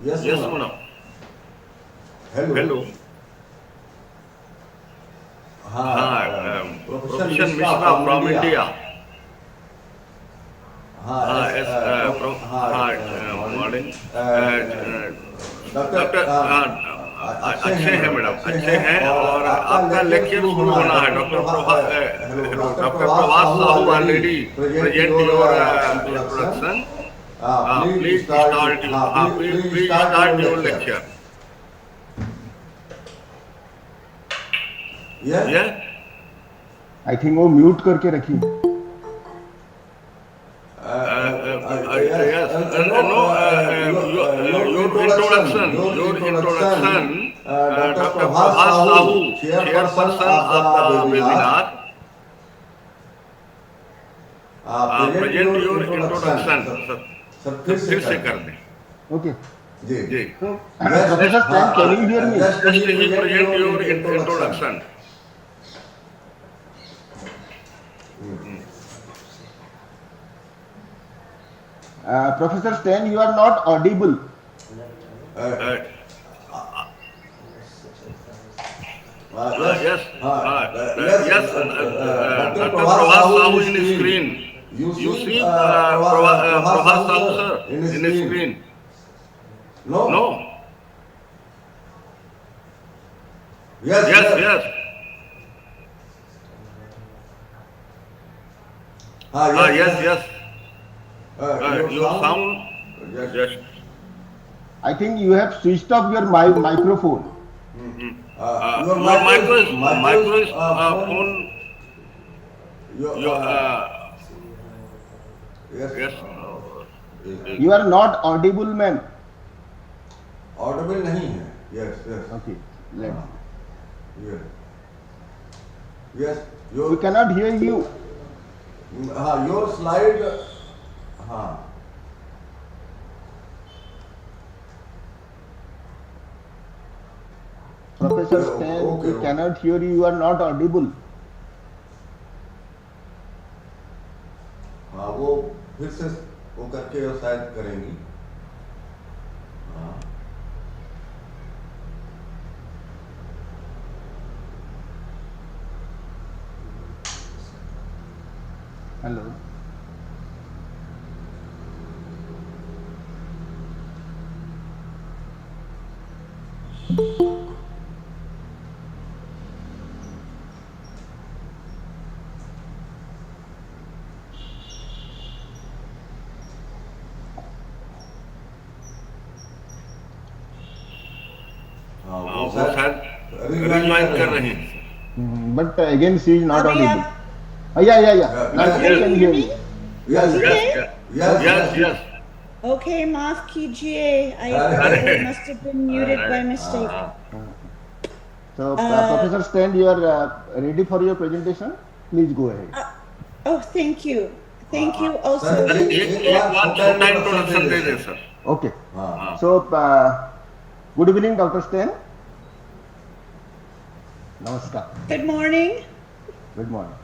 Yes, Yes, madam. madam. Hello. Hello. हाँ, Hi, Professor Professor Mishra Mishra from from India. India. हाँ, yes, Yes, हाँ, hi, morning. morning. Doctor doctor Akshay हैं अक्षय है madam, madam, Akshay Akshay हैं हैं और और आपका आपका लेक्चर लेक्चर शुरू शुरू होना है। होना है। Doctor Prabha hello, hello, doctor doctor Prabhas Prabhas Sahu Sahu already already present present your your introduction. Introduction. Please please start, start हाँ, please please start your start your lecture. Lecture. Yes, ये आई थिंक वो म्यूट करके रखी. yes, no, your your introduction, introduction, your introduction, Dr. Dr. Prabhas Prabhas Sahu, Sahu, chairperson chairperson of the of the webinar. webinar, Present present your your introduction. introduction. Sir sir फिर से फिर कर से दें. कर दें. Okay. Ji. Ji. So, Yes, Professor Stan, can you hear me? just Just he he present present your your introduction. introduction. Professor Stan, you are not audible. Uh, Yes, yes, yes, yes, Dr. Dr. Prabhas Prabhas Sahu Sahu in in screen. screen. You You see see Prabhas Prabhas Sahu Sahu sir sir in in screen. screen. No. No. Yes, Yes, yes. Yes, Yes, yes. Your Your sound. sound. Yes. Yes. I think you have switched off your microphone. Your Your micro micro is phone. phone. Your Your yes. yes. You are not audible, man. Audible नहीं है. Yes, yes. Okay, let's. Yes. Yes. We cannot hear you. your slide. हाँ. Professor Stan, Okay, we cannot hear you. You are not audible. हाँ, वो फिर से वो करके शायद करेंगी. हाँ. Hello. हाँ, वो वो शायद शायद रिज्वाइन कर रहे हैं. But again, she is not Abhi, audible. Yeah. Now Can I you can hear hear me? you. Yes, Okay. Yes. Okay, maaf kijiye. I must have been muted by mistake. So, Professor Stan, you are ready for your presentation? Please go ahead. Oh, thank you. Thank you also. Sir, एक बार छोटा introduction दे दें sir. Okay. हाँ. So, good evening, Dr. Stan. Namaskar. Good morning. Good morning.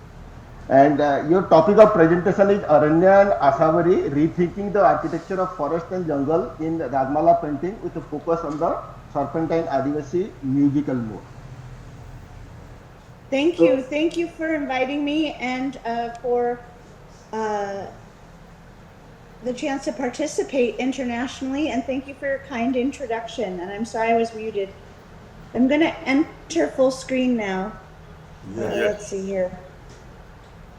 And your topic of presentation is Aranya and Asavari, rethinking the architecture of forest and jungle in Ragmala painting with a focus on the Serpentine Adivasi musical mode. Thank you. Thank you for inviting me and for the chance to participate internationally. And thank you for your kind introduction. And I'm sorry I was muted. I'm going to enter full screen now. Yes. Let's see here.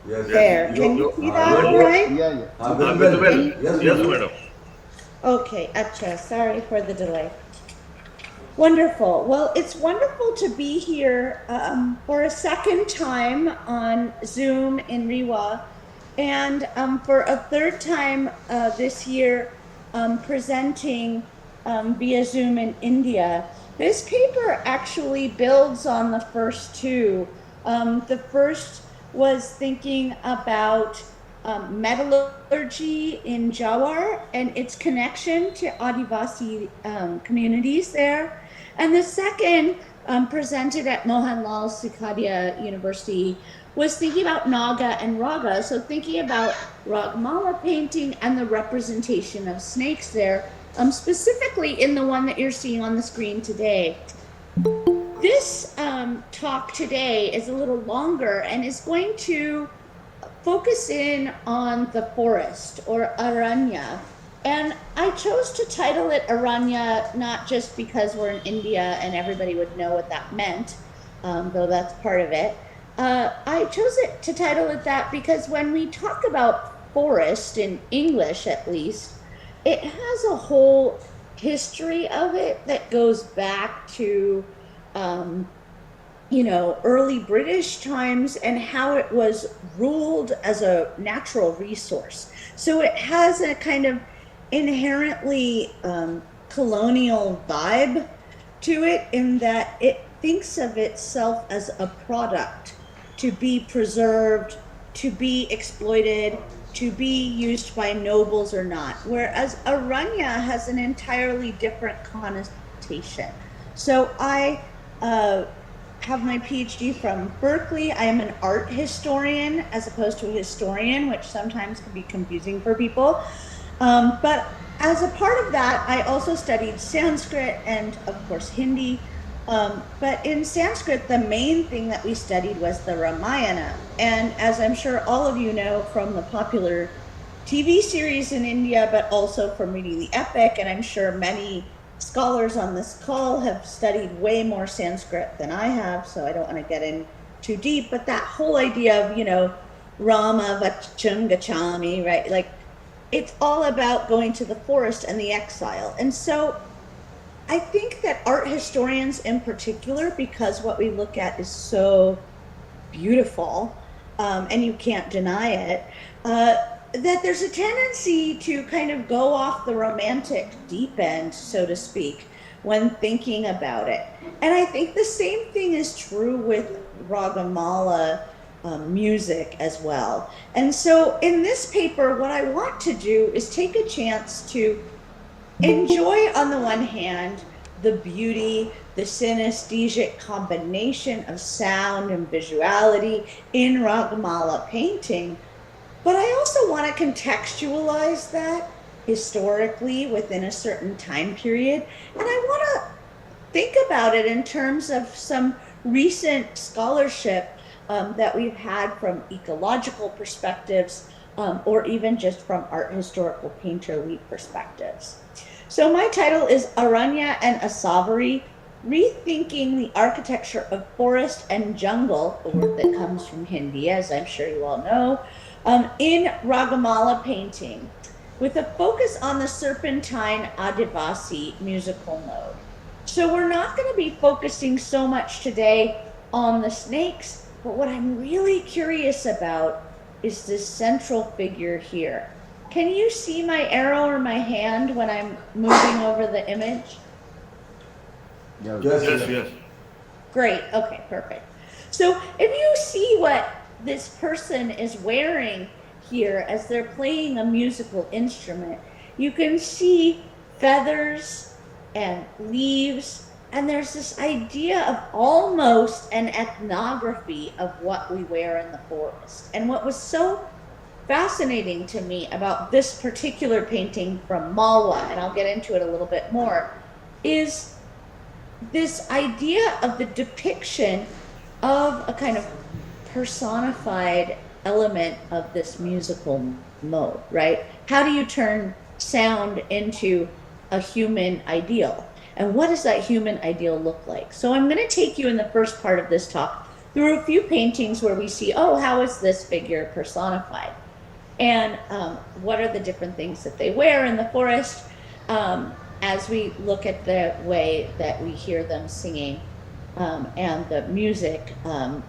Yes. There. Can you see that all right? Yeah. Visible. Yes, madam. Okay, Acha, sorry for the delay. Wonderful. Well, it's wonderful to be here for a second time on Zoom in Rewa, and for a third time this year presenting via Zoom in India. This paper actually builds on the first two. The first was thinking about metallurgy in Jawar and its connection to Adivasi communities there. And the second, presented at Mohanlal Sikadia University, was thinking about Naga and Raga. So thinking about Ragmala painting and the representation of snakes there specifically in the one that you're seeing on the screen today. This talk today is a little longer and is going to focus in on the forest, or Aranya. And I chose to title it Aranya not just because we're in India and everybody would know what that meant, though that's part of it. I chose it to title it that because when we talk about forest, in English at least, it has a whole history of it that goes back to early British times and how it was ruled as a natural resource. So it has a kind of inherently colonial vibe to it, in that it thinks of itself as a product to be preserved, to be exploited, to be used by nobles or not. Whereas Aranya has an entirely different connotation. So I have my PhD from Berkeley. I am an art historian as opposed to a historian, which sometimes can be confusing for people. But as a part of that, I also studied Sanskrit and, of course, Hindi. But in Sanskrit, the main thing that we studied was the Ramayana. And as I'm sure all of you know from the popular TV series in India, but also from reading the epic, and I'm sure many scholars on this call have studied way more Sanskrit than I have, so I don't want to get in too deep, but that whole idea of, Rama Vacham Gachami, right? Like, it's all about going to the forest and the exile. And so I think that art historians in particular, because what we look at is so beautiful, and you can't deny it, that there's a tendency to kind of go off the romantic deep end, so to speak, when thinking about it. And I think the same thing is true with Ragamala music as well. And so in this paper, what I want to do is take a chance to enjoy, on the one hand, the beauty, the synesthesic combination of sound and visuality in Ragamala painting, but I also want to contextualize that historically within a certain time period. And I want to think about it in terms of some recent scholarship that we've had from ecological perspectives, or even just from art historical painterly perspectives. So my title is Aranya and Asavari, Rethinking the Architecture of Forest and Jungle, a word that comes from Hindi, as I'm sure you all know, in Ragamala painting, with a focus on the Serpentine Adivasi musical mode. So we're not going to be focusing so much today on the snakes, but what I'm really curious about is this central figure here. Can you see my arrow or my hand when I'm moving over the image? Yes. Great, okay, perfect. So if you see what this person is wearing here as they're playing a musical instrument, you can see feathers and leaves, and there's this idea of almost an ethnography of what we wear in the forest. And what was so fascinating to me about this particular painting from Malwa, and I'll get into it a little bit more, is this idea of the depiction of a kind of personified element of this musical mode, right? How do you turn sound into a human ideal? And what does that human ideal look like? So I'm going to take you in the first part of this talk through a few paintings where we see, oh, how is this figure personified? And what are the different things that they wear in the forest, as we look at the way that we hear them singing and the music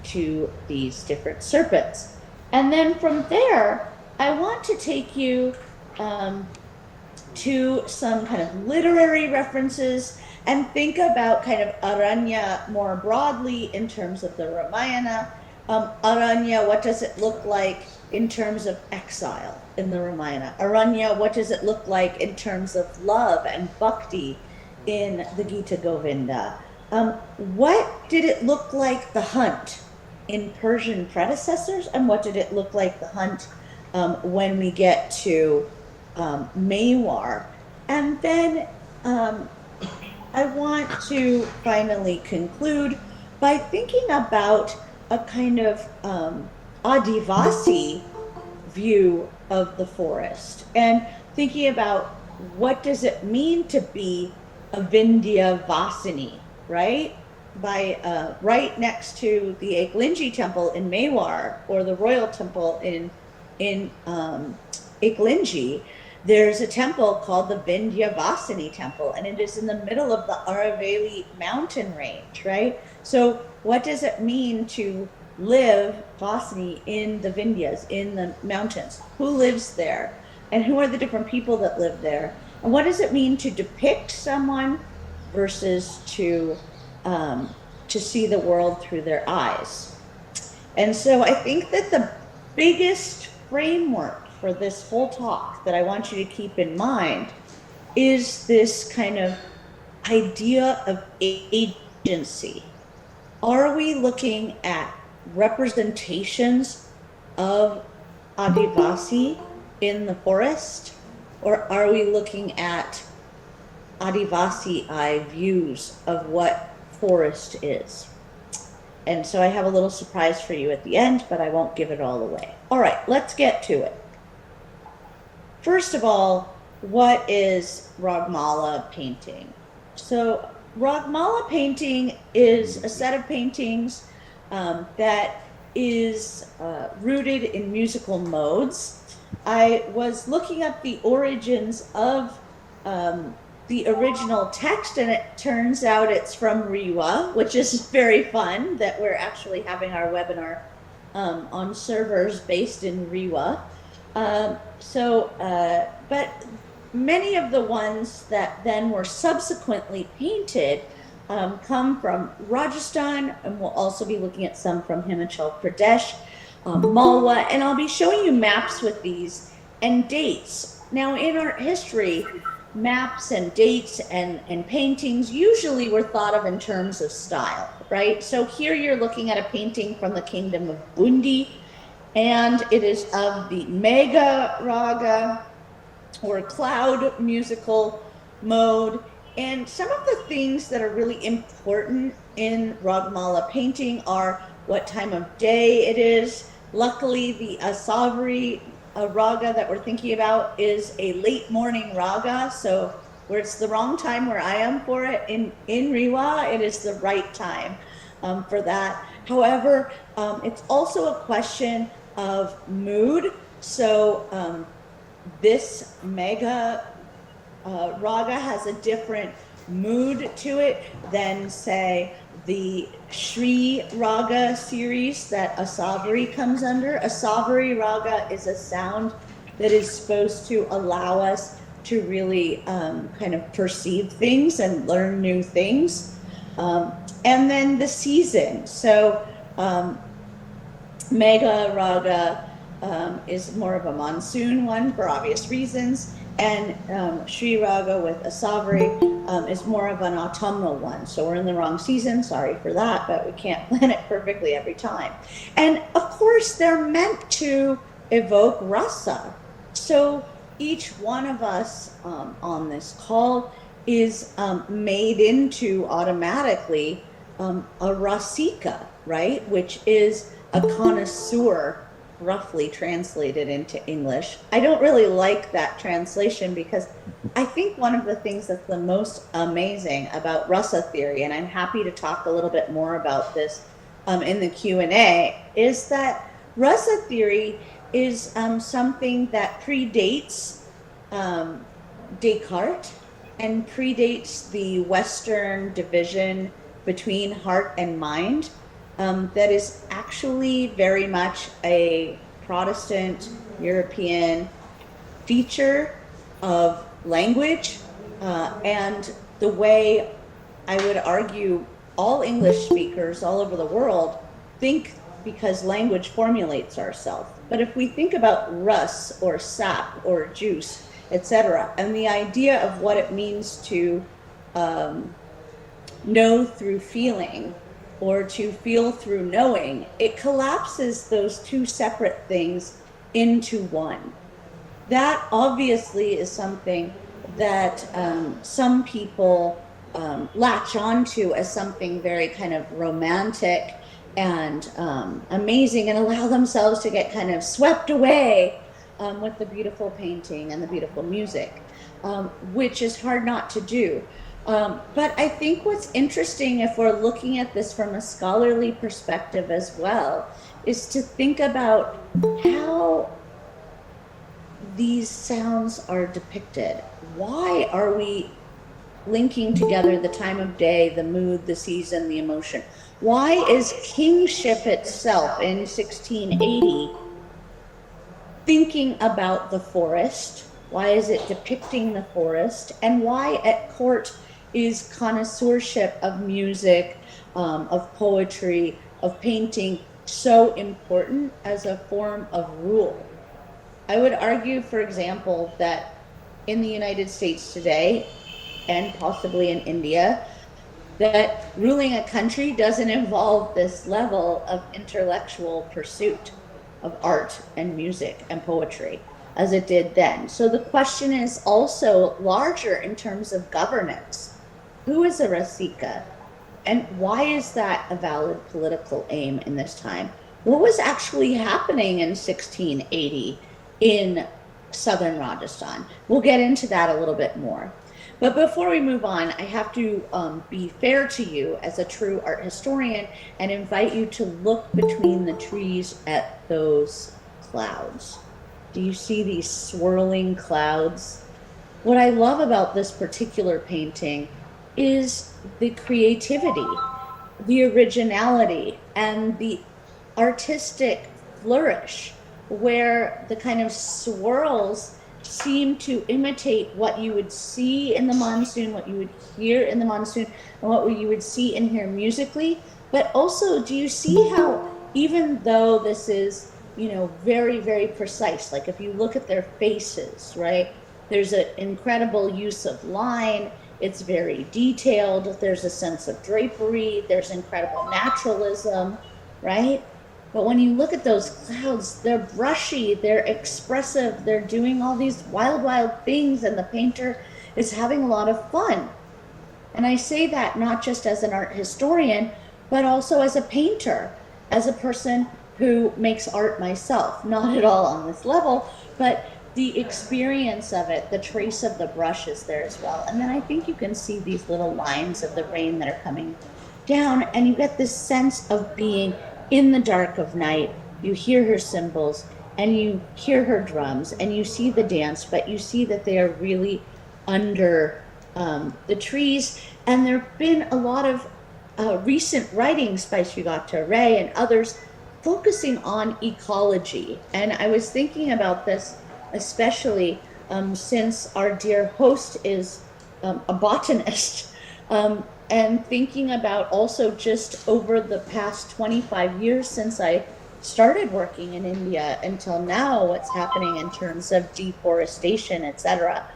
to these different serpents. And then from there, I want to take you to some kind of literary references and think about kind of Aranya more broadly in terms of the Ramayana. Aranya, what does it look like in terms of exile in the Ramayana? Aranya, what does it look like in terms of love and bhakti in the Gita Govinda? What did it look like the hunt in Persian predecessors, and what did it look like the hunt when we get to Mewar? And then I want to finally conclude by thinking about a kind of Adivasi view of the forest and thinking about what does it mean to be a Vindhya Vasini, right? By right next to the Eklinji temple in Mewar or the royal temple in Eklinji, there's a temple called the Vindhya Vasini temple, and it is in the middle of the Aravalli mountain range, right? So what does it mean to live Vasini in the Vindhyas, in the mountains? Who lives there? And who are the different people that live there? And what does it mean to depict someone versus to see the world through their eyes? And so I think that the biggest framework for this whole talk that I want you to keep in mind is this kind of idea of agency. Are we looking at representations of Adivasi in the forest, or are we looking at Adivasi eye views of what forest is? And so I have a little surprise for you at the end, but I won't give it all away. All right, let's get to it. First of all, what is Ragmala painting? So Ragmala painting is a set of paintings that is rooted in musical modes. I was looking up the origins of the original text, and it turns out it's from Rewa, which is very fun that we're actually having our webinar on servers based in Rewa. But many of the ones that then were subsequently painted come from Rajasthan, and we'll also be looking at some from Himachal Pradesh, Malwa, and I'll be showing you maps with these and dates. Now, in art history, maps and dates and paintings usually were thought of in terms of style, right? So here you're looking at a painting from the kingdom of Bundi, and it is of the Megha Raga, or cloud musical mode. And some of the things that are really important in Ragmala painting are what time of day it is. Luckily, the Asavari raga that we're thinking about is a late morning raga, so where it's the wrong time where I am for it in Rewa, it is the right time for that. However, it's also a question of mood. So this Megha raga has a different mood to it than, say, the Shri Raga series that Asavari comes under. Asavari Raga is a sound that is supposed to allow us to really kind of perceive things and learn new things. And then the season. So Megha Raga is more of a monsoon one for obvious reasons, and Shri Raga with Asavari is more of an autumnal one. So we're in the wrong season, sorry for that, but we can't plan it perfectly every time. And of course, they're meant to evoke rasa. So each one of us on this call is made into automatically a rasika, right? Which is a connoisseur, roughly translated into English. I don't really like that translation because I think one of the things that's the most amazing about rasa theory, and I'm happy to talk a little bit more about this in the Q&A, is that rasa theory is something that predates Descartes and predates the Western division between heart and mind. That is actually very much a Protestant European feature of language, and the way I would argue all English speakers all over the world think, because language formulates ourselves. But if we think about rus or sap or juice, etc., and the idea of what it means to know through feeling, or to feel through knowing, it collapses those two separate things into one. That obviously is something, that some people latch onto as something very kind of romantic and amazing, and allow themselves to get kind of swept away with the beautiful painting and the beautiful music, which is hard not to do. But I think what's interesting, if we're looking at this from a scholarly perspective as well, is to think about how these sounds are depicted. Why are we linking together the time of day, the mood, the season, the emotion? Why is kingship itself in 1680 thinking about the forest? Why is it depicting the forest? And why at court is connoisseurship of music, of poetry, of painting so important as a form of rule? I would argue, for example, that in the United States today, and possibly in India, that ruling a country doesn't involve this level of intellectual pursuit of art and music and poetry as it did then. So the question is also larger in terms of governance. Who is a Rasika? And why is that a valid political aim in this time? What was actually happening in 1680 in southern Rajasthan? We'll get into that a little bit more. But before we move on, I have to be fair to you as a true art historian and invite you to look between the trees at those clouds. Do you see these swirling clouds? What I love about this particular painting is the creativity, the originality, and the artistic flourish, where the kind of swirls seem to imitate what you would see in the monsoon, what you would hear in the monsoon, and what you would see and hear musically. But also, do you see how, even though this is, you know, very, very precise, like if you look at their faces, right, there's an incredible use of line, it's very detailed, there's a sense of drapery, there's incredible naturalism, right? But when you look at those clouds, they're brushy, they're expressive, they're doing all these wild, wild things, and the painter is having a lot of fun. And I say that not just as an art historian, but also as a painter, as a person who makes art myself, not at all on this level, but the experience of it, the trace of the brush is there as well. And then I think you can see these little lines of the rain that are coming down, and you get this sense of being in the dark of night. You hear her cymbals and you hear her drums and you see the dance, but you see that they are really under the trees. And there have been a lot of recent writings by Sugata Ray and others focusing on ecology. And I was thinking about this especially since our dear host is a botanist. And thinking about also just over the past 25 years since I started working in India until now, what's happening in terms of deforestation, etc.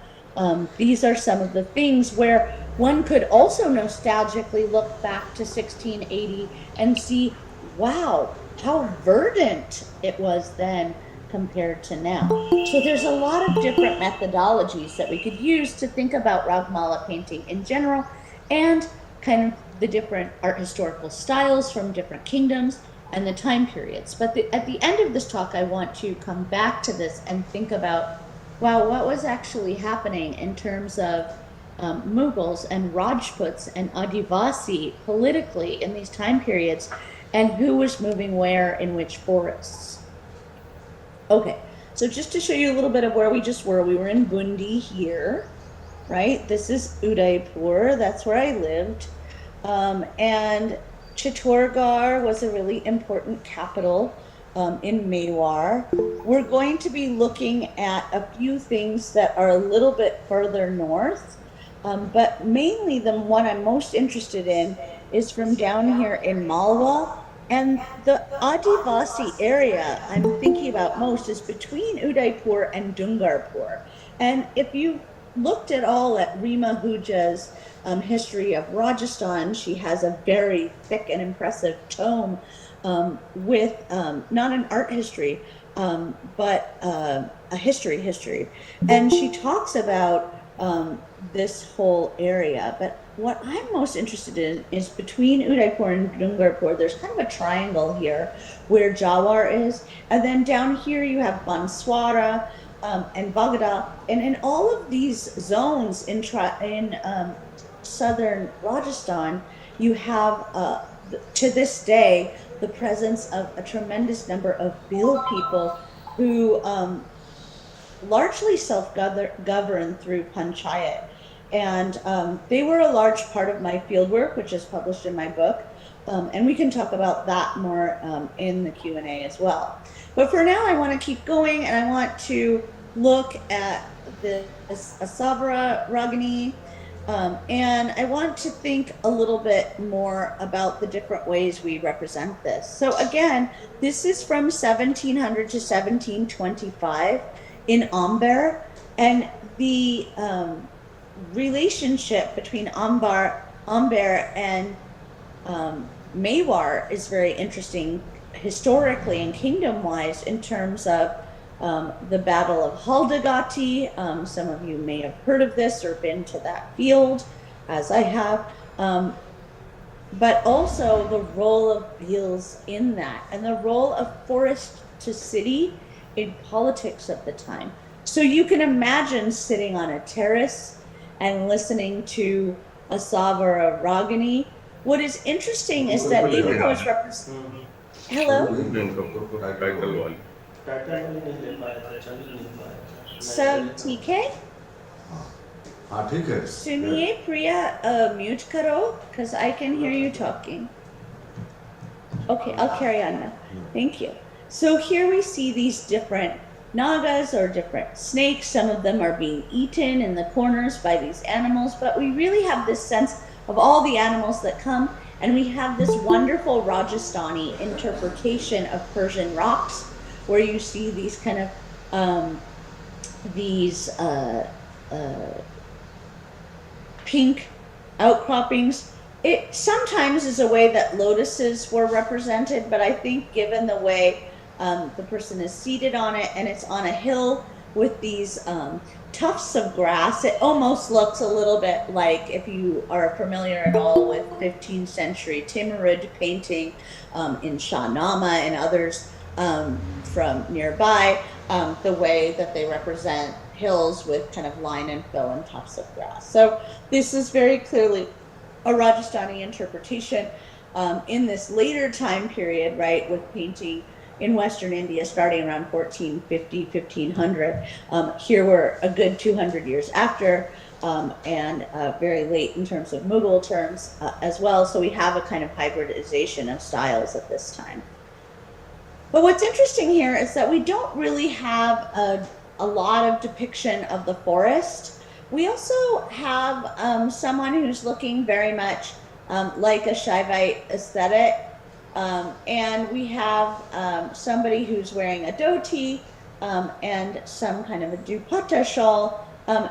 These are some of the things where one could also nostalgically look back to 1680 and see, wow, how verdant it was then compared to now. So there's a lot of different methodologies that we could use to think about Ragmala painting in general, and kind of the different art historical styles from different kingdoms and the time periods. But at the end of this talk, I want to come back to this and think about, wow, what was actually happening in terms of Mughals and Rajputs and Adivasi politically in these time periods, and who was moving where in which forests. Okay, so just to show you a little bit of where we just were, we were in Bundi here, right? This is Udaipur, that's where I lived. And Chittorgarh was a really important capital in Mewar. We're going to be looking at a few things that are a little bit further north, but mainly the one I'm most interested in is from down here in Malwa. And the Adivasi area I'm thinking about most is between Udaipur and Dungarpur. And if you looked at all at Rima Huja's history of Rajasthan, she has a very thick and impressive tome with not an art history, but a history. And she talks about this whole area. But what I'm most interested in is between Udaipur and Dungarpur, there's kind of a triangle here where Jawar is. And then down here you have Banswara and Bagda. And in all of these zones in southern Rajasthan, you have, to this day, the presence of a tremendous number of Bhil people who largely self-govern through panchayat. And they were a large part of my fieldwork, which is published in my book. And we can talk about that more in the Q&A as well. But for now, I want to keep going, and I want to look at the Asavara Ragini, and I want to think a little bit more about the different ways we represent this. So again, this is from 1700 to 1725 in Amber, and the relationship between Amber and Mewar is very interesting historically and kingdom-wise in terms of the Battle of Haldagati. Some of you may have heard of this or been to that field, as I have, but also the role of Bhils in that, and the role of forest to city in politics at the time. So you can imagine sitting on a terrace and listening to Asavara Ragini. What is interesting is that even though it's represented, hello? सब ठीक है? हाँ ठीक है. सुनिए Priya, mute karo, because I can hear you talking. Okay, I'll carry on now. Thank you. So here we see these different nagas or different snakes. Some of them are being eaten in the corners by these animals, but we really have this sense of all the animals that come, and we have this wonderful Rajasthani interpretation of Persian rocks, where you see these kind of pink outcroppings. It sometimes is a way that lotuses were represented, but I think given the way the person is seated on it, and it's on a hill with these tufts of grass, it almost looks a little bit like, if you are familiar at all with 15th century Timurid painting in Shahnama and others from nearby, the way that they represent hills with kind of line and fill and tufts of grass. So this is very clearly a Rajasthani interpretation in this later time period, right, with painting in Western India starting around 1450, 1500. Here we're a good 200 years after, and very late in terms of Mughal terms as well. So we have a kind of hybridization of styles at this time. But what's interesting here is that we don't really have a lot of depiction of the forest. We also have someone who's looking very much like a Shaivite aesthetic. And we have somebody who's wearing a dhoti and some kind of a dupatta shawl,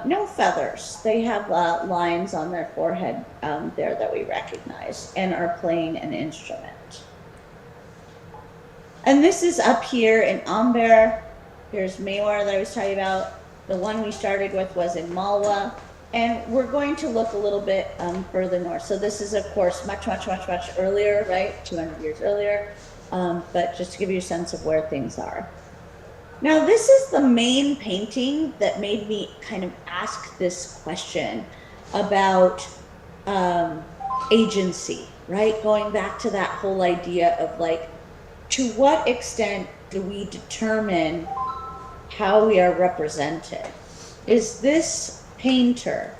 no feathers. They have lines on their forehead there that we recognize, and are playing an instrument. And this is up here in Amber. Here's Mewar that I was talking about. The one we started with was in Malwa. And we're going to look a little bit further north. So this is, of course, much earlier, right? 200 years earlier. But just to give you a sense of where things are. Now, this is the main painting that made me kind of ask this question about agency, right? Going back to that whole idea of like, to what extent do we determine how we are represented? Is this painter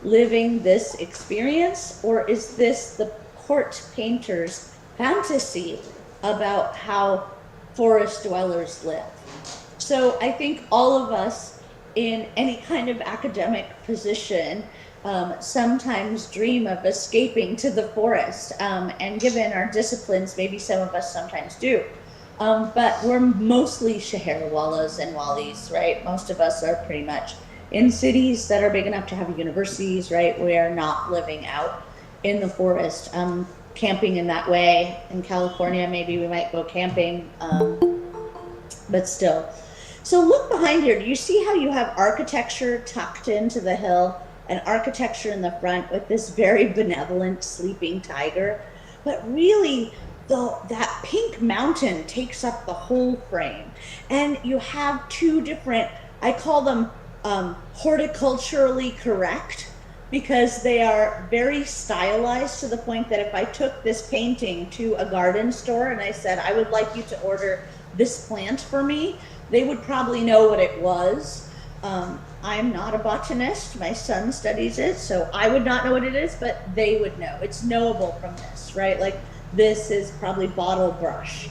living this experience, or is this the court painter's fantasy about how forest dwellers live? So I think all of us in any kind of academic position sometimes dream of escaping to the forest, and given our disciplines, maybe some of us sometimes do. But we're mostly Shaherwalas and Walis, right? Most of us are pretty much in cities that are big enough to have universities, right? We are not living out in the forest, camping in that way. In California, maybe we might go camping, but still. So look behind here. Do you see how you have architecture tucked into the hill and architecture in the front with this very benevolent sleeping tiger? But really, that pink mountain takes up the whole frame. And you have two different, I call them horticulturally correct, because they are very stylized to the point that if I took this painting to a garden store and I said, I would like you to order this plant for me, they would probably know what it was. I'm not a botanist, my son studies it, so I would not know what it is, but they would know. It's knowable from this, right? Like this is probably bottle brush,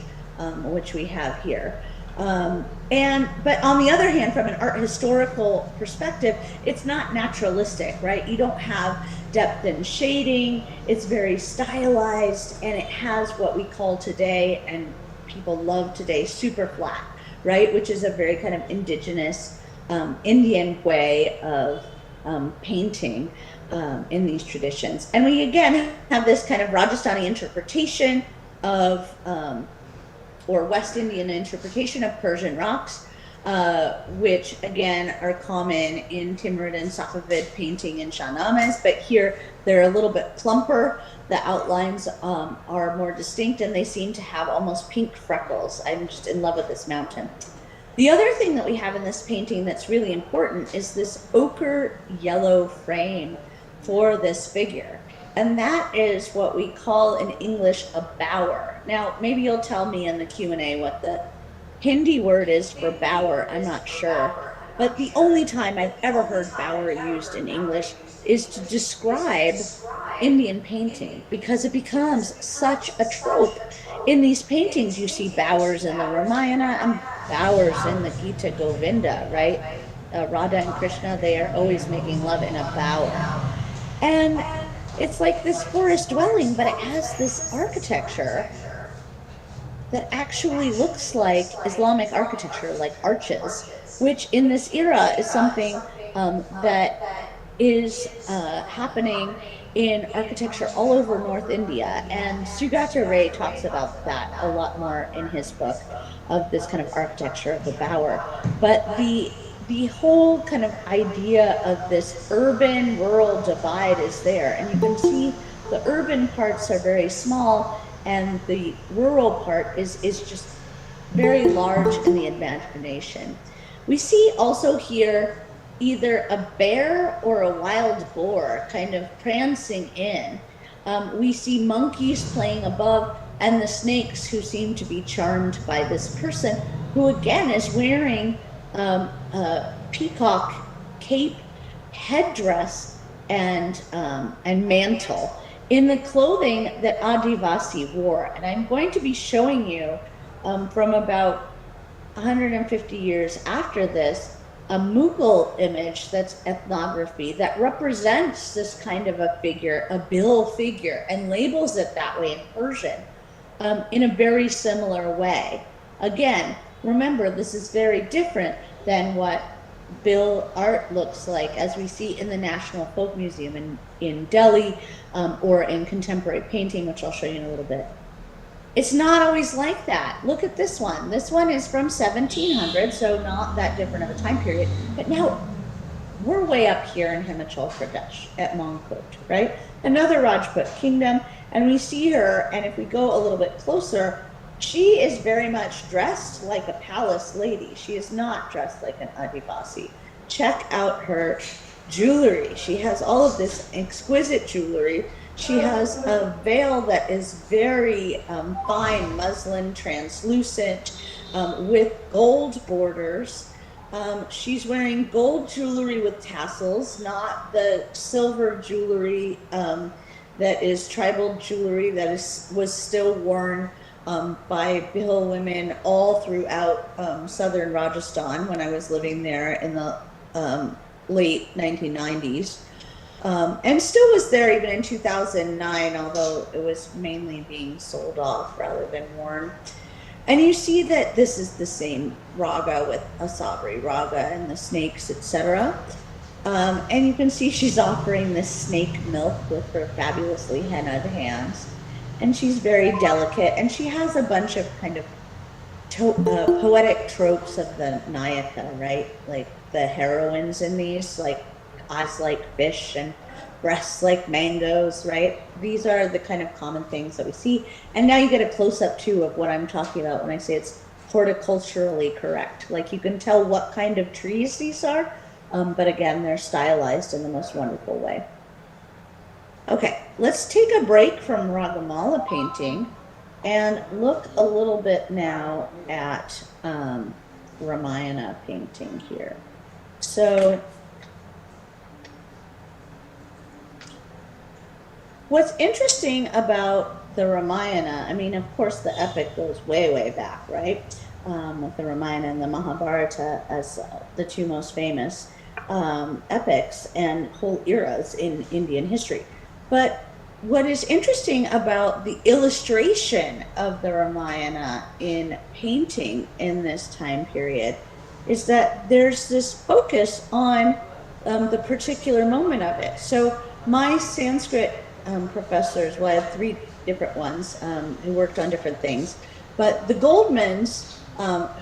which we have here. But on the other hand, from an art historical perspective, it's not naturalistic, right? You don't have depth and shading. It's very stylized, and it has what we call today, and people love today, super flat, right? Which is a very kind of indigenous Indian way of painting in these traditions. And we again have this kind of Rajasthani interpretation of or West Indian interpretation of Persian rocks, which again are common in Timurid and Safavid painting in Shahnamas, but here they're a little bit plumper. The outlines are more distinct, and they seem to have almost pink freckles. I'm just in love with this mountain. The other thing that we have in this painting that's really important is this ochre yellow frame for this figure. And that is what we call in English a bower. Now, maybe you'll tell me in the Q&A what the Hindi word is for bower. I'm not sure. But the only time I've ever heard bower used in English is to describe Indian painting, because it becomes such a trope. In these paintings, you see bowers in the Ramayana and bowers in the Gita Govinda, right? Radha and Krishna, they are always making love in a bower. And it's like this forest dwelling, but it has this architecture that actually looks like Islamic architecture, like arches, which in this era is something that is happening in architecture all over North India. And Sugata Ray talks about that a lot more in his book of this kind of architecture of the bower. But the whole kind of idea of this urban-rural divide is there. And you can see the urban parts are very small, and the rural part is just very large in the imagination. We see also here either a bear or a wild boar kind of prancing in. We see monkeys playing above, and the snakes who seem to be charmed by this person, who again is wearing a peacock cape, headdress, and mantle in the clothing that Adivasi wore. And I'm going to be showing you from about 150 years after this, a Mughal image that's ethnography that represents this kind of a figure, a Bil figure, and labels it that way in Persian in a very similar way. Again, remember, this is very different than what Bil art looks like as we see in the National Folk Museum in Delhi or in contemporary painting, which I'll show you in a little bit. It's not always like that. Look at this one. This one is from 1700, so not that different of a time period. But now we're way up here in Himachal Pradesh at Mongkot, right? Another Rajput kingdom. And we see her, and if we go a little bit closer, she is very much dressed like a palace lady. She is not dressed like an Adivasi. Check out her jewelry. She has all of this exquisite jewelry. She has a veil that is very fine muslin, translucent, with gold borders. She's wearing gold jewelry with tassels, not the silver jewelry that is tribal jewelry that was still worn by Bihil women all throughout southern Rajasthan when I was living there in the late 1990s. And still was there even in 2009, although it was mainly being sold off rather than worn. And you see that this is the same raga with a sabri raga and the snakes, etc. And you can see she's offering this snake milk with her fabulously hennaed hands. And she's very delicate, and she has a bunch of kind of poetic tropes of the Nayaka, right? Like the heroines in these, like eyes like fish and breasts like mangoes, right? These are the kind of common things that we see. And now you get a close-up too of what I'm talking about when I say it's horticulturally correct. Like you can tell what kind of trees these are, but again, they're stylized in the most wonderful way. Okay, let's take a break from Ragamala painting and look a little bit now at Ramayana painting here. So what's interesting about the Ramayana, I mean, of course, the epic goes way, way back, right? With the Ramayana and the Mahabharata as the two most famous epics and whole eras in Indian history. But what is interesting about the illustration of the Ramayana in painting in this time period is that there's this focus on the particular moment of it. So my Sanskrit professors, well, I had 3 different ones who worked on different things, but the Goldmans,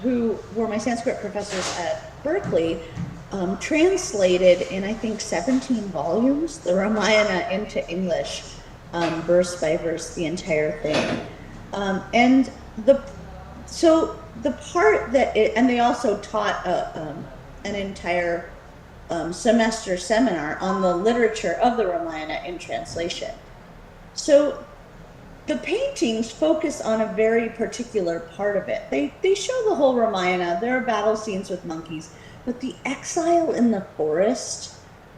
who were my Sanskrit professors at Berkeley, translated in, I think, 17 volumes, the Ramayana into English, verse by verse, the entire thing. And so the part that and they also taught an entire semester seminar on the literature of the Ramayana in translation. So the paintings focus on a very particular part of it. They show the whole Ramayana. There are battle scenes with monkeys, but the exile in the forest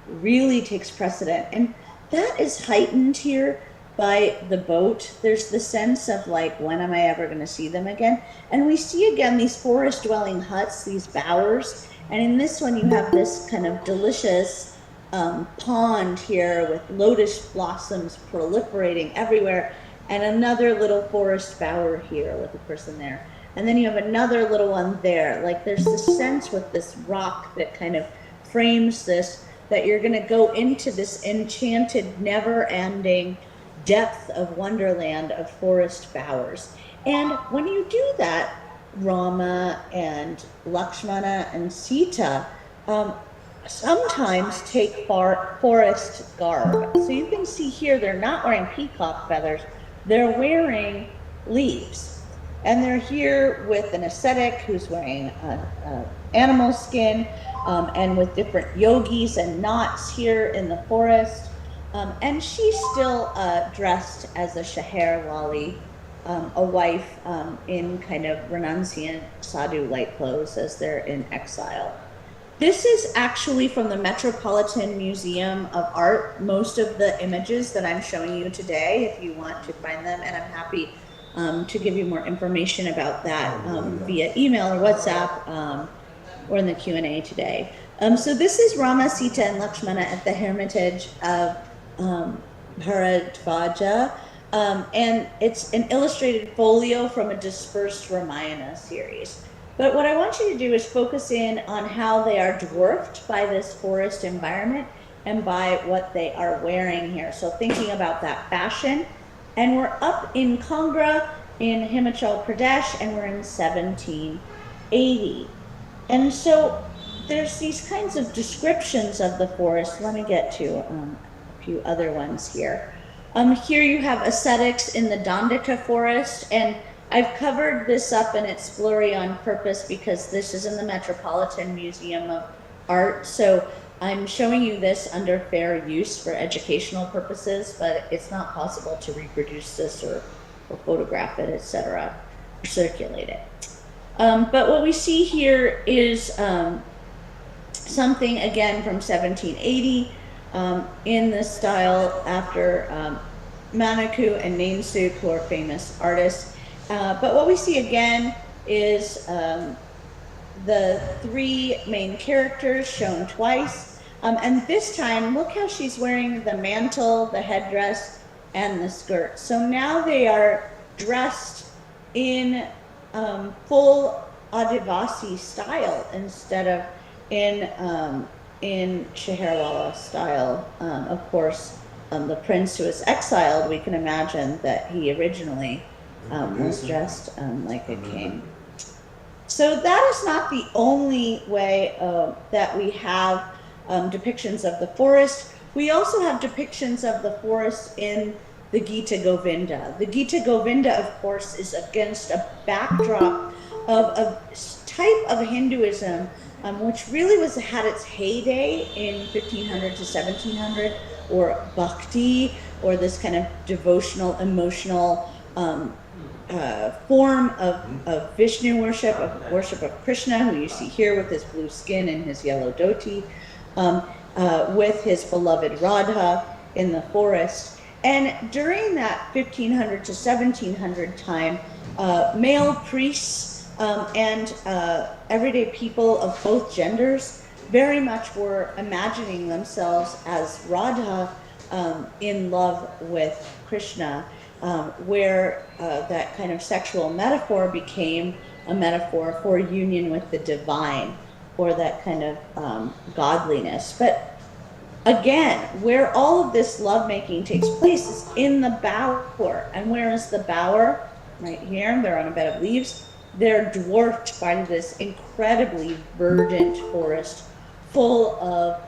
really takes precedent. And that is heightened here by the boat. There's the sense of like, when am I ever going to see them again? And we see again these forest dwelling huts, these bowers. And in this one, you have this kind of delicious pond here with lotus blossoms proliferating everywhere, and another little forest bower here with a person there. And then you have another little one there. Like there's this sense with this rock that kind of frames this, that you're going to go into this enchanted, never-ending depth of wonderland of forest bowers. And when you do that, Rama and Lakshmana and Sita sometimes take forest garb. So you can see here, they're not wearing peacock feathers, they're wearing leaves. And they're here with an ascetic who's wearing animal skin, and with different yogis and knots here in the forest. And she's still dressed as a Shaher Wali, a wife in kind of renunciant sadhu-like clothes as they're in exile. This is actually from the Metropolitan Museum of Art. Most of the images that I'm showing you today, if you want to find them, and I'm happy to give you more information about that via email or WhatsApp or in the Q&A today. So this is Rama, Sita, and Lakshmana at the Hermitage of Bharadvaja. And it's an illustrated folio from a dispersed Ramayana series. But what I want you to do is focus in on how they are dwarfed by this forest environment and by what they are wearing here. So thinking about that fashion. And we're up in Kangra in Himachal Pradesh, and we're in 1780. And so there's these kinds of descriptions of the forest. Let me get to a few other ones here. Here you have ascetics in the Dandaka forest, and I've covered this up and it's blurry on purpose because this is in the Metropolitan Museum of Art. So I'm showing you this under fair use for educational purposes, but it's not possible to reproduce this or photograph it, etc., or circulate it. But what we see here is something again from 1780 in the style after Manaku and Nansuk, who are famous artists. But what we see again is the 3 main characters shown twice. And this time, look how she's wearing the mantle, the headdress, and the skirt. So now they are dressed in full Adivasi style instead of in Shaherwala style. Of course, the prince who was exiled, we can imagine that he originally was dressed like a king. So that is not the only way that we have depictions of the forest. We also have depictions of the forest in the Gita Govinda. The Gita Govinda, of course, is against a backdrop of a type of Hinduism which really had its heyday in 1500 to 1700, or bhakti, or this kind of devotional, emotional form of Vishnu worship, of worship of Krishna, who you see here with his blue skin and his yellow dhoti, with his beloved Radha in the forest. And during that 1500 to 1700 time, male priests and everyday people of both genders very much were imagining themselves as Radha in love with Krishna, where that kind of sexual metaphor became a metaphor for union with the divine, or that kind of godliness. But again, where all of this lovemaking takes place is in the bower. And where is the bower? Right here, they're on a bed of leaves. They're dwarfed by this incredibly verdant forest full of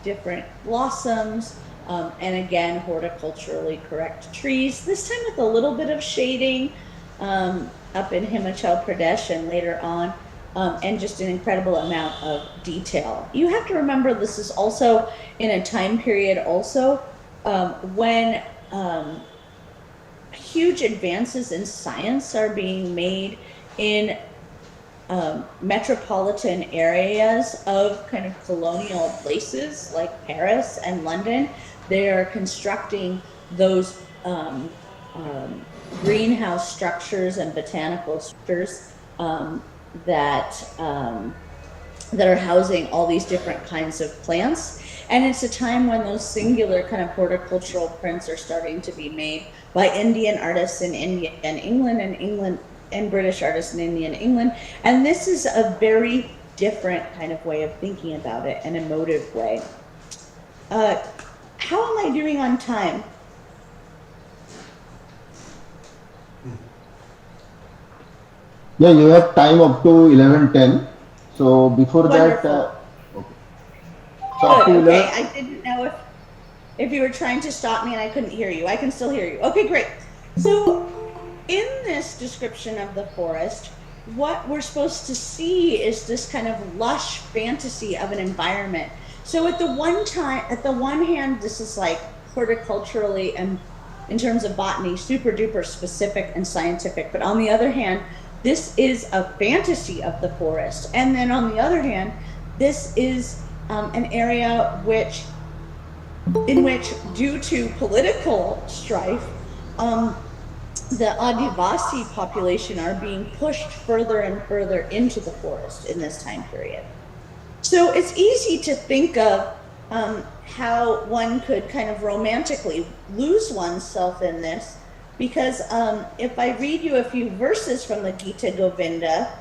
different blossoms, and again, horticulturally correct trees, this time with a little bit of shading up in Himachal Pradesh and later on, and just an incredible amount of detail. You have to remember this is also in a time period also when huge advances in science are being made in metropolitan areas of kind of colonial places like Paris and London. They are constructing those greenhouse structures and botanical structures that are housing all these different kinds of plants. And it's a time when those singular kind of horticultural prints are starting to be made by Indian artists in India and England, and British artists in India and England. And this is a very different kind of way of thinking about it, an emotive way. How am I doing on time? Yeah, you have time up to 11:10. So before Wonderful. that, okay. So up to Good, 11. okay, I didn't know if you were trying to stop me and I couldn't hear you. I can still hear you. Okay, great. So in this description of the forest, what we're supposed to see is this kind of lush fantasy of an environment. So at the one hand, this is like horticulturally and in terms of botany, super duper specific and scientific. But on the other hand, this is a fantasy of the forest. And then on the other hand, this is an area in which, due to political strife, the Adivasi population are being pushed further and further into the forest in this time period. So it's easy to think of how one could kind of romantically lose oneself in this, because if I read you a few verses from the Gita Govinda,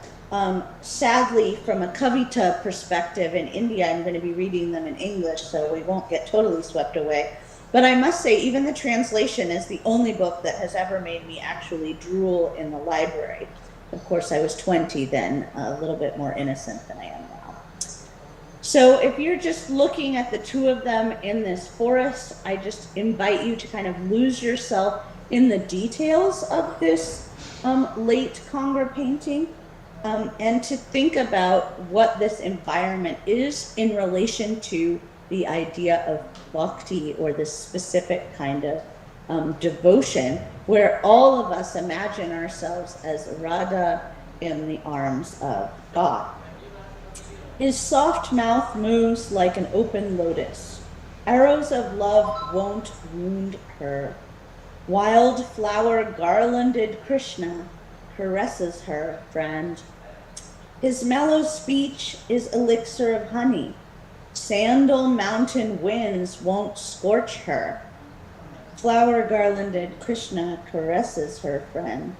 sadly from a Kavita perspective in India, I'm going to be reading them in English so we won't get totally swept away. But I must say, even the translation is the only book that has ever made me actually drool in the library. Of course, I was 20 then, a little bit more innocent than I am now. So if you're just looking at the two of them in this forest, I just invite you to kind of lose yourself in the details of this late Congra painting, and to think about what this environment is in relation to the idea of bhakti, or this specific kind of devotion, where all of us imagine ourselves as Radha in the arms of God. His soft mouth moves like an open lotus. Arrows of love won't wound her. Wild flower garlanded Krishna caresses her friend. His mellow speech is elixir of honey. Sandal mountain winds won't scorch her. Flower garlanded Krishna caresses her friend.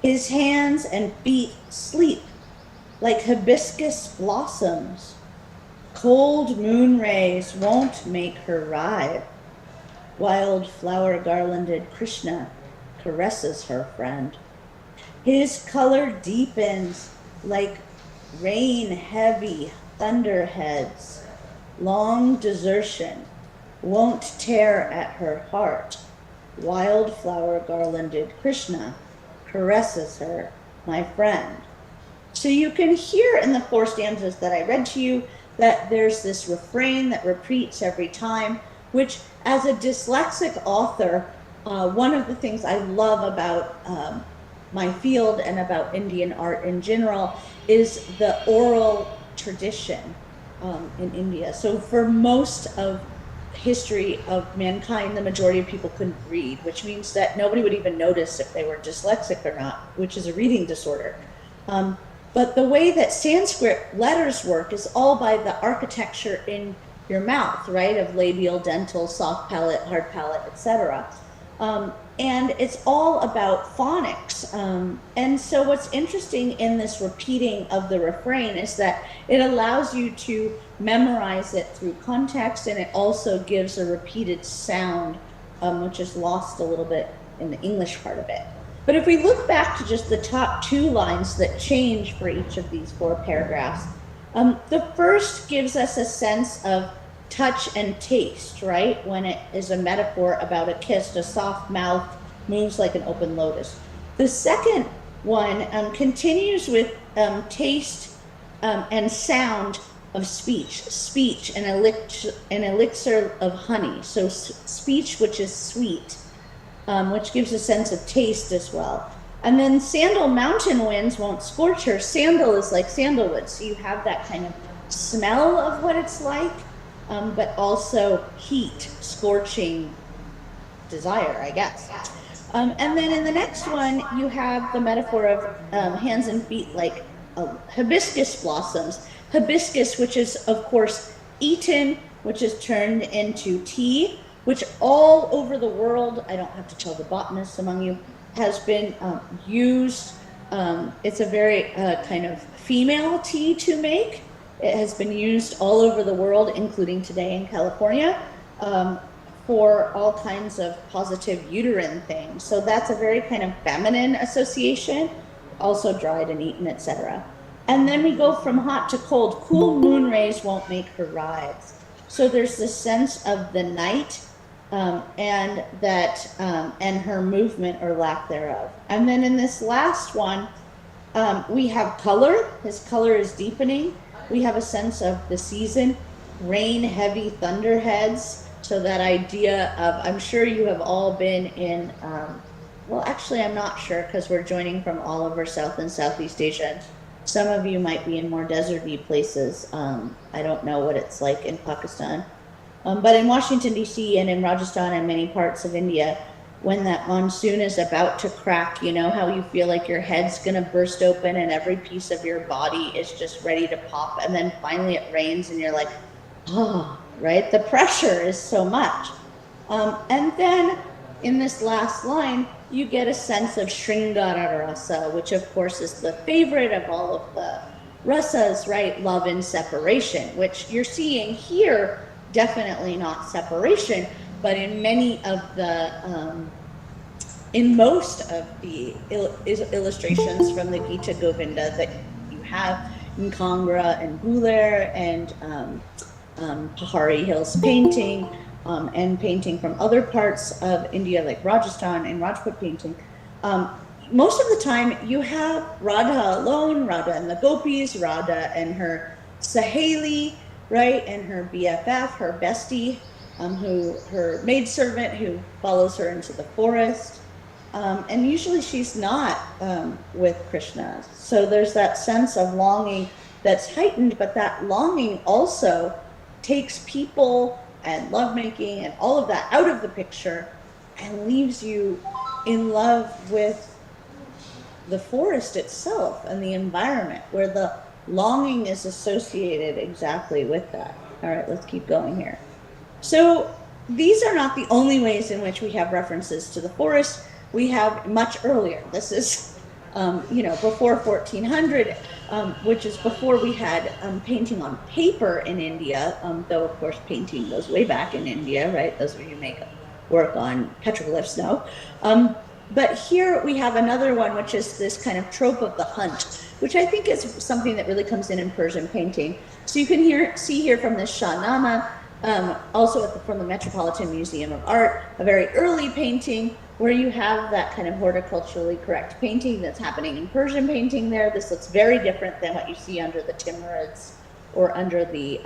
His hands and feet sleep like hibiscus blossoms. Cold moon rays won't make her writhe. Wild flower garlanded Krishna caresses her friend. His color deepens like rain heavy thunderheads, long desertion, won't tear at her heart. Wildflower garlanded Krishna caresses her, my friend. So you can hear in the 4 stanzas that I read to you that there's this refrain that repeats every time, which as a dyslexic author, one of the things I love about my field and about Indian art in general is the oral tradition in India. So for most of history of mankind, the majority of people couldn't read, which means that nobody would even notice if they were dyslexic or not, which is a reading disorder. But the way that Sanskrit letters work is all by the architecture in your mouth, right? Of labial, dental, soft palate, hard palate, etc. And it's all about phonics. And so what's interesting in this repeating of the refrain is that it allows you to memorize it through context, and it also gives a repeated sound, which is lost a little bit in the English part of it. But if we look back to just the top 2 lines that change for each of these 4 paragraphs, the first gives us a sense of touch and taste, right? When it is a metaphor about a kiss, a soft mouth moves like an open lotus. The second one continues with taste and sound of speech, an elixir of honey. So speech, which is sweet, which gives a sense of taste as well. And then sandal mountain winds won't scorch her. Sandal is like sandalwood, so you have that kind of smell of what it's like, but also heat, scorching desire, I guess. And then in the next one, you have the metaphor of hands and feet like hibiscus blossoms. Hibiscus, which is, of course, eaten, which is turned into tea, which all over the world, I don't have to tell the botanists among you, has been used. It's a very kind of female tea to make. It has been used all over the world, including today in California, for all kinds of positive uterine things. So that's a very kind of feminine association, also dried and eaten, etc. And then we go from hot to cold. Cool moon rays won't make her rise. So there's this sense of the night and her movement or lack thereof. And then in this last one, we have color. His color is deepening. We have a sense of the season, rain, heavy thunderheads. So that idea of, I'm sure you have all been in, well, actually, I'm not sure because we're joining from all over South and Southeast Asia. Some of you might be in more deserty places. I don't know what it's like in Pakistan. But in Washington, D.C. and in Rajasthan and many parts of India, when that monsoon is about to crack, you know how you feel like your head's going to burst open and every piece of your body is just ready to pop. And then finally it rains and you're like, oh, right? The pressure is so much. And then in this last line, you get a sense of Shringara Rasa, which of course is the favorite of all of the rasas, right? Love and separation, which you're seeing here, definitely not separation, but in many of the, in most of the illustrations from the Gita Govinda that you have in Kangra and Guler and Pahari Hills painting, and painting from other parts of India like Rajasthan and Rajput painting. Most of the time you have Radha alone, Radha and the gopis, Radha and her Saheli, right, and her BFF, her bestie, her maidservant who follows her into the forest. And usually she's not with Krishna. So there's that sense of longing that's heightened, but that longing also takes people and lovemaking and all of that out of the picture and leaves you in love with the forest itself and the environment where the longing is associated exactly with that. All right, let's keep going here. So these are not the only ways in which we have references to the forest. We have much earlier. This is, before 1400, which is before we had painting on paper in India, though of course painting goes way back in India, right? Those of you who make work on petroglyphs know. But here we have another one, which is this kind of trope of the hunt, which I think is something that really comes in Persian painting. So you can see here from this Shahnama, also from the Metropolitan Museum of Art, a very early painting where you have that kind of horticulturally correct painting that's happening in Persian painting there. This looks very different than what you see under the Timurids or under the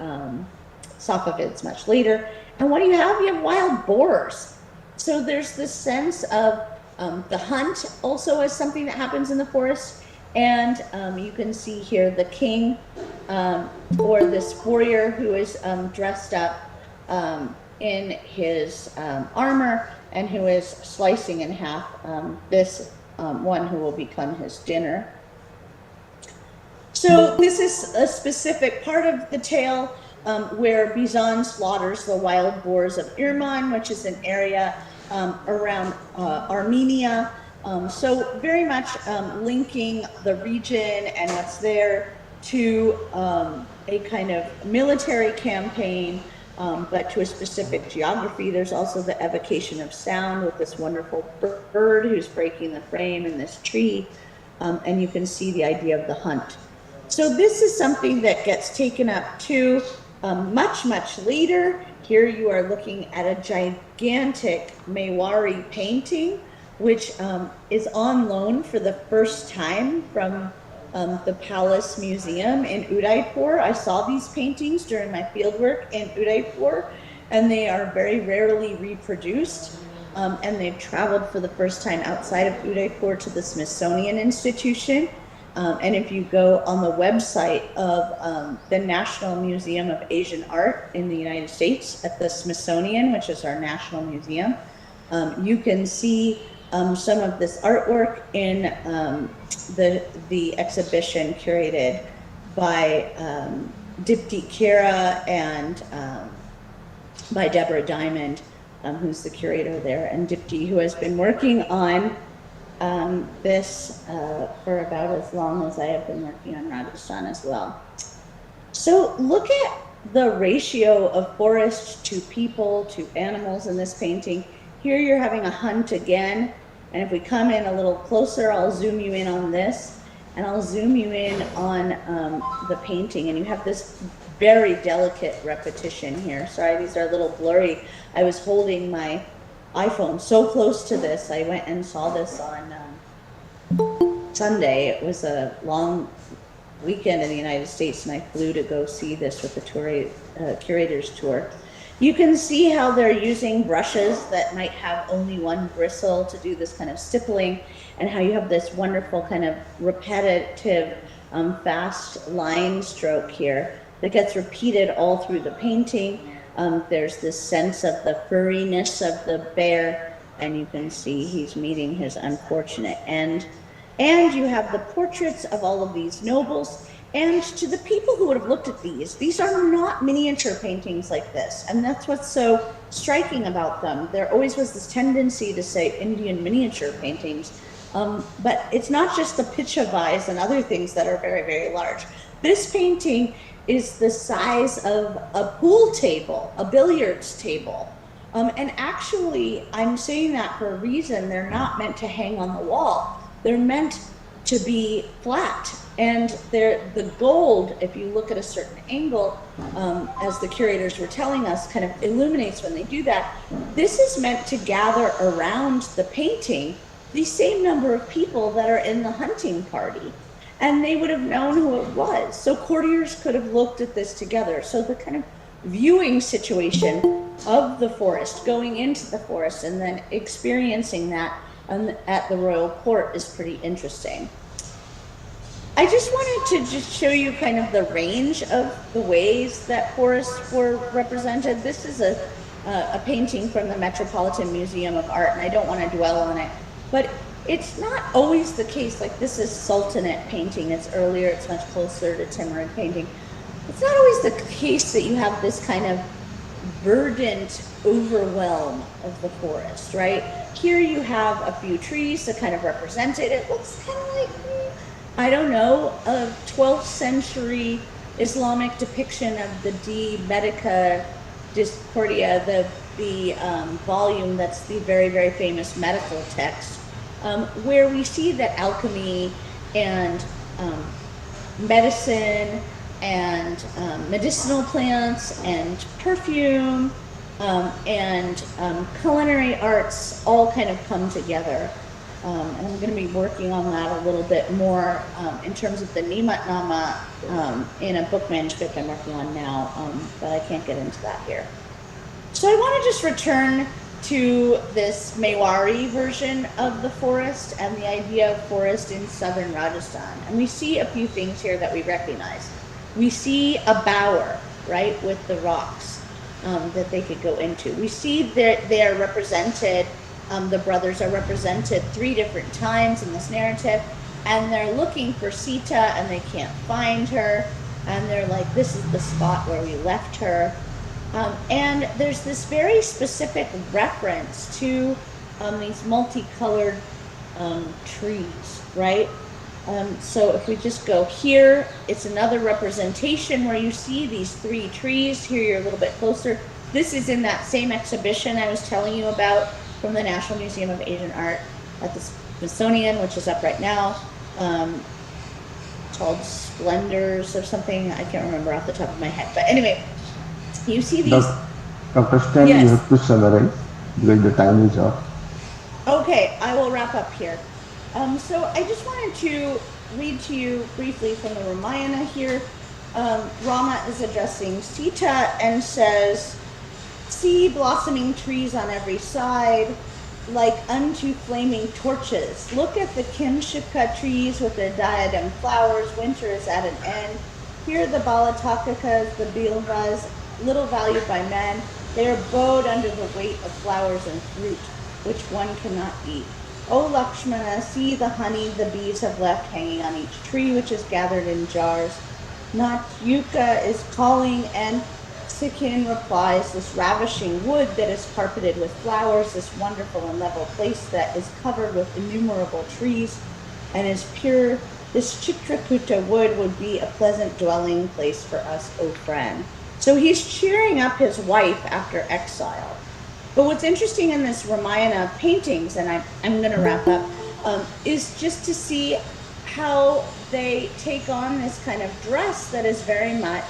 Safavids much later. And what do you have? You have wild boars. So there's this sense of the hunt also as something that happens in the forest. And you can see here the king or this warrior who is dressed up in his armor and who is slicing in half this one who will become his dinner. So this is a specific part of the tale where Bizan slaughters the wild boars of Irman, which is an area around Armenia. So very much linking the region and what's there to a kind of military campaign, but to a specific geography. There's also the evocation of sound with this wonderful bird who's breaking the frame in this tree, and you can see the idea of the hunt. So this is something that gets taken up too much, much later. Here you are looking at a gigantic Mewari painting, which is on loan for the first time from the Palace Museum in Udaipur. I saw these paintings during my fieldwork in Udaipur, and they are very rarely reproduced. And they've traveled for the first time outside of Udaipur to the Smithsonian Institution. And if you go on the website of the National Museum of Asian Art in the United States at the Smithsonian, which is our national museum, you can see some of this artwork in the exhibition curated by Dipti Kira and by Deborah Diamond, who's the curator there, and Dipti, who has been working on this for about as long as I have been working on Rajasthan as well. So look at the ratio of forest to people to animals in this painting. Here you're having a hunt again, and if we come in a little closer, I'll zoom you in on this, and I'll zoom you in on the painting, and you have this very delicate repetition here. Sorry, these are a little blurry. I was holding my iPhone so close to this. I went and saw this on Sunday. It was a long weekend in the United States, and I flew to go see this with the curator's tour. You can see how they're using brushes that might have only one bristle to do this kind of stippling, and how you have this wonderful kind of repetitive, fast line stroke here that gets repeated all through the painting. There's this sense of the furriness of the bear, and you can see he's meeting his unfortunate end. And you have the portraits of all of these nobles. And to the people who would have looked at these are not miniature paintings like this. And that's what's so striking about them. There always was this tendency to say Indian miniature paintings, but it's not just the pichavais and other things that are very, very large. This painting is the size of a pool table, a billiards table. And actually, I'm saying that for a reason. They're not meant to hang on the wall. They're meant to be flat. And the gold, if you look at a certain angle, as the curators were telling us, kind of illuminates when they do that. This is meant to gather around the painting the same number of people that are in the hunting party. And they would have known who it was. So courtiers could have looked at this together. So the kind of viewing situation of the forest, going into the forest and then experiencing that at the royal court is pretty interesting. I just wanted to just show you kind of the range of the ways that forests were represented. This is a painting from the Metropolitan Museum of Art, and I don't want to dwell on it, but it's not always the case. Like this is Sultanate painting, it's earlier, it's much closer to Timurid painting. It's not always the case that you have this kind of verdant overwhelm of the forest, right? Here you have a few trees that kind of represent it. It looks kind of like, I don't know, a 12th century Islamic depiction of the De Medica Discordia, the volume that's the very, very famous medical text where we see that alchemy and medicine and medicinal plants and perfume and culinary arts all kind of come together. And I'm going to be working on that a little bit more in terms of the Nimatnama in a book manuscript I'm working on now, but I can't get into that here. So I want to just return to this Mewari version of the forest and the idea of forest in southern Rajasthan. And we see a few things here that we recognize. We see a bower, right, with the rocks that they could go into. We see that they are represented, the brothers are represented 3 different times in this narrative, and they're looking for Sita and they can't find her. And they're like, this is the spot where we left her. And there's this very specific reference to these multicolored trees, right? So if we just go here, it's another representation where you see these 3 trees. Here you're a little bit closer. This is in that same exhibition I was telling you about from the National Museum of Asian Art at the Smithsonian, which is up right now, called Splendors or something. I can't remember off the top of my head. But anyway, you see these. Dr. Stan, yes. You have to summarize because the time is up. Okay, I will wrap up here. So I just wanted to read to you briefly from the Ramayana here. Rama is addressing Sita and says, see blossoming trees on every side, like unto flaming torches. Look at the Kimshika trees with their diadem flowers. Winter is at an end. Here the Balatakakas, the Bilvas, little valued by men. They are bowed under the weight of flowers and fruit, which one cannot eat. O Lakshmana, see the honey the bees have left hanging on each tree, which is gathered in jars. Natyuka is calling, and Sikhin replies, this ravishing wood that is carpeted with flowers, this wonderful and level place that is covered with innumerable trees and is pure, this Chitrakuta wood would be a pleasant dwelling place for us, O friend. So he's cheering up his wife after exile. But what's interesting in this Ramayana paintings, and I'm going to wrap up, is just to see how they take on this kind of dress that is very much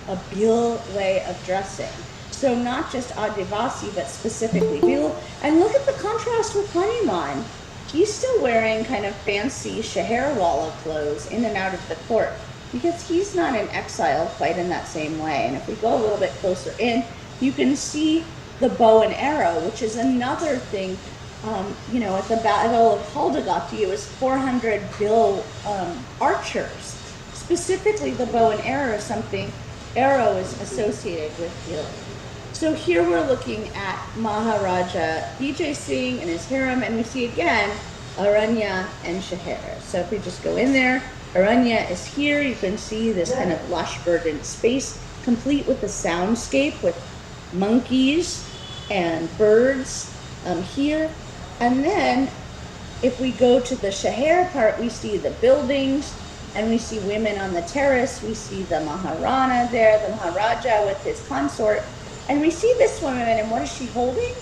a Bhil way of dressing. So not just Adivasi, but specifically Bhil. And look at the contrast with Hanuman. He's still wearing kind of fancy Shaherwala clothes in and out of the court because he's not in exile quite in that same way. And if we go a little bit closer in, you can see the bow and arrow, which is another thing. At the Battle of Haldagati, it was 400 Bhil archers. Specifically, the bow and arrow is something. Arrow is associated with Bhil. So here we're looking at Maharaja Vijay Singh and his harem, and we see again Aranya and Shaher. So if we just go in there, Aranya is here. You can see this kind of lush, verdant space, complete with a soundscape with monkeys and birds here. And then if we go to the Shaher part, we see the buildings and we see women on the terrace. We see the Maharana there, the Maharaja with his consort. And we see this woman, and what is she holding?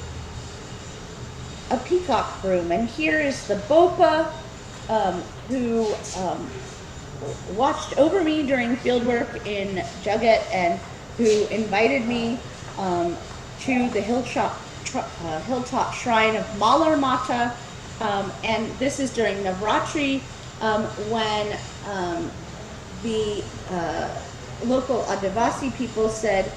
A peacock broom. And here is the Bopa who watched over me during fieldwork in Jagat and who invited me to the hilltop shrine of Malar Mata. And this is during Navratri when the local Adivasi people said,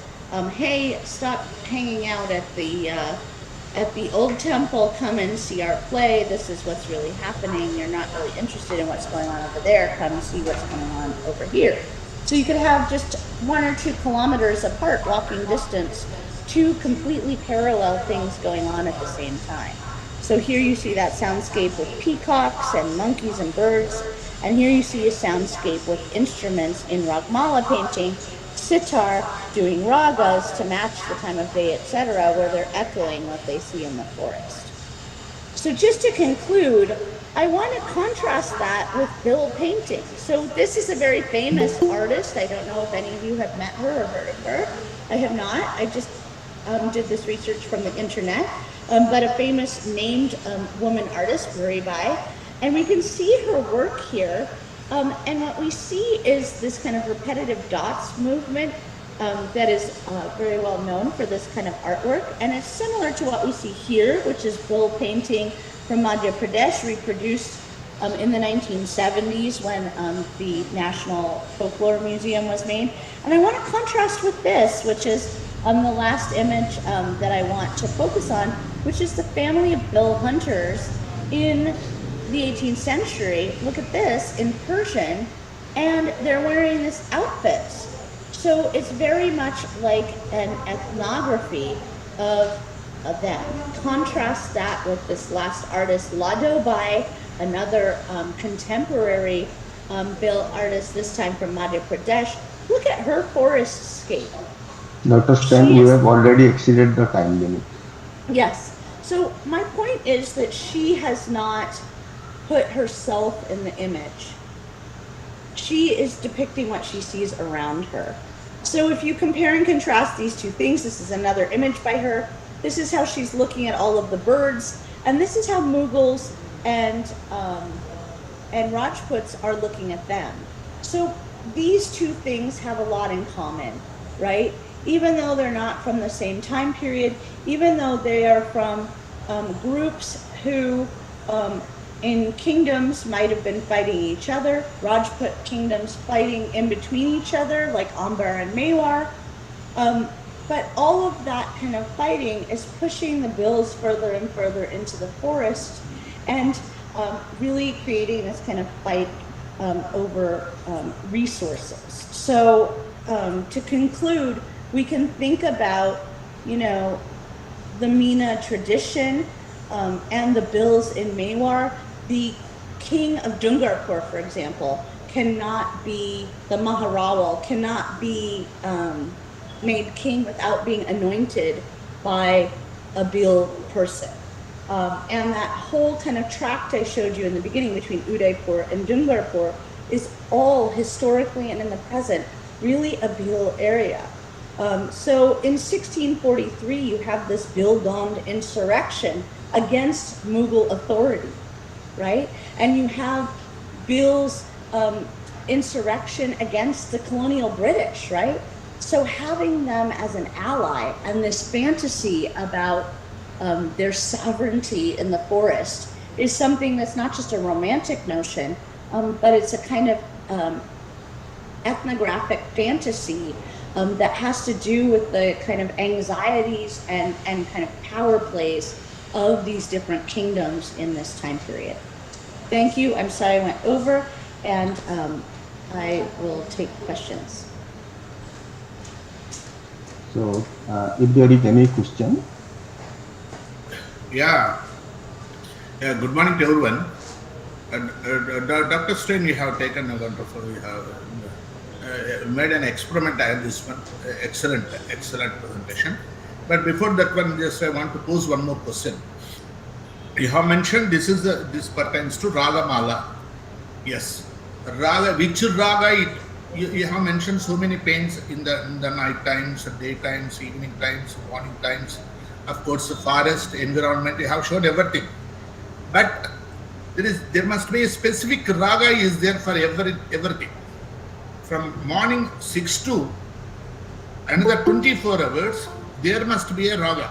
hey, stop hanging out at the old temple, come and see our play. This is what's really happening. You're not really interested in what's going on over there. Come and see what's going on over here. So you could have just 1 or 2 kilometers apart, walking distance, 2 completely parallel things going on at the same time. So here you see that soundscape with peacocks and monkeys and birds. And here you see a soundscape with instruments in Ragmala painting, sitar doing ragas to match the time of day, etc., where they're echoing what they see in the forest. So just to conclude, I want to contrast that with Bhil painting. So this is a very famous artist. I don't know if any of you have met her or heard of her. I have not. I just did this research from the internet. but a famous named woman artist, Rewa. And we can see her work here. And what we see is this kind of repetitive dots movement that is very well known for this kind of artwork. And it's similar to what we see here, which is Bill painting from Madhya Pradesh, reproduced in the 1970s when the National Folklore Museum was made. And I want to contrast with this, which is the last image that I want to focus on, which is the family of bill hunters in the 18th century. Look at this in Persian, and they're wearing this outfit. So it's very much like an ethnography of them. Contrast that with this last artist, Lado Bai, another contemporary bill artist, this time from Madhya Pradesh. Look at her forest scape. Dr. Stan, you have already exceeded the time limit. Yes. So my point is that she has not put herself in the image. She is depicting what she sees around her. So if you compare and contrast these two things, this is another image by her. This is how she's looking at all of the birds, and this is how Mughals and Rajputs are looking at them. So these two things have a lot in common, right? Even though they're not from the same time period, even though they are from groups who in kingdoms might have been fighting each other, Rajput kingdoms fighting in between each other, like Amber and Mewar. But all of that kind of fighting is pushing the bills further and further into the forest and really creating this kind of fight over resources. So to conclude, we can think about, you know, the Meena tradition and the bills in Mewar. The king of Dungarpur, for example, cannot be, the Maharawal cannot be made king without being anointed by a Bil person. And that whole kind of tract I showed you in the beginning between Udaipur and Dungarpur is all historically and in the present really a Bil area. So in 1643, you have this Bil-Dond insurrection against Mughal authority, right? And you have Bil's insurrection against the colonial British, right? So having them as an ally and this fantasy about their sovereignty in the forest is something that's not just a romantic notion, but it's a kind of ethnographic fantasy that has to do with the kind of anxieties and kind of power plays of these different kingdoms in this time period. Thank you. I'm sorry I went over, and I will take questions. So, if there is any question. Yeah. Good morning to everyone. Dr. Stein, you have taken a wonderful, you have made an experiment on this one. Excellent presentation. But before that one, just I want to pose one more question. You have mentioned this pertains to Raga Mala. Yes. Raga, which Raga you have mentioned so many paints in the night times, day times, evening times, morning times. Of course, the forest, environment, you have shown everything. But there must be a specific raga is there for everything. From morning 6 to another 24 hours, there must be a raga.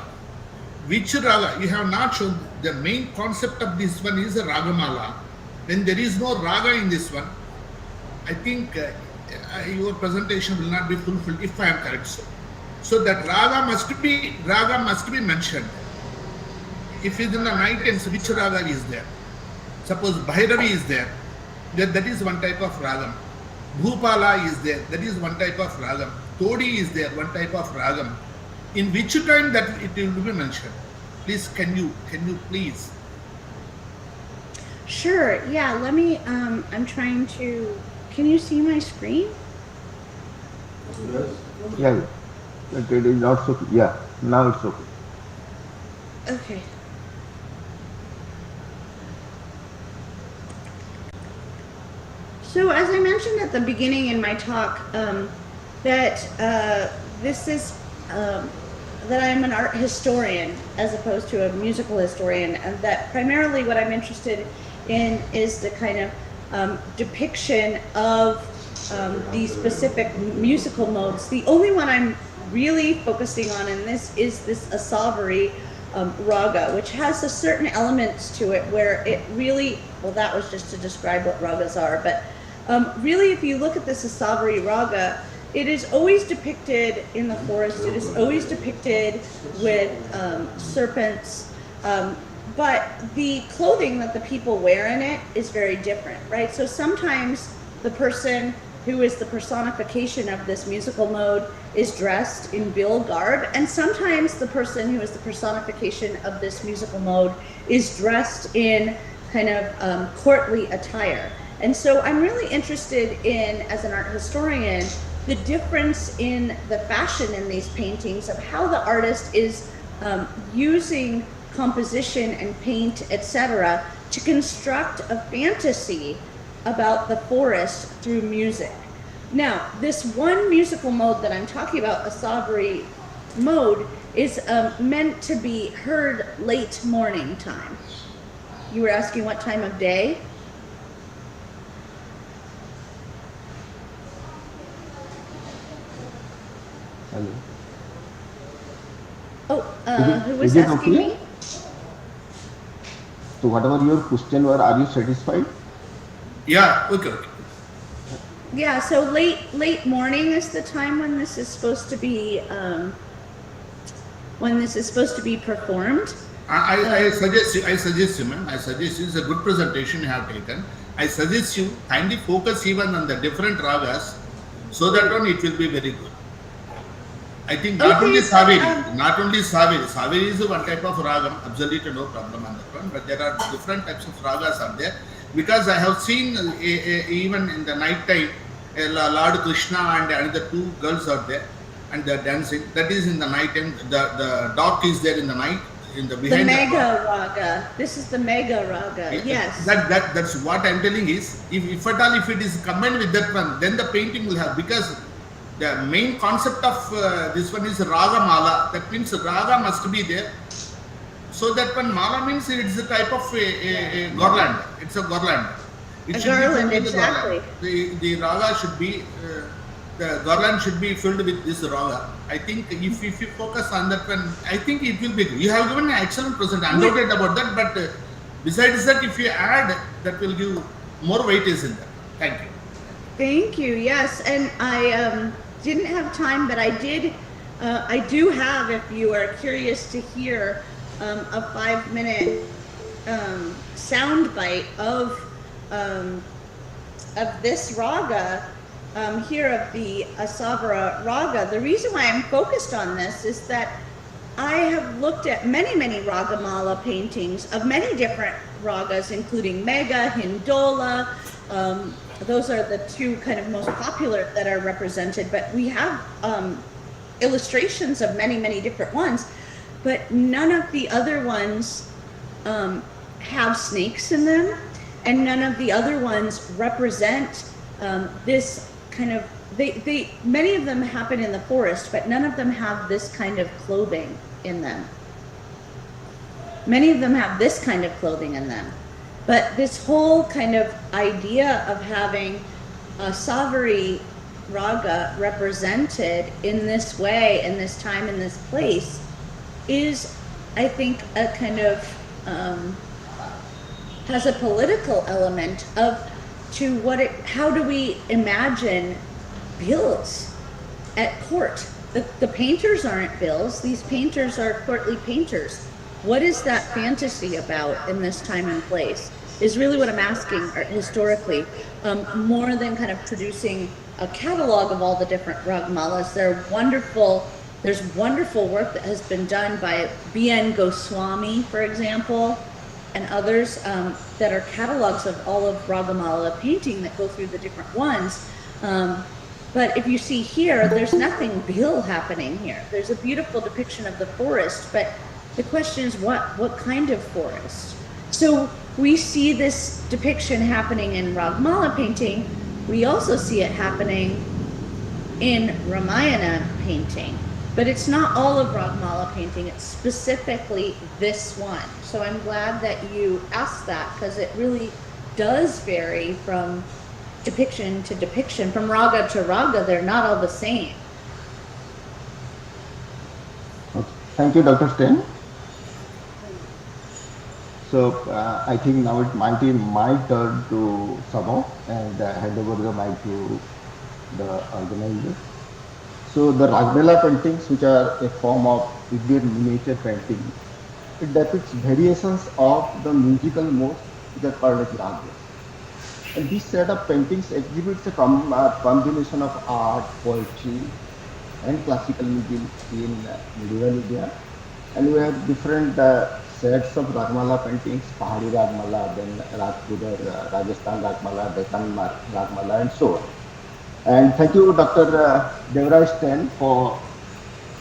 Which raga? You have not shown. The main concept of this one is a ragamala. When there is no raga in this one, I think your presentation will not be fulfilled if I am correct. So that raga must be mentioned. If it is in the night times, which raga is there? Suppose Bhairavi is there, that is one type of ragam. Bhopala is there, that is one type of ragam. Todi is there, one type of ragam. In which time that it will be mentioned? Please, can you please? Sure. Yeah. Let me. I'm trying to. Can you see my screen? Yes. Yeah, it is not so. Yeah, now it's okay. Okay. So as I mentioned at the beginning in my talk, that this is that I'm an art historian as opposed to a musical historian, and that primarily what I'm interested in is the kind of depiction of these specific musical modes. The only one I'm really focusing on in this is this Asavari raga, which has a certain elements to it where it really, well, that was just to describe what ragas are, but really if you look at this Asavari raga, it is always depicted in the forest, it is always depicted with serpents, but the clothing that the people wear in it is very different, right? So sometimes the person who is the personification of this musical mode is dressed in Bill garb, and sometimes the person who is the personification of this musical mode is dressed in kind of courtly attire. And so I'm really interested in, as an art historian, the difference in the fashion in these paintings of how the artist is using composition and paint, etc., to construct a fantasy about the forest through music. Now, this one musical mode that I'm talking about, Asavari mode, is meant to be heard late morning time. You were asking what time of day? Hello. Oh, who was Is it asking okay? me? So whatever your question were, are you satisfied? Yeah, okay. Yeah, so late morning is the time when this is supposed to be performed. I suggest you, ma'am. I suggest you, it's a good presentation you have taken. I suggest you kindly focus even on the different ragas, so that one it will be very good. I think not Okay, only so, Saviri, not only Saviri. Saviri is one type of ragam, absolutely no problem on that one. But there are different types of ragas are there, because I have seen even in the night time, Lord Krishna and another two girls are there, and they are dancing. That is in the night time. The dark is there in the night. In the behind the Mega Raga. This is the Mega Raga. Yes. That's what I'm telling is, if at all if it is combined with that one, then the painting will have, because the main concept of this one is raga mala. That means raga must be there. So that one mala means it's a type of a garland. It's a garland. It A should be garland, filled with the exactly. garland. The raga should be the garland should be filled with this raga. I think if you focus on that one, I think it will be good. You have given an excellent present. I'm not worried about that. But besides that, if you add, that will give more weightage in that. Thank you. Thank you. Yes, and I didn't have time, but I did. I do have, if you are curious to hear, a 5-minute sound bite of this raga here of the Asavara raga. The reason why I'm focused on this is that I have looked at many ragamala paintings of many different ragas, including Mega, Hindola. Those are the two kind of most popular that are represented, but we have illustrations of many different ones, but none of the other ones have snakes in them, and none of the other ones represent this kind of, many of them happen in the forest, but none of them have this kind of clothing in them. Many of them have this kind of clothing in them. But this whole kind of idea of having a Savari raga represented in this way, in this time, in this place, is, I think, a kind of, has a political element of how do we imagine bills at court? The painters aren't bills, these painters are courtly painters. What is that fantasy about in this time and place is really what I'm asking historically, more than kind of producing a catalog of all the different ragmalas. There's wonderful work that has been done by B.N. Goswami, for example, and others that are catalogs of all of ragamala painting that go through the different ones. But if you see here, there's nothing Bill happening here. There's a beautiful depiction of the forest, but the question is what kind of forest? So we see this depiction happening in Ragmala painting. We also see it happening in Ramayana painting. But it's not all of Ragmala painting, it's specifically this one. So I'm glad that you asked that, because it really does vary from depiction to depiction. From raga to raga, they're not all the same. Okay. Thank you, Dr. Stein. So I think now it might be my turn to sum up and hand over the mic to the organizer. So the Ragmala paintings, which are a form of Indian miniature painting, it depicts variations of the musical modes which are called as ragas. And this set of paintings exhibits a combination of art, poetry, and classical music in medieval India. And we have different sets of Ragmala paintings, Pahari Ragmala, then Rajpura, Rajasthan Ragmala, Deccan Ragmala, and so on. And thank you, Dr. Devraj Stein, for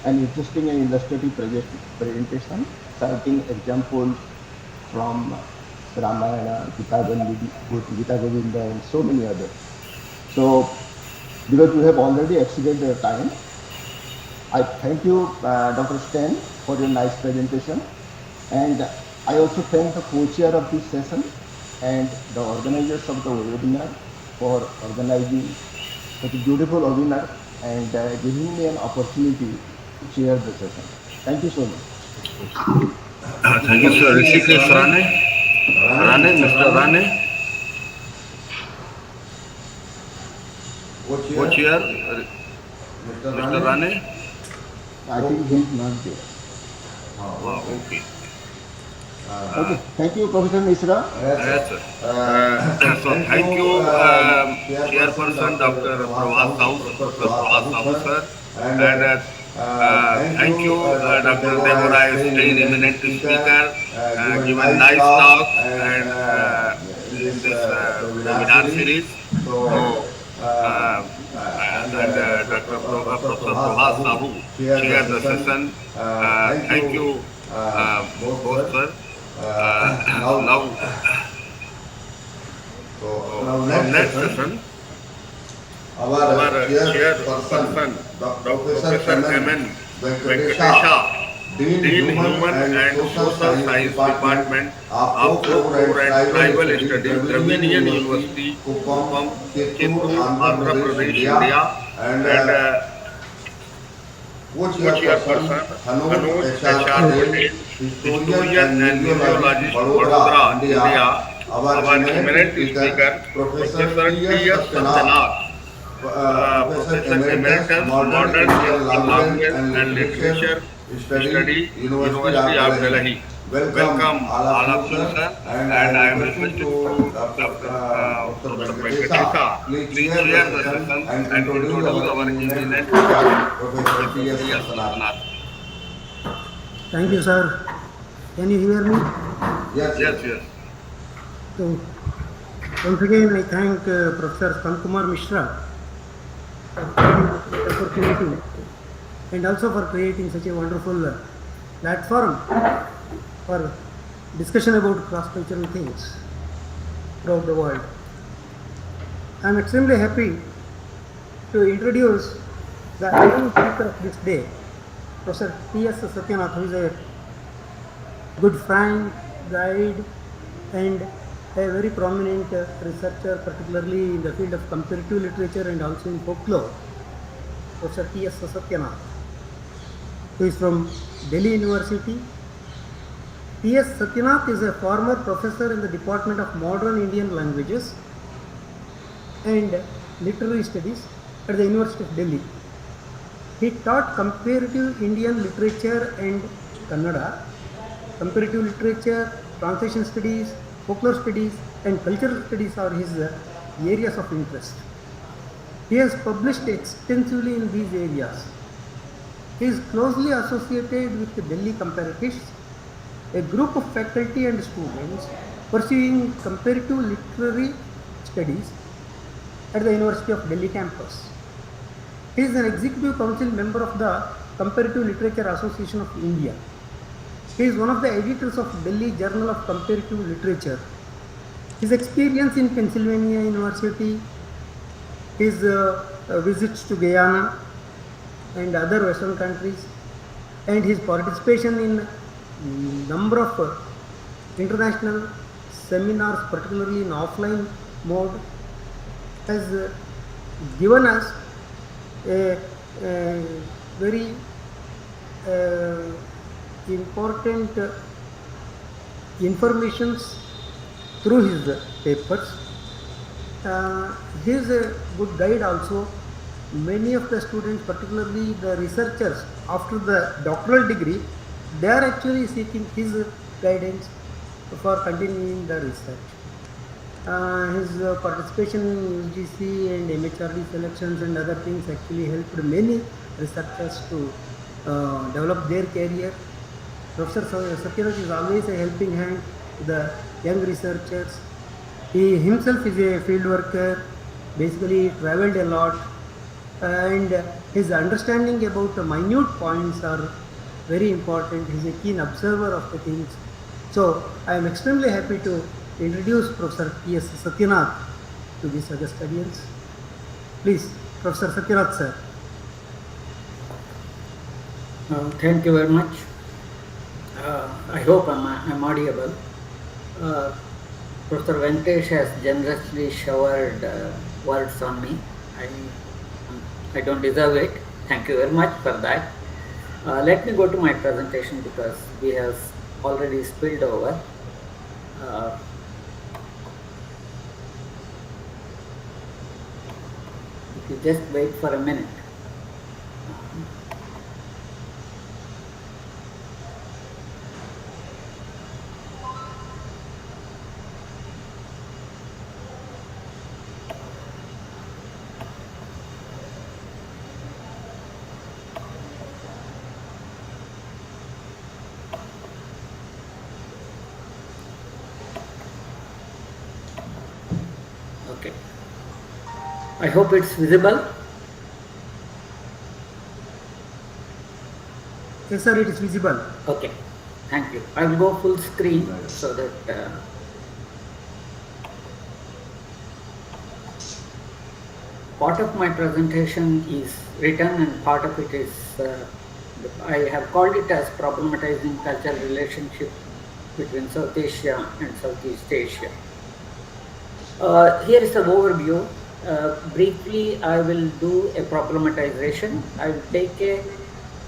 an interesting and illustrative presentation, citing examples from Ramayana, Gita Govinda, and so many others. So, because we have already exceeded the time, I thank you, Dr. Stein, for your nice presentation. And I also thank the co-chair of this session and the organizers of the webinar for organizing such a beautiful webinar and giving me an opportunity to chair the session. Thank you so much. Thank you, sir. Rishikesh Rane, Mr. Rane. What's here? Mr. Rane? I think he is not there. Wow, okay. Okay, thank you, Professor Mishra. Yes, sir. So thank you, Chairperson Dr. Pravas Sahu, sir. And thank you, Dr. Deborah Stein, eminent speaker, given nice talk and in this webinar series. So, and Dr. Professor Pravas Sahu chaired the session. Thank you both, sir. Now, next session, our chairperson, Professor M.N. Venkatesha, Dean Human and Social Science Department of Folklore and Tribal Studies, Dravidian University, Kuppam, Chittoor, Andhra Pradesh, India, and co-chairperson Anuj H.R. Patel, historian and museologist, Vadodara, India. Our eminent speaker, Professor T.S. Satyanath, Professor Emeritus, Modern Language and Literature Study, University of Delhi. Welcome all of you, sir, and I am requested to Dr. Venkatesha, please chair the session and introduce our eminent Professor T.S. Satyanath. Thank you, sir. Can you hear me? Yes. So, once again, I thank Professor Sankumar Mishra for providing this opportunity and also for creating such a wonderful platform for discussion about cross-cultural things throughout the world. I am extremely happy to introduce the main speaker of this day, Professor T.S. Satyanath, who is a good friend, guide, and a very prominent researcher, particularly in the field of comparative literature and also in folklore. Professor T.S. Satyanath, who is from Delhi University. T.S. Satyanath is a former professor in the Department of Modern Indian Languages and Literary Studies at the University of Delhi. He taught comparative Indian literature and Kannada, comparative literature, translation studies, folklore studies, and cultural studies are his areas of interest. He has published extensively in these areas. He is closely associated with the Delhi Comparatists, a group of faculty and students pursuing comparative literary studies at the University of Delhi campus. He is an executive council member of the Comparative Literature Association of India. He is one of the editors of Delhi Journal of Comparative Literature. His experience in Pennsylvania University, his visits to Guyana, and other Western countries, and his participation in number of international seminars, particularly in offline mode, has given us a very important informations through his papers. He is a good guide also. Many of the students, particularly the researchers after the doctoral degree, they are actually seeking his guidance for continuing the research. His participation in UGC and MHRD selections and other things actually helped many researchers to develop their career. Professor Satyaraj is always a helping hand to the young researchers. He himself is a field worker, basically traveled a lot, and his understanding about the minute points are very important. He is a keen observer of the things. So I am extremely happy to introduce Professor P.S. Satyanath to this august audience. Please, Professor Satyanath, sir. Thank you very much. I hope I'm audible. Professor Venkatesh has generously showered words on me. I don't deserve it. Thank you very much for that. Let me go to my presentation because we have already spilled over. If you just wait for a minute. Okay. I hope it's visible. Yes, sir, it is visible. Okay, thank you. I will go full screen so that part of my presentation is written and part of it is, I have called it as problematizing cultural relationship between South Asia and Southeast Asia. Here is an overview. Briefly, I will do a problematization. I will take a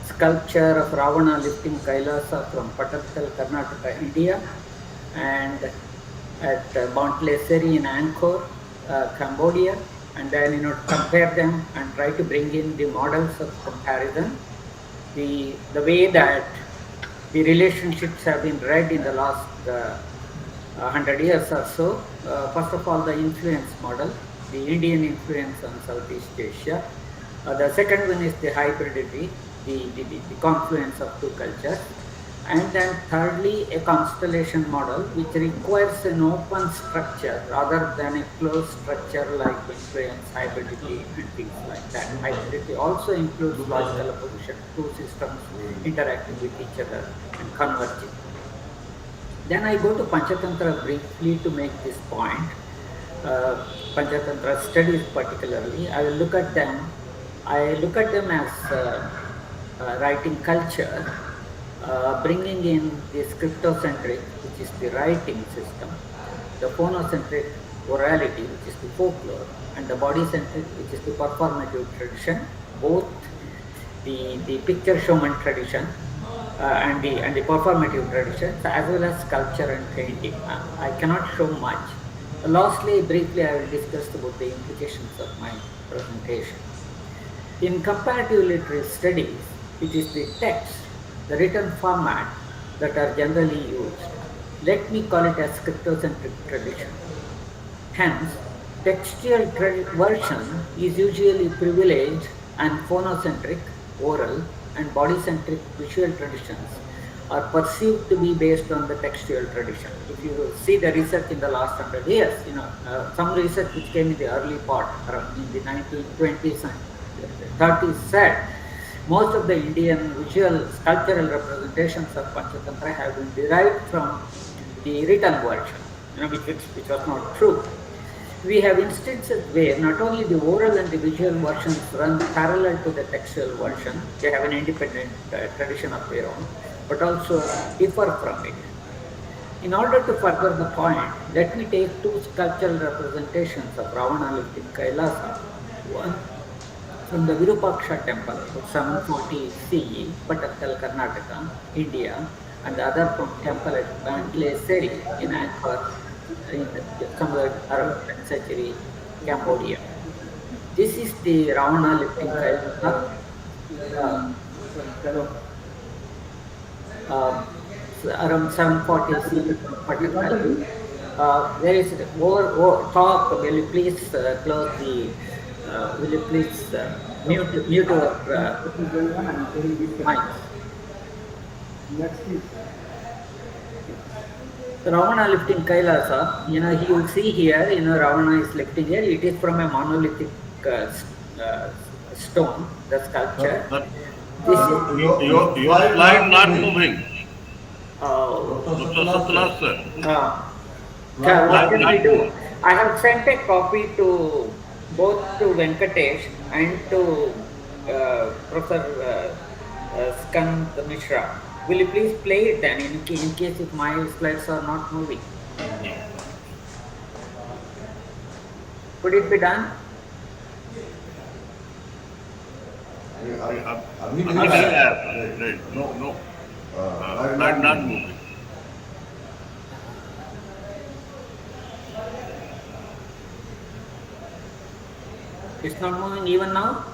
sculpture of Ravana lifting Kailasa from Pattatkal, Karnataka, India, and at Bontleseri in Angkor, Cambodia, and then compare them and try to bring in the models of comparison, the way that the relationships have been read in the last 100 years or so. First of all, the influence model, the Indian influence on Southeast Asia. The second one is the hybridity, the confluence of two cultures. And then thirdly, a constellation model which requires an open structure rather than a closed structure like influence, hybridity, and things like that. Hybridity also includes logical opposition, two systems interacting with each other and converging. Then I go to Panchatantra briefly to make this point. Panchatantra studies particularly, I will look at them. I look at them as writing culture, bringing in the scriptocentric, which is the writing system, the phonocentric orality, which is the folklore, and the body-centric, which is the performative tradition, both the picture showman tradition and the performative traditions, as well as sculpture and painting. I cannot show much. Lastly, briefly, I will discuss about the implications of my presentation. In comparative literary studies, it is the text, the written format that are generally used. Let me call it a scriptocentric tradition. Hence, textual version is usually privileged and phonocentric, oral, and body-centric visual traditions are perceived to be based on the textual tradition. If you see the research in the last 100 years, some research which came in the early part, around in the 1920s and 30s, said most of the Indian visual sculptural representations of Panchatantra have been derived from the written version, which was not true. we have instances where not only the oral and the visual versions run parallel to the textual version, they have an independent tradition of their own, but also differ from it. In order to further the point, let me take two sculptural representations of Ravana lifting Kailasa. One from the Virupaksha temple of 740 CE, Pattakal, Karnataka, India, and the other from temple at Bangleseri in Angkor, in somewhere around 10th century Cambodia. This is the Ravana lifting Kailasa. Around 740 CE, Pattakal. There is more talk. Will you please close the? Will you please mute your mic? Ravana lifting Kailasa, you will see here, Ravana is lifting here. It is from a monolithic stone, the sculpture. This is Your slide not moving. Dr. sir. What can I do? I have sent a copy to both to Venkatesh and to Professor Skand Mishra. Will you please play it then in case if my slides are not moving? Could it be done? No. Not moving. It's not moving even now?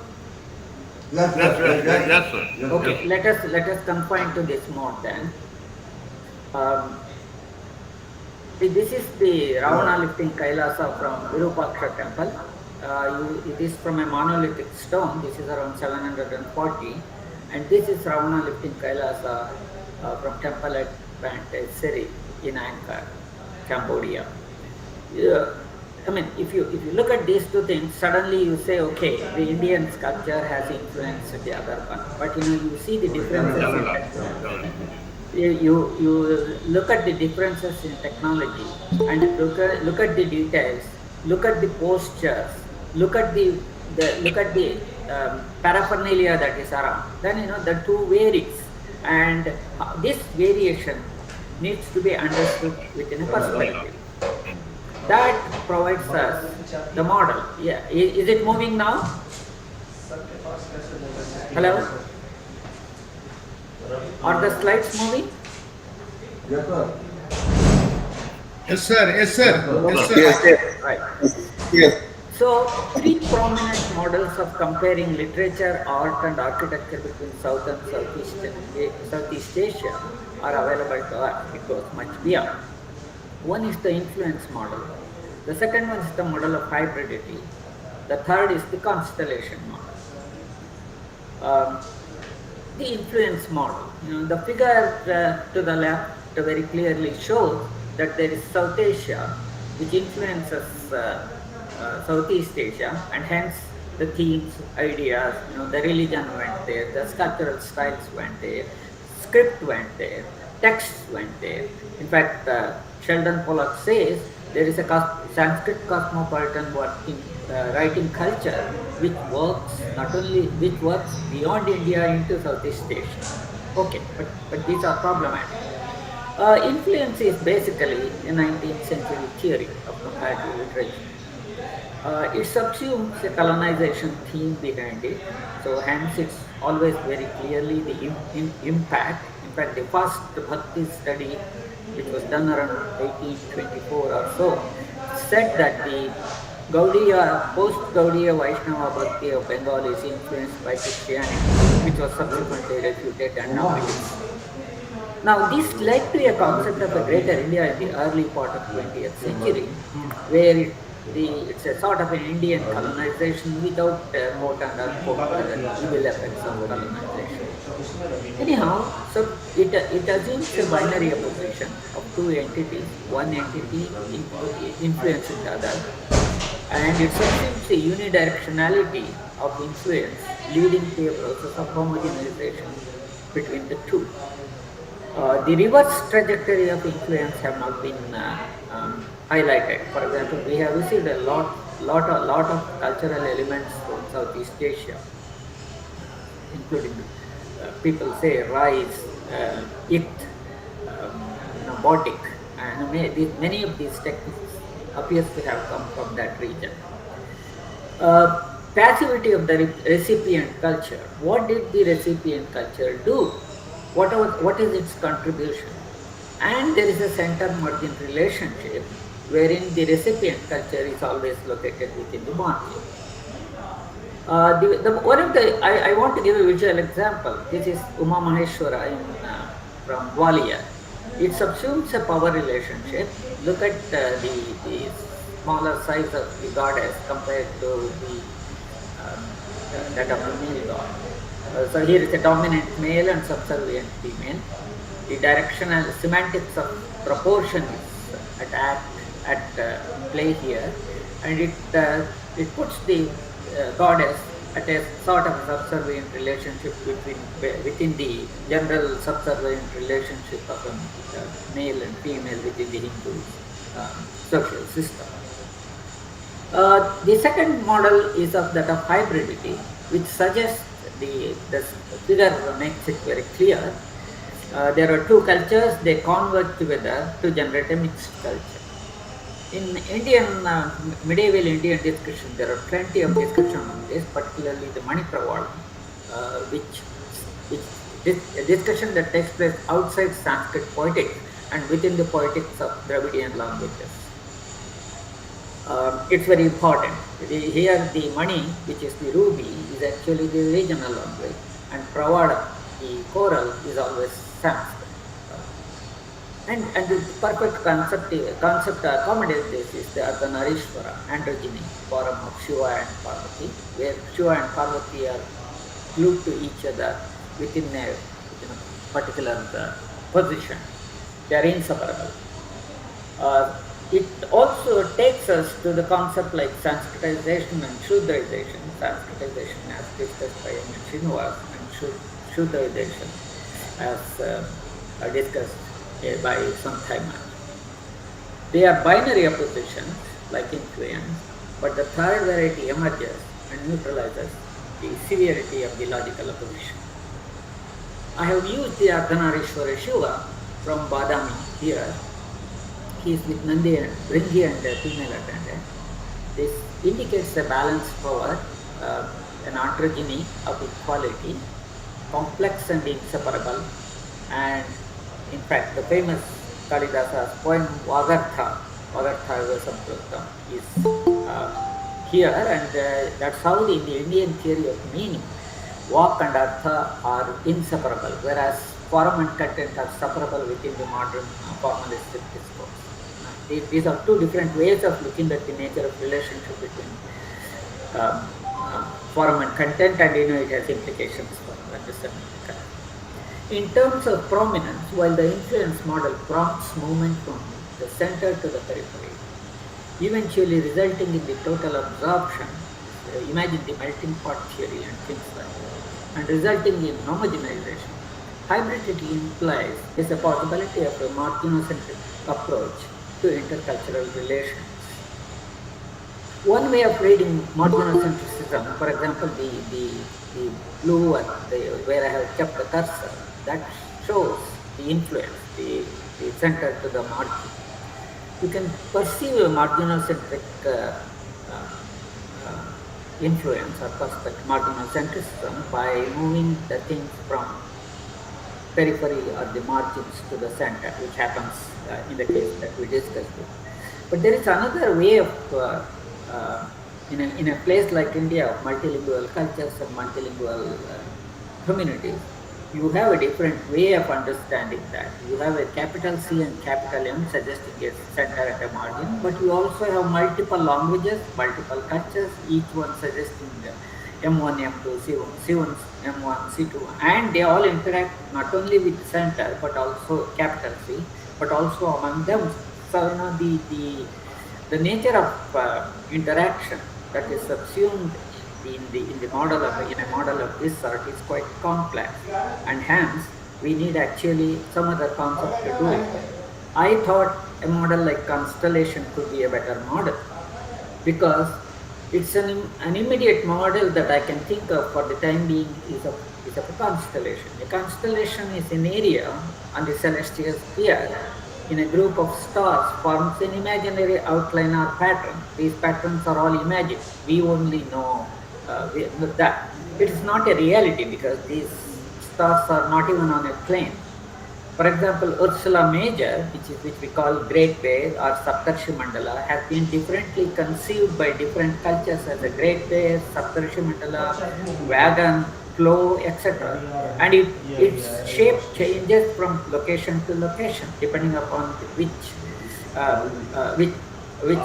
Yes, sir. Okay, let us confine to this mode then. This is the Ravana lifting Kailasa from Virupaksha temple. It is from a monolithic stone. This is around 740, and this is Ravana lifting Kailasa from temple at Bangleseri in Angkor, Cambodia. I mean, if you look at these two things, suddenly you say, okay, the Indian sculpture has influenced the other one. But you see the differences. You look at the differences in technology and look at the details, look at the postures, look at the paraphernalia that is around. Then the two varies, and this variation needs to be understood within a perspective. That provides us the model. Yeah, is it moving now? Hello? Are the slides moving? Yes, sir. Yes, sir. Right. Yes. So, three prominent models of comparing literature, art, and architecture between South and Southeast Asia are available to us. It goes much beyond. One is the influence model. The second one is the model of hybridity. The third is the constellation model. The influence model. The figure to the left very clearly shows that there is South Asia, which influences Southeast Asia, and hence the themes, ideas, the religion went there, the sculptural styles went there, script went there, texts went there. In fact, Sheldon Pollock says there is a Sanskrit cosmopolitan writing culture which works beyond India into Southeast Asia. Okay, but these are problematic. Influence is basically a 19th century theory of comparative literature. It subsumes a colonization theme behind it, so hence it's always very clearly the impact. In fact, the first Bhakti study, which was done around 1824 or so, said that the post-Gaudiya Vaishnava Bhakti of Bengal is influenced by Christianity, which was subsequently refuted, and now it is. Now, this led to a concept of a greater India in the early part of 20th century, where it's a sort of an Indian colonization without quote and unquote evil effects of colonization. Anyhow, so it assumes a binary opposition of two entities, one entity influencing the other, and it subsumes a unidirectionality of influence leading to a process of homogenization between the two. The reverse trajectory of influence have not been highlighted. For example, we have received a lot of cultural elements from Southeast Asia, including people say rice, it, botic, and many of these techniques appears to have come from that region. Passivity of the recipient culture. What did the recipient culture do? What is its contribution? And there is a center-margin relationship wherein the recipient culture is always located within the margin. I want to give a visual example. This is Uma Maheshwara from Gwalior. It subsumes a power relationship. Look at the smaller size of the goddess compared to that of the male god. So here is a dominant male and subservient female. The directional semantics of proportion is at play here, and it puts the goddess at a sort of subservient relationship within the general subservient relationship of male and female within the Hindu social system. The second model is of that of hybridity, which suggests the figure makes it very clear. There are two cultures, they converge together to generate a mixed culture. In Indian, medieval Indian discussion, there are plenty of discussion on this, particularly the Manipravada, a discussion that takes place outside Sanskrit poetics and within the poetics of Dravidian languages. It's very important. Here the Mani, which is the ruby, is actually the regional language, and Pravada, the choral, is always Sanskrit. And the perfect concept to accommodate this is the Ardhanarishwara, androgyny, form of Shiva and Parvati, where Shiva and Parvati are glued to each other within a particular position. They are inseparable. It also takes us to the concept like Sanskritization and Shudrization. Sanskritization as discussed by Srinivas and Shudrization as discussed by some time. They are binary oppositions like influence, but the third variety emerges and neutralizes the severity of the logical opposition. I have used the Ardhanarishwara Shiva from Badami here. He is with Nandi and Bringi and a female attendant. This indicates a balanced power, an androgyny of equality, complex and inseparable, and in fact the famous Kalidasa's poem Vagartha Sampruktam is here, and that's how in the Indian theory of meaning, Vak and Artha are inseparable, whereas form and content are separable within the modern formalistic discourse. These are two different ways of looking at the nature of relationship between form and content, and it has implications for understanding the content. In terms of prominence, while the influence model prompts movement from the center to the periphery, eventually resulting in the total absorption, imagine the melting pot theory and things like that, and resulting in homogenization, hybridity implies is a possibility of a marginocentric approach to intercultural relations. One way of reading marginocentrism, for example, the blue one, where I have kept the cursor, that shows the influence, the center to the margin. You can perceive a marginocentric influence or perspective, marginocentrism, by moving the things from periphery or the margins to the center, which happens in the case that we discussed. But there is another way of, in a place like India, of multilingual cultures and multilingual communities, you have a different way of understanding that. You have a capital C and capital M suggesting a center at a margin, but you also have multiple languages, multiple cultures, each one suggesting M1, M2, C1, M1, C2, and they all interact not only with the center, but also capital C, but also among them. So, the nature of interaction that is subsumed in a model of this sort is quite complex, and hence we need actually some other concept to do it. I thought a model like constellation could be a better model because it's an immediate model that I can think of for the time being is of a constellation. A constellation is an area on the celestial sphere in a group of stars forms an imaginary outline or pattern. These patterns are all imagined. We only know that. It is not a reality because these stars are not even on a plane. For example, Ursula Major, which we call Great Bear or Saptarshi Mandala, has been differently conceived by different cultures as a Great Bear, Saptarshi Mandala, wagon, flow, etc. And its shape changes from location to location depending upon which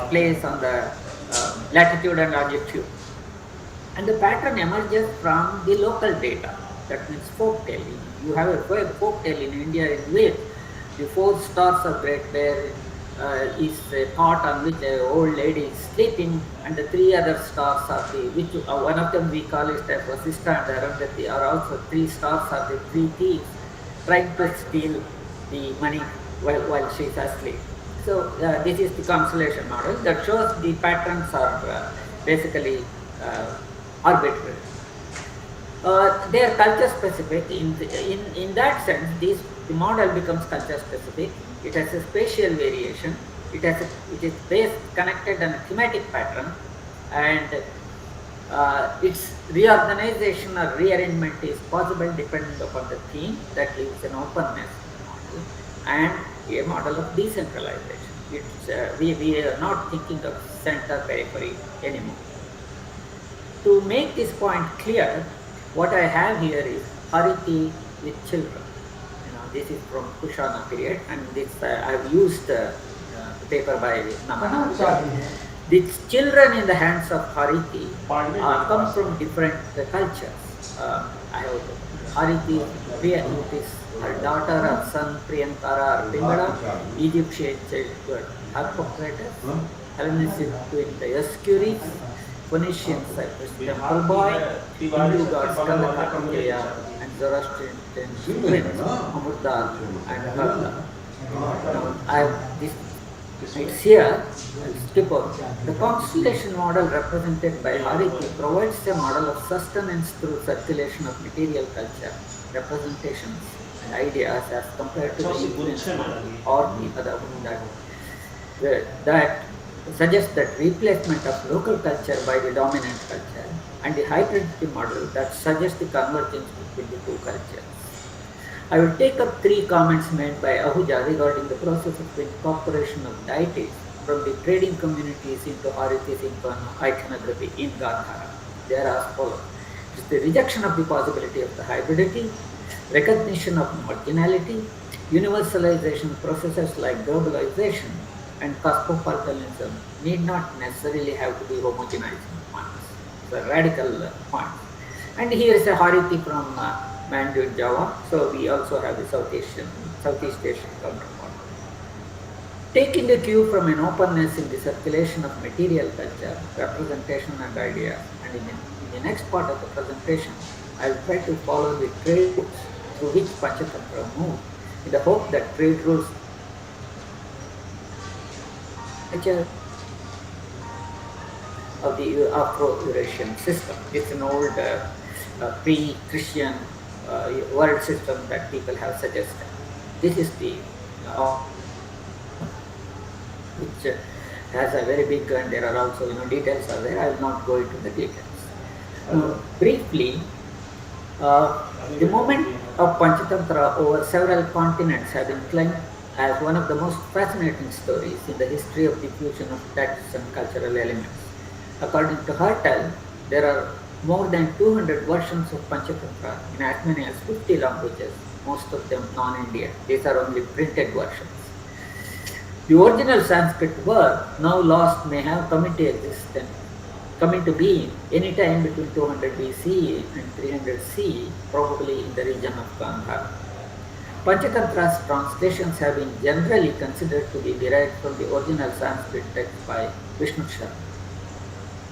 place on the latitude and longitude. And the pattern emerges from the local data. That means folktale. You have a folktale in India in which the 4 stars of Great Bear is a cot on which an old lady is sleeping, and the 3 other stars are one of them we call it as Vasistha and Arundhati, are also 3 stars are the 3 thieves trying to steal the money while she is asleep. So this is the constellation model that shows the patterns are basically arbitrary. They are culture specific. In that sense, the model becomes culture specific. It has a spatial variation. It is based, connected on a thematic pattern, and its reorganization or rearrangement is possible depending upon the theme that leaves an openness in the model, and a model of decentralization. We are not thinking of center periphery anymore. To make this point clear, what I have here is Hariti with children. This is from Kushana period, and this I have used the paper by Madhav. These children in the hands of Hariti come from different cultures. I have Hariti, her daughter or son Priyankara or Pingala, Egyptian child Harpocrates, Hellenistic twin Dioscurus, Phoenician Cyprus temple boy, Hindu gods Kandakarikeya, and Zoroastrian twins Amurda and Harda. It's here, I'll skip over. The constellation model represented by Hariti provides a model of sustenance through circulation of material culture, representations, and ideas as compared to the influence model or the other one that suggests that replacement of local culture by the dominant culture, and the hybridity model that suggests the convergence between the 2 cultures. I will take up 3 comments made by Ahuja regarding the process of incorporation of deities from the trading communities into Hariti's iconography in Gandhara. They are as follows. It is the rejection of the possibility of the hybridity, recognition of marginality, universalization processes like globalization and cosmopolitanism need not necessarily have to be homogenizing points. It's a radical point. And here is a Hariti from Mandu, Java. So we also have the Southeast Asian counterpart. Taking a cue from an openness in the circulation of material culture, representation and ideas, and in the next part of the presentation, I will try to follow the trade routes through which Panchatantra moved, in the hope that trade routes of the Afro-Eurasian system. It's an old pre-Christian world system that people have suggested. This is the which has a very big, and there are also details are there. I will not go into the details. Briefly, the movement of Panchatantra over several continents have been claimed as one of the most fascinating stories in the history of diffusion of texts and cultural elements. According to Hertel, there are more than 200 versions of Panchatantra in as many as 50 languages, most of them non-Indian. These are only printed versions. The original Sanskrit work, now lost, may have come into being any time between 200 BCE and 300 CE, probably in the region of Gandhara. Panchatantra's translations have been generally considered to be derived from the original Sanskrit text by Vishnu Sharma.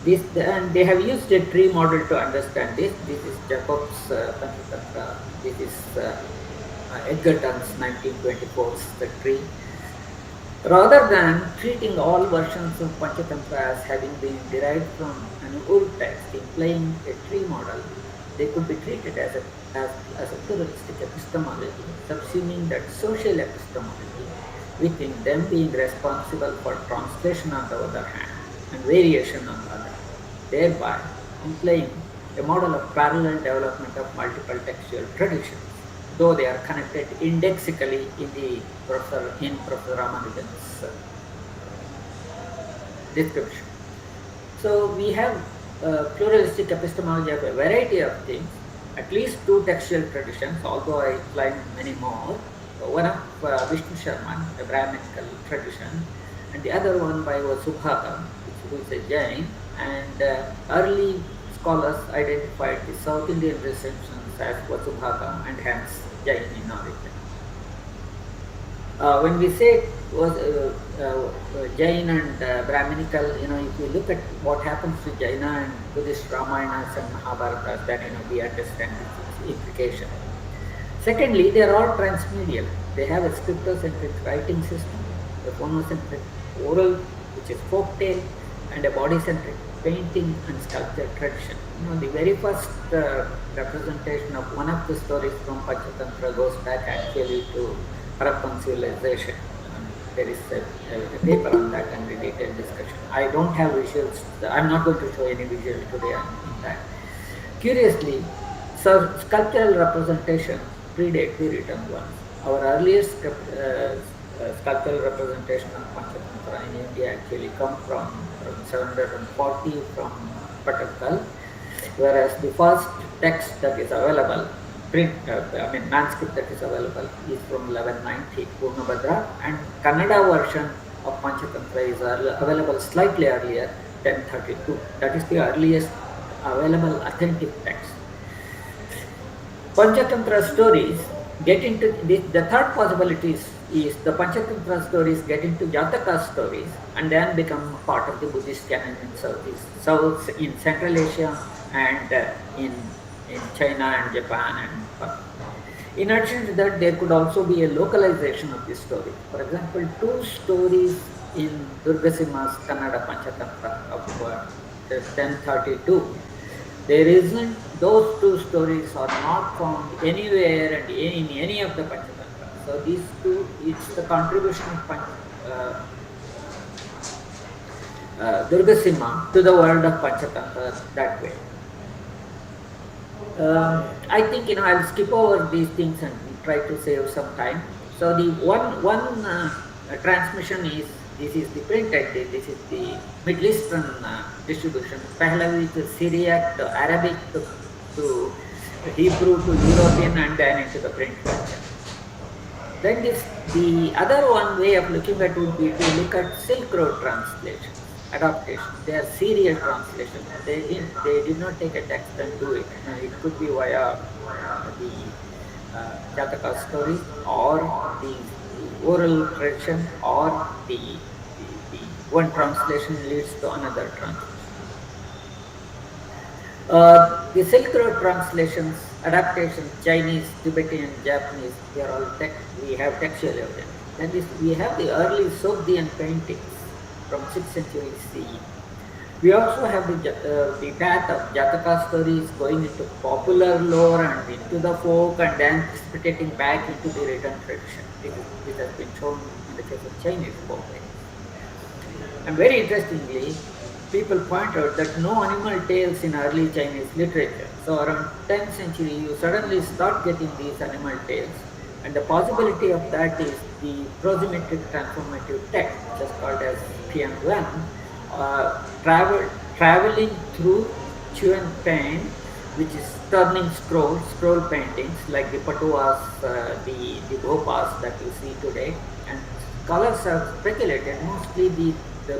And they have used a tree model to understand this. This is Jacob's Panchatantra. This is Edgar Dunn's 1924 the tree. Rather than treating all versions of Panchatantra as having been derived from an old text implying a tree model, they could be treated as a pluralistic epistemology, subsuming that social epistemology, within them being responsible for translation on the other hand and variation on the other, thereby implying a model of parallel development of multiple textual traditions, though they are connected indexically in Professor Ramanujan's description. So we have pluralistic epistemology of a variety of things, at least two textual traditions, although I claim many more. One of Vishnu Sharman, a Brahminical tradition, and the other one by Vasubhagam, who is a Jain, and early scholars identified the South Indian receptions as Vasubhagam and hence Jain in origin. When we say Jain and Brahminical, if you look at what happens to Jaina and Buddhist Ramayanas and Mahabharatas, then we understand its implication. Secondly, they are all transmedial. They have a scriptocentric writing system, a phonocentric oral, which is folktale, and a body-centric painting and sculpture tradition. The very first representation of one of the stories from Panchatantra goes back actually to Harappan civilization. There is a paper on that and a detailed discussion. I don't have visuals. I'm not going to show any visuals today in that. Curiously, sculptural representation predate the written ones. Our earliest sculptural representation of Panchatantra in India actually come from 740 from Pattakkal, whereas the first text that is available, manuscript that is available is from 1190, Purnabhadra, and Kannada version of Panchatantra is available slightly earlier, 1032. That is the earliest available authentic text. Panchatantra stories get into the third possibility is the Panchatantra stories get into Jataka stories and then become part of the Buddhist canon in South in Central Asia and in China and Japan. In addition to that, there could also be a localization of this story. For example, two stories in Durgasima's Kannada Panchatantra of 1032. There isn't, those two stories are not found anywhere and in any of the Panchatantra. So these two, it's the contribution of Durgasima to the world of Panchatantra that way. I think I'll skip over these things and try to save some time. So the one transmission is, this is the printed, this is the Middle Eastern distribution, Pahlavi to Syriac to Arabic to Hebrew to European and then into the print culture. Then the other one way of looking at would be to look at Silk Road translation, adaptation. They are serial translation. They did not take a text and do it. It could be via the Jataka story or the oral tradition or the one translation leads to another translation. The Silk Road translations, adaptations, Chinese, Tibetan, Japanese, they are all we have textual evidence. That is, we have the early Sogdian paintings from 6th century CE. We also have the path of Jataka stories going into popular lore and into the folk and then precipitating back into the written tradition. This has been shown in the case of Chinese folk. And very interestingly, people point out that no animal tales in early Chinese literature. So around 10th century, you suddenly start getting these animal tales. And the possibility of that is the prosymmetric transformative text, which is called as Pian Yuan, traveling through Chuan Pen, which is turning scroll paintings like the Patuas, the BHOPAS that you see today. And scholars have speculated mostly the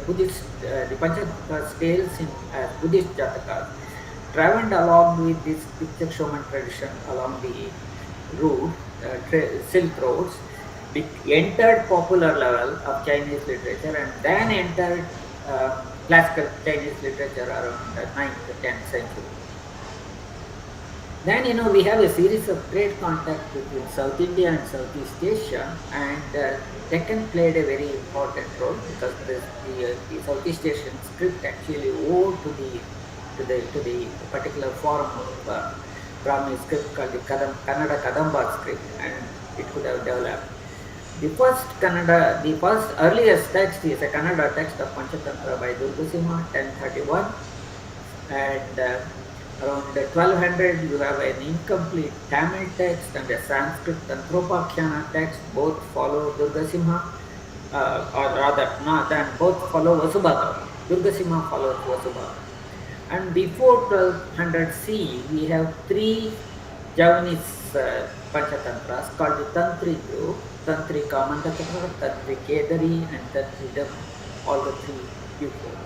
Buddhist, the Panchatantra tales in Buddhist Jatakas traveled along with this picture showman tradition along the route, Silk Roads, entered popular level of Chinese literature and then entered classical Chinese literature around the 9th to 10th century. Then, we have a series of trade contacts between South India and Southeast Asia, and Deccan played a very important role because the Southeast Asian script actually owed to the particular form of Brahmi script called the Kannada Kadamba script, and it could have developed. The first earliest text is a Kannada text of Panchatantra by Durgasimha, 1031, and around 1200 you have an incomplete Tamil text and a Sanskrit Tantropakhyana text. Both follow Durgasimha, or rather, both follow Vasubhadra. Durgasimha follows Vasubhadra. And before 1200 CE, we have three Javanese Panchatantras called the Tantri group, Tantri Kamandakara, Tantri Kedari, and Tantri Dhamma, all the three before.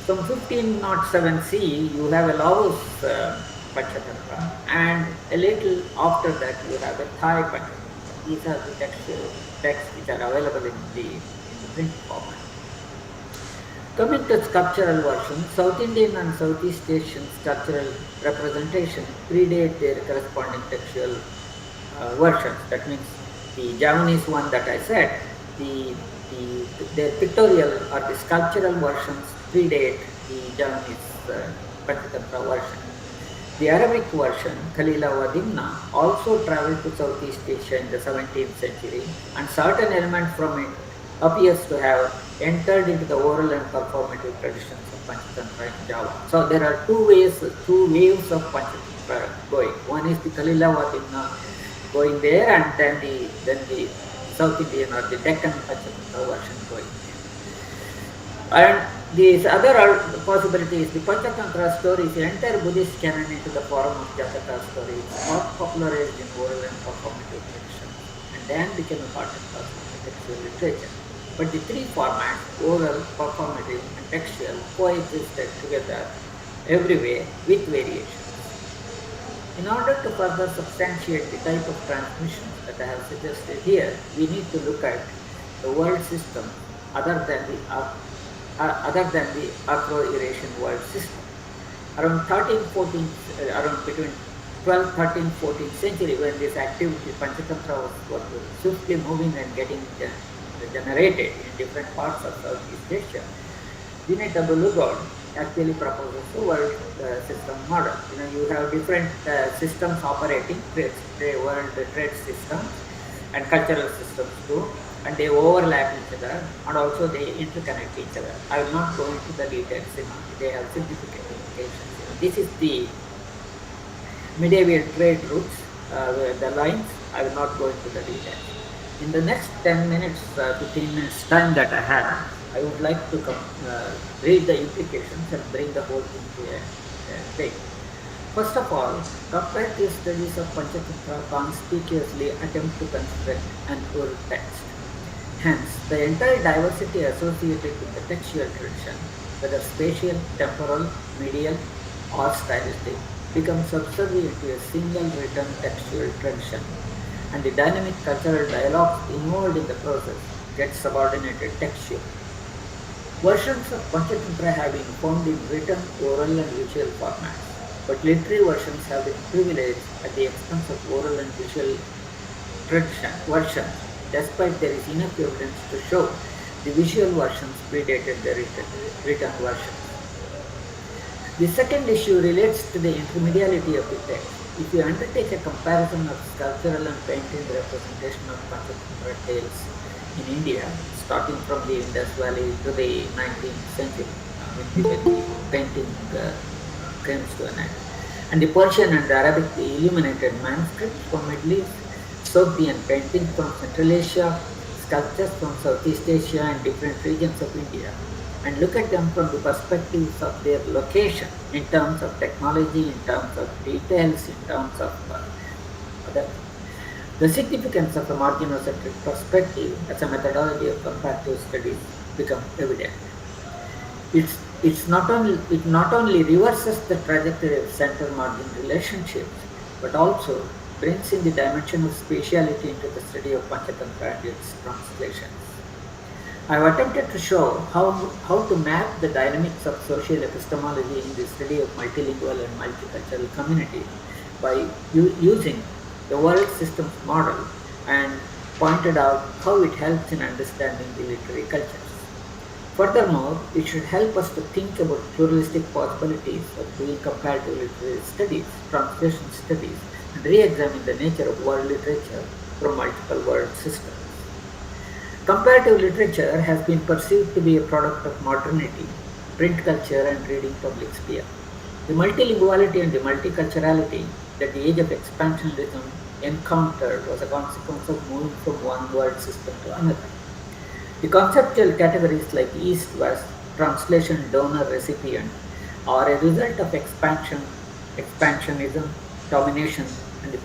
From 1507 CE, you have a Laos Panchatantra, and a little after that, you have a Thai Panchatantra. These are the texts which are available in the print format. Coming to sculptural versions, South Indian and Southeast Asian sculptural representation predate their corresponding textual versions. That means the Javanese one that I said, their pictorial or the sculptural versions predate the Javanese Panchatantra version. The Arabic version, Khalila wa Dimna, also traveled to Southeast Asia in the 17th century, and certain elements from it appears to have entered into the oral and performative traditions of Panchatantra in Java. So there are two waves of Panchatantra going. One is the Khalila wa Dimna going there, and then the South Indian or the Deccan Panchatantra version going. And this other possibility is the Panchatantra stories enter Buddhist canon into the form of Jataka stories, or popularized in oral and performative traditions, and then became a part and parcel of the textual literature. But the three formats, oral, performative, and textual, coexisted together everywhere with variations. In order to further substantiate the type of transmissions that I have suggested here, we need to look at the world system other than the Afro-Eurasian world system. Around between 12th, 13th, 14th century, when this activity, Panchatantra, was swiftly moving and getting generated in different parts of Southeast Asia, Vinay Lugod actually proposes a world system model. You have different systems operating, world trade systems and cultural systems too, and they overlap each other, and also they interconnect each other. I will not go into the details, they have significant implications. This is the medieval trade routes, the lines. I will not go into the details. In the next 10 minutes, 15 minutes time that I had, I would like to read the implications and bring the whole thing to a thing. First of all, comparative studies of Panchatantra conspicuously attempt to construct an oral text. Hence, the entire diversity associated with the textual tradition, whether spatial, temporal, medial, or stylistic, becomes subservient to a single written textual tradition, and the dynamic cultural dialogues involved in the process get subordinated textual. Versions of Panchatantra have been formed in written, oral, and visual formats, but literary versions have been privileged at the expense of oral and visual versions, despite there is enough evidence to show the visual versions predated the written versions. The second issue relates to the intermediality of the text. If you undertake a comparison of sculptural and painting representation of Panchatantra tales in India, starting from the Indus Valley to the 19th century, when the painting comes to an end, and the Persian and Arabic illuminated manuscripts from Middle East, Sogdian paintings from Central Asia, sculptures from Southeast Asia and different regions of India, and look at them from the perspectives of their location, in terms of technology, in terms of details, in terms of the significance of the marginocentric perspective as a methodology of comparative studies become evident. It not only reverses the trajectory of center-margin relationships, but also brings in the dimension of spatiality into the study of Panchatantra and its translations. I have attempted to show how to map the dynamics of social epistemology in the study of multilingual and multicultural communities by using the world systems model and pointed out how it helps in understanding the literary cultures. Furthermore, it should help us to think about pluralistic possibilities of doing comparative literary studies, translation studies, and re-examine the nature of world literature from multiple world systems. Comparative literature has been perceived to be a product of modernity, print culture, and reading public sphere. The multilinguality and the multiculturality that the age of expansionism encountered was a consequence of moving from one world system to another. The conceptual categories like East, West, translation, donor, recipient are a result of expansionism, domination, and the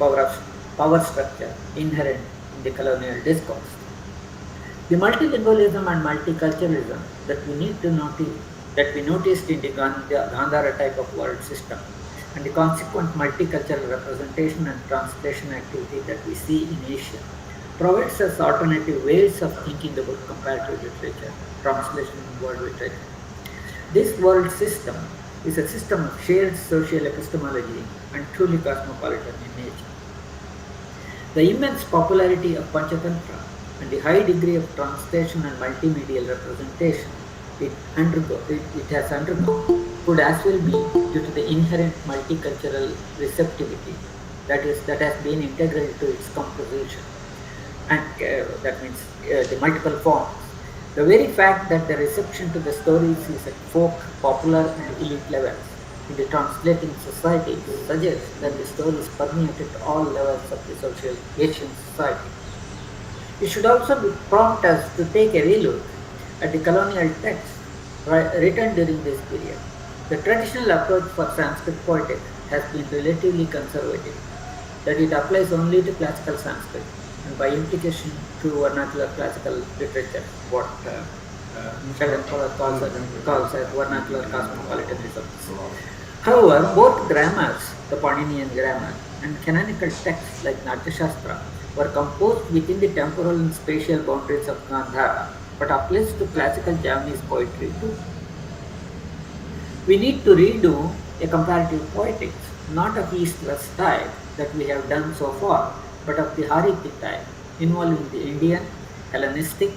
power structure inherent in the colonial discourse. The multilingualism and multiculturalism that we noticed in the Gandhara type of world system, and the consequent multicultural representation and translation activity that we see in Asia, provides us alternative ways of thinking about comparative literature, translation, and world literature. This world system is a system of shared social epistemology and truly cosmopolitan in nature. The immense popularity of Panchatantra and the high degree of translation and multimedial representation it has undergone could as well be due to the inherent multicultural receptivity that has been integral to its composition, and that means the multiple forms. The very fact that the reception to the stories is at folk, popular, and elite levels in the translating society suggests that the stories permeated all levels of the social Asian society. It should also prompt us to take a relook at the colonial texts written during this period. The traditional approach for Sanskrit poetics has been relatively conservative, that it applies only to classical Sanskrit and by implication to vernacular classical literature, what Sheldon calls as vernacular cosmopolitanism. However, both grammars, the Paninian grammar, and canonical texts like Natyashastra were composed within the temporal and spatial boundaries of Gandhara, but applies to classical Javanese poetry too. We need to redo a comparative poetics, not of East-West type that we have done so far, but of the Hariti type, involving the Indian, Hellenistic,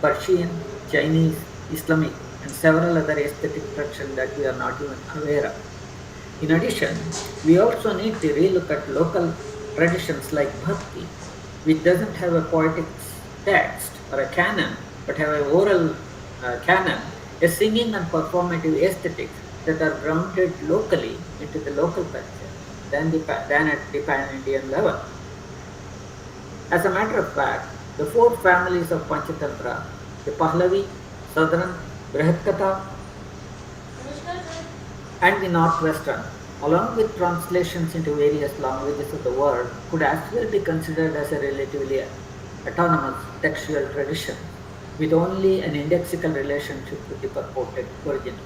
Persian, Chinese, Islamic, and several other aesthetic traditions that we are not even aware of. In addition, we also need to relook at local traditions like Bhakti, which doesn't have a poetic text or a canon, but have an oral canon, a singing and performative aesthetics that are grounded locally into the local culture than at the pan-Indian level. As a matter of fact, the four families of Panchatantra, the Pahlavi, Southern, Brihatkatha, and the Northwestern, along with translations into various languages of the world, could as well be considered as a relatively autonomous textual tradition, with only an indexical relationship with the purported original.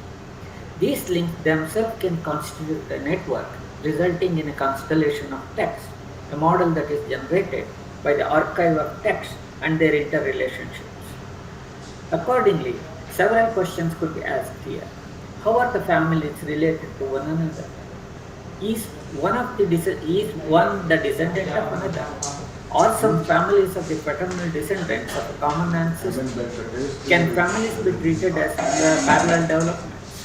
These links themselves can constitute a network, resulting in a constellation of text, a model that is generated by the archive of text and their interrelationships. Accordingly, several questions could be asked here. How are the families related to one another? Is one the descendant of another? Or some families of the paternal descendants of a common ancestor? Can families be treated as parallel developments?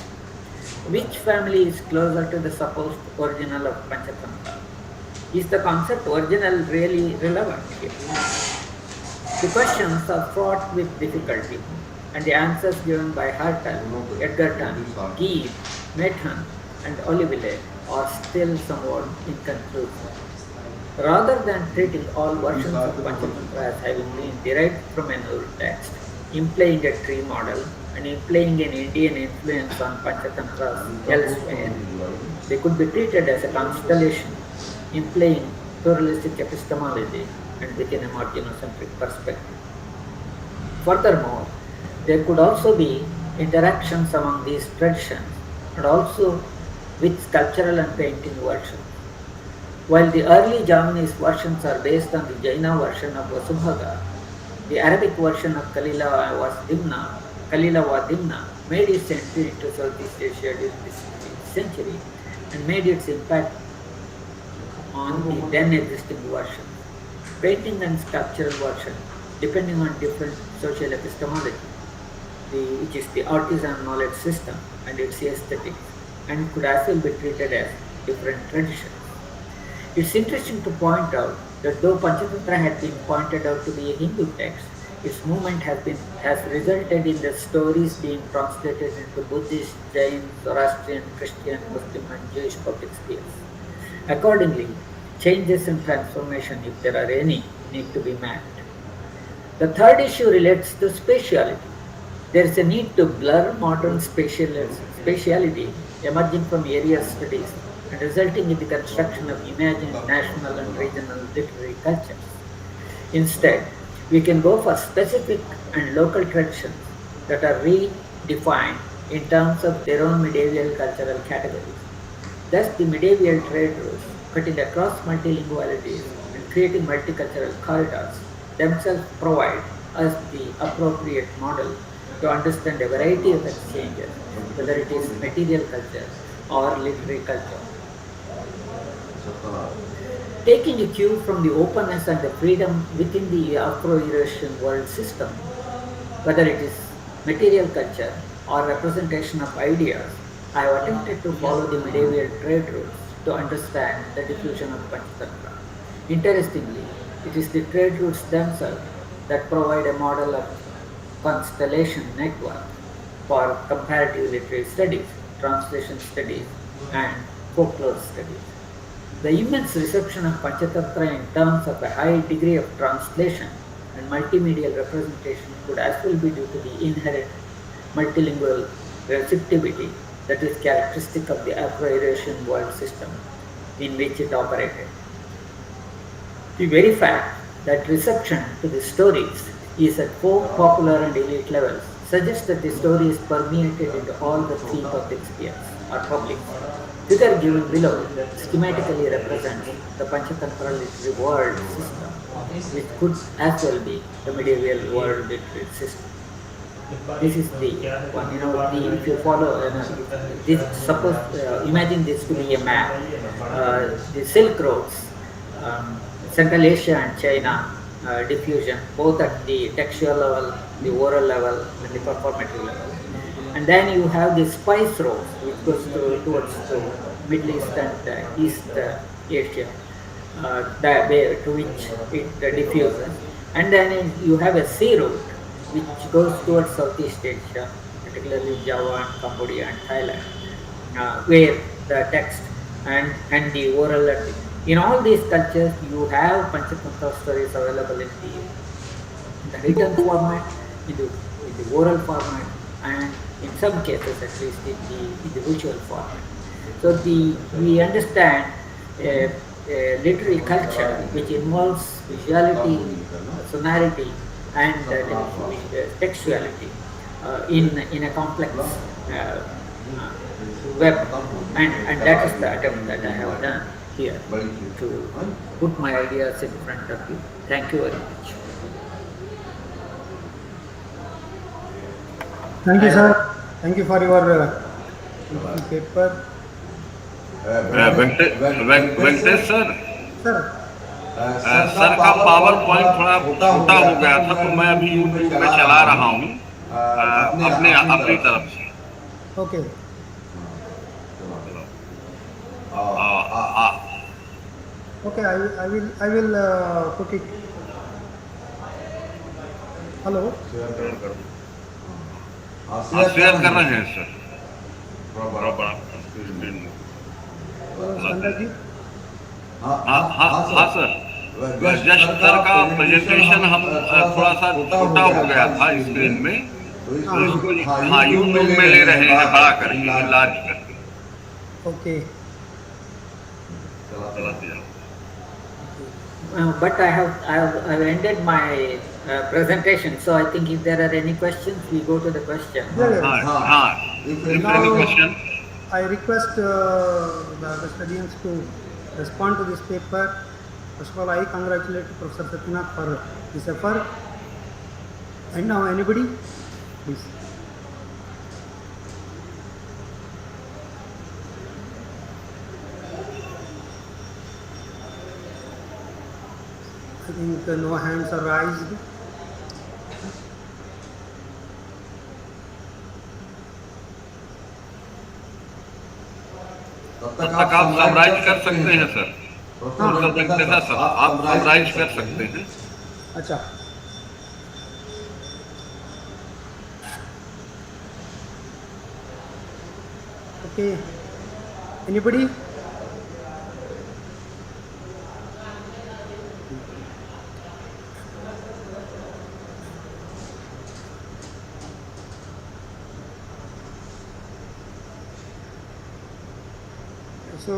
Which family is closer to the supposed original of Panchatantra? Is the concept original really relevant here? The questions are fraught with difficulty, and the answers given by Hartel, Edgerton, Geeb, Methan, and Oliville are still somewhat inconclusive. Rather than treating all versions of Panchatantra as having been derived from an old text, implying a tree model and implying an Indian influence on Panchatantra elsewhere, they could be treated as a constellation, implying pluralistic epistemology and within a marginocentric perspective. Furthermore, there could also be interactions among these traditions and also with sculptural and painting versions. While the early Javanese versions are based on the Jaina version of Vasubhaga, the Arabic version of Kalila Wadimna made its entry into Southeast Asia during the 16th century and made its impact on the then existing version, painting and sculptural version, depending on different social epistemology, which is the artisan knowledge system and its aesthetics, and could as well be treated as different traditions. It's interesting to point out that though Panchatantra had been pointed out to be a Hindu text, its movement has resulted in the stories being translated into Buddhist, Jain, Zoroastrian, Christian, Muslim, and Jewish public spheres. Accordingly, changes and transformation, if there are any, need to be mapped. The third issue relates to spatiality. There is a need to blur modern spatiality emerging from area studies and resulting in the construction of imagined national and regional literary cultures. Instead, we can go for specific and local traditions that are redefined in terms of their own medieval cultural categories. Thus, the medieval trade routes, cutting across multilingualities and creating multicultural corridors, themselves provide us the appropriate model to understand a variety of exchanges, whether it is material culture or literary culture. Taking a cue from the openness and the freedom within the Afro-Eurasian world system, whether it is material culture or representation of ideas, I have attempted to follow the medieval trade routes to understand the diffusion of Panchatantra. Interestingly, it is the trade routes themselves that provide a model of constellation network for comparative literary studies, translation studies, and folklore studies. The immense reception of Panchatantra in terms of a high degree of translation and multimedia representation could as well be due to the inherent multilingual receptivity that is characteristic of the Afro-Eurasian world system in which it operated. The very fact that reception to the stories is at both popular and elite levels suggests that the story is permeated into all the three public spheres or public. Figure given below schematically represents the Panchatantra literary world system, which could as well be the medieval world literary system. This is the one, if you follow, suppose, imagine this to be a map. The Silk Roads, Central Asia and China diffusion, both at the textual level, the oral level, and the performative level. And then you have the spice roads, which goes towards the Middle East and East Asia, to which it diffuses. And then you have a sea route, which goes towards Southeast Asia, particularly Java and Cambodia and Thailand, where the text and the oral, in all these cultures, you have Panchatantra stories available in the written format, in the oral format, and in some cases at least in the visual format. So we understand a literary culture which involves visuality, sonority, and textuality in a complex web, and that is the attempt that I have done here to put my ideas in front of you. Thank you very much. Thank you, sir. Thank you for your paper. Venkatesh sir, Sir, sir का power point थोड़ा छोटा हो गया था, तो मैं अभी YouTube पे चला रहा हूँ अपनी तरफ से. okay. Okay, I will put it. Hello. Share कर रहे हैं सर. Sandra ji. हाँ सर, जस्ट सर का प्रेजेंटेशन हम थोड़ा सा छोटा हो गया था स्क्रीन में, तो इसको हाँ यूट्यूब में ले रहे हैं बड़ा करके, लार्ज करके. Okay. But I have ended my presentation, so I think if there are any questions, we go to the question. If any question. I request the studians to respond to this paper. First of all, I congratulate Professor Satyanath for this effort. And now, anybody, please. think no hands are raised. तब तब तक तक आप summarise कर सकते हैं sir. Professor Venkatesha sir, आप summarise कर सकते हैं। अच्छा, okay, anybody? So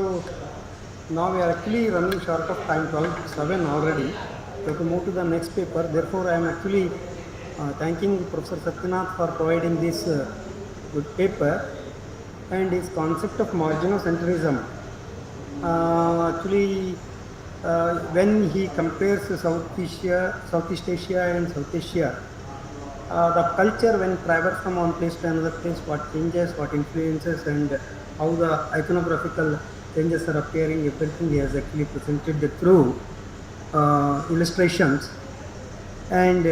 now we are actually running short of time, 12:07 already. We have to move to the next paper. Therefore, I am actually thanking Professor Satyanath for providing this good paper and his concept of marginocentrism. Actually, when he compares Southeast Asia and South Asia, the culture when traverse from one place to another place, what changes, what influences, and how the iconographical changes are appearing, everything he has actually presented through illustrations. And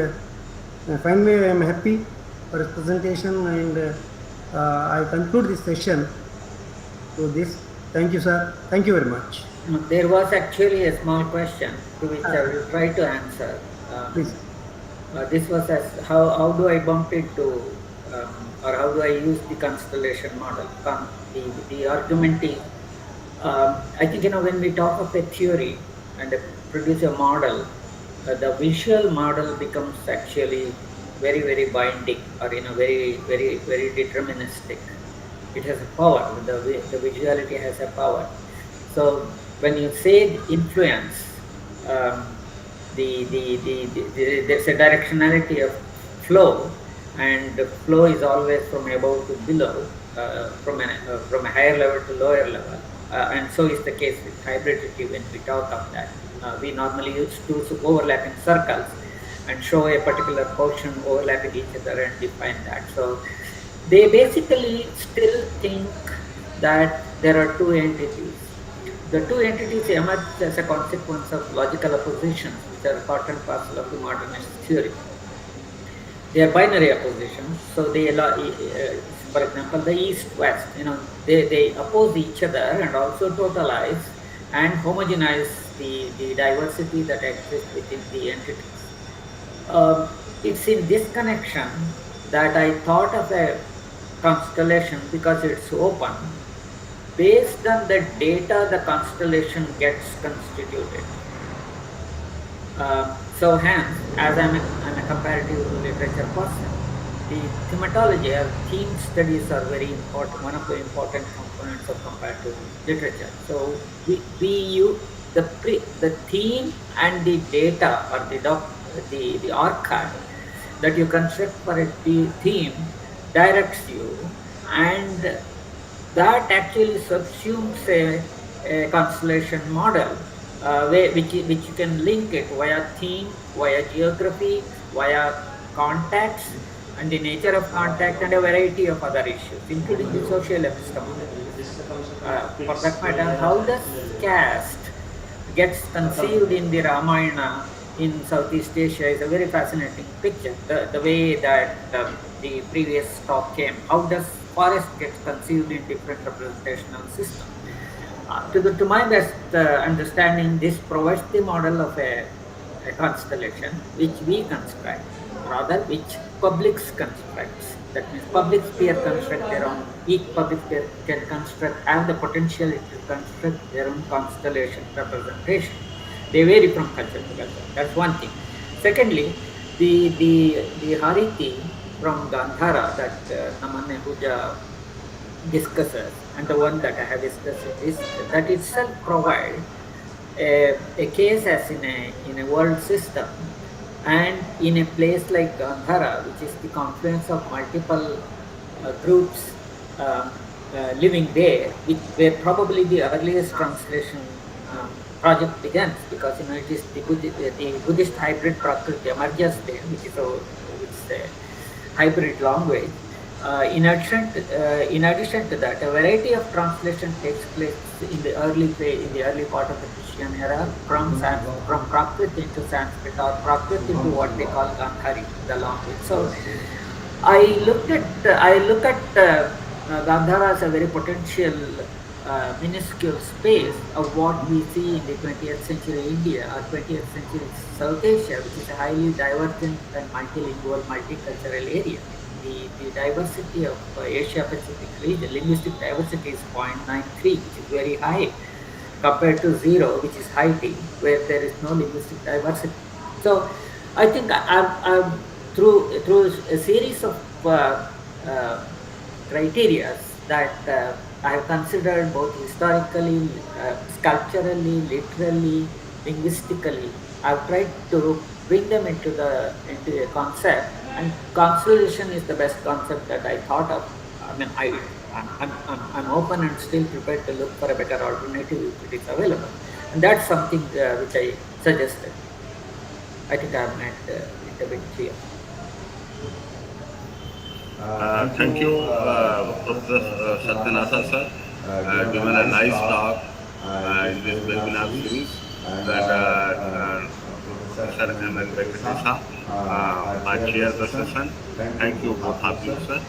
finally, I am happy for his presentation, and I conclude this session to this. Thank you, sir. Thank you very much. There was actually a small question to which I will try to answer. Please. This was as how do I bump it to or how do I use the constellation model? The argument is, I think when we talk of a theory and produce a model, the visual model becomes actually very, very binding, or very, very, very deterministic. It has a power. The visuality has a power. So when you say influence, there's a directionality of flow, and the flow is always from above to below, from a higher level to lower level, and so is the case with hybridity. When we talk of that, we normally use two overlapping circles and show a particular portion overlapping each other and define that. So they basically still think that there are two entities. The two entities emerge as a consequence of logical oppositions, which are part and parcel of the modernist theory. They are binary oppositions. So they allow, for example, the East-West, they oppose each other and also totalize and homogenize the diversity that exists within the entities. It's in this connection that I thought of a constellation, because it's open. Based on the data, the constellation gets constituted. So hence, as I'm a comparative literature person, the thematology or theme studies are very important, one of the important components of comparative literature. So we use the theme and the data, or the archive that you construct for a theme directs you, and that actually subsumes a constellation model, which you can link it via theme, via geography, via contacts, and the nature of contact, and a variety of other issues, including the social epistemology. For that matter, how does caste gets conceived in the Ramayana in Southeast Asia is a very fascinating picture. The way that the previous talk came, how does forest get conceived in different representational systems? To my best understanding, this provides the model of a constellation which we construct, rather which publics constructs. That means public sphere construct their own, each public sphere can have the potential to construct their own constellation representation. They vary from culture to culture. That's one thing. Secondly, the Hariti from Gandhara that Namane Puja discusses, and the one that I have discussed is that itself provides a case as in a world system, and in a place like Gandhara, which is the confluence of multiple groups living there, where probably the earliest translation project begins, because it is the Buddhist hybrid Prakriti emerges there, which is a hybrid language. in addition to that, a variety of translation takes place in the in the early part of the Christian era from Prakrit into Sanskrit or Prakrit into what they call Gandhari, the language. So I look at Gandhara as a very potential minuscule space of what we see in the 20th century India or 20th century South Asia, which is a highly divergent and multilingual, multicultural area. The diversity of Asia Pacific region, linguistic diversity is 0.93, which is very high compared to 0, which is high T, where there is no linguistic diversity. So I think I'm through a series of criteria that I have considered both historically, sculpturally, literally, linguistically. I've tried to bring them into a concept, and constellation is the best concept that I thought of. I mean, I'm open and still prepared to look for a better alternative if it is available, and that's something which I suggested. I think I've made it a bit clear. Thank you, Professor Satyanatha sir. Given a nice talk in this webinar series. And Professor M.N. Venkatesa, our chairperson. Thank you both of you, sir.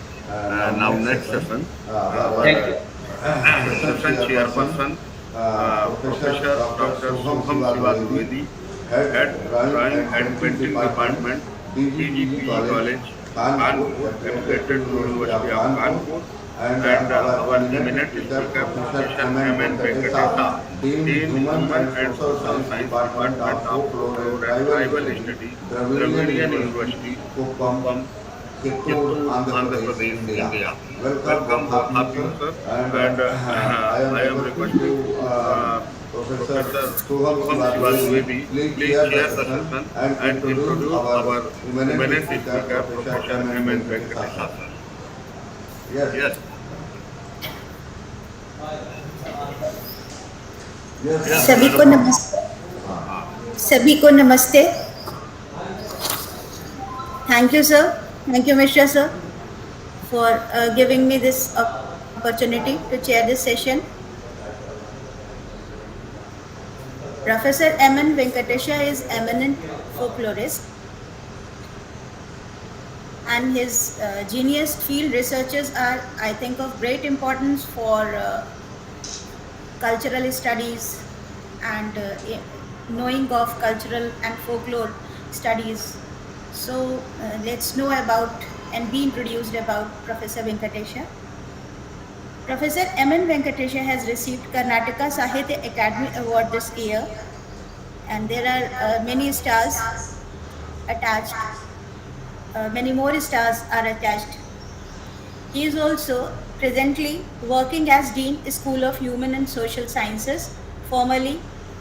Now next session, Thank you. session chairperson, Professor Dr. Soham Siva Dwivedi, Head Drawing and Painting Department, DGP College, Kanpur, Accredited University of Kanpur, and our eminent speaker, Professor M.N. Venkatesa, Dean Human and Social Science Department of Folklore and Tribal Studies, Dravidian University, Kuppam, Chittoor, Andhra Pradesh, India. Welcome both of you, sir. And I am requesting Professor Soham Siva Dwivedi, please chair the session and introduce our eminent speaker, Professor M.N. Venkatesa, sir. Yes. सभी को नमस्ते सभी को नमस्ते Thank you, sir. Thank you, Mr. Sir, for giving me this opportunity to chair this session. Professor M.N. Venkatesa is eminent folklorist, and his genius field researches are, I think, of great importance for cultural studies and knowing of cultural and folklore studies. So let's know about and be introduced about Professor Venkatesa. Professor M.N. Venkatesa has received Karnataka Sahitya Academy Award this year, and there are many stars attached. Many more stars are attached. He is also presently working as Dean, School of Human and Social Sciences, formerly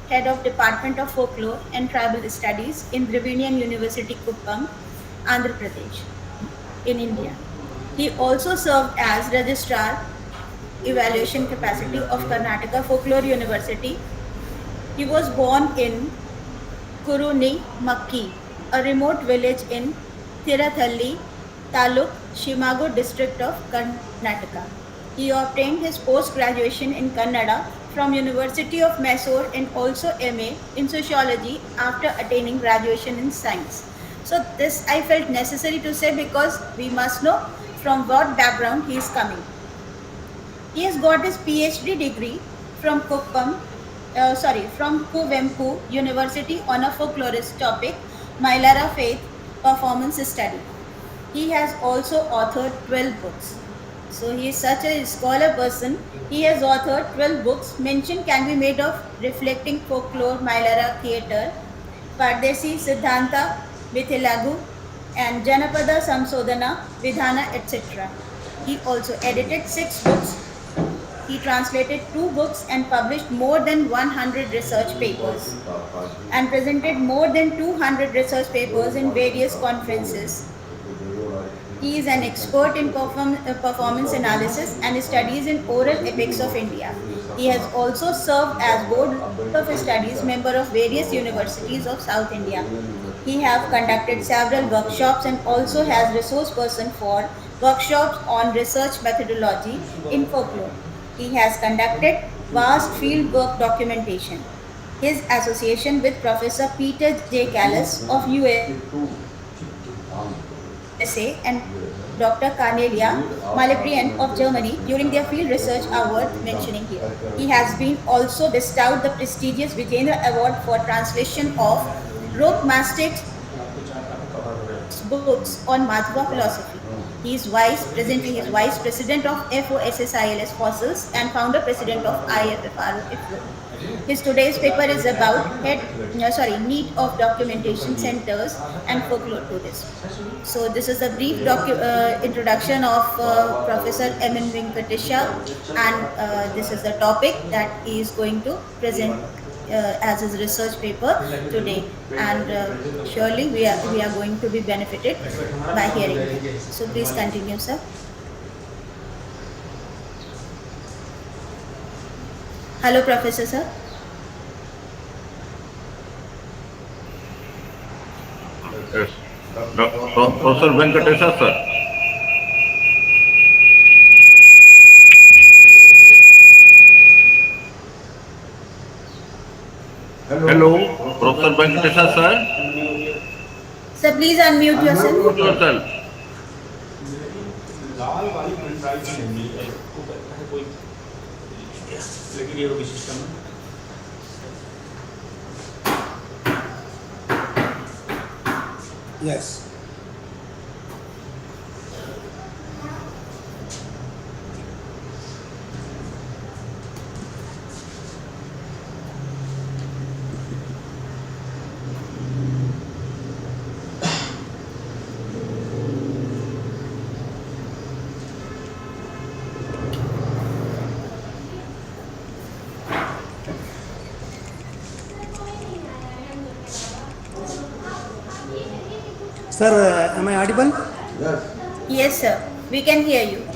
Head of Department of Folklore and Tribal Studies in Dravidian University, Kuppam, Andhra Pradesh, in India. He also served as Registrar Evaluation Capacity of Karnataka Folklore University. He was born in Kuruni Makki, a remote village in Thirathalli Taluk, Shimago district of Karnataka. He obtained his post-graduation in Kannada from University of Mysore and also MA in Sociology after attaining graduation in Science. So this I felt necessary to say because we must know from what background he is coming. He has got his PhD degree from from Kuvempu University on a folklorist topic, Mailara Faith Performance Study. He has also authored 12 books. So he is such a scholar person. He has authored 12 books. Mention can be made of Reflecting Folklore, Mailara Theatre, Pardesi Siddhanta, Vithilagu, and Janapada Samsodhana, Vidhana, etc. He also edited 6 books. He translated 2 books and published more than 100 research papers and presented more than 200 research papers in various conferences. He is an expert in performance analysis and studies in oral epics of India. He has also served as Board of Studies member of various universities of South India. He has conducted several workshops and also has resource person for workshops on research methodology in folklore. He has conducted vast field work documentation. His association with Professor Peter J. Callis of USA and Dr. Cornelia Malabrian of Germany during their field research are worth mentioning here. He has been also bestowed the prestigious Vijayendra Award for translation of Rope Mastic's books on Madhava philosophy. He is presently vice president of FOSSILS Fossils and founder president of IFFRO. His today's paper is about need of documentation centers and folklore tourism. So this is a brief introduction of Professor M.N. Venkatesha, and this is the topic that he is going to present as his research paper today, and surely we are going to be benefited by hearing it. So please continue, sir. Hello, Professor, sir. Yes. Professor Venkatesha, sir. Hello, Professor Venkatesha, sir. Sir, please unmute yourself. Unmute yourself. Yes. Sir, am I audible? Yes. Yes, sir. We can hear you.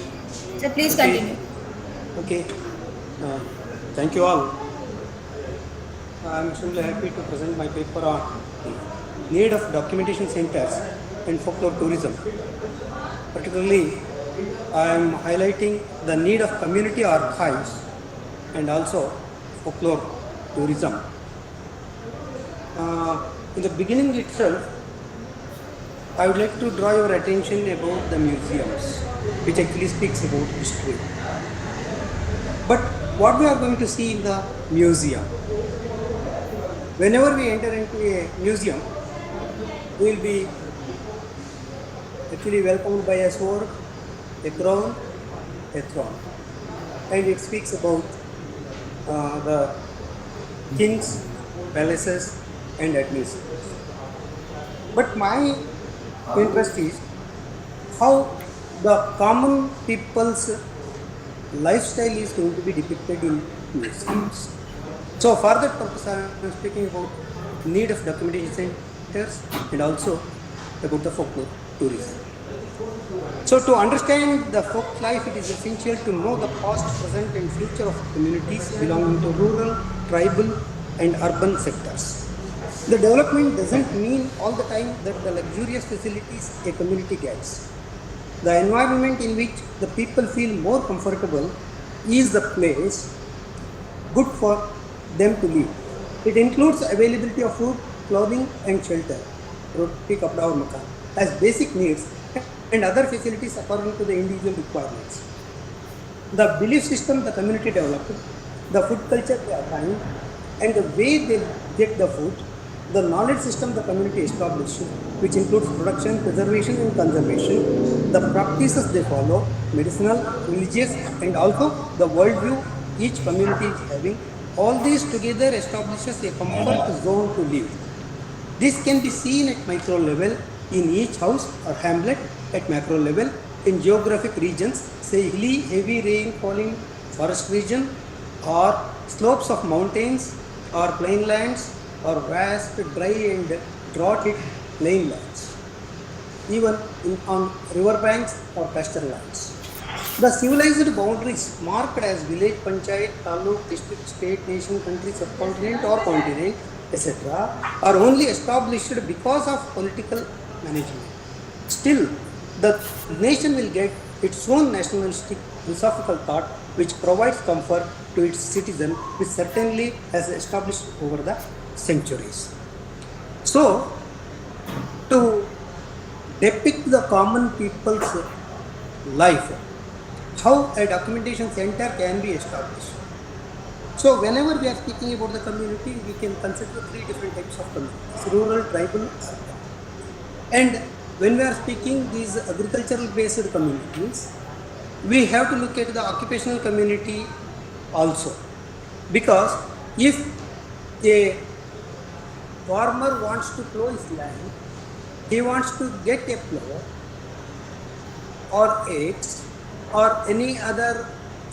So please continue. Okay. Thank you all. I am extremely happy to present my paper on need of documentation centers in folklore tourism. Particularly, I am highlighting the need of community archives and also folklore tourism. In the beginning itself, I would like to draw your attention about the museums, which actually speaks about history. But what we are going to see in the museum? Whenever we enter into a museum, we will be actually welcomed by a sword, a crown, a throne. And it speaks about the kings, palaces, and administrators. But my interest is how the common people's lifestyle is going to be depicted in museums. So for that purpose, I am speaking about need of documentation centers and also about the folklore tourism. So to understand the folk life, it is essential to know the past, present and future of communities belonging to rural, tribal and urban sectors. The development doesn't mean all the time that the luxurious facilities a community gets. The environment in which the people feel more comfortable is the place good for them to live. It includes availability of food, clothing and shelter, roti, kapda or makan, as basic needs and other facilities according to the individual requirements. The belief system the community developed, the food culture they attained and the way they get the food, the knowledge system the community established, which includes production, preservation and conservation, the practices they follow, medicinal, religious and also the worldview each community is having, all these together establishes a comfort zone to live. This can be seen at micro level in each house or hamlet, at macro level in geographic regions, say hilly, heavy rain falling forest region or slopes of mountains or plain lands or vast, dry and drought-hit plain lands, even on river banks or pasture lands. The civilized boundaries marked as village, panchayat, taluk, district, state, nation, country, subcontinent or continent, etc. are only established because of political management. Still, the nation will get its own nationalistic philosophical thought which provides comfort to its citizen, which certainly has established over the centuries. So, to depict the common people's life, how a documentation center can be established. So, whenever we are speaking about the community, we can consider three different types of communities: rural, tribal, urban. And when we are speaking these agricultural based communities, we have to look at the occupational community also, because if a farmer wants to plow his land, he wants to get a plow or axe or any other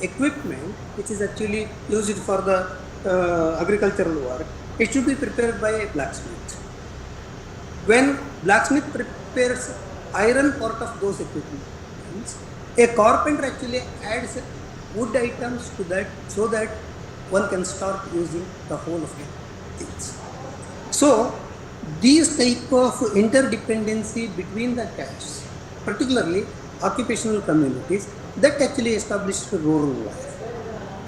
equipment which is actually used for the agricultural work, it should be prepared by a blacksmith. When blacksmith prepares iron part of those equipments, a carpenter actually adds wood items to that so that one can start using the whole of the things. So these type of interdependency between the castes, particularly occupational communities, that actually established rural life.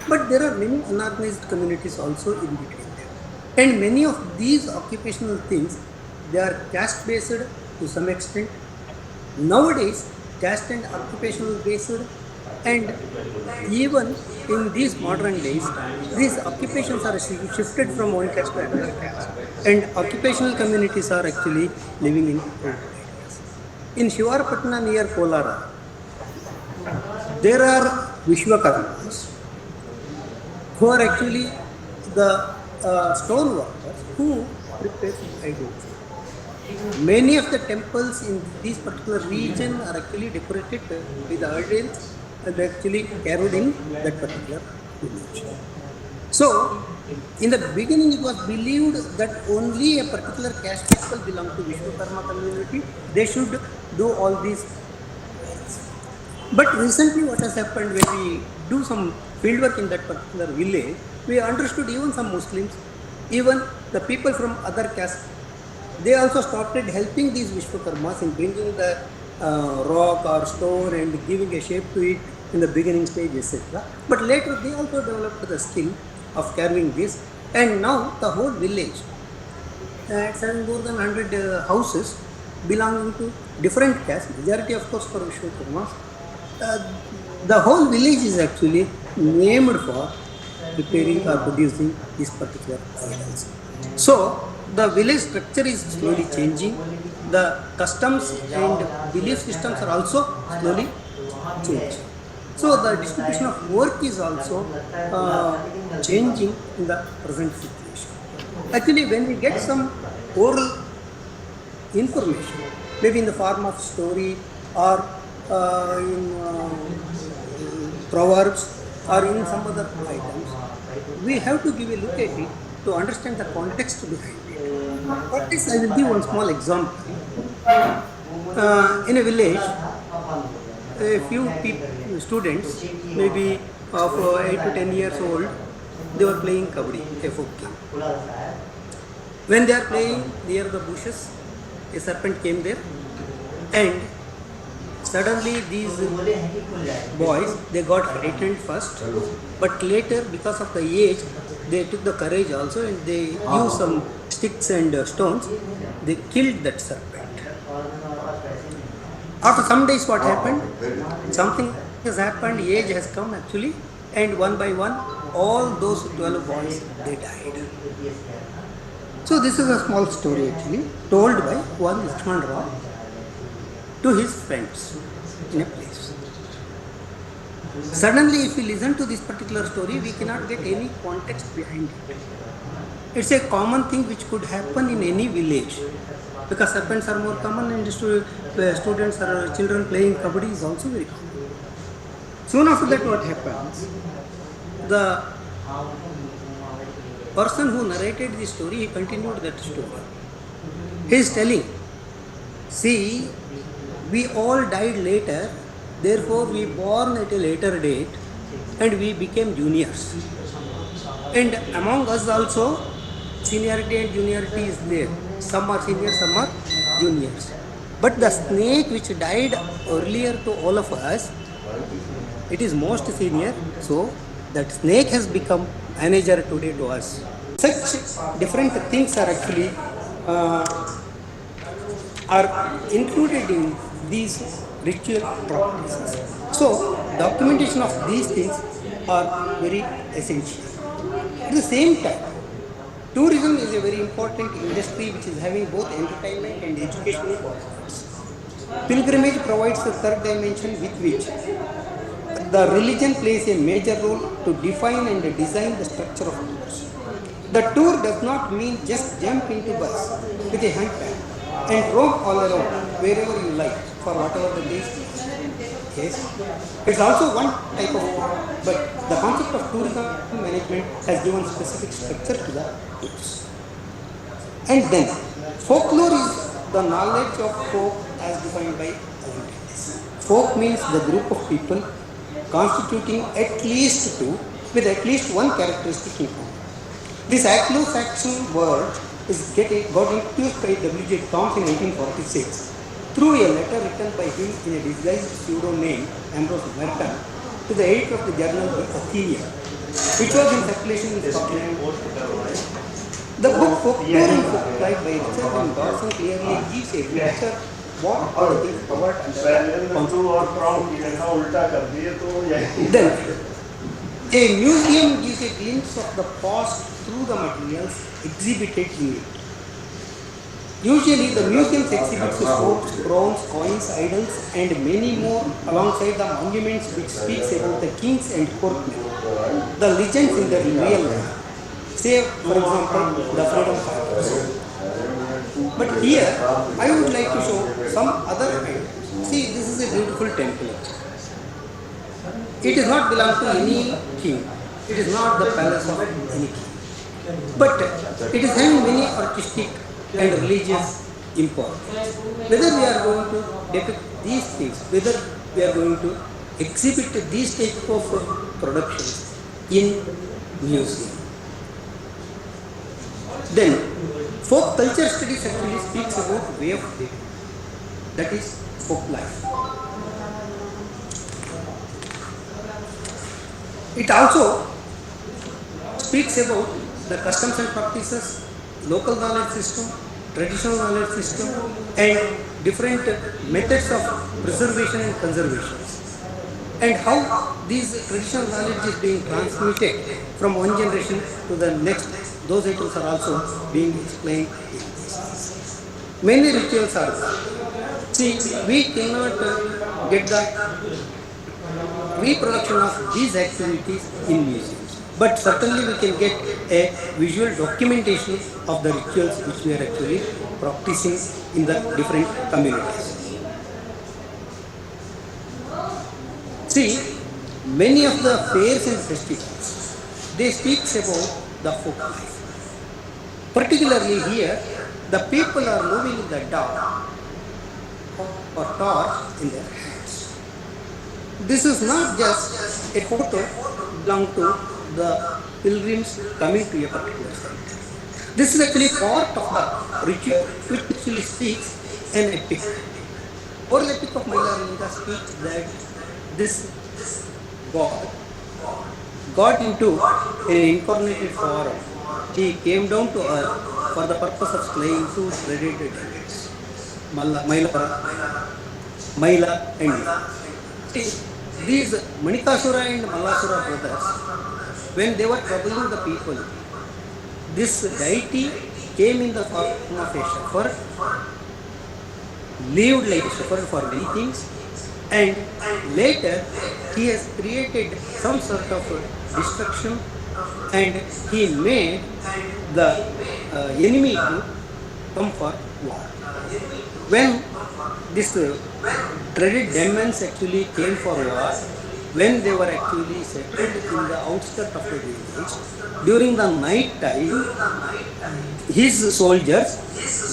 But there are many unorganized communities also in between them. And many of these occupational things, they are caste based to some extent. Nowadays, caste and occupational based, and even in these modern days, these occupations are shifted from one caste to another caste, and occupational communities are actually living in rural areas. In Shivarapatna near Kolara, there are Vishwakarmas who are actually the stone workers who prepare idols. Many of the temples in this particular region are actually decorated with idols and actually carried in that particular image. So, in the beginning it was believed that only a particular caste people belong to Vishwakarma community, they should do all these. But recently what has happened, when we do some fieldwork in that particular village, we understood even some Muslims, even the people from other castes, they also started helping these Vishwakarmas in bringing the rock or stone and giving a shape to it in the beginning stage, etc. But later they also developed the skill of carving this, and now the whole village, it's having more than 100 houses belonging to different castes, majority of course for Vishwakarmas. The whole village is actually named for preparing or producing these particular idols. So the village structure is slowly changing. The customs and belief systems are also slowly changing. So the distribution of work is also changing in the present situation. Actually, when we get some oral information, maybe in the form of story or in proverbs or in some other items, we have to give a look at it to understand the context behind it. For this, I will give one small example. In a village, a few students, maybe of 8 to 10 years old, they were playing kabaddi, a folk game. When they are playing near the bushes, a serpent came there, and suddenly these boys, they got frightened first, but later, because of the age, they took the courage also, and they used some sticks and stones, they killed that serpent. After some days, what happened? Something has happened, age has come actually, and one by one, all those 12 boys, they died. So this is a small story actually, told by one Lakshman Rao to his friends in a place. Suddenly, if we listen to this particular story, we cannot get any context behind it. It's a common thing which could happen in any village, because serpents are more common, and students or children playing kabaddi is also very common. Soon after that, what happens? The person who narrated the story, he continued that story. He is telling, see, we all died later, therefore we born at a later date and we became juniors. And among us also, seniority and juniority is there. Some are seniors, some are juniors. But the snake which died earlier to all of us, it is most senior, so that snake has become manager today to us. Such different things are actually are included in these ritual practices. So documentation of these things are very essential. At the same time, tourism is a very important industry which is having both entertainment and educational components. Pilgrimage provides a third dimension with which the religion plays a major role to define and design the structure of tours. The tour does not mean just jump into bus with a handbag and roam all around wherever you like for whatever the days is. Yes, it's also one type of tour, but the concept of tourism management has given specific structure to the tours. And then, folklore is the knowledge of folk as defined by Archaeological. Folk means the group of people constituting at least two with at least one characteristic in common. This Anglo-Saxon word got introduced by W.J. Toms in 1846 through a letter written by him in a disguised pseudo name, Ambrose Merton, to the editor of the journal The Athenian, which was in circulation in Scotland. The book Folklore and Folklife by Richard and Dawson clearly gives a picture what all the things covered under. Then, a museum gives a glimpse of the past through the materials exhibited in it. Usually, the museums exhibit forts, crowns, coins, idols, and many more alongside the monuments which speaks about the kings and courtmen, the legends in the real life. Say, for example, the freedom fighters. But here, I would like to show some other items. See, this is a beautiful temple. It does not belong to any king. It is not the palace of any king. But it is having many artistic and religious importance. Whether we are going to depict these things, whether we are going to exhibit these type of productions in museum. Then, folk culture studies actually speaks about way of living, that is folk life. It also speaks about the customs and practices, local knowledge system, traditional knowledge system, and different methods of preservation and conservation, and how these traditional knowledge is being transmitted from one generation to the next. Those items are also being explained in this. Many rituals are there. See, we cannot get the reproduction of these activities in museums, but certainly we can get a visual documentation of the rituals which we are actually practicing in the different communities. See, many of the fairs and festivals, they speak about the folk life. Particularly here, the people are moving the dog or torch in their hands. This is not just a photo belonging to the pilgrims coming to a particular site. This is actually part of the ritual which actually speaks an epic. Oral epic of Mailaringa speaks that this god got into an incarnated form. He came down to earth for the purpose of slaying two predated devils, Maila and Mila. These Manikasura and Malasura brothers, when they were troubling the people, this deity came in the form of a shepherd, lived like a shepherd for many things, and later he has created some sort of destruction, and he made the enemy to come for war. When this dreaded demons actually came for war, when they were actually settled in the outskirts of the village, during the night time, his soldiers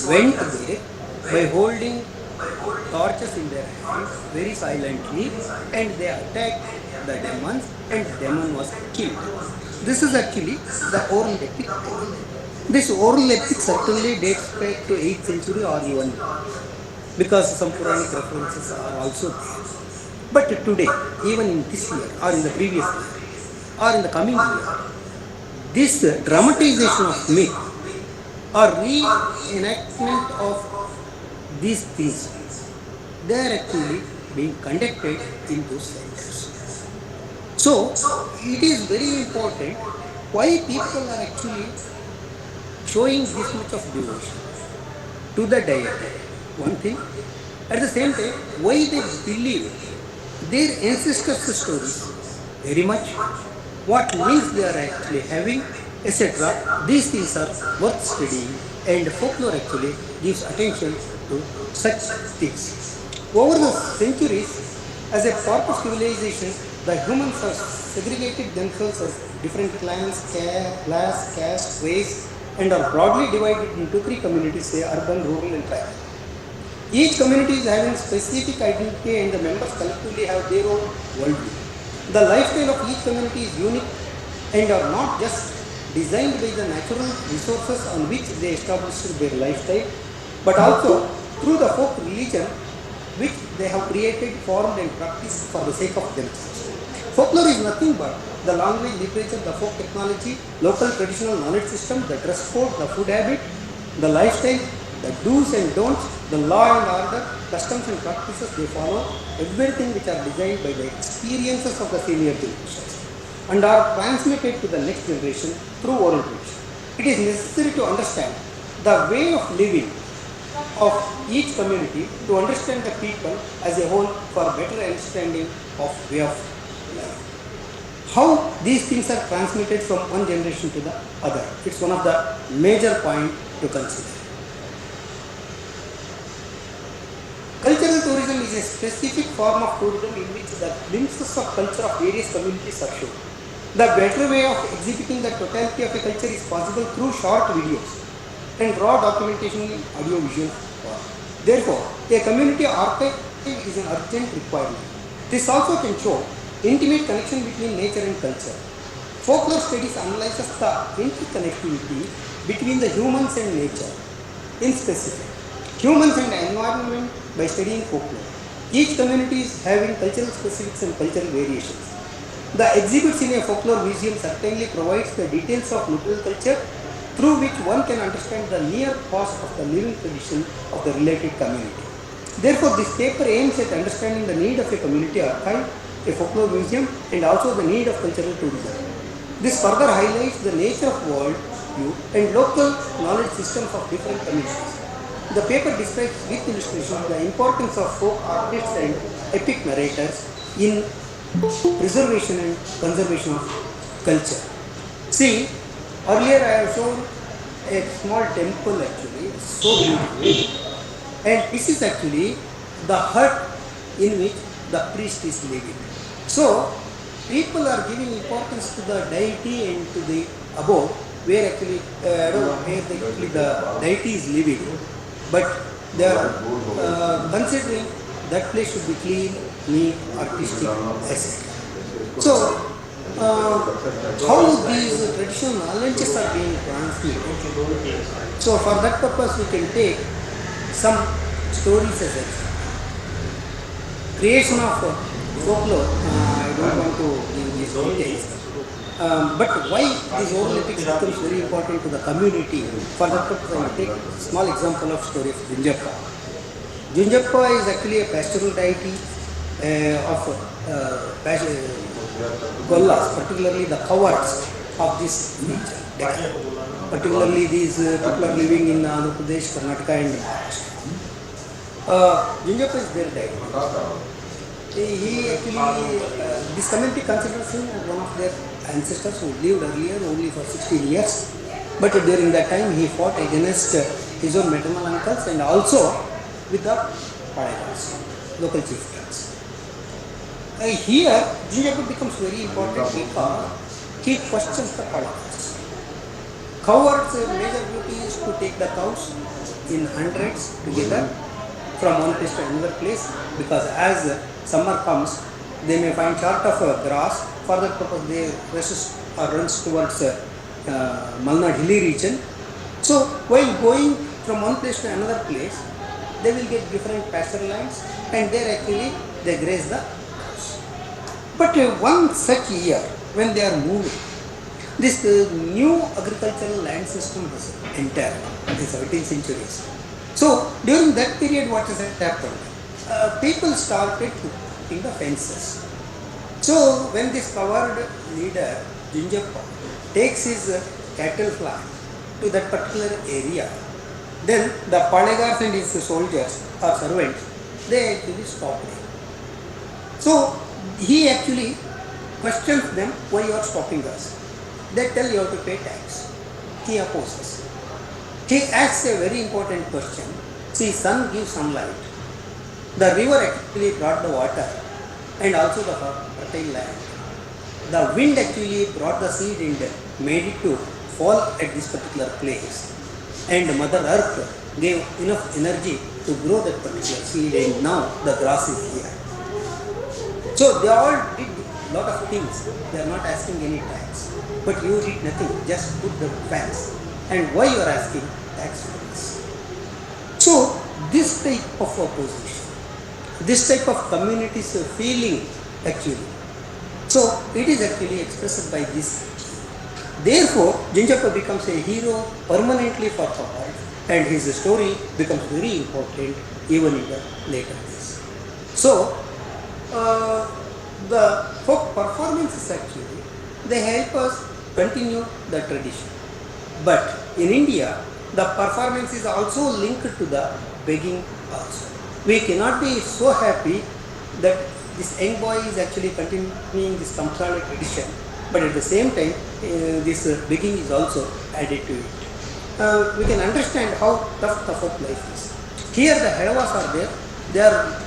went there by holding torches in their hands very silently, and they attacked the demons, and the demon was killed. This is actually the oral epic. This oral epic certainly dates back to 8th century or even. because some Puranic references are also there. But today, even in this year, or in the previous year, or in the coming year, this dramatization of myth or reenactment of these things, they are actually being conducted in those centers. So, it is very important why people are actually showing this much of devotion to the deity. One thing. At the same time, why they believe their ancestors' stories very much, what links they are actually having, etc. These things are worth studying, and folklore actually gives attention to such things. Over the centuries, as a part of civilization, the humans have segregated themselves as different clans, class, caste, race, and are broadly divided into three communities, say urban, rural, and tribal. Each community is having specific identity, and the members collectively have their own worldview. The lifestyle of each community is unique and are not just designed by the natural resources on which they established their lifestyle, but also through the folk religion which they have created, formed, and practiced for the sake of themselves. Folklore is nothing but the language, literature, the folk technology, local traditional knowledge system, the dress code, the food habit, the lifestyle, the do's and don'ts, the law and order, customs and practices they follow, everything which are designed by the experiences of the senior generations and are transmitted to the next generation through oral tradition. It is necessary to understand the way of living of each community to understand the people as a whole for better understanding of way of life. How these things are transmitted from one generation to the other. It's one of the major points to consider. Cultural tourism is a specific form of tourism in which the glimpses of culture of various communities are shown. The better way of exhibiting the totality of a culture is possible through short videos and raw documentation in audio-visual form. Therefore, a community archive is an urgent requirement. This also can show intimate connection between nature and culture. Folklore studies analyzes the interconnectivity between the humans and nature. In specific, humans and environment by studying folklore. Each community is having cultural specifics and cultural variations. The exhibits in a folklore museum certainly provides the details of local culture through which one can understand the near past of the living tradition of the related community. Therefore, this paper aims at understanding the need of a community archive, a folklore museum, and also the need of cultural tourism. This further highlights the nature of world view and local knowledge systems of different communities. The paper describes with illustration the importance of folk artists and epic narrators in preservation and conservation of culture. See, earlier I have shown a small temple actually, so beautiful. And this is actually the hut in which the priest is living. So, people are giving importance to the deity and to the above, where actually, I don't know where actually the deity is living. But they are considering that place should be clean, neat, artistic, etc. So, how these traditional knowledges are being transmitted? So, for that purpose, we can take some stories as example. Creation of folklore, I don't want to give these details. But why this oral epics becomes very important to the community? For that purpose, I will take a small example of story of Junjappa. Junjappa is actually a pastoral deity of Gollas, particularly the cowards of this region. Particularly these people are living in Andhra Pradesh, Karnataka and Maharashtra. Junjappa is their deity. He actually, this community considers him as one of their ancestors who lived earlier only for 16 years. But during that time he fought against his own maternal uncles and also with the Padakas, local chieftains. Here, Junjappa becomes very important because he questions the Padakas. Cowards' major duty is to take the cows in hundreds together from one place to another place, because as summer comes, they may find short of grass. For that purpose, they resist or runs towards Malnad hilly region. So, while going from one place to another place, they will get different pasture lands, and there actually they graze the cows. But one such year when they are moving, this new agricultural land system has entered in the 17th centuries. So during that period, what has happened? People started putting the fences. So when this coward leader, Jinjappa, takes his cattle flock to that particular area, then the Palegars and his soldiers or servants, they actually stop him. So he actually questions them, why you are stopping us? They tell you have to pay tax. He opposes. He asks a very important question. See, sun gives sunlight. The river actually brought the water and also the fertile land. The wind actually brought the seed and made it to fall at this particular place. And Mother Earth gave enough energy to grow that particular seed, and now the grass is here. So they all did a lot of things. They are not asking any tax. But you did nothing, just put the fence. And why you are asking tax for this? So this type of opposition, this type of community's feeling actually, so it is actually expressed by this. Therefore, Jinjappa becomes a hero permanently for Popeye, and his story becomes very important even in the later days. So the folk performances actually, they help us continue the tradition. But in India, the performance is also linked to the begging also. We cannot be so happy that this young boy is actually continuing this Kamsala tradition, but at the same time, this begging is also added to it. We can understand how tough the folk life is. Here the Hedavas are there. They are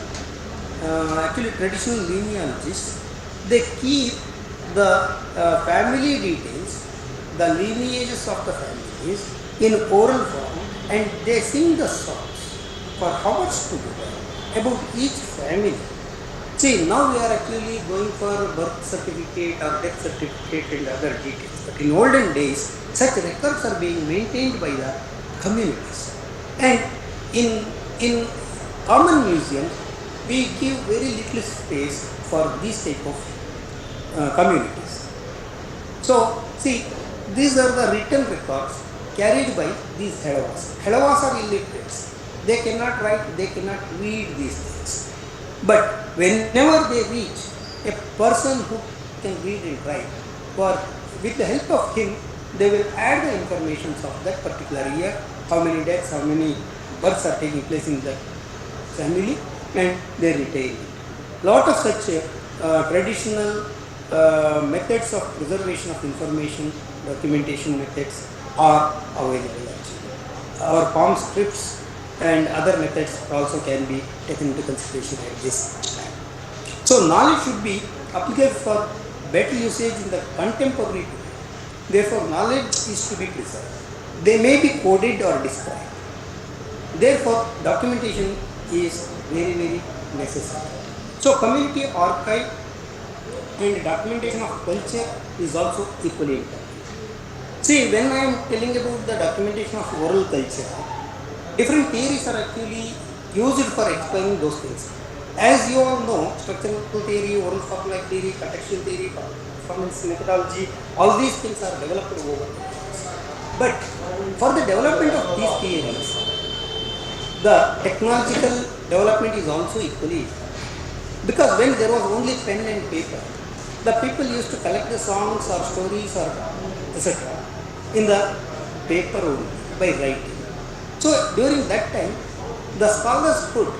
actually traditional genealogists. They keep the family details, the lineages of the families in oral form, and they sing the songs for hours together about each family. See, now we are actually going for birth certificate or death certificate and other details. But in olden days, such records are being maintained by the communities. And in common museums, we give very little space for these type of communities. So, see, these are the written records carried by these Hedavas. Hedavas are illiterates. They cannot write, they cannot read these things. But whenever they reach a person who can read and write, with the help of him, they will add the information of that particular year, how many deaths, how many births are taking place in the family, and they retain it. Lot of such traditional methods of preservation of information, documentation methods are available actually. Our palm scripts and other methods also can be taken into consideration at this time. So knowledge should be applicable for better usage in the contemporary period. Therefore, knowledge is to be preserved. They may be coded or described. Therefore, documentation is very, very necessary. So community archive and documentation of culture is also equally important. See, when I am telling about the documentation of oral culture, different theories are actually used for explaining those things. As you all know, structural theory, oral formulaic theory, contextual theory, performance methodology, all these things are developed over the years. But for the development of these theories, the technological development is also equally important. Because when there was only pen and paper, the people used to collect the songs or stories or etc. in the paper only by writing. So during that time, the scholars could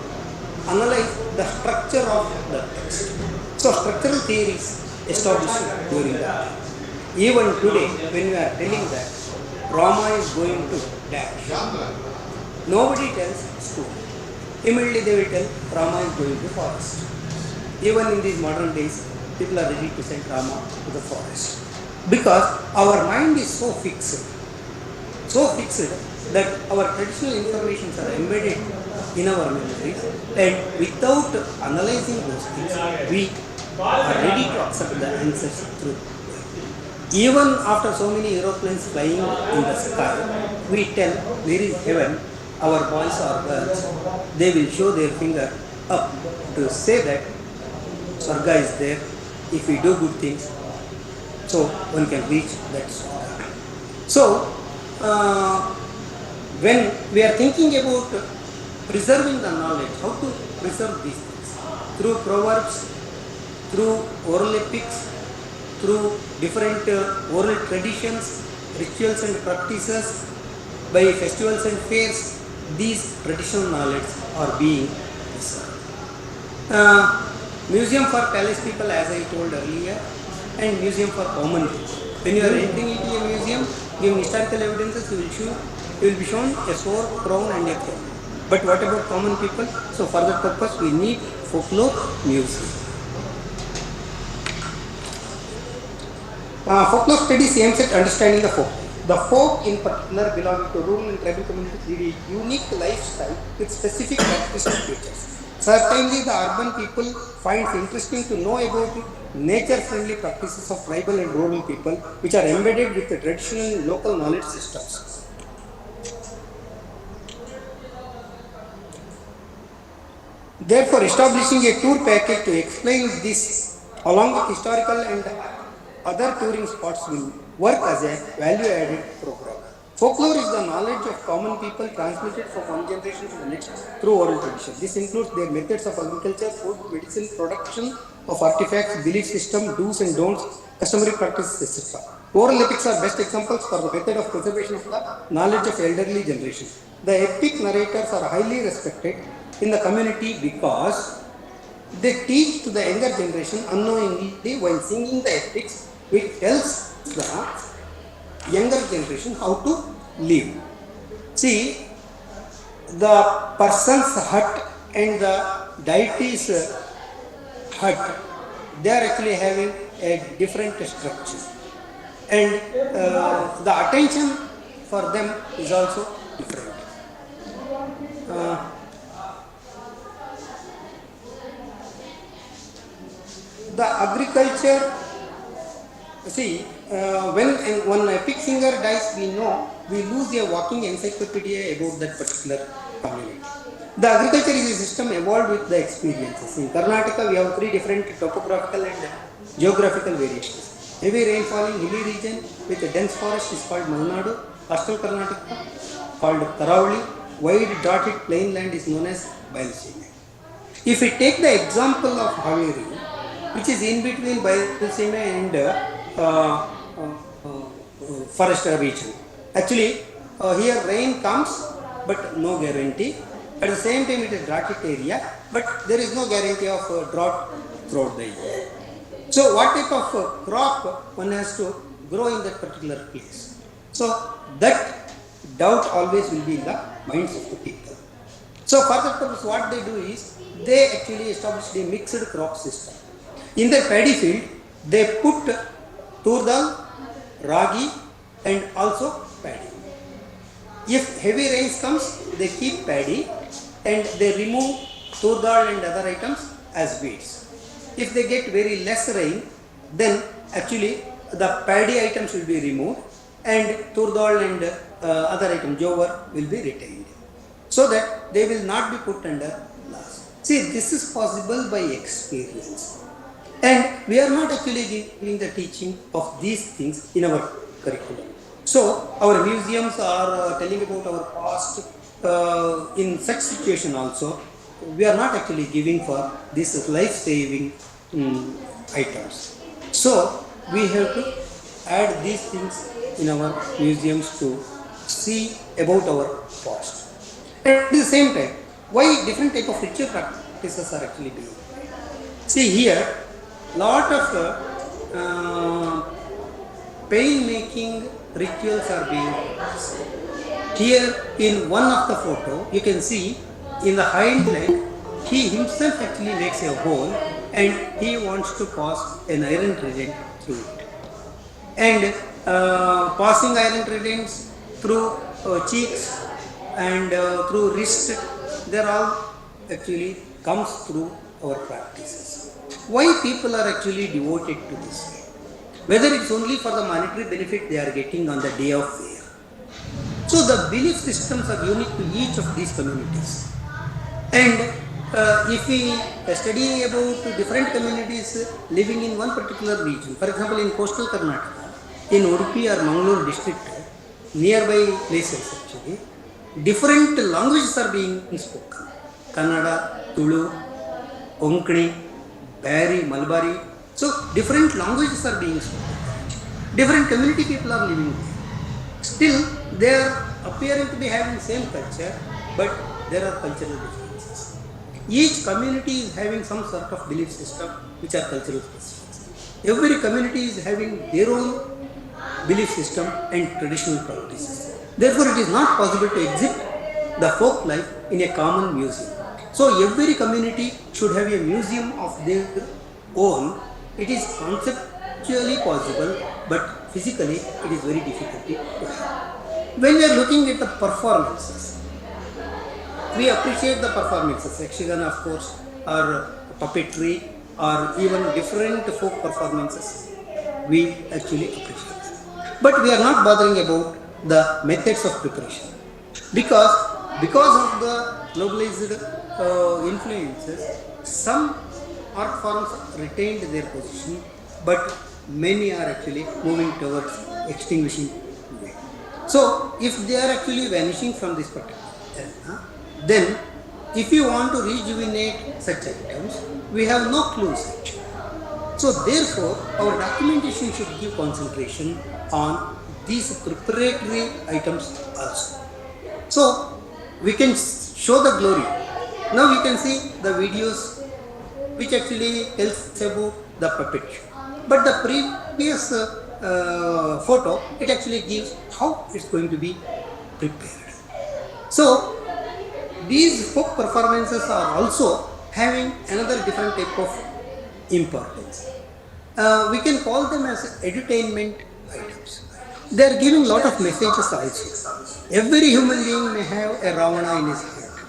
analyze the structure of the text. So structural theories established during that time. Even today, when we are telling that Rama is going to dash, nobody tells school. Immediately they will tell Rama is going to forest. Even in these modern days, people are ready to send Rama to the forest. Because our mind is so fixed that our traditional informations are embedded in our memories, and without analyzing those things, we are ready to accept the answers through. Even after so many aeroplanes flying in the sky, we tell where is heaven, our boys or girls, they will show their finger up to say that Swarga is there if we do good things, so one can reach that Swarga. So, when we are thinking about preserving the knowledge, how to preserve these things? Through proverbs, through oral epics, through different oral traditions, rituals and practices, by festivals and fairs, these traditional knowledge are being preserved. Museum for palace people, as I told earlier, and museum for common people. When you are entering into a museum, giving historical evidences, you will be shown a sword, crown and a crown. But what about common people? So for that purpose, we need folklore museum. Folklore studies aims at understanding the folk. The folk in particular belonging to rural and tribal communities lead a unique lifestyle with specific characteristic features. Certainly the urban people find it interesting to know about nature-friendly practices of tribal and rural people which are embedded with the traditional local knowledge systems. Therefore, establishing a tour package to explain this along with historical and other touring spots will work as a value-added program. Folklore is the knowledge of common people transmitted from one generation to the next through oral tradition. This includes their methods of agriculture, food, medicine, production of artifacts, belief system, do's and don'ts, customary practices, etc. Oral epics are best examples for the method of preservation of the knowledge of elderly generation. The epic narrators are highly respected in the community because they teach to the younger generation unknowingly while singing the epics, which tells the younger generation how to live. See, the person's hut and the deity's hut, they are actually having a different structure. And the attention for them is also different. The agriculture, see, when one epic singer dies, we lose a walking encyclopedia about that particular community. The agriculture is a system evolved with the experiences. In Karnataka, we have 3 different topographical and geographical variations. Heavy rainfall in hilly region with a dense forest is called Malnadu. Coastal Karnataka called Karauli. Wide dotted plain land is known as Bailsime. If we take the example of Haveri, which is in between Bailsime and forest region. Actually, here rain comes, but no guarantee. At the same time, it is drought area, but there is no guarantee of drought throughout the year. So, what type of crop one has to grow in that particular place? So, that doubt always will be in the minds of the people. So, for that purpose, what they do is, they actually established a mixed crop system. In the paddy field, they put tur dal, ragi and also paddy. If heavy rains comes, they keep paddy and they remove tur dal and other items as weeds. If they get very less rain, then actually the paddy items will be removed and tur dal and other item jowar will be retained, so that they will not be put under loss. See, this is possible by experience. And we are not actually giving the teaching of these things in our curriculum. So, our museums are telling about our past. In such situation also, we are not actually giving for these life-saving items. So, we have to add these things in our museums to see about our past. And at the same time, why different type of ritual practices are actually being. See here, lot of pain-making rituals are being practiced. Here in one of the photo, you can see in the hind leg, he himself actually makes a hole and he wants to pass an iron trident through it. And passing iron tridents through cheeks and through wrist, they all actually comes through our practices. Why people are actually devoted to this? Whether it's only for the monetary benefit they are getting on the day of fair, So the belief systems are unique to each of these communities. And if we study about different communities living in one particular region, for example in coastal Karnataka, in Udupi or Mangalore district, nearby places actually, different languages are being spoken. Kannada, Tulu, Konkani, Bari, Malbari. So different languages are being spoken. Different community people are living there. Still, they are appearing to be having same culture, but there are cultural differences. Each community is having some sort of belief system which are cultural specifics. Every community is having their own belief system and traditional practices. Therefore, it is not possible to exhibit the folk life in a common museum. So, every community should have a museum of their own. It is conceptually possible, but physically it is very difficult to have. When we are looking at the performances, we appreciate the performances, Yakshagana of course, or puppetry, or even different folk performances, we actually appreciate. But we are not bothering about the methods of preparation, because of the globalized influences, some art forms retained their position, but many are actually moving towards extinguishing way. So, if they are actually vanishing from this particular area, then if you want to rejuvenate such items, we have no clues actually. So, therefore, our documentation should give concentration on these preparatory items also. So, we can show the glory. Now we can see the videos which actually tells about the puppet show. But the previous photo, it actually gives how it's going to be prepared. So, these folk performances are also having another different type of importance. We can call them as edutainment items. They are giving lot of messages also. Every human being may have a Ravana in his heart.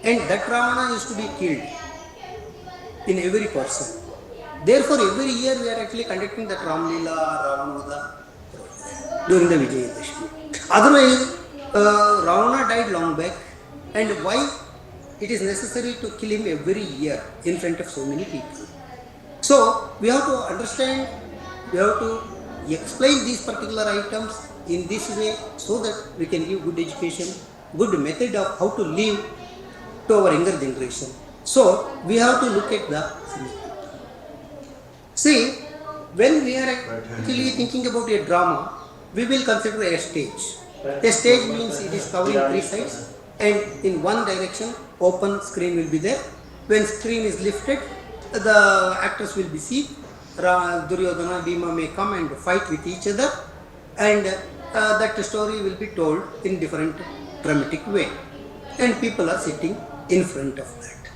And that Ravana is to be killed in every person. Therefore, every year we are actually conducting that Ramlila or Ravanavada during the Vijayadashmi. Otherwise, Ravana died long back, and why it is necessary to kill him every year in front of so many people? So, we have to understand, we have to explain these particular items in this way so that we can give good education, good method of how to live to our younger generation. So, we have to look at the see, when we are actually thinking about a drama, we will consider a stage. A stage means it is covering three sides, and in one direction open screen will be there. When screen is lifted, the actors will be seen. Duryodhana, Bhima may come and fight with each other, and that story will be told in different dramatic way, and people are sitting in front of that.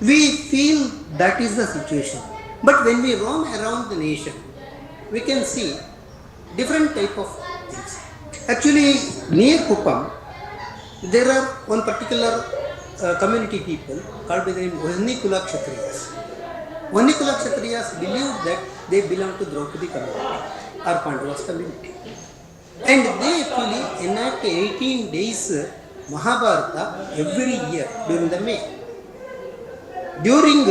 We feel that is the situation. But when we roam around the nation, we can see different type of things. Actually, near Kuppam, there are one particular community people called by the name Vannikula Kshatriyas. Vannikula Kshatriyas believe that they belong to Draupadi community or Pandavas community. And they actually enact 18 days Mahabharata every year during the May. During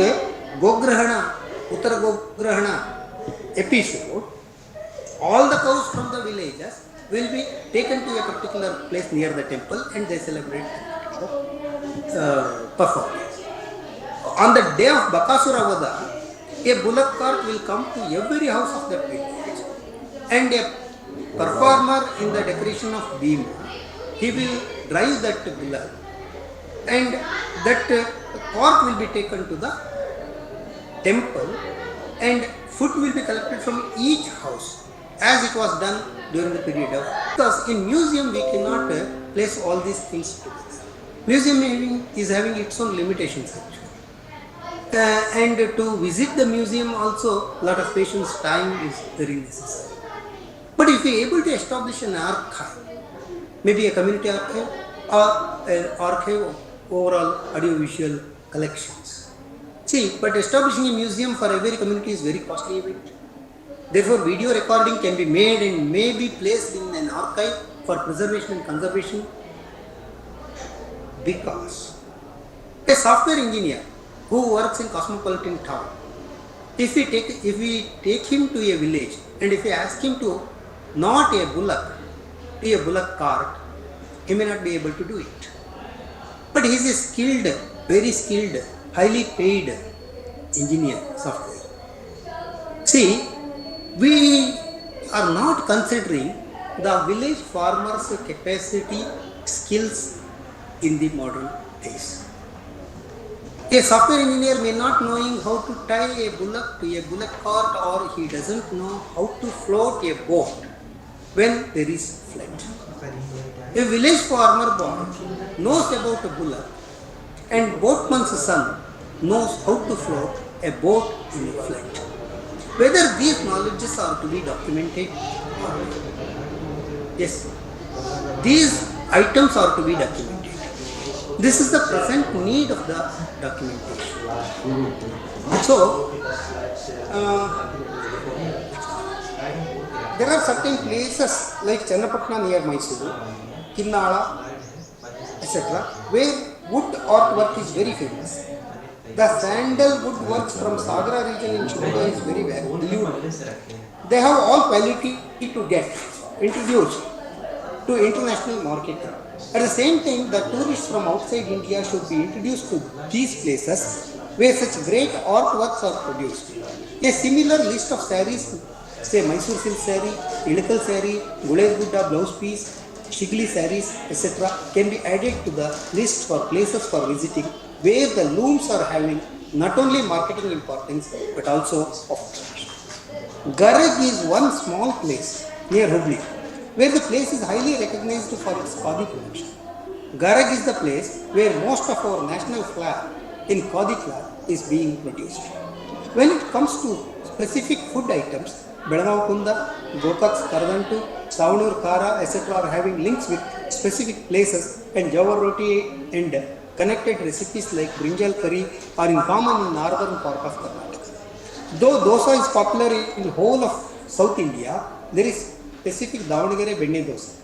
Gograhana, Uttara Gograhana episode, all the cows from the villages will be taken to a particular place near the temple and they celebrate performance. On the day of Bakasura Vada, a bullock cart will come to every house of that village, and a performer in the decoration of Bhima, he will drive that bullock, and that cart will be taken to the temple, and food will be collected from each house as it was done during the period of, because in museum we cannot place all these things together. Museum is having its own limitations actually. And to visit the museum also, lot of patience, time is very necessary. But if we are able to establish an archive, maybe a community archive or an archive of overall audiovisual collections. See, but establishing a museum for every community is very costly event. Therefore, video recording can be made and may be placed in an archive for preservation and conservation? Because a software engineer who works in cosmopolitan town, if we take him to a village and if we ask him to knot a bullock to a bullock cart, he may not be able to do it. But he is a skilled, very skilled, highly paid engineer software. See, we are not considering the village farmer's capacity, skills in the modern days. A software engineer may not knowing how to tie a bullock to a bullock cart, or he doesn't know how to float a boat when there is flood. A village farmer boy knows about a bullock, and boatman's son knows how to float a boat in a flood. Whether these knowledges are to be documented or not. Yes, these items are to be documented. This is the present need of the documentation. So, there are certain places like Channapatna near Mysuru, Kinnala, etc., where wood artwork is very famous. The sandalwood works from Sagara region in Shimoga is very valuable. They have all quality to get introduced to international market. At the same time, the tourists from outside India should be introduced to these places where such great artworks are produced. A similar list of sarees, say Mysore silk saree, Ilakal saree, Gulez Gudda blouse piece, Shigli sarees, etc., can be added to the list for places for visiting where the looms are having not only marketing importance but also of tradition. Garag is one small place near Hubli, where the place is highly recognized for its khadi production. Garag is the place where most of our national flag in khadi cloth is being produced. When it comes to specific food items, Belagav Kunda, Gokaks, Karadantu, Savanur Kara, etc. are having links with specific places, and Jawar roti and connected recipes like brinjal curry are in common in northern part of Karnataka. Though dosa is popular in the whole of South India, there is specific Davanagere Benne dosa.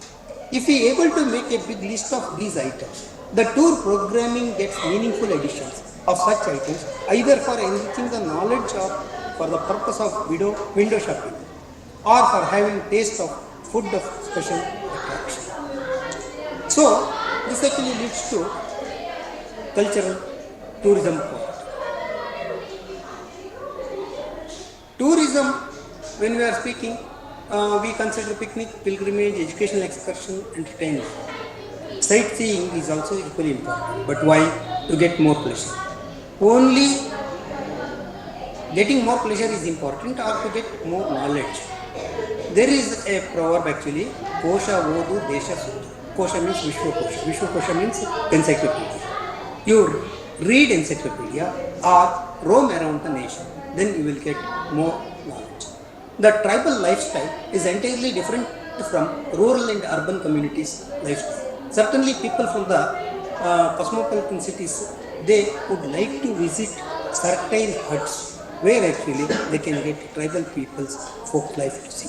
If we are able to make a big list of these items, the tour programming gets meaningful additions of such items, either for enriching the knowledge or for the purpose of window shopping, or for having taste of food of special attraction. So, this actually leads to cultural tourism. Tourism, when we are speaking, we consider picnic, pilgrimage, educational excursion, entertainment. Sightseeing is also equally important. But why? To get more pleasure. Only getting more pleasure is important, or to get more knowledge. There is a proverb actually, Kosha Vodu Desha Sudha. Kosha means Vishwakosha. Vishwakosha means encyclopedia. You read encyclopedia or roam around the nation, then you will get more knowledge. The tribal lifestyle is entirely different from rural and urban communities' lifestyle. Certainly people from the cosmopolitan cities, they would like to visit certain huts where actually they can get tribal people's folk life to see.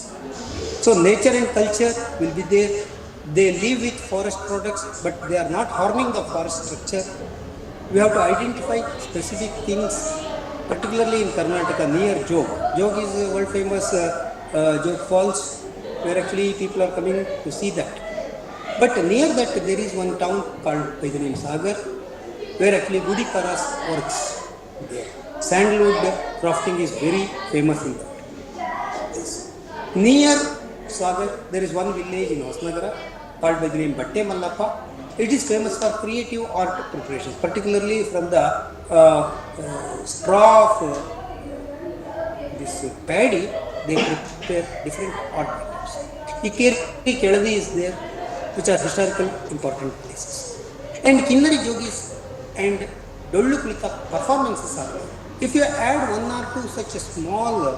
So nature and culture will be there. They live with forest products, but they are not harming the forest structure. We have to identify specific things, particularly in Karnataka near Jog. Jog is a world famous Jog Falls, where actually people are coming to see that. But near that there is one town called by the name Sagar, where actually Gudi Karas works there. Sandalwood crafting is very famous in that. Yes. Near Sagar, there is one village in Osnagara called by the name Batte Mallappa. It is famous for creative art preparations, particularly from the straw of this paddy, they prepare different art items. Ikeri Keladi is there, which are historical important places. And Kinnari Jogis and Dollukulika performances are there. If you add one or two such small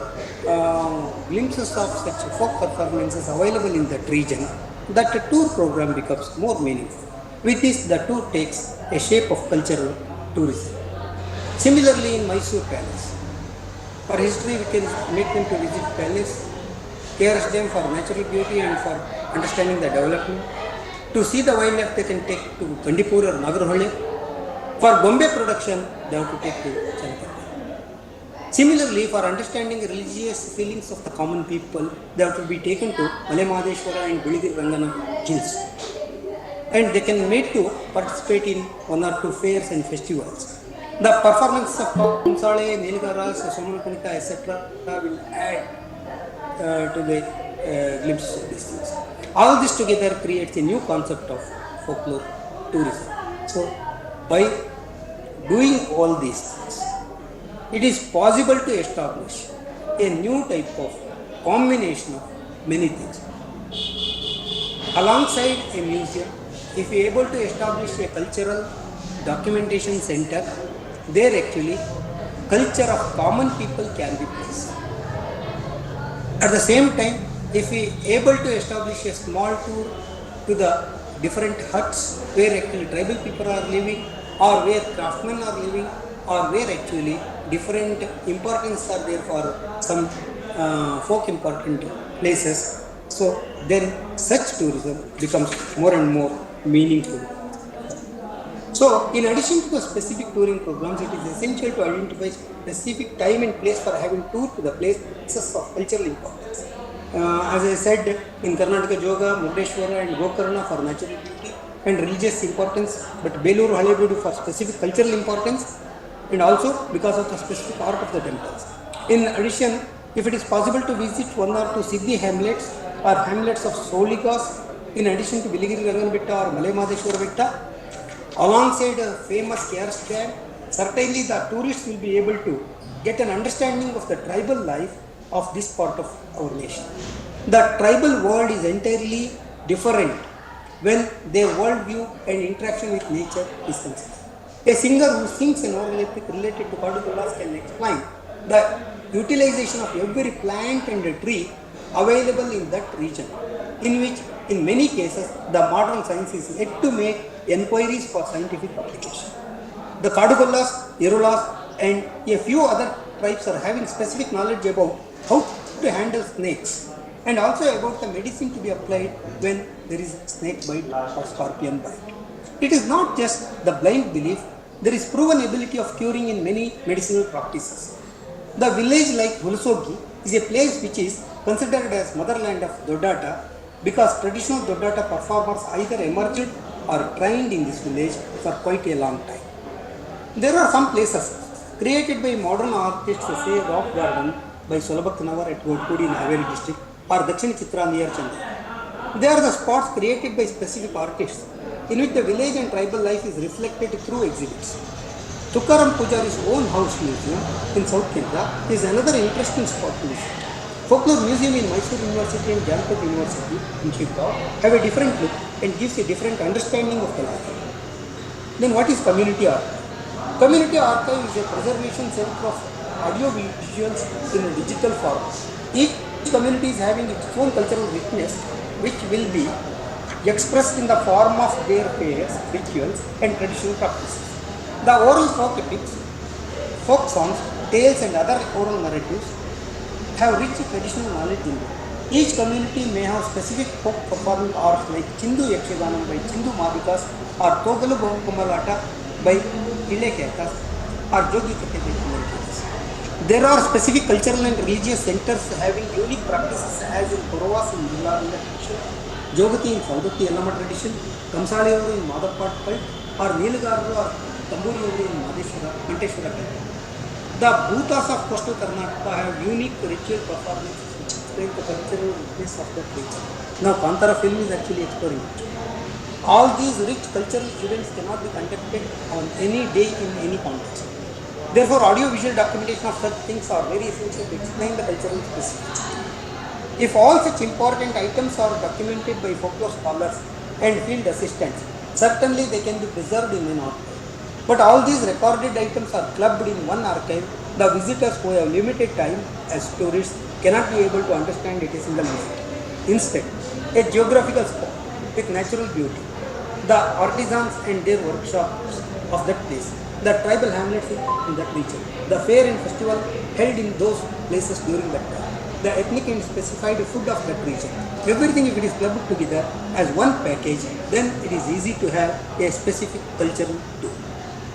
glimpses of such folk performances available in that region, that tour program becomes more meaningful. With this, the tour takes a shape of cultural tourism. Similarly, in Mysore Palace, for history we can make them to visit palace, KRS Dam for natural beauty and for understanding the development. To see the wildlife, they can take to Bandipur or Nagarhole. For Bombay production, they have to take to Chandigarh. Similarly, for understanding religious feelings of the common people, they have to be taken to Malay Mahadeshwara and Biligiri Rangana hills. And they can made to participate in 1 or 2 fairs and festivals. The performance of Kamsale, Nilgaras, Somalkanika, etc. will add to the glimpse of these things. All this together creates a new concept of folklore tourism. So, by doing all these things, it is possible to establish a new type of combination of many things. Alongside a museum, if we are able to establish a cultural documentation center, there actually culture of common people can be placed. At the same time, if we are able to establish a small tour to the different huts where actually tribal people are living, or where craftsmen are living, or where actually different importance are there for some folk important places, so then such tourism becomes more and more meaningful. So, in addition to the specific touring programs, it is essential to identify specific time and place for having tour to the places of cultural importance. As I said, in Karnataka, Joga, Murdeshwara and Gokarna for natural beauty and religious importance, but Beluru, Halebeedu for specific cultural importance, and also because of the specific art of the temples. In addition, if it is possible to visit 1 or 2 Siddhi hamlets or hamlets of Soligas, in addition to Biligiri Rangan Betta or Malay Mahadeshwara Betta, alongside a famous KRS Dam, certainly the tourists will be able to get an understanding of the tribal life of this part of our nation. The tribal world is entirely different when their worldview and interaction with nature is concerned. A singer who sings an oral epic related to Kadugulas can explain the utilization of every plant and a tree available in that region, in which in many cases the modern science is yet to make enquiries for scientific application. The Kadugulas, Yerulas and a few other tribes are having specific knowledge about how to handle snakes and also about the medicine to be applied when there is snake bite or scorpion bite. It is not just the blind belief, there is proven ability of curing in many medicinal practices. The village like Hulsogi is a place which is considered as motherland of Dodata because traditional Dodata performers either emerged or trained in this village for quite a long time. There are some places created by modern artists, say Rock Garden by Solabakanavar at Godpudi in Haveri district or Dakshin Chitra near Chennai. They are the spots created by specific artists in which the village and tribal life is reflected through exhibits. Tukaram Pujari's own house museum in South Kerala is another interesting spot to visit. Folklore Museum in Mysore University and Janpat University in Chicago have a different look and gives a different understanding of the life. Then what is community archive? Community archive is a preservation center of audio visuals in a digital form. Each community is having its own cultural richness which will be expressed in the form of their fairs, rituals and traditional practices. The oral folk epics, folk songs, tales and other oral narratives have rich traditional knowledge in them. Each community may have specific folk performing arts like Chindu Yakshaganam by Chindu Madhikas or Togalu Kumalata by Ilekekas or Jogi Kate by communities. There are specific cultural and religious centers having unique practices as in Kuravas in Milla tradition, Jogati in Saudati Yellama tradition, Kamsaleyavu in Madhapat cult or Nilgaru or Tamburiyavu in Madheshwara cult. The Bhutas of coastal Karnataka have unique ritual performances which explain the cultural richness of that region. Now Kantara film is actually exploring it. All these rich cultural events cannot be conducted on any day in any context. Therefore, audio-visual documentation of such things are very essential to explain the cultural specificity. If all such important items are documented by folklore scholars and field assistants, certainly they can be preserved in an archive. But all these recorded items are clubbed in one archive. The visitors who have limited time as tourists cannot be able to understand it a single visit. Instead, a geographical spot with natural beauty, the artisans and their workshops of that place, the tribal hamlets in that region, the fair and festival held in those places during that time, the ethnic and specified food of that region. Everything, if it is clubbed together as one package, then it is easy to have a specific cultural tool.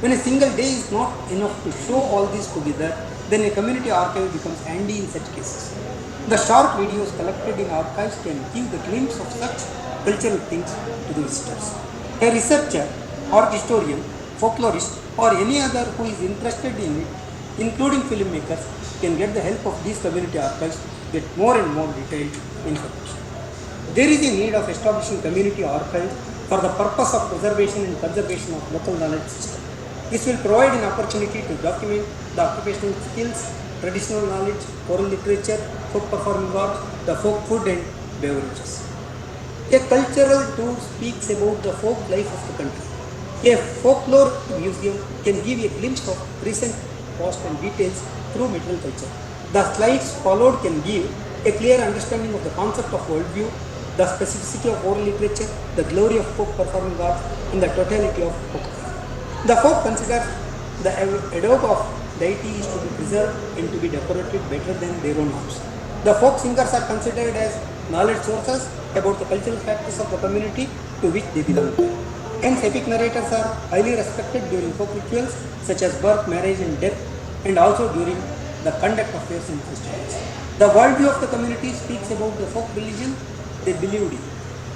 When a single day is not enough to show all these together, then a community archive becomes handy in such cases. The short videos collected in archives can give the glimpse of such cultural things to the visitors. A researcher, art historian, folklorist, or any other who is interested in it, including filmmakers, can get the help of these community archives to get more and more detailed information. There is a need of establishing community archives for the purpose of preservation and conservation of local knowledge system. This will provide an opportunity to document the occupational skills, traditional knowledge, oral literature, folk performing arts, the folk food and beverages. A cultural tour speaks about the folk life of the country. A folklore museum can give a glimpse of recent past and details through material culture. The slides followed can give a clear understanding of the concept of worldview, the specificity of oral literature, the glory of folk performing arts, and the totality of folk life. The folk considers the adobe of deity is to be preserved and to be decorated better than their own house. The folk singers are considered as knowledge sources about the cultural factors of the community to which they belong to. Hence, epic narrators are highly respected during folk rituals such as birth, marriage, and death, and also during the conduct of fairs and festivals. The worldview of the community speaks about the folk religion they believed in.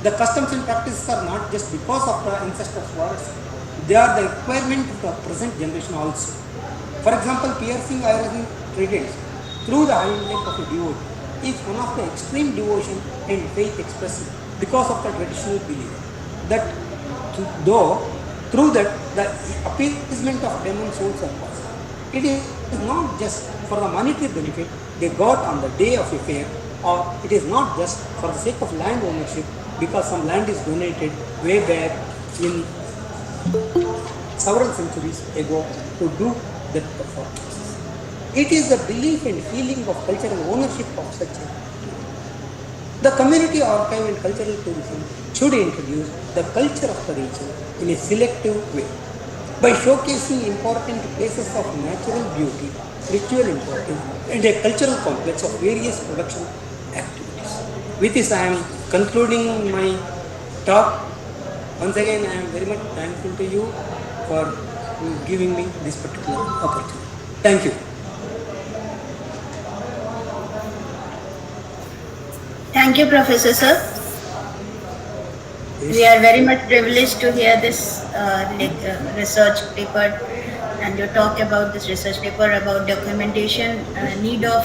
The customs and practices are not just because of the ancestors' words, they are the requirement of the present generation also. For example, piercing iron tridents through the hind leg of a devotee is one of the extreme devotion and faith expressed because of the traditional belief that through that the appeasement of demon souls are possible. It is not just for the monetary benefit they got on the day of a fair, or it is not just for the sake of land ownership because some land is donated way back in several centuries ago to do that performance. It is the belief and feeling of cultural ownership of such a The community archive and cultural tourism should introduce the culture of the region in a selective way by showcasing important places of natural beauty, ritual importance, and a cultural complex of various production activities. With this, I am concluding my talk. Once again, I am very much thankful to you for giving me this particular opportunity. Thank you. Thank you, Professor Sir. We are very much privileged to hear this research paper and your talk about this research paper about documentation, need of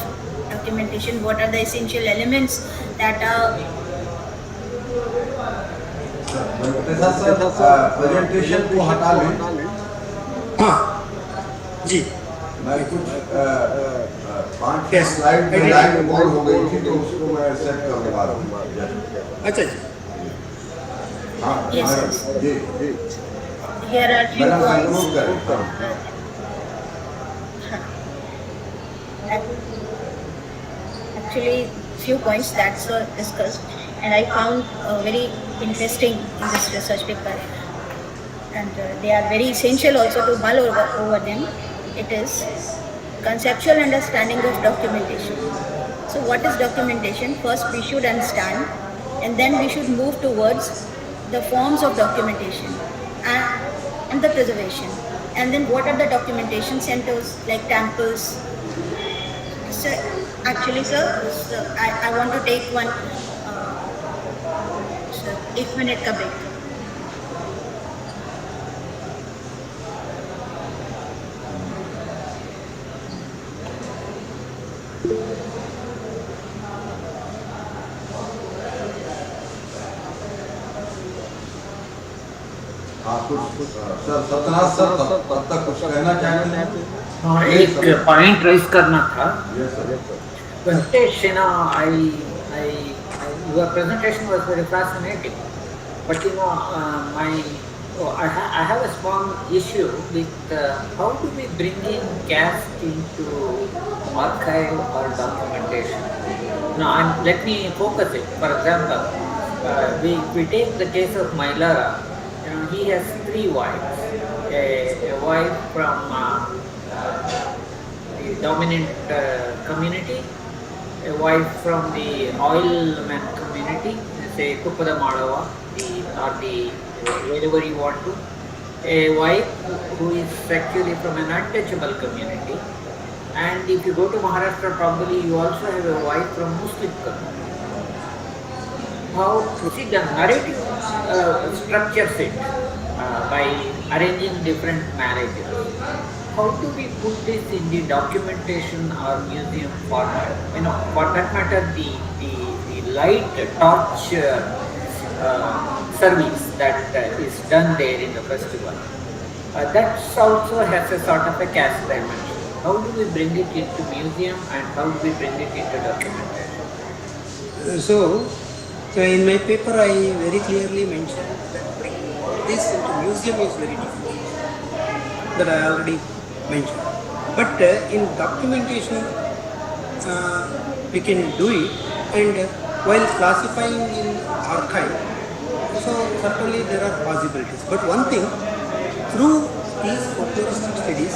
documentation, what are the essential elements that are presentation को हटा लें। हाँ जी, मैं कुछ 5 slide में line बोल हो गई थी तो उसको मैं सेट करने वाला हूँ। अच्छा जी, हाँ जी जी, here are few madam points. Conclude करें। Actually, few points that's discussed, and I found very interesting in this research paper, and they are very essential also to mull over them. It is conceptual understanding of documentation. So what is documentation? First we should understand, and then we should move towards the forms of documentation and the preservation, and then what are the documentation centers like temples. So actually, sir, I want to take one 1 minute ka break. आप कुछ sir Satyanath sir तब तक कुछ कहना चाहते हैं? हाँ, एक पॉइंट रेज करना था। Yes sir, yes sir. Venkatesh, your presentation was very fascinating, but I have a small issue with how do we bring in caste into archive or documentation. Now, let me focus it. For example, we take the case of Mailara. He has 3 wives. A wife from the dominant community, a wife from the oilman community, say Kupada Madava, wherever you want to, a wife who is actually from an untouchable community, and if you go to Maharashtra, probably you also have a wife from Muslim community. How see the narrative structures it by arranging different marriages. How do we put this in the documentation or museum format? You know, for that matter, the light torch service that is done there in the festival, that also has a sort of a caste dimension. How do we bring it into museum and how do we bring it into documentation? So in my paper, I very clearly mentioned that bringing this into museum is very difficult. That I already mentioned. But in documentation, we can do it, and while classifying in archive, so certainly there are possibilities. But one thing, through these folkloristic studies,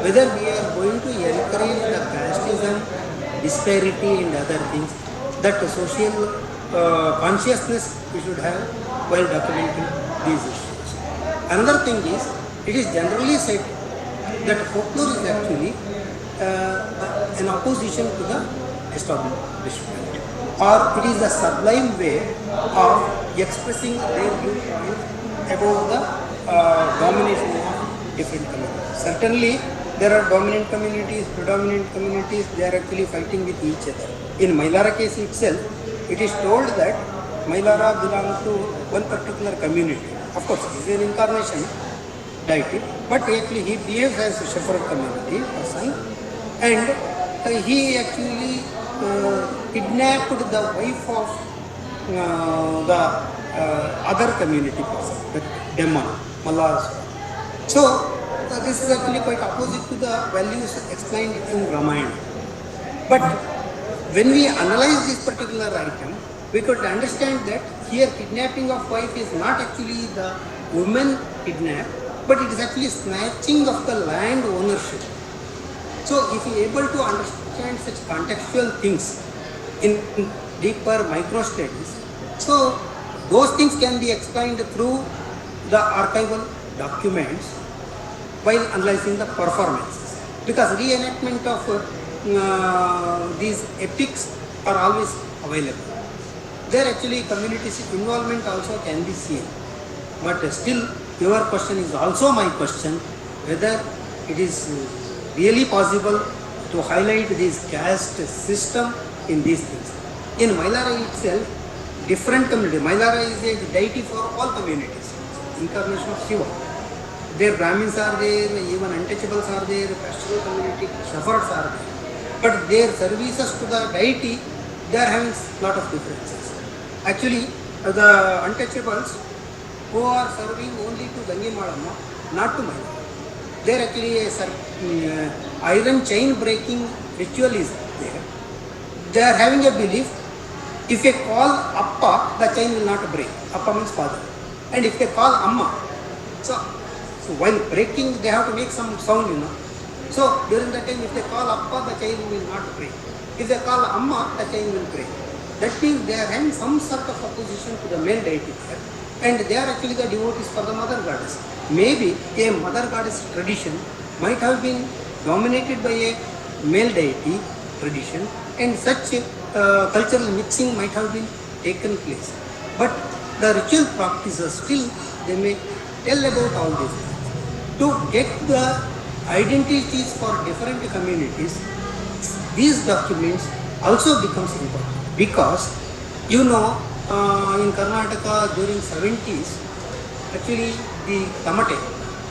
whether we are going to encourage the casteism, disparity and other things, that social consciousness we should have while documenting these issues. Another thing is, it is generally said that folklore is actually an opposition to the establishment, or it is a sublime way of expressing their viewpoint about the domination of different communities. Certainly, there are dominant communities, predominant communities, they are actually fighting with each other. In Mailara case itself, it is told that Mailara belongs to one particular community. Of course, he is an incarnation deity, but actually he behaves as a shepherd community person, and he actually kidnapped the wife of the other community person, the demon, Mallas. So, this is actually quite opposite to the values explained in Ramayana. But when we analyze this particular item, we could understand that here kidnapping of wife is not actually the woman kidnapped, but it is actually snatching of the land ownership. So if you are able to understand such contextual things in deeper micro studies, so those things can be explained through the archival documents while analyzing the performances. Because reenactment of these epics are always available. There actually community's involvement also can be seen. But still, your question is also my question, whether it is really possible to highlight this caste system in these things. In Mailara itself, different community. Mailara is a deity for all communities, incarnation of Shiva. Their Brahmins are there, even untouchables are there, pastoral community, shepherds are there. But their services to the deity, they are having a lot of differences. Actually, the untouchables who are serving only to Gange Malamma, not to Mailara. There actually a iron chain breaking ritual is there. They are having a belief, if they call Appa, the chain will not break. Appa means father. And if they call Amma, so while breaking, they have to make some sound, you know. So during that time, if they call Appa, the chain will not break. If they call Amma, the chain will break. That means they are having some sort of opposition to the male deity there. And they are actually the devotees for the mother goddess. Maybe a mother goddess tradition might have been dominated by a male deity tradition, and such cultural mixing might have been taken place. But the ritual practices still, they may tell about all these things. To get the identities for different communities, these documents also becomes important, because you know, in Karnataka during 70s, actually the tamate,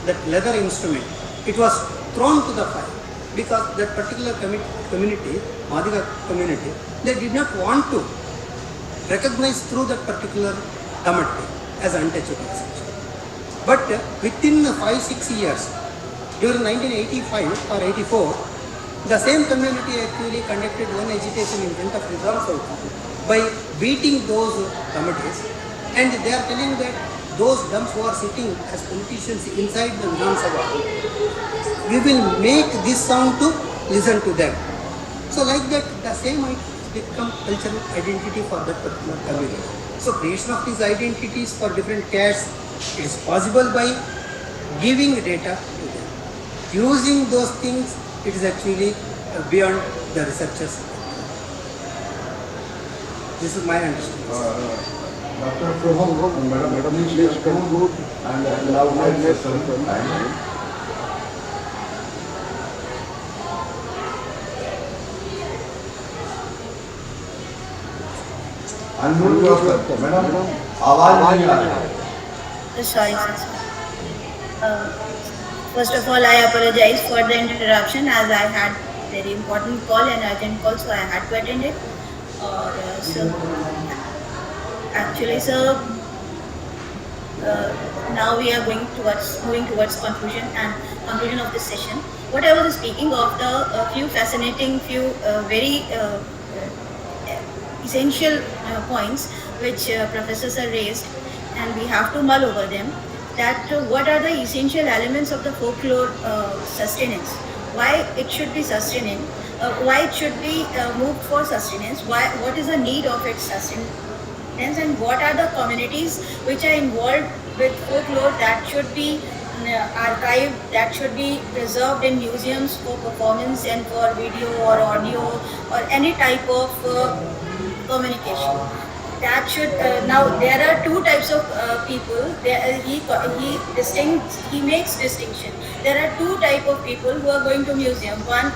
that leather instrument, it was thrown to the fire, because that particular community, Madhiva community, they did not want to recognize through that particular tamate as untouchables. But within 5-6 years, during 1985 or 84, the same community actually conducted one agitation in front of Rizal South by beating those committees, and they are telling that those dumps who are sitting as politicians inside the Vidhan Sabha, we will make this sound to listen to them. So like that, the same become cultural identity for that particular community. So creation of these identities for different castes is possible by giving data to them. Using those things, it is actually beyond the researchers. This is my understanding. Dr. Soham, Madam, please conclude and allow my session time. Unmute yourself, madam. आवाज नहीं आ रही है. Sorry, sir. First of all, I apologize for the interruption as I had very important call and urgent call, so I had to attend it. So actually, sir, now we are moving towards conclusion of this session. What I was speaking of the few fascinating, very essential points which professors have raised, and we have to mull over them. That what are the essential elements of the folklore sustenance? Why it should be sustaining? Why it should be moved for sustenance? What is the need of its sustenance? And what are the communities which are involved with folklore that should be archived, that should be preserved in museums for performance and for video or audio or any type of communication? That should now there are two types of people. He makes distinction. There are two type of people who are going to museum. One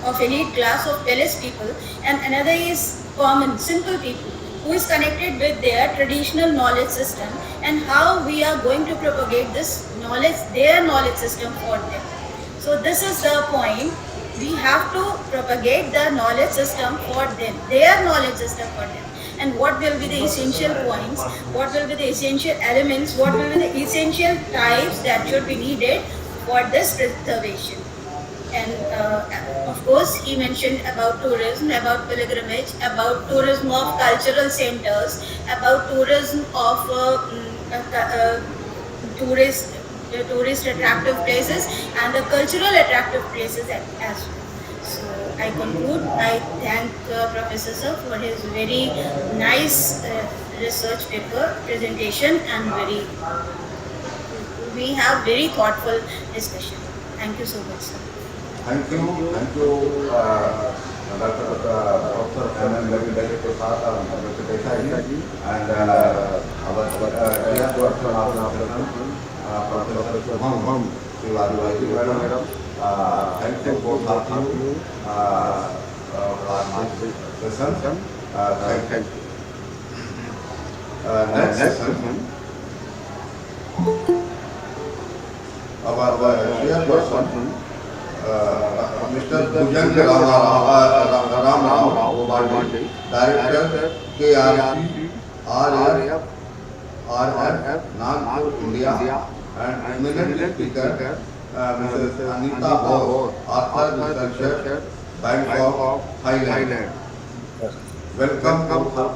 of elite class of palace people, and another is common simple people who is connected with their traditional knowledge system, and how we are going to propagate this knowledge, their knowledge system for them. So this is the point. We have to propagate the knowledge system for them, their knowledge system for them. And what will be the essential points, what will be the essential elements, what will be the essential types that should be needed for this preservation. And of course, he mentioned about tourism, about pilgrimage, about tourism of cultural centers, about tourism of tourist attractive places and the cultural attractive places as well. So I conclude. I thank Professor Sir for his very nice research paper presentation, and we have very thoughtful discussion. Thank you so much, sir. Thank you, Dr. Professor M.M. Director Desai and our chairperson of the session, Professor Soham Tiwari madam. Thank you both of you for this session. Thank you. Next session, our chairperson, Mr. Bhujan Ram Botany, Director KRC, RF, Nagpur, India, and eminent speaker, Mrs. Anita Bose, author, researcher, Bangkok, Thailand. Welcome, sir,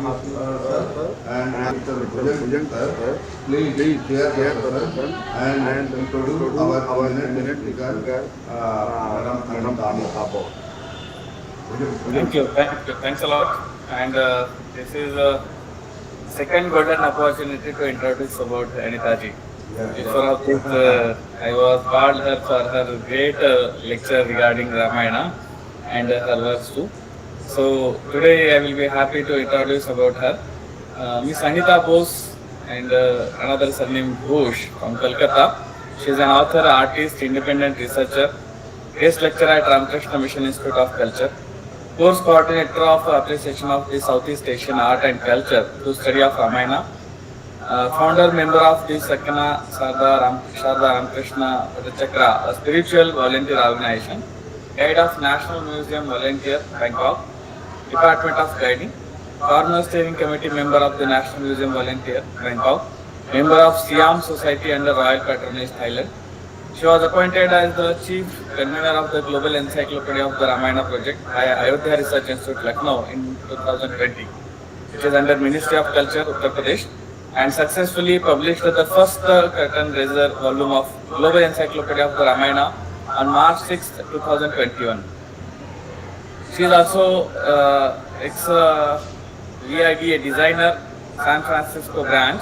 and Mr. Bhujan, sir. Please share your session and introduce our eminent speaker, Madam Anita Bose. Thank you. Thanks a lot. And this is a second golden opportunity to introduce about Anitaji. Before of this, I was called her for her great lecture regarding Ramayana and her works too. So today I will be happy to introduce about her. Miss Anita Bose and another surname Ghosh from Kolkata. She is an author, artist, independent researcher, guest lecturer at Ramakrishna Mission Institute of Culture, course coordinator of appreciation of the Southeast Asian art and culture to study of Ramayana, founder member of the Sakana Sharda Ramakrishna Chakra, a spiritual volunteer organization, guide of National Museum volunteer, Bangkok, Department of Guiding, former steering committee member of the National Museum volunteer, Bangkok, member of Siam Society under Royal Patronage, Thailand. She was appointed as the chief convener of the Global Encyclopedia of the Ramayana project by Ayodhya Research Institute, Lucknow in 2020, which is under Ministry of Culture, Uttar Pradesh, and successfully published the first curtain raiser volume of Global Encyclopedia of the Ramayana on March 6, 2021. She is also ex VIB, a designer, San Francisco branch.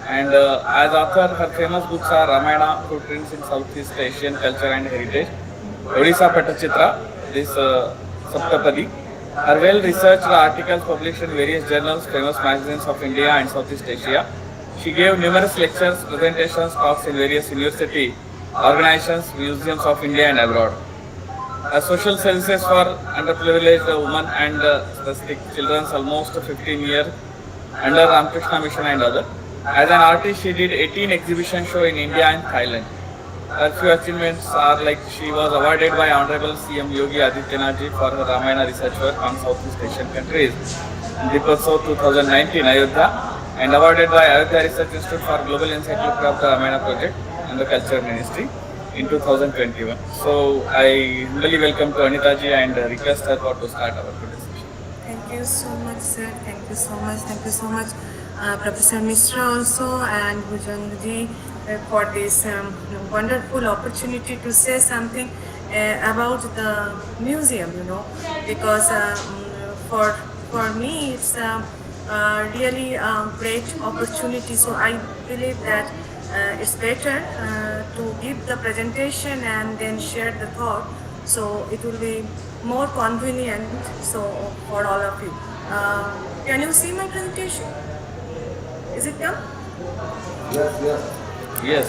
And as author, her famous books are Ramayana, Footprints in Southeast Asian Culture and Heritage, Odisha Patachitra, this Saptapadi. Her well-researched articles published in various journals, famous magazines of India and Southeast Asia. She gave numerous lectures, presentations, talks in various university organizations, museums of India and abroad. Social services for underprivileged women and specific children almost 15 years under Ramakrishna Mission and other. As an artist, she did 18 exhibition show in India and Thailand. Her few achievements are like she was awarded by Honorable CM Yogi Adityanath ji for her Ramayana research work on Southeast Asian countries in Dipotso 2019 Ayodhya, and awarded by Ayodhya Research Institute for Global Encyclopedia of the Ramayana Project and the Culture Ministry in 2021. So I humbly welcome to Anita ji and request her for to start our today's session. Thank you so much, sir. Thank you so much. Thank you so much, Professor Mishra also and Bhujang ji for this wonderful opportunity to say something about the museum. Because for me it's really a great opportunity. So I believe that it's better to give the presentation and then share the thought. So it will be more convenient for all of you. Can you see my presentation? Is it done? Yes. Yes.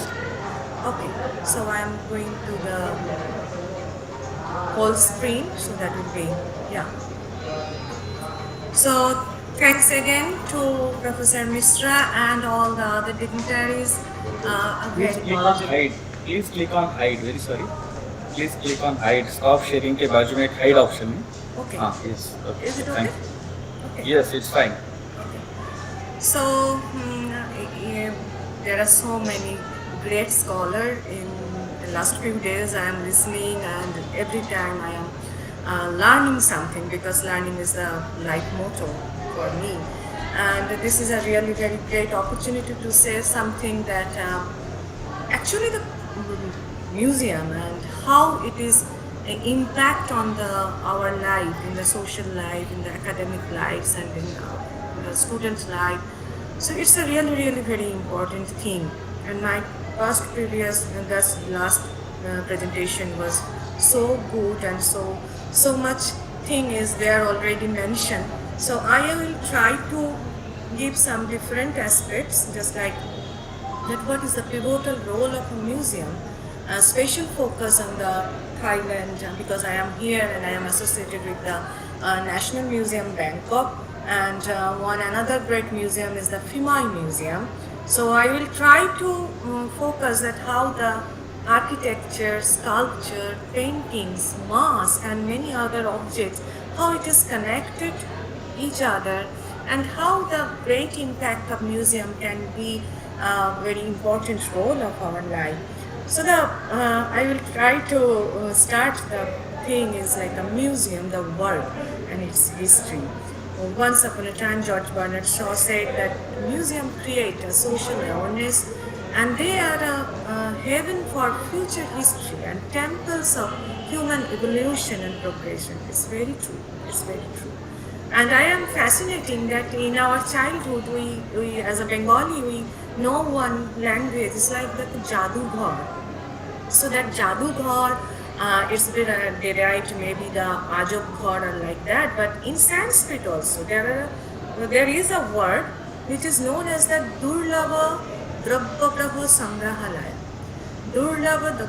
Okay, so I am going to the whole screen, so that will be, yeah. So thanks again to Professor Mishra and all the other dignitaries. Please click on hide. Please click on hide. Very sorry. Please click on hide. Stop sharing के बाजू में एक hide option है. Okay. Yes. Okay. Is it okay? Okay. Yes, it's fine. Okay. So there are so many great scholars in the last few days. I am listening, and every time I am learning something, because learning is the life motto for me. And this is a really very great opportunity to say something that actually the museum and how it is an impact on our life, in the social life, in the academic lives, and in the student life. So it's a really, really very important thing. And my past previous and this last presentation was so good, and so much thing is there already mentioned. So I will try to give some different aspects, just like that what is the pivotal role of a museum, a special focus on the Thailand, because I am here and I am associated with the National Museum Bangkok, and another great museum is the Phimai Museum. So I will try to focus at how the architecture, sculpture, paintings, masks and many other objects, how it is connected each other, and how the great impact of museum can be a very important role of our life. So I will try to start the thing is like a museum, the world and its history. Once upon a time, George Bernard Shaw said that museums create a social awareness, and they are a haven for future history and temples of human evolution and progression. It's very true. It's very true. And I am fascinating that in our childhood, we as a Bengali, we know one language. It's like the Jadughar. So that Jadughar, it's been derived maybe the Ajab Ghar or like that, but in Sanskrit also there is a word which is known as the Durlava Drabbagraha Sangrahalaya. Durlava,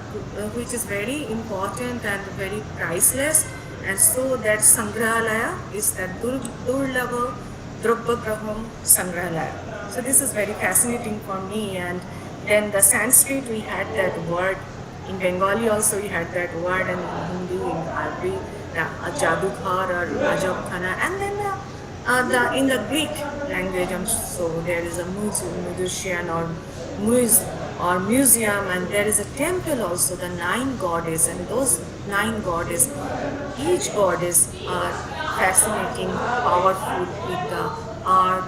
which is very important and very priceless, and so that Sangrahalaya is that Durlava Drabbagraham Sangrahalaya. So this is very fascinating for me. And then the Sanskrit, we had that word. In Bengali also we had that word, and in Hindi, in Arabic, Jadughar or Ajab Khana, and then in the Greek language, so there is a musician or muse or museum, and there is a temple also, the 9 goddess, and those 9 goddess, each goddess are fascinating, powerful with the art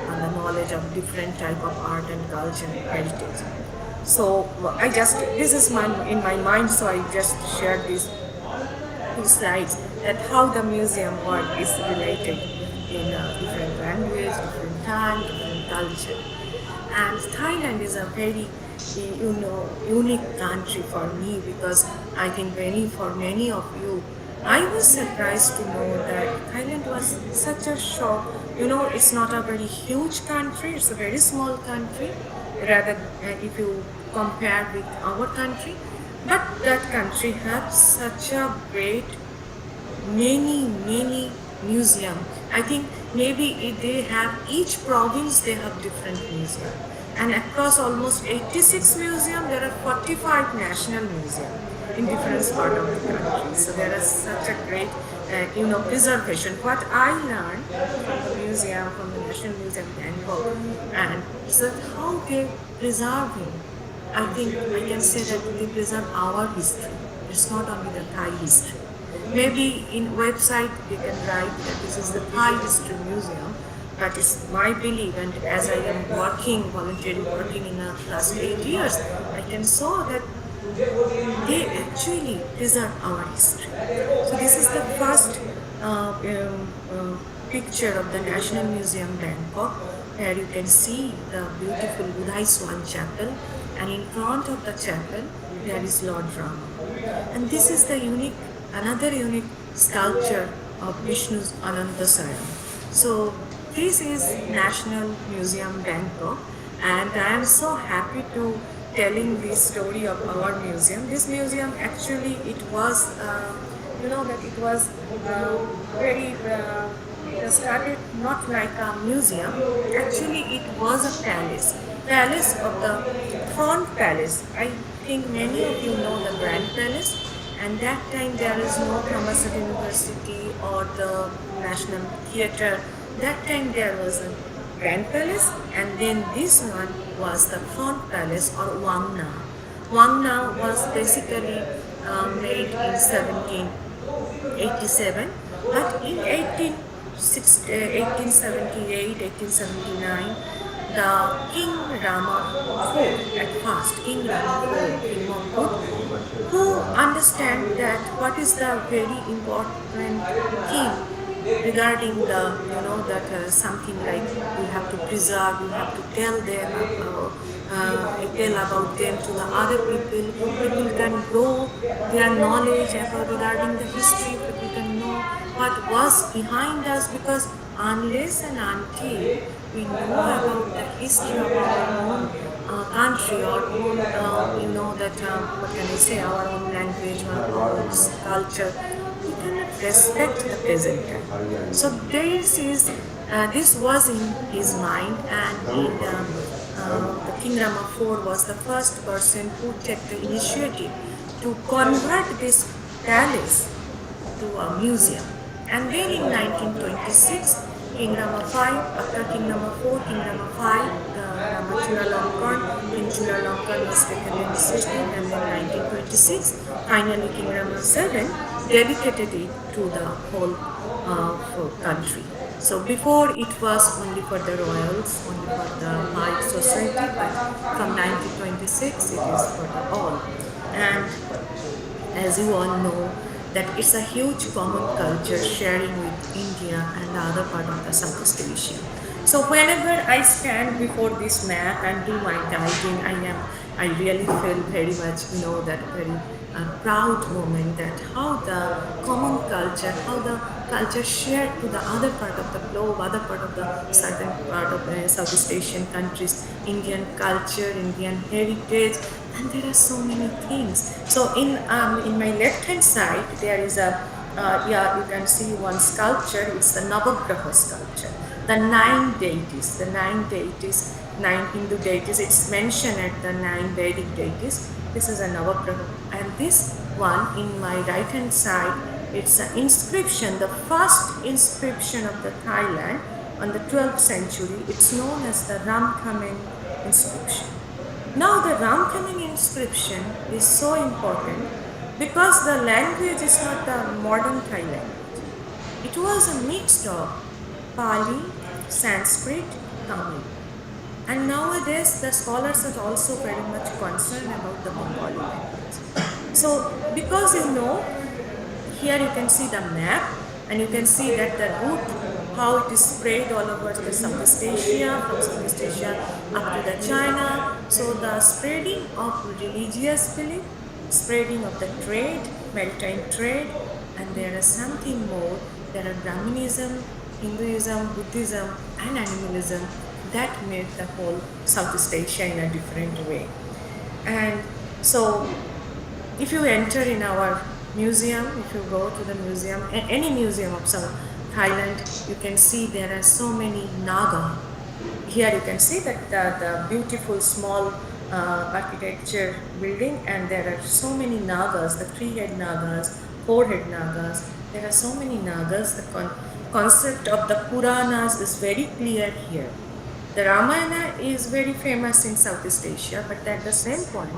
and the knowledge of different type of art and culture and heritage. So this is in my mind, so I just shared these 2 slides. that how the museum work is related in different language, different time, different culture. And Thailand is a very, unique country for me, because I think for many of you, I was surprised to know that Thailand was such a shock. It's not a very huge country; it's a very small country, rather if you compare with our country. But that country has such a great many museum. I think maybe they have, each province they have different museum, and across almost 86 museum there are 45 national museum in different part of the country. So there is such a great preservation. What I learned from the museum, from the National Museum Bangkok, and is that how they preserving. I think I can say that they preserve our history. It's not only the Thai history. Maybe in website they can write that this is the Thai History Museum, but it's my belief, and as I am voluntarily working in the last 8 years, I can saw that they actually preserve our history. So this is the first picture of the National Museum Bangkok, where you can see the beautiful Budai Swan Chapel, and in front of the chapel there is Lord Rama. And this is the another unique sculpture of Vishnu's Anantasayam. So this is National Museum Bangkok, and I am so happy to telling this story of our museum. This museum actually, it was, that it was very, it started not like a museum. Actually, it was a palace of the front palace. I think many of you know the Grand Palace, and that time there is no Thammasat University or the National Theatre. That time there was a Grand Palace, and then this one was the front palace, or Wangna. Wangna was basically made in 1787, but in 1878, 1879, the King Rama IV, at first, King Rama IV, King Mongkut, who understand that what is the very important thing regarding the, something like you have to preserve, you have to tell them, tell about them to the other people. People can grow their knowledge regarding the history. People can know what was behind us, because unless and until we know about the history of our own country, or own, what can I say, our own language, our own culture, we cannot respect the present time. So this was in his mind, and the King Rama IV was the first person who took the initiative to convert this palace to a museum. And then in 1926, King Rama V, after King Rama IV, King Rama V, the Rama Chulalongkorn, King Chulalongkorn was taken in decision, and then 1926, finally King Rama VII dedicated it to the whole country. So before it was only for the royals, only for the high society, but from 1926 it is for the all. And as you all know, that it's a huge common culture sharing with India and the other part of the Southeast Asia. So whenever I stand before this map and do my guiding, I really feel very much, that very proud moment, that how the common culture, how the culture shared to the other part of the globe, other part of the southern part of the Southeast Asian countries, Indian culture, Indian heritage, and there are so many things. So in my left hand side, there is a, you can see one sculpture, it's the Navagraha sculpture. The 9 deities, 9 Hindu deities, it's mentioned at the 9 Vedic deities. This is a Navagraha. And this one in my right hand side, it's an inscription, the first inscription of the Thailand on the 12th century. It's known as the Ramkhamen inscription. Now the Ramkhamen inscription is so important because the language is not the modern Thai language. It was a mix of Pali, Sanskrit, Tamil. And nowadays the scholars are also very much concerned about the Bengali language. So because here you can see the map, and you can see that the route, how it is spread all over the Southeast Asia, from Southeast Asia up to the China. So the spreading of religious belief, spreading of the trade, maritime trade, and there is something more. There are Brahminism, Hinduism, Buddhism, and animalism that made the whole Southeast Asia in a different way. And so if you enter in our museum, if you go to the museum, any museum of South Thailand, you can see there are so many Naga. Here you can see that the beautiful small architecture building, and there are so many Nagas, the 3-head Nagas, 4-head Nagas. There are so many Nagas. The concept of the Puranas is very clear here. The Ramayana is very famous in Southeast Asia, but at the same point,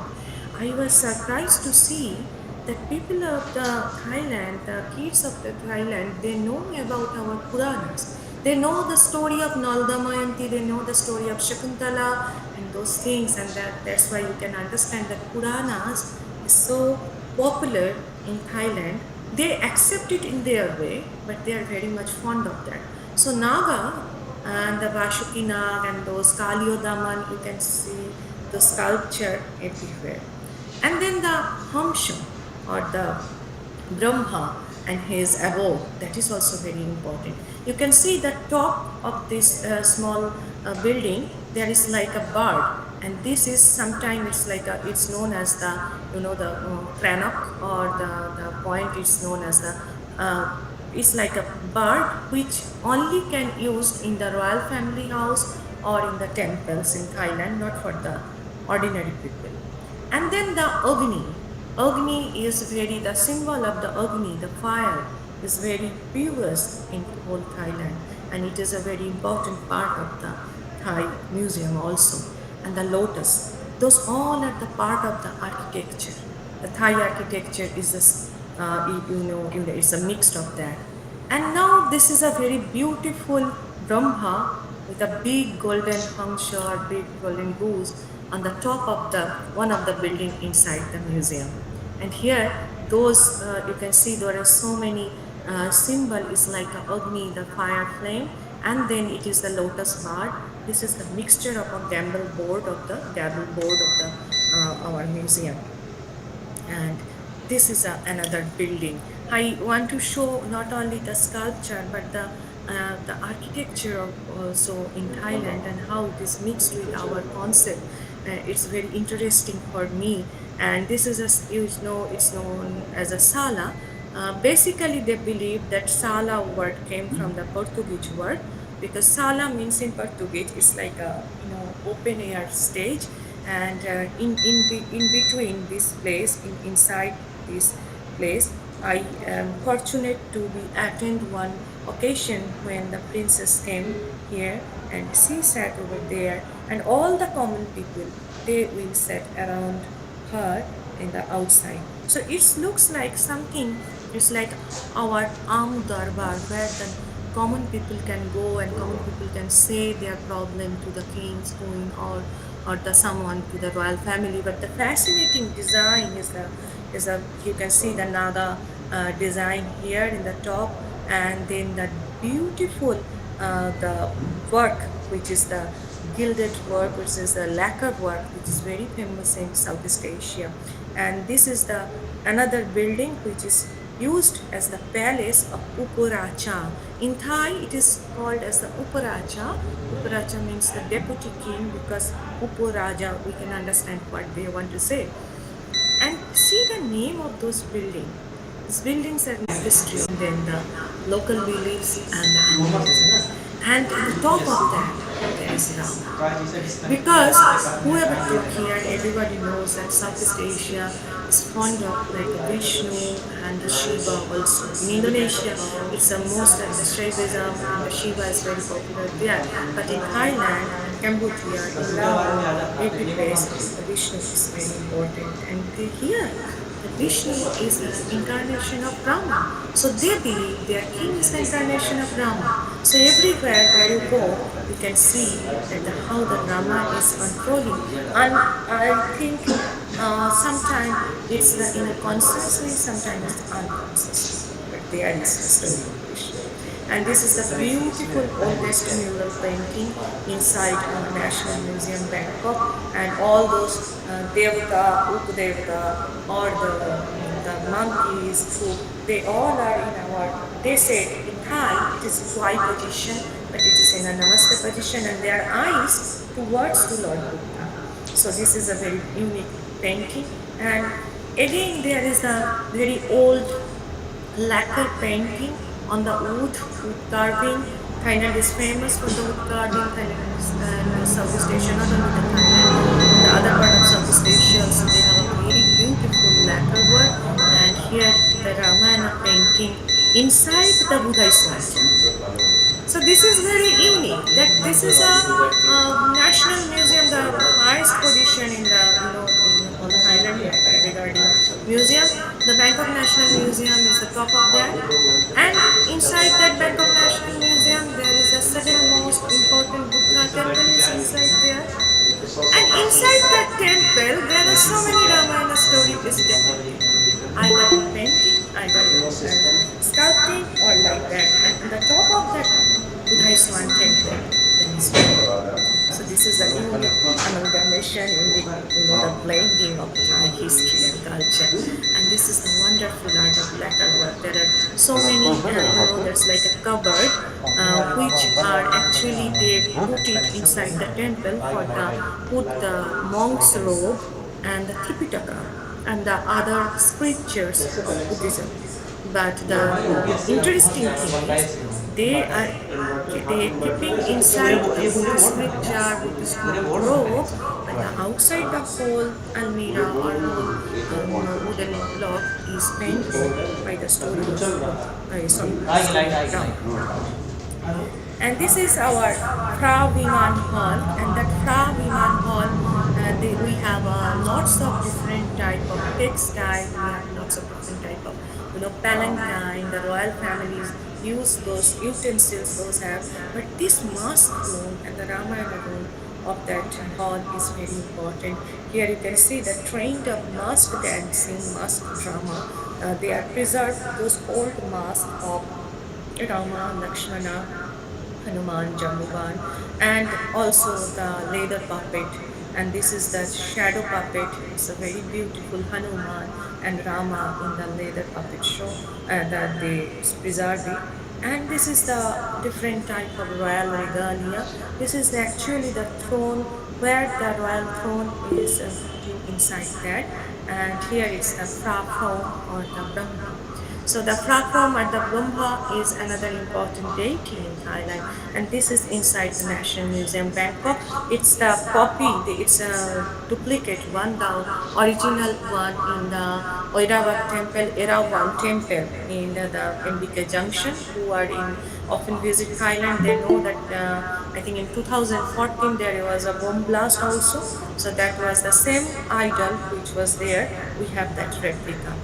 I was surprised to see that people of the Thailand, the kids of the Thailand, they know about our Puranas. They know the story of Nal Damayanti, they know the story of Shakuntala and those things, and that's why you can understand that Puranas is so popular in Thailand. They accept it in their way, but they are very much fond of that. So Naga and the Vashuki Nag and those Kaliodaman, you can see the sculpture everywhere. And then the Hamsha, or the Brahma and his abode, that is also very important. You can see the top of this small building, there is like a bird, and this is sometimes it's like it's known as the, you know, the crannock, or the point is known as the it's like a bird which only can use in the royal family house or in the temples in Thailand, not for the ordinary people. And then the Agni. Agni is very, the symbol of the Agni, the fire, is very previous in whole Thailand, and it is a very important part of the Thai museum also. And the lotus, those all are the part of the architecture. The Thai architecture is it's a mix of that. And now this is a very beautiful Brahma with a big golden hamsha, or big golden goose on the top of the one of the building inside the museum. And here, those you can see there are so many symbol is like a Agni, the fire flame, and then it is the lotus bar. This is the mixture of a gamble board of the our museum. And this is another building. I want to show not only the sculpture but the architecture also in Thailand, and how it is mixed with our concept. It's very interesting for me. And this is it's known as a sala. Basically, they believe that sala word came from the Portuguese word, because sala means in Portuguese it's like a open air stage, and in between this place, inside this place, I am fortunate to be attend one occasion when the princess came here, and she sat over there, and all the common people, they will sit around her in the outside. So it looks like something. It's like our Am Darbar, where the common people can go and common people can say their problem to the kings, queen, or the someone to the royal family. But the fascinating design is you can see the Naga design here in the top, and then the beautiful the work, which is the gilded work, which is the lacquer work, which is very famous in Southeast Asia. And this is the another building which is used as the palace of Uparacha. In Thai, it is called as the Uparacha. Uparacha means the deputy king, because Uparaja, we can understand what they want to say. And see the name of those buildings. These buildings are history, and then the local beliefs and the animals. And at the top of that, there is Rama. Because whoever took here, everybody knows that Southeast Asia is fond of like Vishnu and the Shiva also. In Indonesia, it's the most of the Shaivism, and the Shiva is very popular there. But in Thailand, Cambodia, in Laos, every place, the Vishnu is very important. And here, the Vishnu is the incarnation of Rama. So they believe their king is the incarnation of Rama. So everywhere where you go, you can see that how the Rama is unfolding. And I think sometimes it's in a consciously, sometimes it's unconsciously. there is the story of Vishnu. And this is the beautiful oldest mural painting inside National Museum, Bangkok, and all those Devata, Updevata, or the monkeys, who they all are in our, they said in Thai it is Twai position, but it is in a Namaste position, and their eyes towards to Lord Buddha. So this is a very unique painting. And again there is a very old lacquer painting on the wood carving. Thailand is famous for the wood carving. Thailand is Southeast Asia, not only the Thailand, the other part of Southeast Asia, so they have a very beautiful lacquer work. And here the Ramayana painting inside the Buddhist temple. So this is very unique. That this is a national museum, the highest position in the on Thailand regarding museum. The Bangkok National Museum is the top of that, and inside that Bangkok National Museum there is the second most important Buddha temple is inside there. And inside that temple there are so many Ramayana stories is depicted, either in painting, either in sculpting, or like that. And on the top of that Buddhist one temple, there is one. So this is a unique amalgamation in the blending of Thai history and culture. And this is the wonderful art of lacquer work. There are so many, there's like a cupboard, which are actually, they put it inside the temple for put the monk's robe and the Tripitaka and the other scriptures of Buddhism. But the interesting thing is, they are keeping inside the Buddhist scripture, Buddhist robe, but the outside the whole almirah or whole wooden block is painted by the story of Socio-Cultural. And this is our Fra Viman Hall, and that Fra Viman Hall, we have lots of different type of textile, we have lots of different type of palanquin, the royal families use those utensils those have, but this mask room and the Ramayana room of that hall is very important. Here you can see the trained of mask dancing, mask drama. They are preserved, those old masks of Rama, Lakshmana, Hanuman, Jambuban, and also the leather puppet. And this is the shadow puppet. It's a very beautiful Hanuman and Rama in the leather puppet show that they preserved it. And this is the different type of royal regalia. This is actually the throne, where the royal throne is inside that. And here is the Phra or the Brahma. So the Phra or the Brahma is another important deity in Thailand, and this is inside the National Museum, Bangkok. It's the copy, it's a duplicate one, the original one in the Oirawat temple, Erawan temple in the MBK Junction. Who are often visit Thailand, they know that I think in 2014 there was a bomb blast also. So that was the same idol which was there. We have that replica.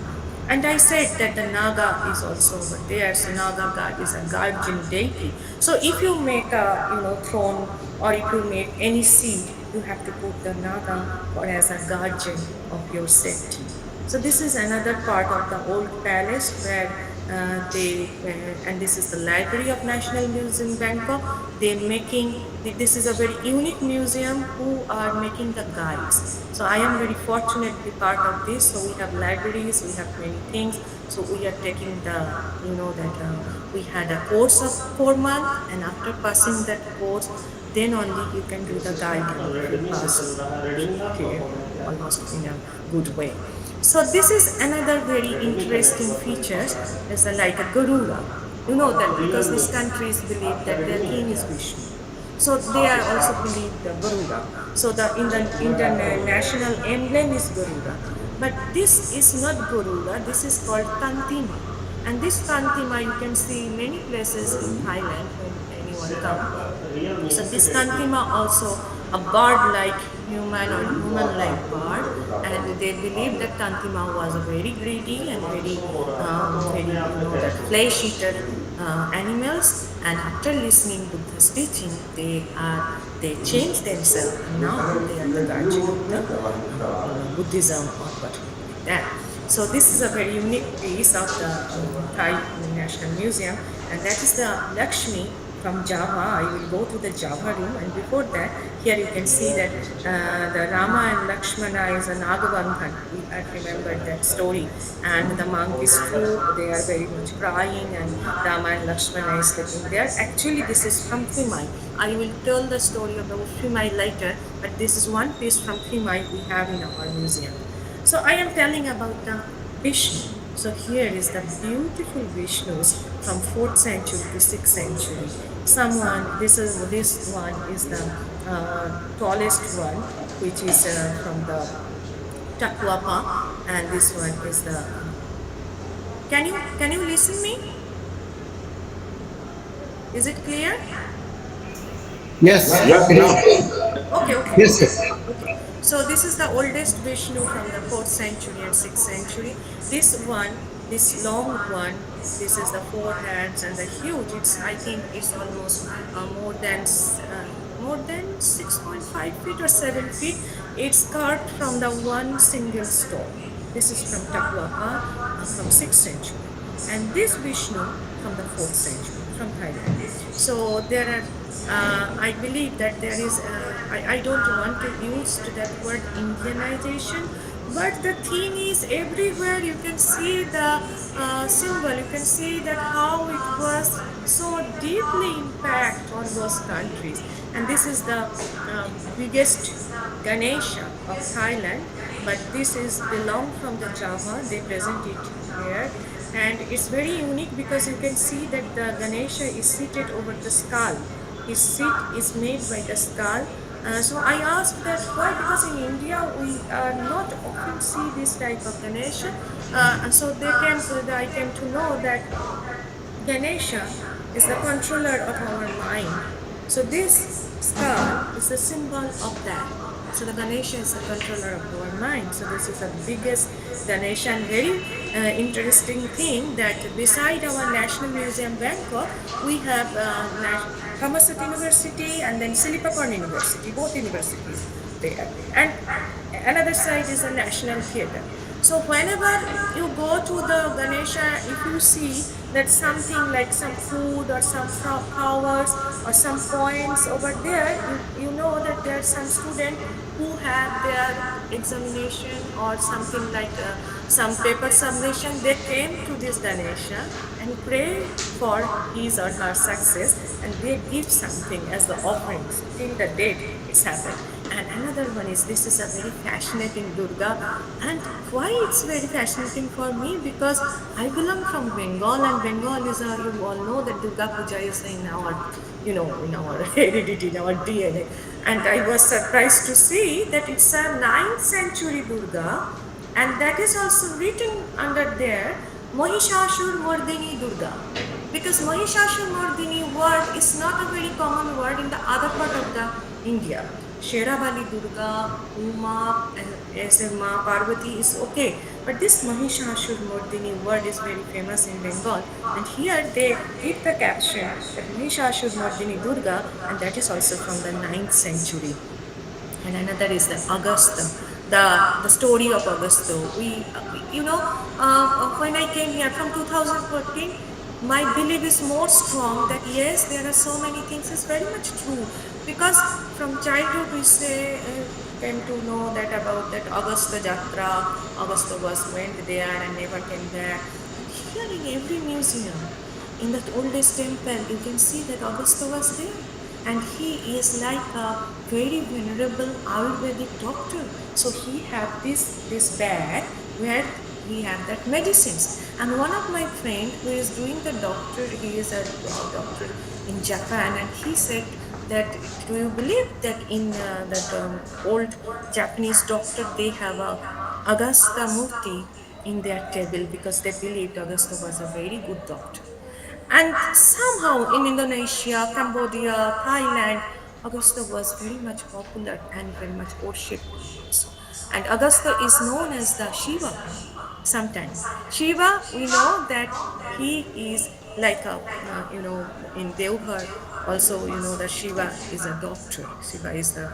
And I said that the Naga is also over there. So Naga god is a guardian deity. So if you make a throne, or if you make any seed, you have to put the Naga or as a guardian of your safety. So this is another part of the old palace where and this is the library of National Museum Bangkok. This is a very unique museum who are making the guides. So I am very fortunate to be part of this. So we have libraries, we have many things. So we are taking we had a course of 4 months, and after passing that course, then only you can do the guiding. You pass almost in a good way. So this is another very interesting feature. It's like a Garuda. You know that because these countries believe that their king is Vishnu. So they are also believe the Garuda. So in the international emblem is Garuda. But this is not Garuda, this is called Tantima. And this Tantima you can see many places in Thailand when anyone comes. So this Tantima also a bird-like human or human-like bird, and they believe that Tantima was a very greedy and very that flesh-eater animals. And after listening to Buddha's teaching, they changed themselves, and now they are the guardian of the Buddhism or whatever like that. So this is a very unique piece of the Thai National Museum, and that is the Lakshmi from Java. I will go to the Java room, and before that, here you can see that the Rama and Lakshmana is a Nagabandhan. We had remembered that story, and the monk is true. They are very much crying, and Rama and Lakshmana is sleeping there. Actually, this is from Trimai. I will tell the story about Trimai later, but this is one piece from Trimai we have in our museum. So I am telling about the Vishnu. So here is the beautiful Vishnus from 4th century to 6th century. This one is the tallest one, which is from the Takwapa, and this one is the. Can you listen me? Is it clear? Yes. Okay, okay. Yes, sir. Okay. So this is the oldest Vishnu from the 4th century and 6th century. This one, this long one, this is the four hands and the huge. I think it's almost more than 6.5 feet or 7 feet. It's carved from the one single stone. This is from Takwapa from 6th century. And this Vishnu from the 4th century from Thailand. So there are I believe that there is, I don't want to use that word Indianization, but the thing is everywhere you can see the symbol, you can see that how it was so deeply impact on those countries. And this is the biggest Ganesha of Thailand, but this is belong from the Java, they present it here. And it's very unique because you can see that the Ganesha is seated over the skull. His seat is made by the skull. So I asked that why, because in India we not often see this type of Ganesha. And so I came to know that Ganesha is the controller of our mind. So this skull is the symbol of that. So the Ganesha is the controller of our mind. So this is the biggest Ganesha, and very interesting thing that beside our National Museum Bangkok, we have Thammasat University and then Silpakorn University, both universities there. And another side is the National Theatre. So whenever you go to the Ganesha, if you see that something like some food or some flowers or some points over there, you know that there are some students who have their examination or something like some paper submission, they came to this Ganesha and pray for his or her success, and they give something as the offerings till the date it's happened. And another one is, this is a very fascinating Durga. And why it's very fascinating for me? Because I belong from Bengal, and Bengal is you all know that Durga Puja is in our, in our heredity, in our DNA. And I was surprised to see that it's a 9th century Durga, and that is also written under there, Mahishashur Mardini Durga. Because Mahishashur Mardini word is not a very common word in the other part of the India. Sheravali Durga, Uma, and Ma Parvati is okay. But this Mahishashur Mardini word is very famous in Bengal. And here they give the caption that Mahishashur Mardini Durga, and that is also from the 9th century. And another is the Augusta, the story of Augusto. When I came here from 2014, my belief is more strong that yes, there are so many things. It's very much true, because from childhood we tend to know that about that Augusta Jatra. Augusto went there and never came back. Here in every museum, in that oldest temple, you can see that Augusto was there. And he is like a very venerable Ayurvedic doctor. So he had this bag where he had that medicines. And one of my friend who is doing the doctor, he is a doctor in Japan, and he said that, do you believe that in that old Japanese doctor, they have a Agasta Murti in their table because they believed Augusto was a very good doctor. And somehow in Indonesia, Cambodia, Thailand, Augusta was very much popular and very much worshipped also. And Augusta is known as the Shiva sometimes. Shiva, we know that he is like in Devghar also, the Shiva is a doctor. Shiva is the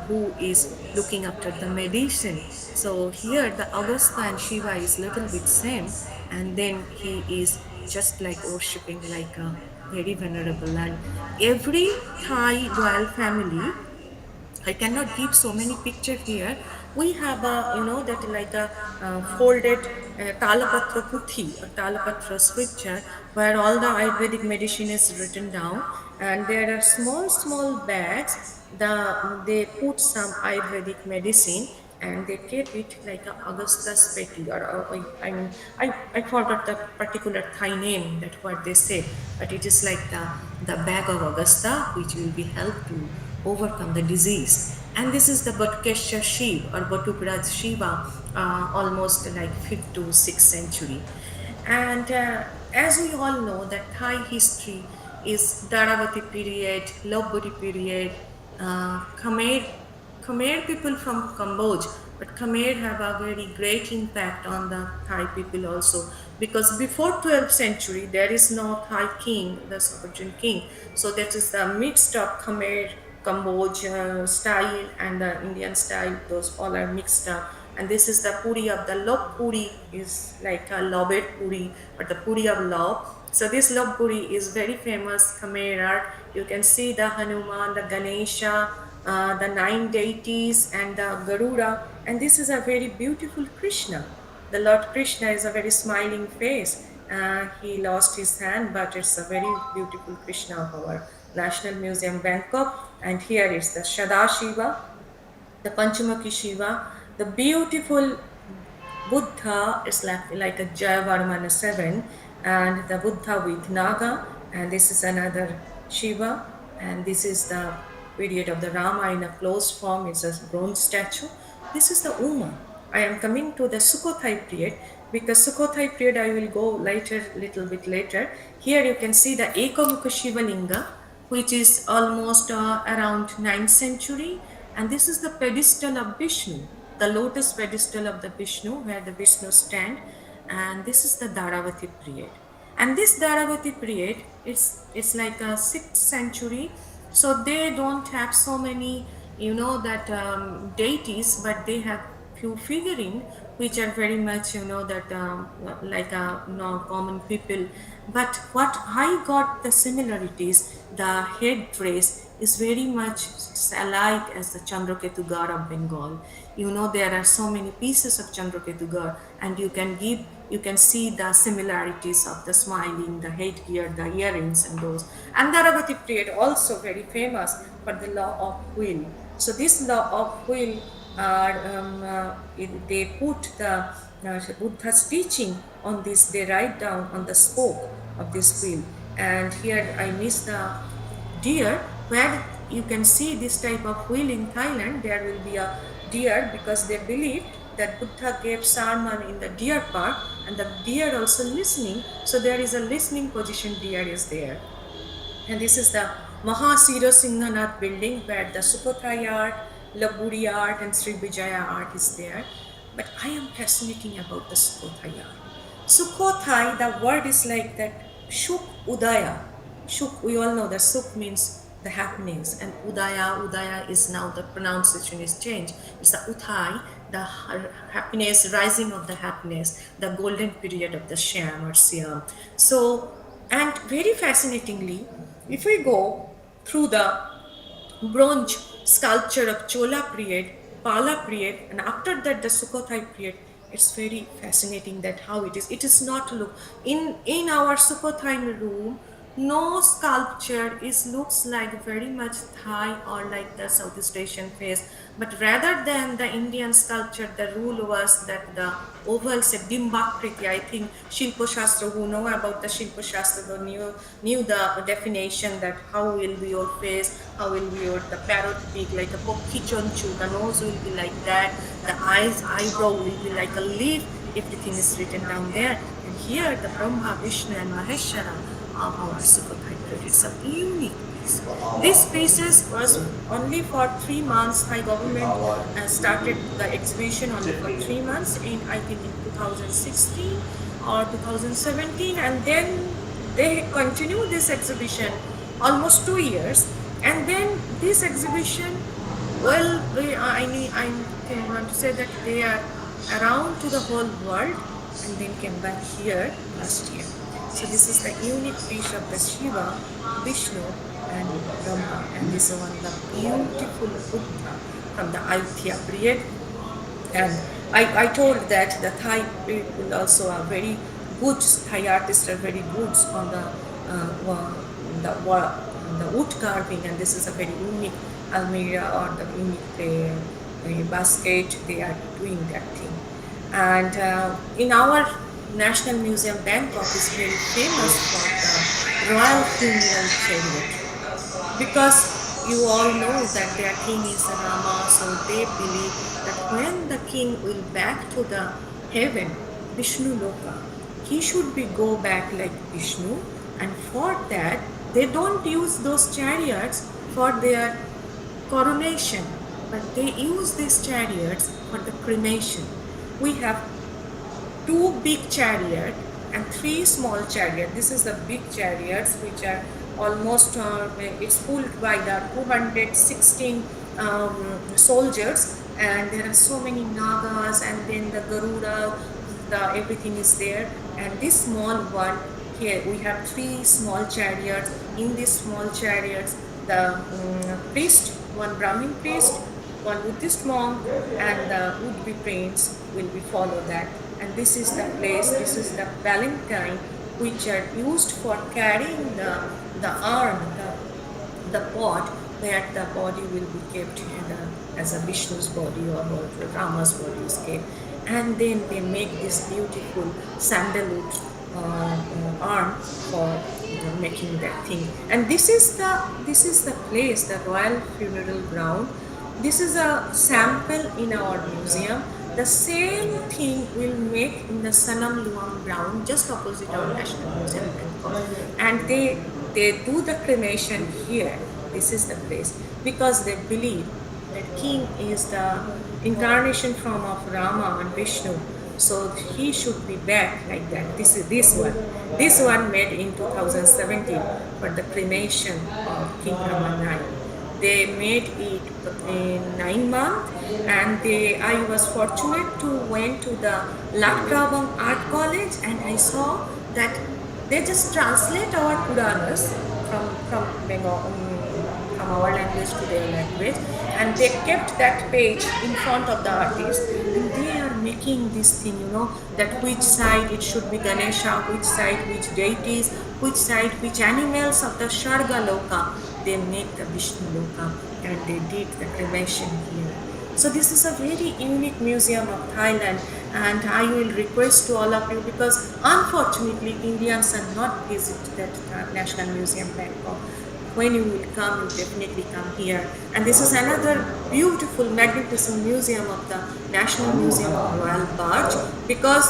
who is looking after the medicine. So here the Augusta and Shiva is little bit same, and then he is just like worshipping like a very venerable. And every Thai royal family, I cannot give so many picture here. We have a, that like a folded Talapatra Puthi or Talapatra scripture where all the Ayurvedic medicine is written down, and there are small, small bags. They put some Ayurvedic medicine and they keep it like a Augustus petty, I mean, I forgot the particular Thai name that what they say, but it is like the bag of Augusta which will be helped to overcome the disease. And this is the Botkesha Shiva or Botukraj Shiva, almost like 5th to 6th century. And as we all know, that Thai history is Dharavati period, Lopburi period, Khmer people from Cambodia, but Khmer have a very great impact on the Thai people also, because before 12th century there is no Thai king, the sovereign king. So that is the mixed up Khmer, Cambodia style and the Indian style. Those all are mixed up. And this is the puri of the lob puri, is like a lobed puri, but the puri of lob. So this lob puri is very famous Khmer art. You can see the Hanuman, the Ganesha, the 9 deities and the Garuda, and this is a very beautiful Krishna. The Lord Krishna is a very smiling face. He lost his hand, but it's a very beautiful Krishna of our National Museum, Bangkok. And here is the Sadashivrao, the Panchamukhi Shiva, the beautiful Buddha is like a Jayavarmana 7, and the Buddha with Naga, and this is another Shiva, and this is the period of the Rama in a closed form. It's a bronze statue. This is the Uma. I am coming to the Sukhothai period, because Sukhothai period I will go later, little bit later. Here you can see the Ekamukha Shiva Linga, which is almost around 9th century, and this is the pedestal of Vishnu, the lotus pedestal of the Vishnu, where the Vishnu stand, and this is the Dharavati period. And this Dharavati period, it's like a 6th century, so they don't have so many, that deities, but they have few figurine which are very much, that like a common people. But what I got the similarities, the head dress is very much alike as the Chandraketugar of Bengal. There are so many pieces of Chandraketugar, and you can see the similarities of the smiling, the headgear, the earrings and those. And the Dharavati period also very famous for the law of wheel. So this law of wheel, they put the Buddha's teaching on this, they write down on the spoke of this wheel. And here I miss the deer, where you can see this type of wheel in Thailand. There will be a deer, because they believe that Buddha gave sermon in the deer park, and the deer also listening. So there is a listening position, deer is there. And this is the Mahasiro Singhanath building, where the Sukhothai art, Laburi art and Sri Vijaya art is there. But I am fascinating about the Sukhothai art. Sukhothai, the word is like that Shuk Udaya. Shuk, we all know that Suk means the happiness, and Udaya is now the pronunciation is changed. It's the Uthai, the happiness, rising of the happiness, the golden period of the Shyam or Siam. So, and very fascinatingly, if we go through the bronze sculpture of Chola period, Pala period, and after that the Sukhothai period, it's very fascinating that how it is. It is not look in our Sukhothai room. No sculpture looks like very much Thai or like the Southeast Asian face, but rather than the Indian sculpture, the rule was that the oval Dimbakriti. I think Shilpa Shastra, who know about the Shilpa Shastra, knew the definition that how will be your face, how will be your the parrot beak like a pokki chonchu, the nose will be like that, the eyebrow will be like a leaf. Everything is written down there. And here the Brahma, Vishnu and Maheshwara of our Sukhothai period. It's a unique piece. This pieces was only for 3 months. Thai government started the exhibition only for 3 months in, I think, in 2016 or 2017, and then they continue this exhibition almost 2 years, and then this exhibition, well, I want to say that they are around to the whole world, and then came back here last year. So this is the unique fish of the Shiva, Vishnu, and Brahma, and this is one of the beautiful Buddha from the Ayutthaya period. And I told that the Thai people also are very good, Thai artists are very good on the wood carving, and this is a very unique almirah or the unique basket. They are doing that thing. And in our National Museum, Bangkok is very famous for the Royal Funeral Chariot, because you all know that their king is Rama, so they believe that when the king will back to the heaven, Vishnu Loka, he should be go back like Vishnu, and for that they don't use those chariots for their coronation, but they use these chariots for the cremation. We have 2 big chariots and 3 small chariots. This is the big chariots, which are almost, it's pulled by the 216 soldiers, and there are so many Nagas, and then the Garuda, everything is there. And this small one, here we have 3 small chariots. In these small chariots, the priest, one Brahmin priest, one Buddhist monk, and the would-be prince will be follow that. And this is the place, this is the palanquin, which are used for carrying the urn, the pot, where the body will be kept as a Vishnu's body or Rama's body is kept. And then they make this beautiful sandalwood urn for making that thing. And this is the place, the Royal Funeral Ground. This is a sample in our museum. The same thing we'll make in the Sanam Luang ground, just opposite our National Museum, Bangkok. And they do the cremation here. This is the place, because they believe that king is the incarnation form of Rama and Vishnu. So he should be back like that. This is this one. This one made in 2017 for the cremation of King Rama IX. They made it in 9 months, and I was fortunate to went to the Lakrabang Art College, and I saw that they just translate our Puranas from Bengal, from our language to their language, and they kept that page in front of the artist, and they are making this thing, that which side it should be Ganesha, which side which deities, which side which animals of the Sharga Loka. They make the Vishnu Loka, and they did the cremation here. So this is a very unique museum of Thailand, and I will request to all of you, because unfortunately Indians are not visit that National Museum Bangkok. When you will come, you definitely come here. And this is another beautiful, magnificent museum of the National Museum of Royal Barge, because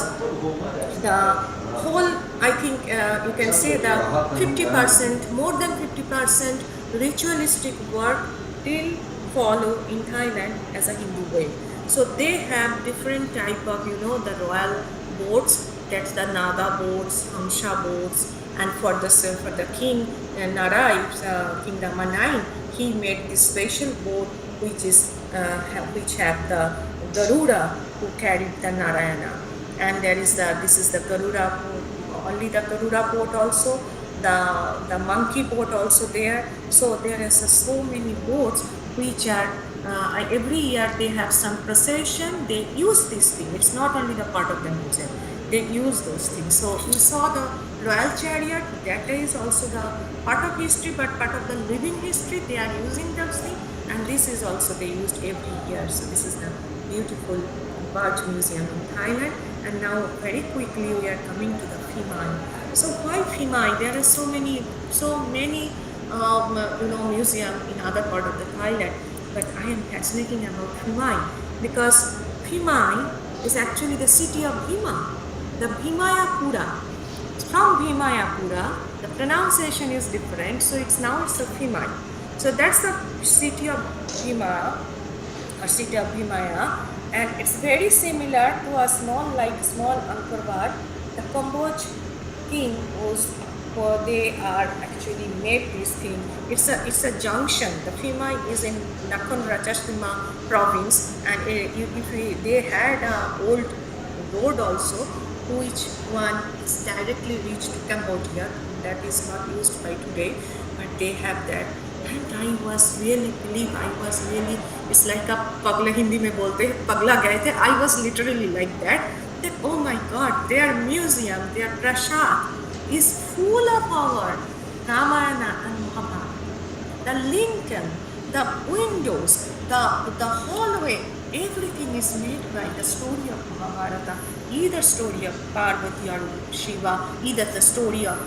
the whole, I think you can say the 50%, more than 50% ritualistic work still follow in Thailand as a Hindu way. So they have different type of, the royal boats, that's the Naga boats, Hamsha boats, and for the king Narai, King Rama IX, he made this special boat which have the Garuda who carried the Narayana. And this is the Garuda, only the Garuda boat also, the monkey boat also there. So there is so many boats which are, every year they have some procession, they use this thing. It's not only the part of the museum, they use those things. So you saw the royal chariot, that is also the part of history, but part of the living history, they are using those things. And this is also they used every year. So this is the beautiful barge museum in Thailand. And now very quickly we are coming to the Phimai. So why Phimai? There are so many museum in other part of the Thailand, but I am fascinating about Phimai, because Phimai is actually the city of Bhima, the Bhimayapura. From Bhimayapura, the pronunciation is different, so it's a Phimai. So that's the city of Bhima, or city of Bhimaya, and it's very similar to a small Angkor Wat. The Cambodge king was they are actually made this thing. It's a junction. The Fimai is in Nakhon Ratchasima province, and they had an old road also, which one is directly reached to Cambodia. That is not used by today, but they have that. And I was really, it's like a pagla Hindi mein bolte, pagla gaye the. I was literally like that, oh my God, their museum, their prasad is full of our Ramayana and Mahabharata. The lintel, the windows, the hallway, everything is made by the story of Mahabharata, either story of Parvati or Shiva, either the story of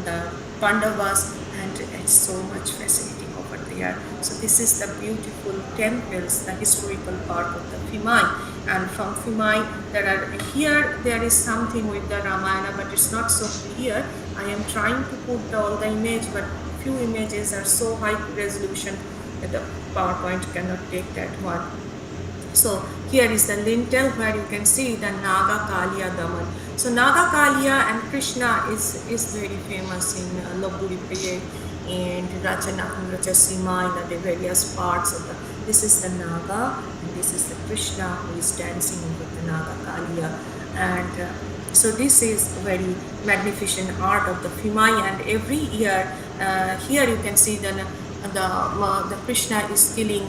the Pandavas, and it's so much fascinating over there. So this is the beautiful temples, the historical part of the Fimai. And from Fimai, there is something with the Ramayana, but it's not so clear. I am trying to put all the image, but few images are so high resolution that the PowerPoint cannot take that one. So here is the lintel where you can see the Naga Kaliya Daman. So Naga Kaliya and Krishna is very famous in Loburipe and Ratchasima and the various parts of the. This is the Naga and this is the Krishna who is dancing with the Naga Kaliya. And so this is very magnificent art of the Fimai, and every year here you can see the Krishna is killing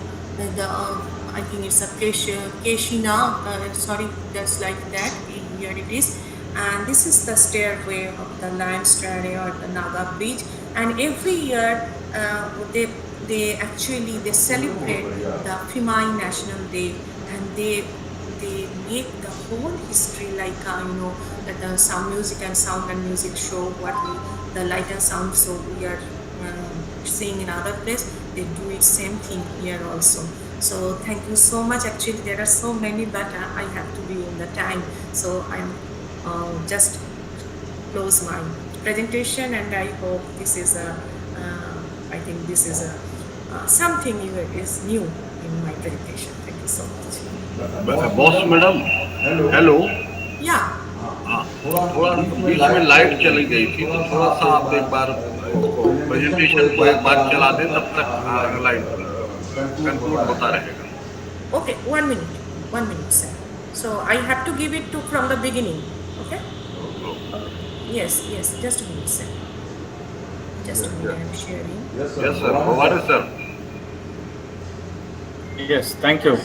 I think it's a Keshina, sorry, that's like that, here it is. And this is the stairway of the lion stairway or the Naga bridge. And every year they celebrate the Fimai National Day, and they make the whole history like the sound music and sound and music show, the light and sound show we are seeing in other place. They do it same thing here also. So thank you so much. Actually, there are so many, but I have to be in the time. So I'm just close my presentation, and I hope this is something is new in my presentation. Thank you so much. Boss madam, hello. Yeah. थोड़ा बीच में light चली गई थी, तो थोड़ा सा आप एक बार प्रेजेंटेशन को एक बार चला दें, तब तक लाइट कंक्लूड होता रहेगा. Okay, 1 minute, sir. So I have to give it from the beginning, okay? Yes, just a minute, sir. Just a minute, I'm sharing. Yes, sir. What is, sir? Yes, thank you.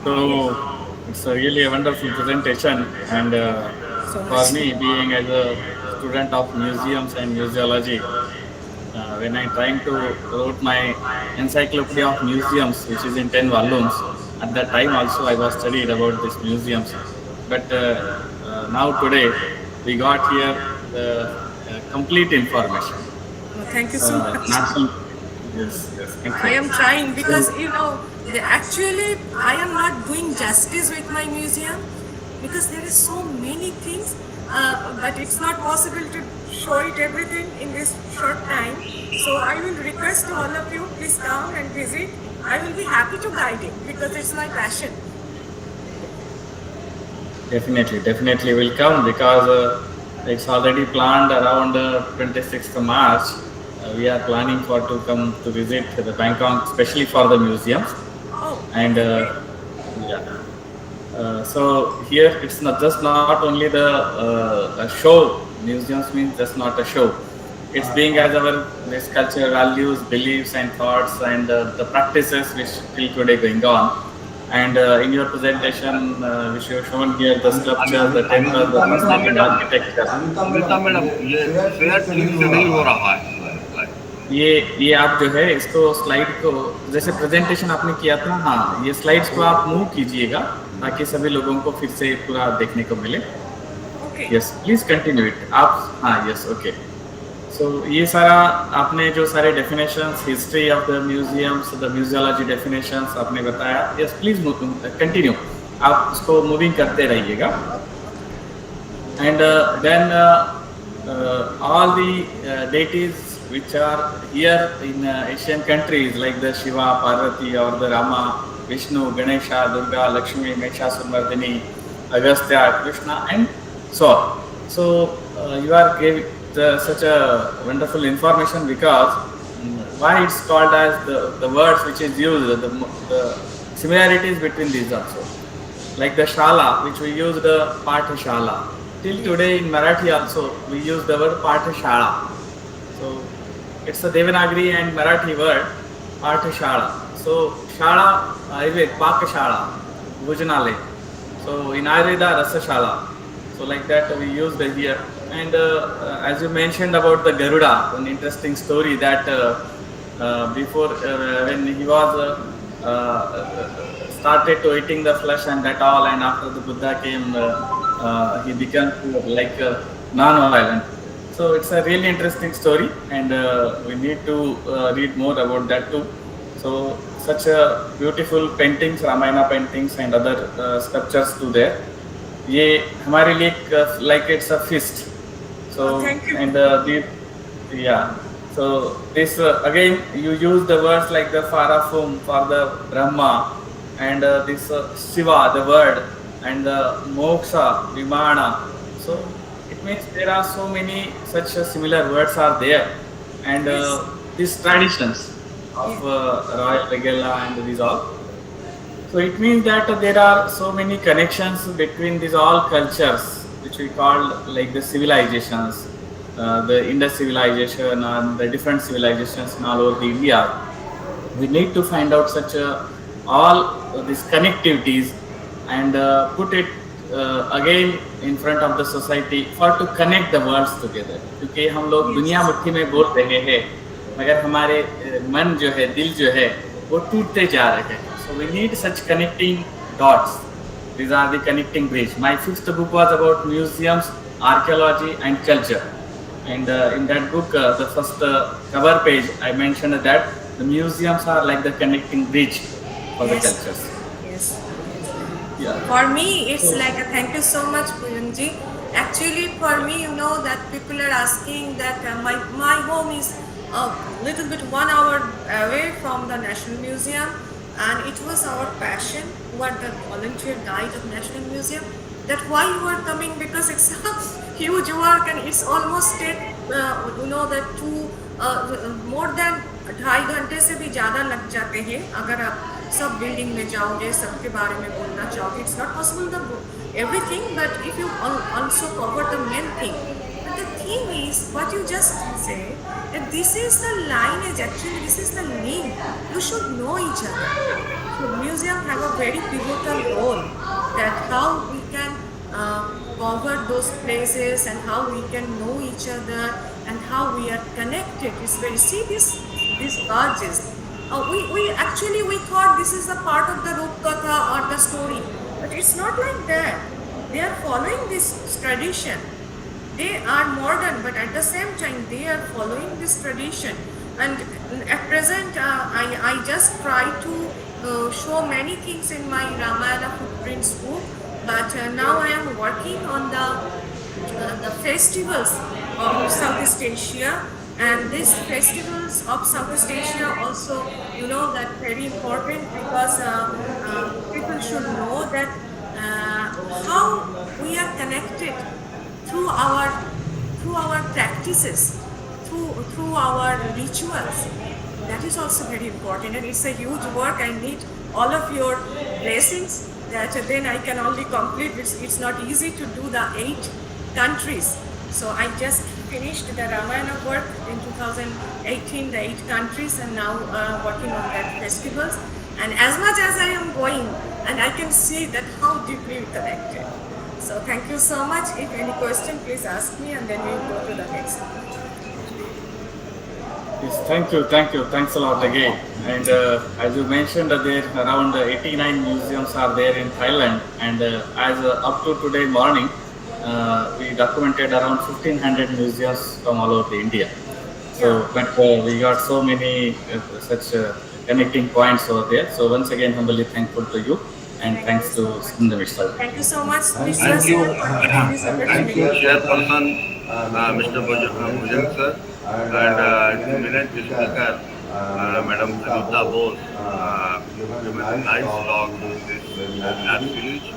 So it's a really a wonderful presentation, and for me, being as a student of museums and museology, when I'm trying to wrote my encyclopedia of museums, which is in 10 volumes, at that time also I was studied about these museums. But now today we got here the complete information. Well, thank you so much. Yes, thank you. I am trying because actually I am not doing justice with my museum because there is so many things, but it's not possible to show it everything in this short time. So I will request to all of you, please come and visit. I will be happy to guide it because it's my passion. Definitely will come, because it's already planned around 26th March. We are planning to come to visit the Bangkok, especially for the museums. And so here it's not only the show. Museums means just not a show. It's being as this culture, values, beliefs and thoughts, and the practices which till today going on. And in your presentation, which you have shown here, the sculptures, the temples, the music and architecture. Amita madam, ये share ठीक से नहीं हो रहा है. ये आप जो है इसको स्लाइड को जैसे प्रेजेंटेशन आपने किया था, हाँ, ये स्लाइड्स को आप मूव कीजिएगा ताकि सभी लोगों को फिर से पूरा देखने को मिले. Yes, please continue it. आप, हाँ, यस, ओके. सो ये सारा आपने जो सारे definitions, history of the museums, the museology definitions आपने बताया. Yes, please continue. आप उसको मूविंग करते रहिएगा. And then all the deities which are here in Asian countries like the Shiva, Parvati, or the Rama, Vishnu, Ganesha, Durga, Lakshmi, Mahishasura Mardini, Agastya, Krishna, and so on. So you are giving such a wonderful information because why it's called as the words which is used, the similarities between these also. Like the shala, which we use the pathashala. Till today in Marathi also we use the word pathashala. So it's a Devanagari and Marathi word pathashala. So shala, Ayurved, pakashala, bhujanale. So in Ayurveda, rasashala. So like that we use the here. And as you mentioned about the Garuda, an interesting story that before when he was started to eating the flesh and that all, and after the Buddha came, he became like non-violent. So it's a really interesting story, and we need to read more about that too. So such a beautiful paintings, Ramayana paintings and other sculptures too there. ये हमारे लिए like it's a feast. So thank you. and yeah. So this again you use the words like the Farafum for the Brahma, and this Shiva, the word, and the Moksha, Vimana. So it means there are so many such similar words are there, and these traditions of Royal Regala and these all. So it means that there are so many connections between these all cultures, which we call like the civilizations, the Indus civilization and the different civilizations in all over the India. We need to find out such all these connectivities and put it again in front of the society for to connect the worlds together. क्योंकि हम लोग दुनिया मुट्ठी में बोल रहे हैं, मगर हमारे मन जो है, दिल जो है, वो टूटते जा रहे हैं. So we need such connecting dots. These are the connecting bridge. My fifth book was about museums, archaeology and culture. And in that book, the first cover page, I mentioned that the museums are like the connecting bridge for the cultures. Yes. Yeah. For me, it's like a thank you so much, Pujanji. Actually, for me, you know that people are asking that my home is a little bit 1 hour away from the National Museum, and it was our passion, who are the volunteer guide of National Museum, that why you are coming, because it's a huge work and it's almost take you know that more than 2.5 घंटे से भी ज़्यादा लग जाते हैं अगर आप सब बिल्डिंग में जाओगे, सबके बारे में बोलना चाहोगे. It's not possible the everything, but if you also cover the main thing. But the thing is, what you just say, that this is the lineage, actually this is the link. You should know each other. So museum have a very pivotal role, that how we can cover those places and how we can know each other and how we are connected. It's very, see these badges. We thought this is a part of the Rupkatha or the story, but it's not like that. They are following this tradition. They are modern, but at the same time they are following this tradition. And at present, I just try to show many things in my Ramayana footprints book, but now I am working on the festivals of Southeast Asia. And these festivals of Southeast Asia also, you know, that very important, because people should know that how we are connected through our practices, through our rituals. That is also very important, and it's a huge work. I need all of your blessings, that then I can only complete. It's not easy to do the 8 countries. So I just finished the Ramayana work in 2018, the 8 countries, and now working on that festivals. And as much as I am going, and I can see that how deeply we connected. So thank you so much. If any question, please ask me, and then we'll go to the next one. Yes, thank you, thanks a lot again. And as you mentioned, there around 89 museums are there in Thailand, and as up to today morning, we documented around 1500 museums from all over India. So, but we got so many such connecting points over there. So once again, humbly thankful to you, and thanks to Sundar Mishra. Thank you so much, Thank you. Thank you, Chairperson, Mr. Bhujan sir, and eminent speaker, Madam Anita Bose. You made a nice talk in this village.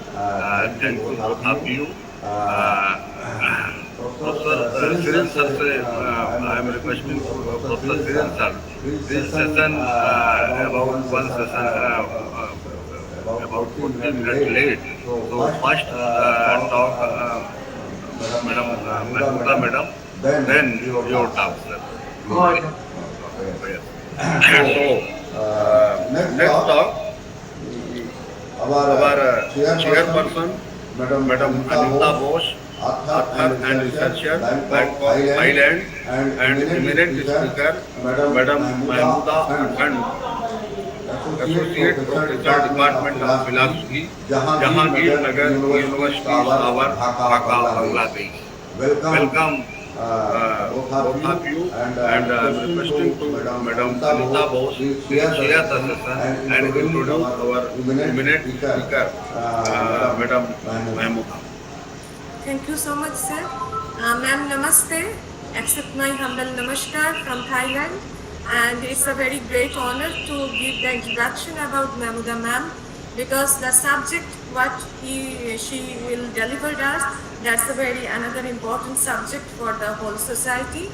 Thank you both of you. Professor Cyril sir, I am requesting Professor Cyril sir. This session about one session about 40 minutes late. So first talk Madam Mahmuda Madam, then your talk, sir. Next talk, our chairperson, Madam Anita Bose, author and researcher, Bank of Thailand, and eminent speaker, Madam Mahmuda and Associate Professor, Department of Philosophy, Jahangir Nagar University, our Dhaka, Bangladesh. Welcome both of you, and I am requesting to Madam Anita Bose to share the session and introduce our eminent speaker, Madam Mahmuda. Thank you so much, sir. Ma'am, namaste. Accept my humble namaskar from Thailand. And it's a very great honor to give the introduction about Mahmuda ma'am, because the subject what she will deliver us, that's a very another important subject for the whole society.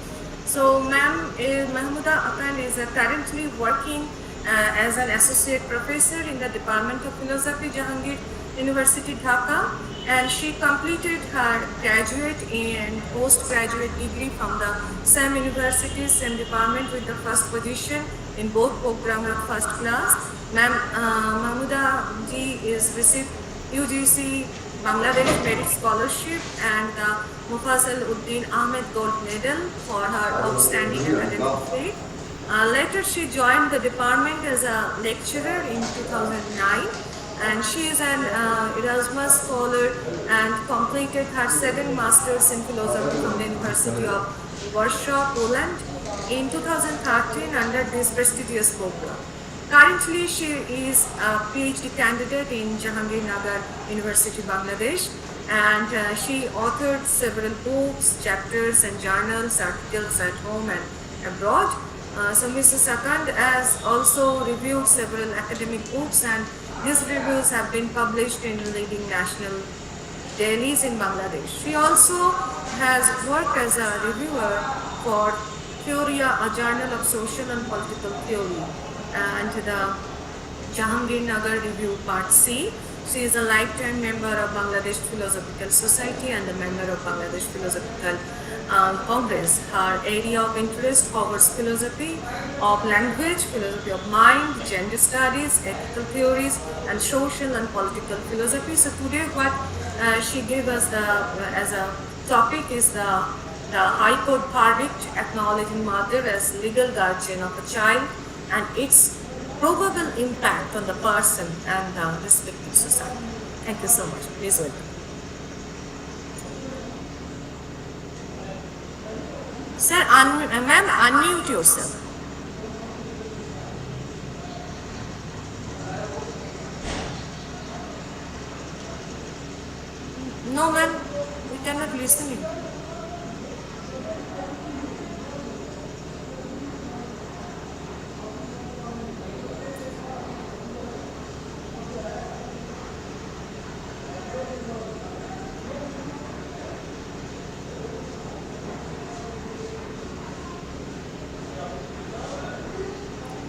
So ma'am, Mahmuda Apan is currently working as an associate professor in the Department of Philosophy, Jahangir University, Dhaka, and she completed her graduate and postgraduate degree from the same university, same department, with the first position in both programs of first class. Ma'am, Mahmuda ji is received UGC Bangladesh Merit Scholarship and the Mufazal Uddin Ahmed Gold Medal for her outstanding academic feat. Later she joined the department as a lecturer in 2009. And she is an Erasmus scholar and completed her second master's in philosophy from the University of Warsaw, Poland in 2013 under this prestigious program. Currently, she is a PhD candidate in Jahangir University, Bangladesh, and she authored several books, chapters and journals, articles at home and abroad. So Mrs. Akand has also reviewed several academic books, and these reviews have been published in leading national dailies in Bangladesh. She also has worked as a reviewer for Theoria, a journal of social and political theory, and the Jahangir Review Part C. She is a lifetime member of Bangladesh Philosophical Society and a member of Bangladesh Philosophical Congress. Her area of interest covers philosophy of language, philosophy of mind, gender studies, ethical theories, and social and political philosophy. So today what she gave us as a topic is the High Court verdict acknowledging mother as legal guardian of a child and its probable impact on the person and the respective society. Thank you so much. Please welcome. Sir, ma'am, unmute yourself. No, ma'am, we cannot listen you.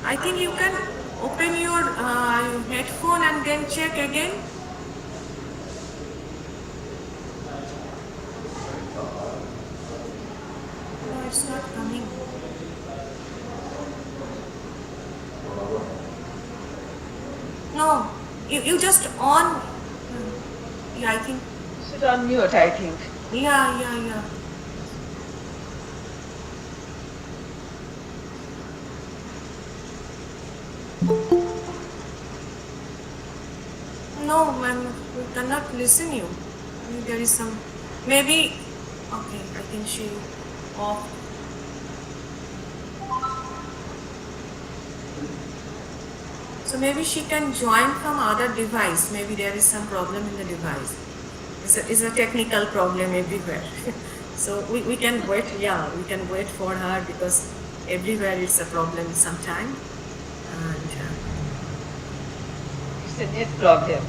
I think you can open your headphone and then check again. No, it's not coming. No, you just on. Yeah, I think. Should unmute, I think. Yeah. No, ma'am, we cannot listen you. There is some, maybe, okay, I think she off. So maybe she can join from other device. Maybe there is some problem in the device. It's a technical problem everywhere. So we can wait, we can wait for her because everywhere it's a problem sometime. And It's a net problem.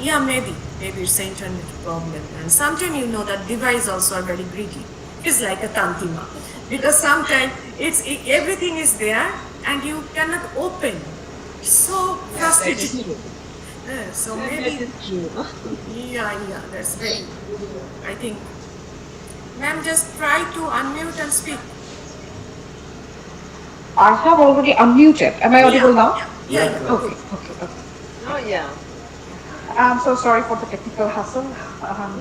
Yeah, maybe it's an internet problem. And sometimes you know that device also are very greedy. It's like a tantima, because sometimes everything is there and you cannot open. So That frustrated. is true. So That maybe, is true. yeah, that's very. I think, ma'am, just try to unmute and speak. I have already unmuted. Am I audible now? Yeah. Okay. Oh, yeah. I'm so sorry for the technical hassle, and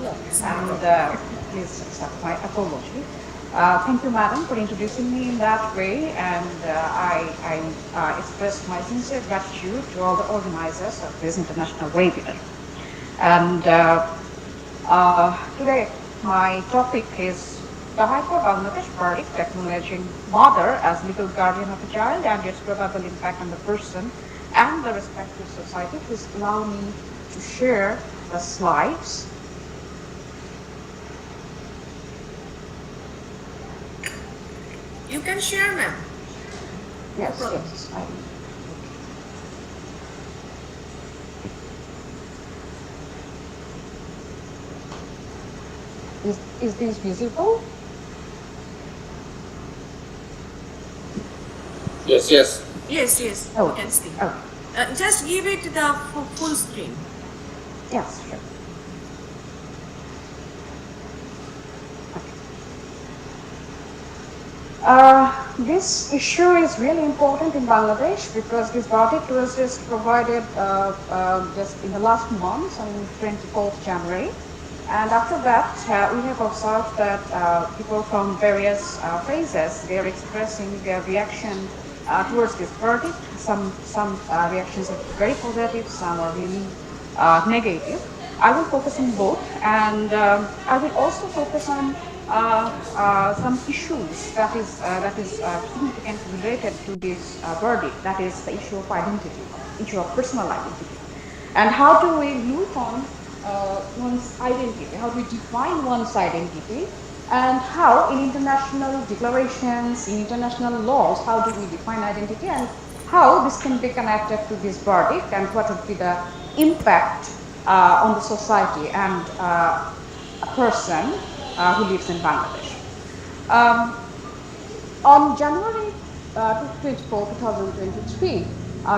please accept my apology. Thank you, madam, for introducing me in that way, and I express my sincere gratitude to all the organizers of this international webinar. And today, my topic is the High Court Bangladesh verdict acknowledging mother as legal guardian of a child and its probable impact on the person and the respective society. Please allow me to share the slides. You can share, ma'am. Yes. Is this visible? Yes. Yes, you can see. Just give it the full screen. Yes, sure. This issue is really important in Bangladesh because this verdict was just provided just in the last month, on 24th January. And after that, we have observed that people from various phases, they are expressing their reaction towards this verdict. Some reactions are very positive, some are really negative. I will focus on both, and I will also focus on some issues that is significantly related to this verdict. That is the issue of identity, issue of personal identity, and how do we look on one's identity? How do we define one's identity? And how in international declarations, in international laws, how do we define identity, and how this can be connected to this verdict, and what would be the impact on the society and a person who lives in Bangladesh. On January 24, 2023,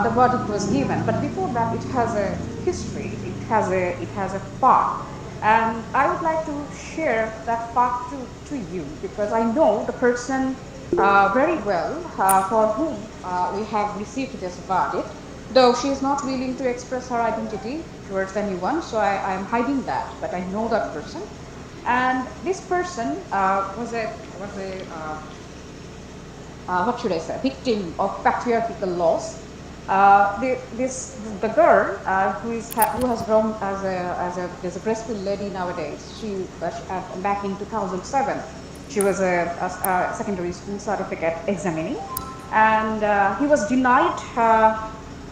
the verdict was given, but before that it has a history, it has a part. And I would like to share that part to you, because I know the person very well for whom we have received this verdict, though she is not willing to express her identity towards anyone, so I am hiding that, but I know that person. And this person was a what should I say, victim of patriarchal laws. The girl who has grown as a graceful lady nowadays. She back in 2007, she was a secondary school certificate examining, and he was denied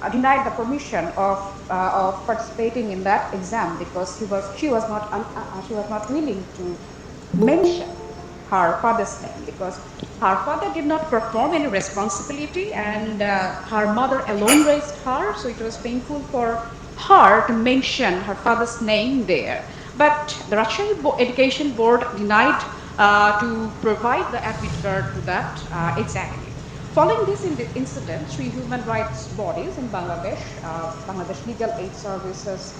the permission of participating in that exam because she was not willing to mention her father's name, because her father did not perform any responsibility, and her mother alone raised her, so it was painful for her to mention her father's name there. But the Russian Education Board denied to provide the admit card to that examiner. Following this incident, three human rights bodies in Bangladesh, Bangladesh Legal Aid Services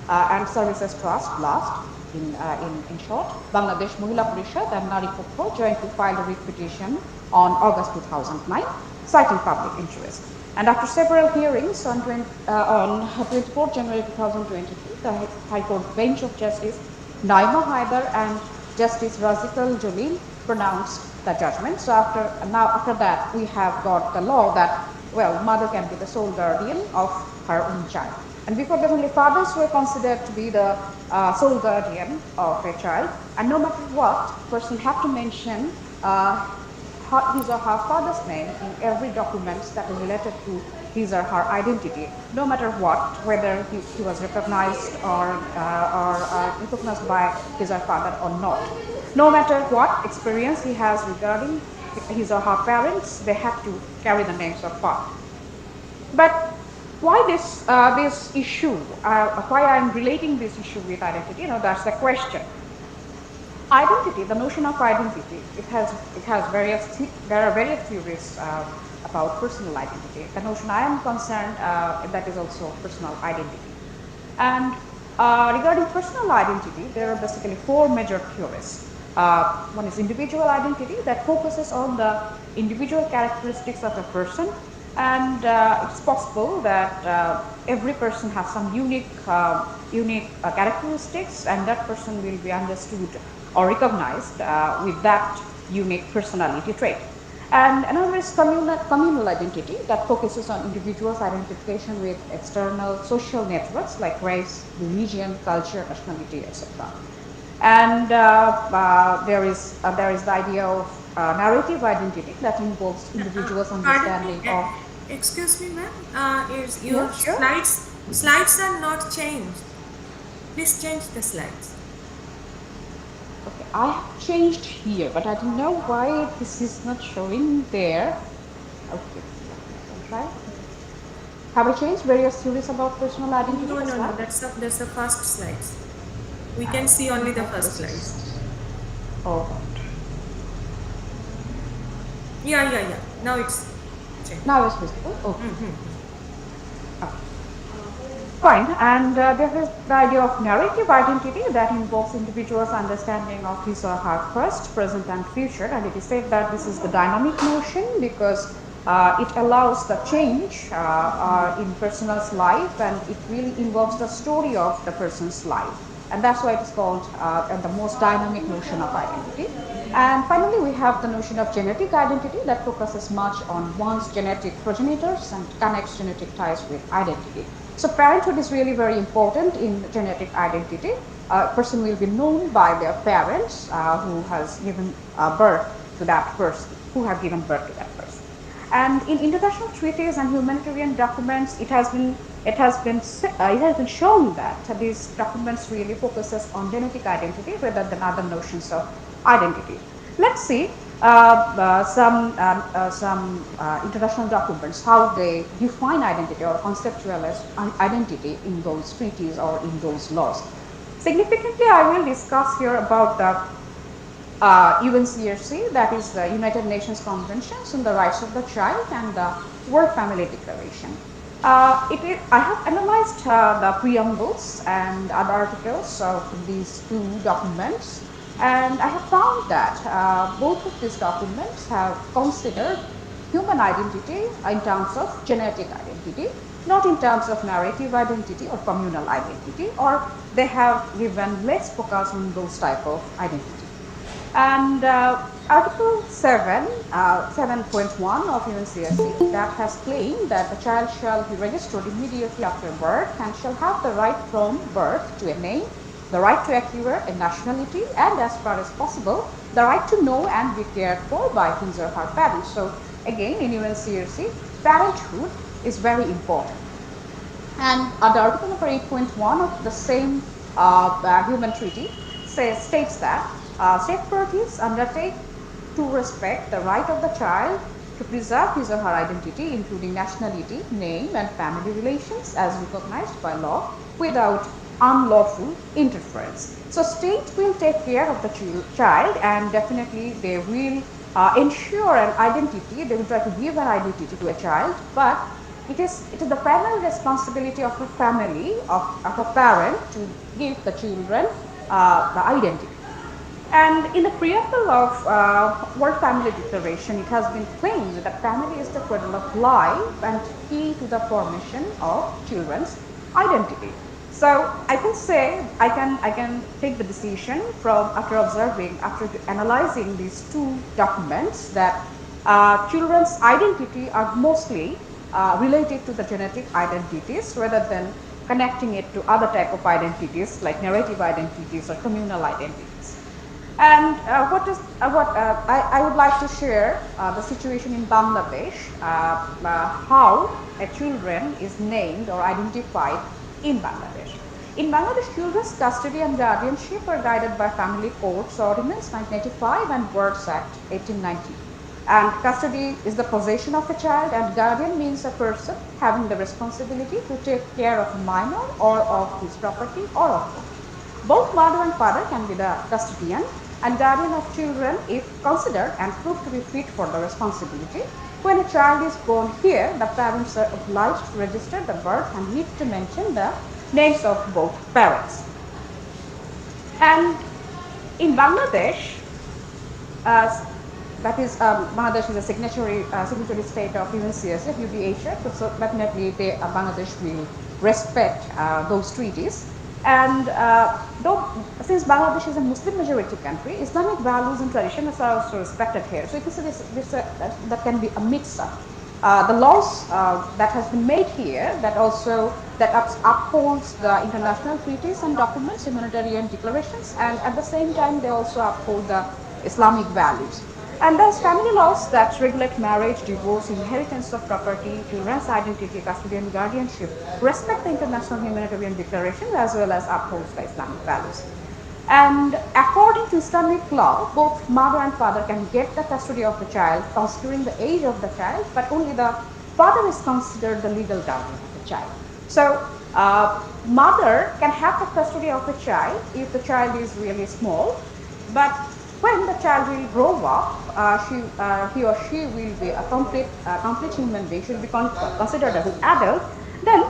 and Services Trust, BLAST, in short, Bangladesh Mohila Parishad and Nari Pokho jointly filed a writ petition on August 2009, citing public interest. And after several hearings on 24 January 2023, the High Court Bench of Justice Naima Haider and Justice Razikal Jalil pronounced the judgment. So after that, we have got the law that, well, mother can be the sole guardian of her own child. And before that, only fathers were considered to be the sole guardian of a child. And no matter what, person have to mention his or her father's name in every document that is related to his or her identity, no matter what, whether he was recognized or recognized by his or father or not. No matter what experience he has regarding his or her parents, they have to carry the names of father. But why this issue? Why I'm relating this issue with identity? That's the question. Identity, the notion of identity, there are various theories about personal identity. The notion I am concerned, that is also personal identity. And regarding personal identity, there are basically four major theories. One is individual identity, that focuses on the individual characteristics of a person, and it's possible that every person has some unique characteristics, and that person will be understood or recognized with that unique personality trait. And another is communal identity, that focuses on individuals' identification with external social networks like race, religion, culture, nationality, etc. And there is the idea of narrative identity, that involves individuals' understanding of. Excuse me, ma'am. Your Yeah, sure. slides are not changed. Please change the slides. Okay, I have changed here, but I don't know why this is not showing there. Okay, I'll try. Have I changed various theories about personal identity? No. That's the first slides. We can see only the first slides. Oh. Yeah. Now it's changed. Now it's visible. Okay. Fine. And there is the idea of narrative identity, that involves individuals' understanding of his or her past, present, and future. And it is said that this is the dynamic notion because it allows the change in person's life, and it really involves the story of the person's life. And that's why it is called the most dynamic notion of identity. And finally, we have the notion of genetic identity, that focuses much on one's genetic progenitors and connects genetic ties with identity. So parenthood is really very important in genetic identity. A person will be known by their parents who has given birth to that person, who have given birth to that person. And in international treaties and humanitarian documents, it has been shown that these documents really focuses on genetic identity rather than other notions of identity. Let's see some international documents, how they define identity or conceptualize identity in those treaties or in those laws. Significantly, I will discuss here about the UNCRC, that is the United Nations Conventions on the Rights of the Child, and the World Family Declaration. I have analyzed the preambles and other articles of these two documents, and I have found that both of these documents have considered human identity in terms of genetic identity, not in terms of narrative identity or communal identity, or they have given less focus on those type of identity. And Article 7.1 of UNCRC, that has claimed that the child shall be registered immediately after birth and shall have the right from birth to a name, the right to acquire a nationality, and as far as possible, the right to know and be cared for by his or her parents. So again, in UNCRC, parenthood is very important. And the article number 8.1 of the same human treaty states that state parties undertake to respect the right of the child to preserve his or her identity, including nationality, name, and family relations as recognized by law, without unlawful interference. So state will take care of the child, and definitely they will ensure an identity, they will try to give an identity to a child, but it is the primary responsibility of a family, of a parent, to give the children the identity. And in the preamble of World Family Declaration, it has been claimed that family is the cradle of life and key to the formation of children's identity. So I can say, I can take the decision after analyzing these two documents, that children's identity are mostly related to the genetic identities rather than connecting it to other type of identities like narrative identities or communal identities. And I would like to share the situation in Bangladesh, how a children is named or identified in Bangladesh. In Bangladesh, children's custody and guardianship are guided by Family Courts Ordinance 1985 and Births Act 1890. And custody is the possession of a child, and guardian means a person having the responsibility to take care of a minor or of his property or of both. Both mother and father can be the custodian and guardian of children if considered and proved to be fit for the responsibility. When a child is born here, the parents are obliged to register the birth and need to mention the names of both parents. And in Bangladesh, that is, Bangladesh is a signatory state of UNCSF, UDHF, so definitely Bangladesh will respect those treaties. And since Bangladesh is a Muslim majority country, Islamic values and traditions are also respected here. So it is that can be a mix-up. The laws that has been made here that upholds the international treaties and documents, humanitarian declarations, and at the same time they also uphold the Islamic values. And there's family laws that regulate marriage, divorce, inheritance of property, children's identity, custody and guardianship, respect the international humanitarian declarations as well as upholds the Islamic values. And according to Islamic law, both mother and father can get the custody of the child considering the age of the child, but only the father is considered the legal guardian of the child. So mother can have the custody of the child if the child is really small, but when the child will grow up, he or she will be a complete human being, should be considered as an adult, then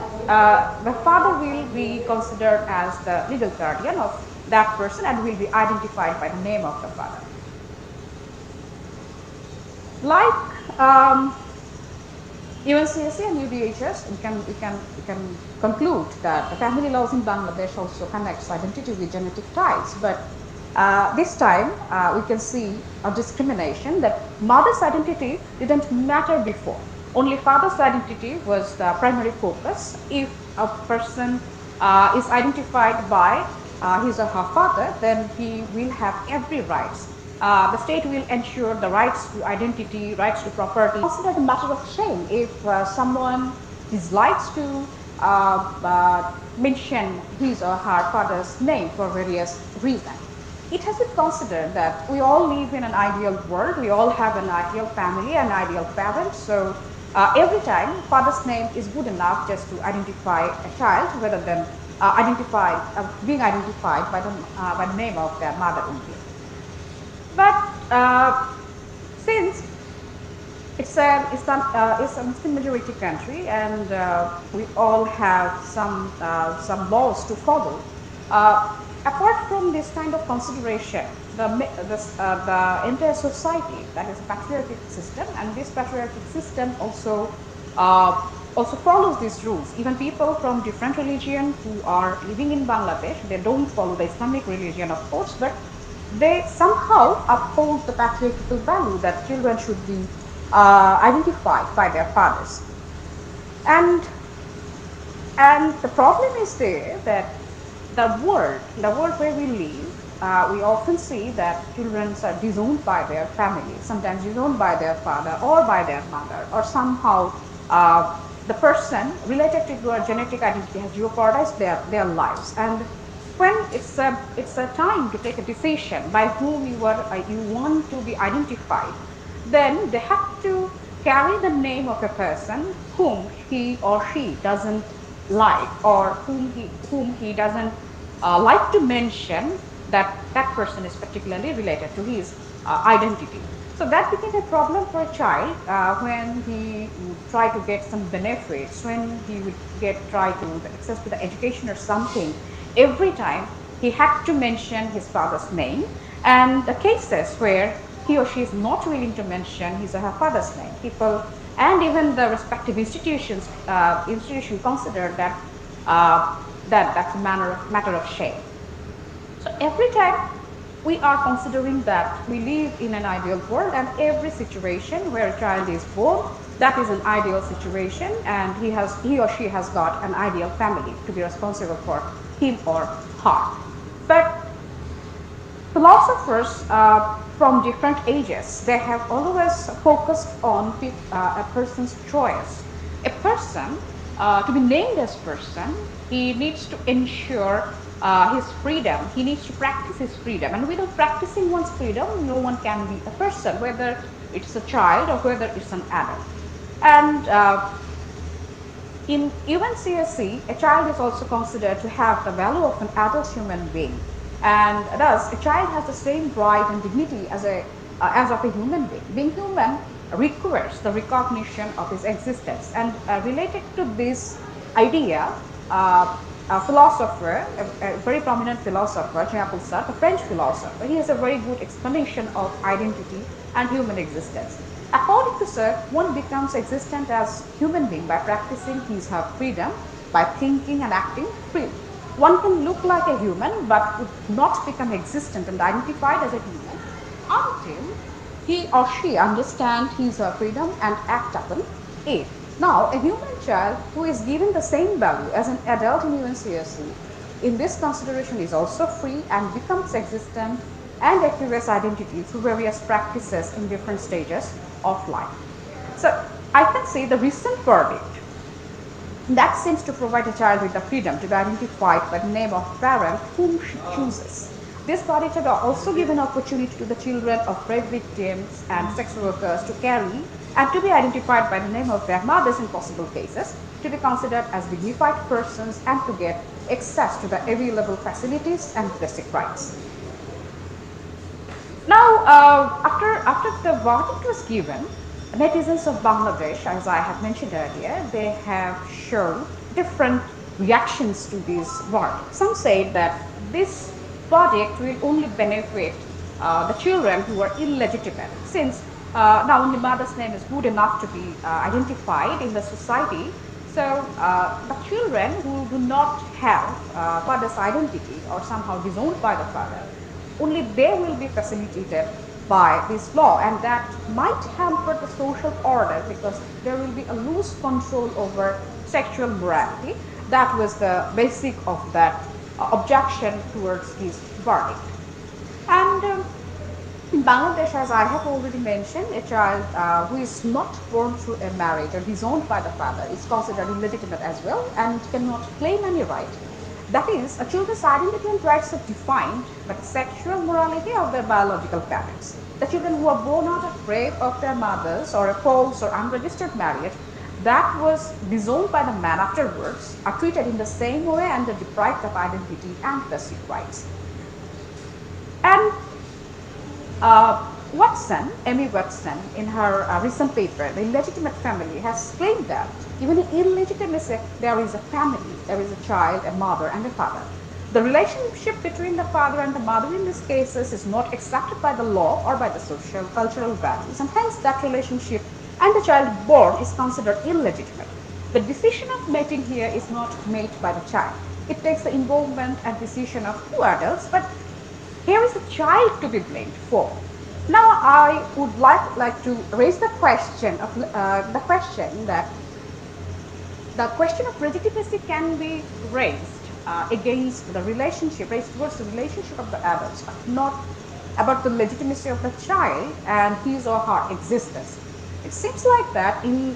the father will be considered as the legal guardian of that person and will be identified by the name of the father. Like UNCSC and UDHS, we can conclude that the family laws in Bangladesh also connects identity with genetic ties, but this time we can see a discrimination that mother's identity didn't matter before. Only father's identity was the primary focus. If a person is identified by his or her father, then he will have every rights. The state will ensure the rights to identity, rights to property. Considered a matter of shame if someone dislikes to mention his or her father's name for various reasons. It has been considered that we all live in an ideal world, we all have an ideal family, an ideal parent, so every time father's name is good enough just to identify a child rather than being identified by the name of their mother only. But since it's a Muslim majority country and we all have some laws to follow, apart from this kind of consideration, the entire society, that is a patriarchal system, and this patriarchal system also follows these rules. Even people from different religion who are living in Bangladesh, they don't follow the Islamic religion, of course, but they somehow uphold the patriarchal value that children should be identified by their fathers. And the problem is there that the world where we live, we often see that children are disowned by their family, sometimes disowned by their father or by their mother, or somehow the person related to your genetic identity has jeopardized their lives. And when it's a time to take a decision by whom you want to be identified, then they have to carry the name of a person whom he or she doesn't like, or whom he doesn't like to mention that person is particularly related to his identity. So that became a problem for a child when he would try to get some benefits, when he would try to access to the education or something. Every time he had to mention his father's name, and the cases where he or she is not willing to mention his or her father's name, people and even the respective institution consider that that's a matter of shame. So every time we are considering that we live in an ideal world, and every situation where a child is born, that is an ideal situation, and he or she has got an ideal family to be responsible for him or her. But philosophers from different ages, they have always focused on a person's choice. A person, to be named as person, he needs to ensure his freedom. He needs to practice his freedom. And without practicing one's freedom, no one can be a person, whether it's a child or whether it's an adult. And in UNCSC, a child is also considered to have the value of an adult human being, and thus a child has the same right and dignity as of a human being. Being human requires the recognition of his existence, and related to this idea, a philosopher, a very prominent philosopher, Jean-Paul Sartre, a French philosopher, he has a very good explanation of identity and human existence. According to Sartre, one becomes existent as human being by practicing his freedom, by thinking and acting freely. One can look like a human but would not become existent and identified as a human until he or she understands his freedom and act upon it. Now, a human child who is given the same value as an adult in UNCSC in this consideration is also free and becomes existent and acquires identity through various practices in different stages of life. So, I can say the recent verdict that seems to provide a child with the freedom to be identified by the name of parent whom she chooses. This verdict had also given opportunity to the children of rape victims and sex workers to carry and to be identified by the name of their mothers in possible cases, to be considered as dignified persons and to get access to the available facilities and basic rights. Now, after the verdict was given, netizens of Bangladesh, as I have mentioned earlier, they have shown different reactions to this verdict. Some say that this verdict will only benefit the children who are illegitimate, since now only mother's name is good enough to be identified in the society. So the children who do not have father's identity or somehow disowned by the father, only they will be facilitated by this law, and that might hamper the social order because there will be a loose control over sexual morality. That was the basic of that objection towards his verdict. And in Bangladesh, as I have already mentioned, a child who is not born through a marriage or disowned by the father is considered illegitimate as well and cannot claim any right. That is, a children's identity and rights are defined by the sexual morality of their biological parents. The children who are born out of rape of their mothers or a false or unregistered marriage that was disowned by the man afterwards are treated in the same way and are deprived of identity and basic rights. And Watson, Amy Watson, in her recent paper, The Illegitimate Family, has claimed that even in illegitimacy, there is a family, there is a child, a mother, and a father. The relationship between the father and the mother in these cases is not accepted by the law or by the social cultural values, and hence that relationship and the child born is considered illegitimate. The decision of mating here is not made by the child. It takes the involvement and decision of two adults, but here is the child to be blamed for. Now, I would like to raise the question of the question of legitimacy can be raised against the relationship, raised towards the relationship of the adults, but not about the legitimacy of the child and his or her existence. It seems like that in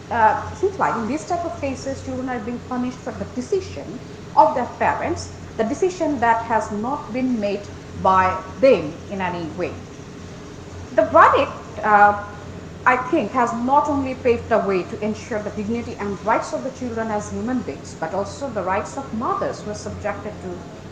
these type of cases, children are being punished for the decision of their parents, the decision that has not been made by them in any way. The verdict, I think, has not only paved the way to ensure the dignity and rights of the children as human beings, but also the rights of mothers who are subjected to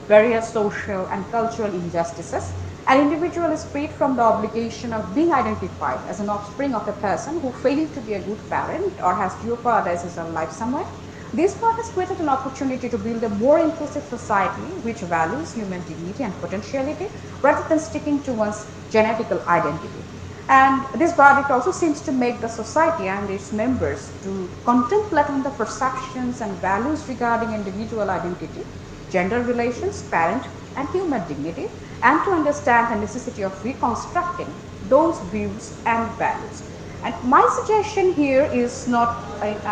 various social and cultural injustices. An individual is freed from the obligation of being identified as an offspring of a person who failed to be a good parent or has jeopardized his own life somewhere. This part has created an opportunity to build a more inclusive society which values human dignity and potentiality rather than sticking to one's genetical identity. And this verdict also seems to make the society and its members to contemplate on the perceptions and values regarding individual identity, gender relations, parent and human dignity, and to understand the necessity of reconstructing those views and values. And my suggestion here is not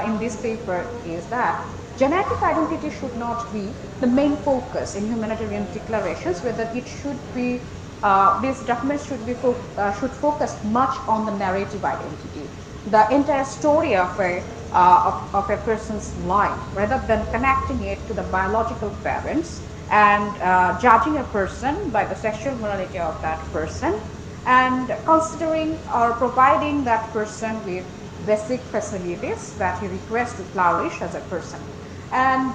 in this paper is that genetic identity should not be the main focus in humanitarian declarations, whether it should be these documents should focus much on the narrative identity, the entire story of a person's life, rather than connecting it to the biological parents and judging a person by the sexual morality of that person and considering or providing that person with basic facilities that he requires to flourish as a person. And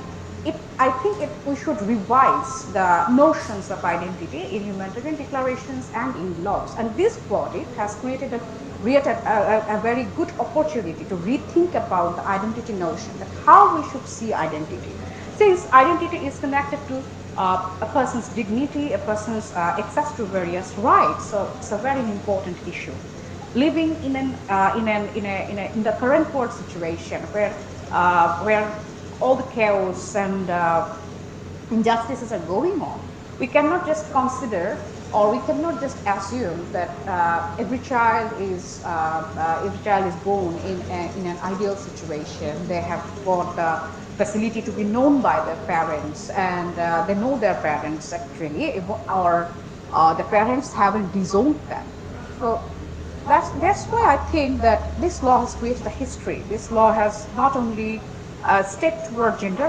I think we should revise the notions of identity in humanitarian declarations and in laws. And this body has created a very good opportunity to rethink about the identity notion, that how we should see identity. Since identity is connected to a person's dignity, a person's access to various rights, so it's a very important issue. Living in the current world situation where all the chaos and injustices are going on, we cannot just consider or we cannot just assume that every child is born in an ideal situation. They have got the facility to be known by their parents, and they know their parents actually, or the parents haven't disowned them. So that's why I think that this law has created a history. This law has not only a step toward gender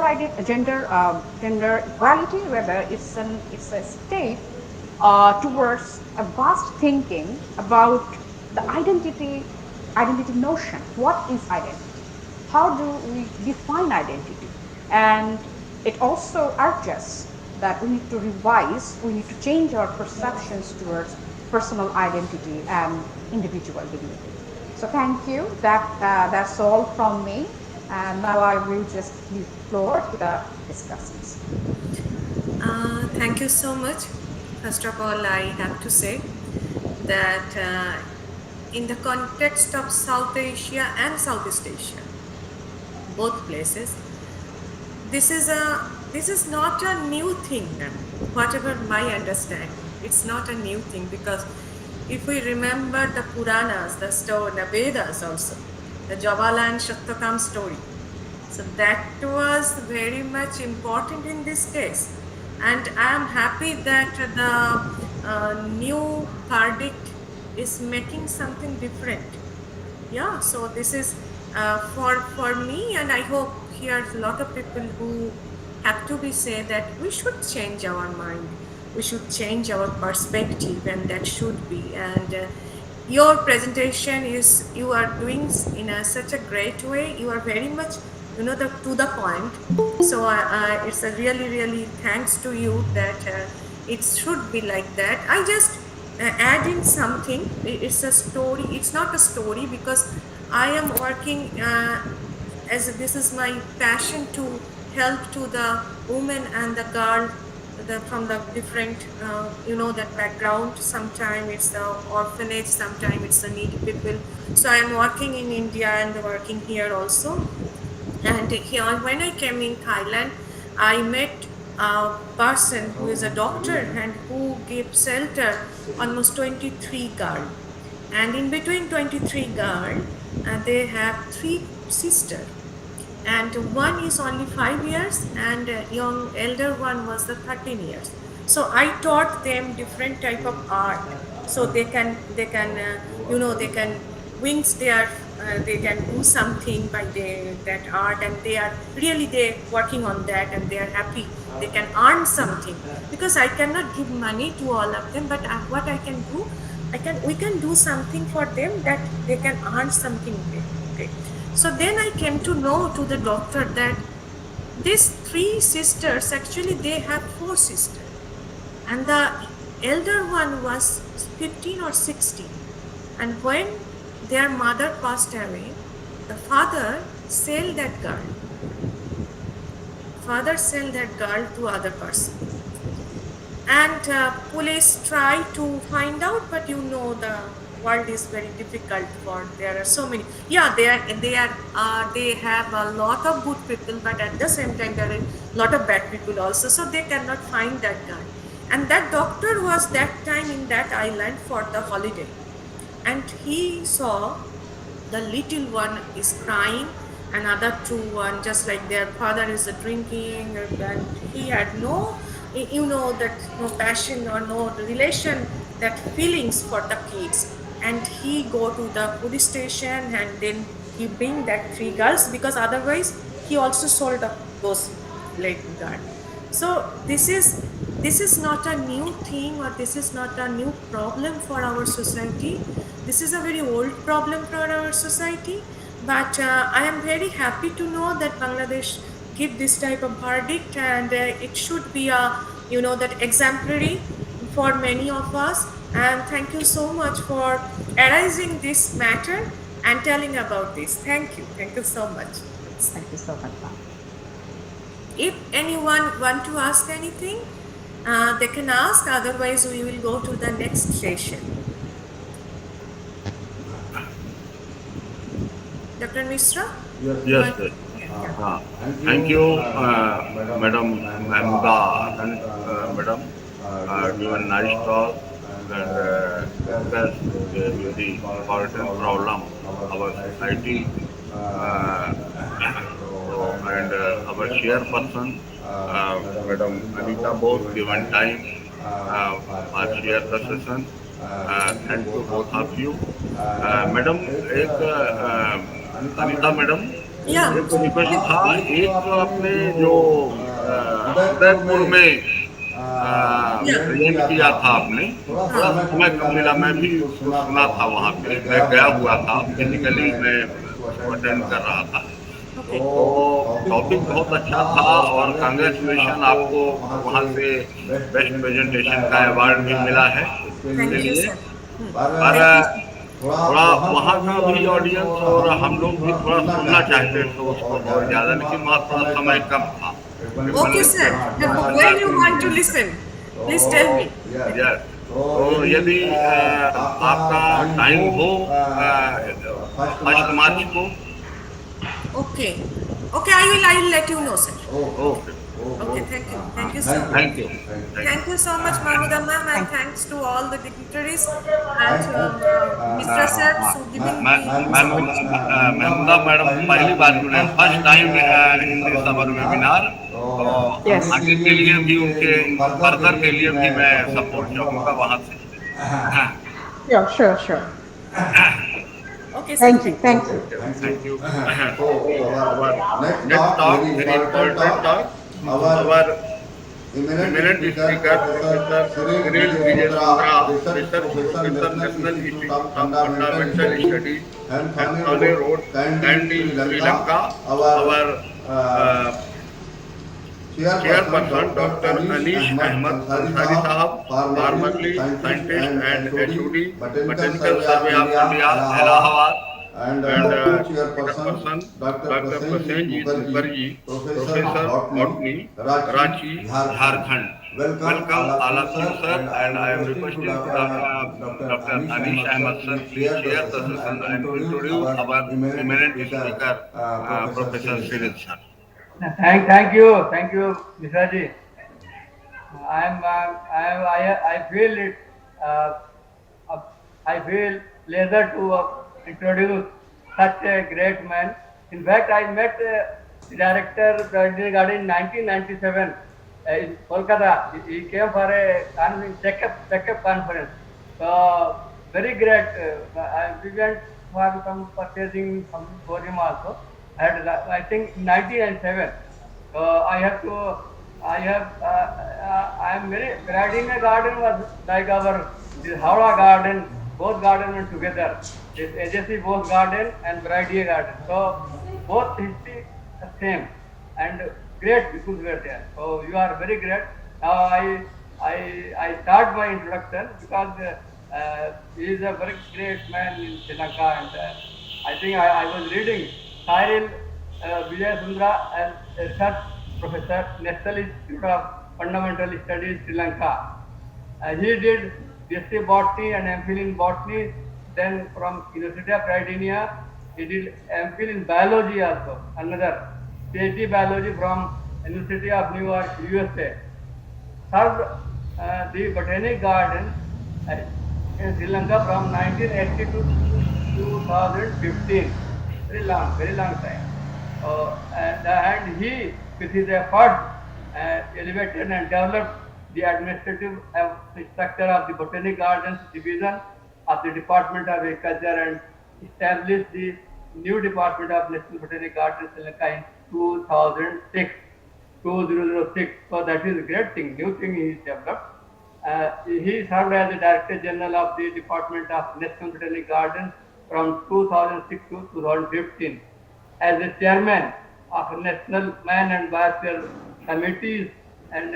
equality, whether it's a step towards a vast thinking about the identity notion. What is identity? How do we define identity? And it also urges that we need to revise, we need to change our perceptions towards personal identity and individual dignity. So thank you. That's all from me. And now I will just leave the floor to the discussants. Thank you so much. First of all, I have to say that in the context of South Asia and Southeast Asia, both places, this is not a new thing. Whatever my understanding, it's not a new thing, because if we remember the Puranas, the Vedas also, the Jabala and Shattakam story, so that was very much important in this case. And I am happy that the new verdict is making something different. Yeah, so this is for me, and I hope here a lot of people who have to be say that we should change our mind, we should change our perspective, and that should be. And your presentation you are doing in such a great way. You are very much to the point. So it's a really thanks to you that it should be like that. I just add in something. It's a story. It's not a story, because I am working as this is my passion to help to the women and the girl from the different that background. Sometimes it's the orphanage, sometimes it's the needy people. So I am working in India and working here also. And here, when I came in Thailand, I met a person who is a doctor and who gave shelter almost 23 girls. And in between 23 girls, they have 3 sisters. And one is only 5 years, and young elder one was the 13 years. So I taught them different type of art, so they can wings their they can do something by that art, and they working on that, and they are happy. They can earn something, because I cannot give money to all of them, but what I can do, we can do something for them that they can earn something. Okay. So then I came to know to the doctor that these 3 sisters, actually they have 4 sisters, and the elder one was 15 or 16, and when their mother passed away, the father sold that girl. Father sold that girl to other person, and police try to find out, but the world is very difficult. There are so many. Yeah, they have a lot of good people, but at the same time there are a lot of bad people also. So they cannot find that guy. And that doctor was that time in that island for the holiday, and he saw the little one is crying, and other 2 one just like their father is drinking, and he had no passion or no relation, that feelings for the kids. And he go to the police station, and then he bring that 3 girls, because otherwise he also sold those late girls. So this is this is not a new thing or this is not a new problem for our society. This is a very old problem for our society. But I am very happy to know that Bangladesh give this type of verdict, and it should be a, that exemplary for many of us. And thank you so much for arising this matter and telling about this. Thank you. Thank you so much. Thank you so much, ma'am. If anyone want to ask anything, they can ask. Otherwise, we will go to the next session. Dr. Misra? Yes, sir. Thank you, Madam Mahmuda, and Madam, given nice talk and discuss the very important problem our society and our chairperson, Madam Anita, both given time for share the session. Thank you both of you. Madam, एक Anita madam, एक request था, एक आपने जो उदयपुर में present किया था आपने, थोड़ा समय कम मिला, मैं भी उसको सुना था वहाँ पे, मैं गया हुआ था, फिजिकली मैं उसको अटेंड कर रहा था, तो टॉपिक बहुत अच्छा था और कांग्रेचुलेशन, आपको वहाँ से बेस्ट प्रेजेंटेशन का अवार्ड भी मिला है उसके लिए। पर थोड़ा वहाँ का भी ऑडियंस और हम लोग भी थोड़ा सुनना चाहते थे उसको और ज्यादा, लेकिन वहाँ थोड़ा समय कम था। Okay, sir. When you want to listen, please tell me. Yes. तो यदि आपका टाइम हो 1 मार्च को। Okay. Okay, I will let you know, sir. Okay. Okay, thank you. Thank you so much. Thank you. Thank you so much, Mahmuda ma'am, and thanks to all the dignitaries and Mr. Sir for giving me. Mahmuda madam, पहली बार जुड़े, first time in this our webinar, तो आगे के लिए भी उनके further के लिए भी मैं सपोर्ट चाहूँगा वहाँ से। Yeah, sure. Okay, thank you. Thank you. Next talk, very important talk. Our eminent speaker, Professor Cyril Vijayasundara, Research Professor, National Institute of Fundamental Studies, Thane Road, Kandy, Sri Lanka. Our Chairperson, Dr. Anish Ahmed Ansari Sahab, formerly scientist and HOD, Botanical Survey of India, Allahabad. And chairperson Dr. Prasenjit Mukherjee, Professor Botany, Ranchi, Jharkhand. Welcome all of you, sir, and I am requesting Dr. Anish Ahmed sir, please share the session and introduce our eminent speaker, Professor Cyril sir. Thank you, Misraji. I feel it. I feel pleasure to introduce such a great man. In fact, I met the director of the garden in 1997 in Kolkata. He came for a checkup conference. So very great. We went for some purchasing something for him also. I think 1997. So I am very Gradina garden was like our Howrah garden, both gardens were together. This AJC both garden and Bradier garden. So both history the same and great people were there. So you are very great. Now I start my introduction because he is a very great man in Sri Lanka, and I think I was reading Cyril Vijayasundara as a research professor, National Institute of Fundamental Studies, Sri Lanka. He did BSc Botany and MPhil in Botany. Then from University of Virginia, he did MPhil in Biology also. Another PhD Biology from University of New York, USA. Served the Botanic Garden in Sri Lanka from 1980 to 2015. Very long time. And he, with his effort, elevated and developed the administrative structure of the Botanic Gardens Division of the Department of Agriculture and established the new Department of National Botanic Gardens Sri Lanka in 2006. 2006. So that is a great thing, new thing he developed. He served as the Director General of the Department of National Botanic Gardens from 2006 to 2015. As the Chairman of National Man and Biosphere Committees and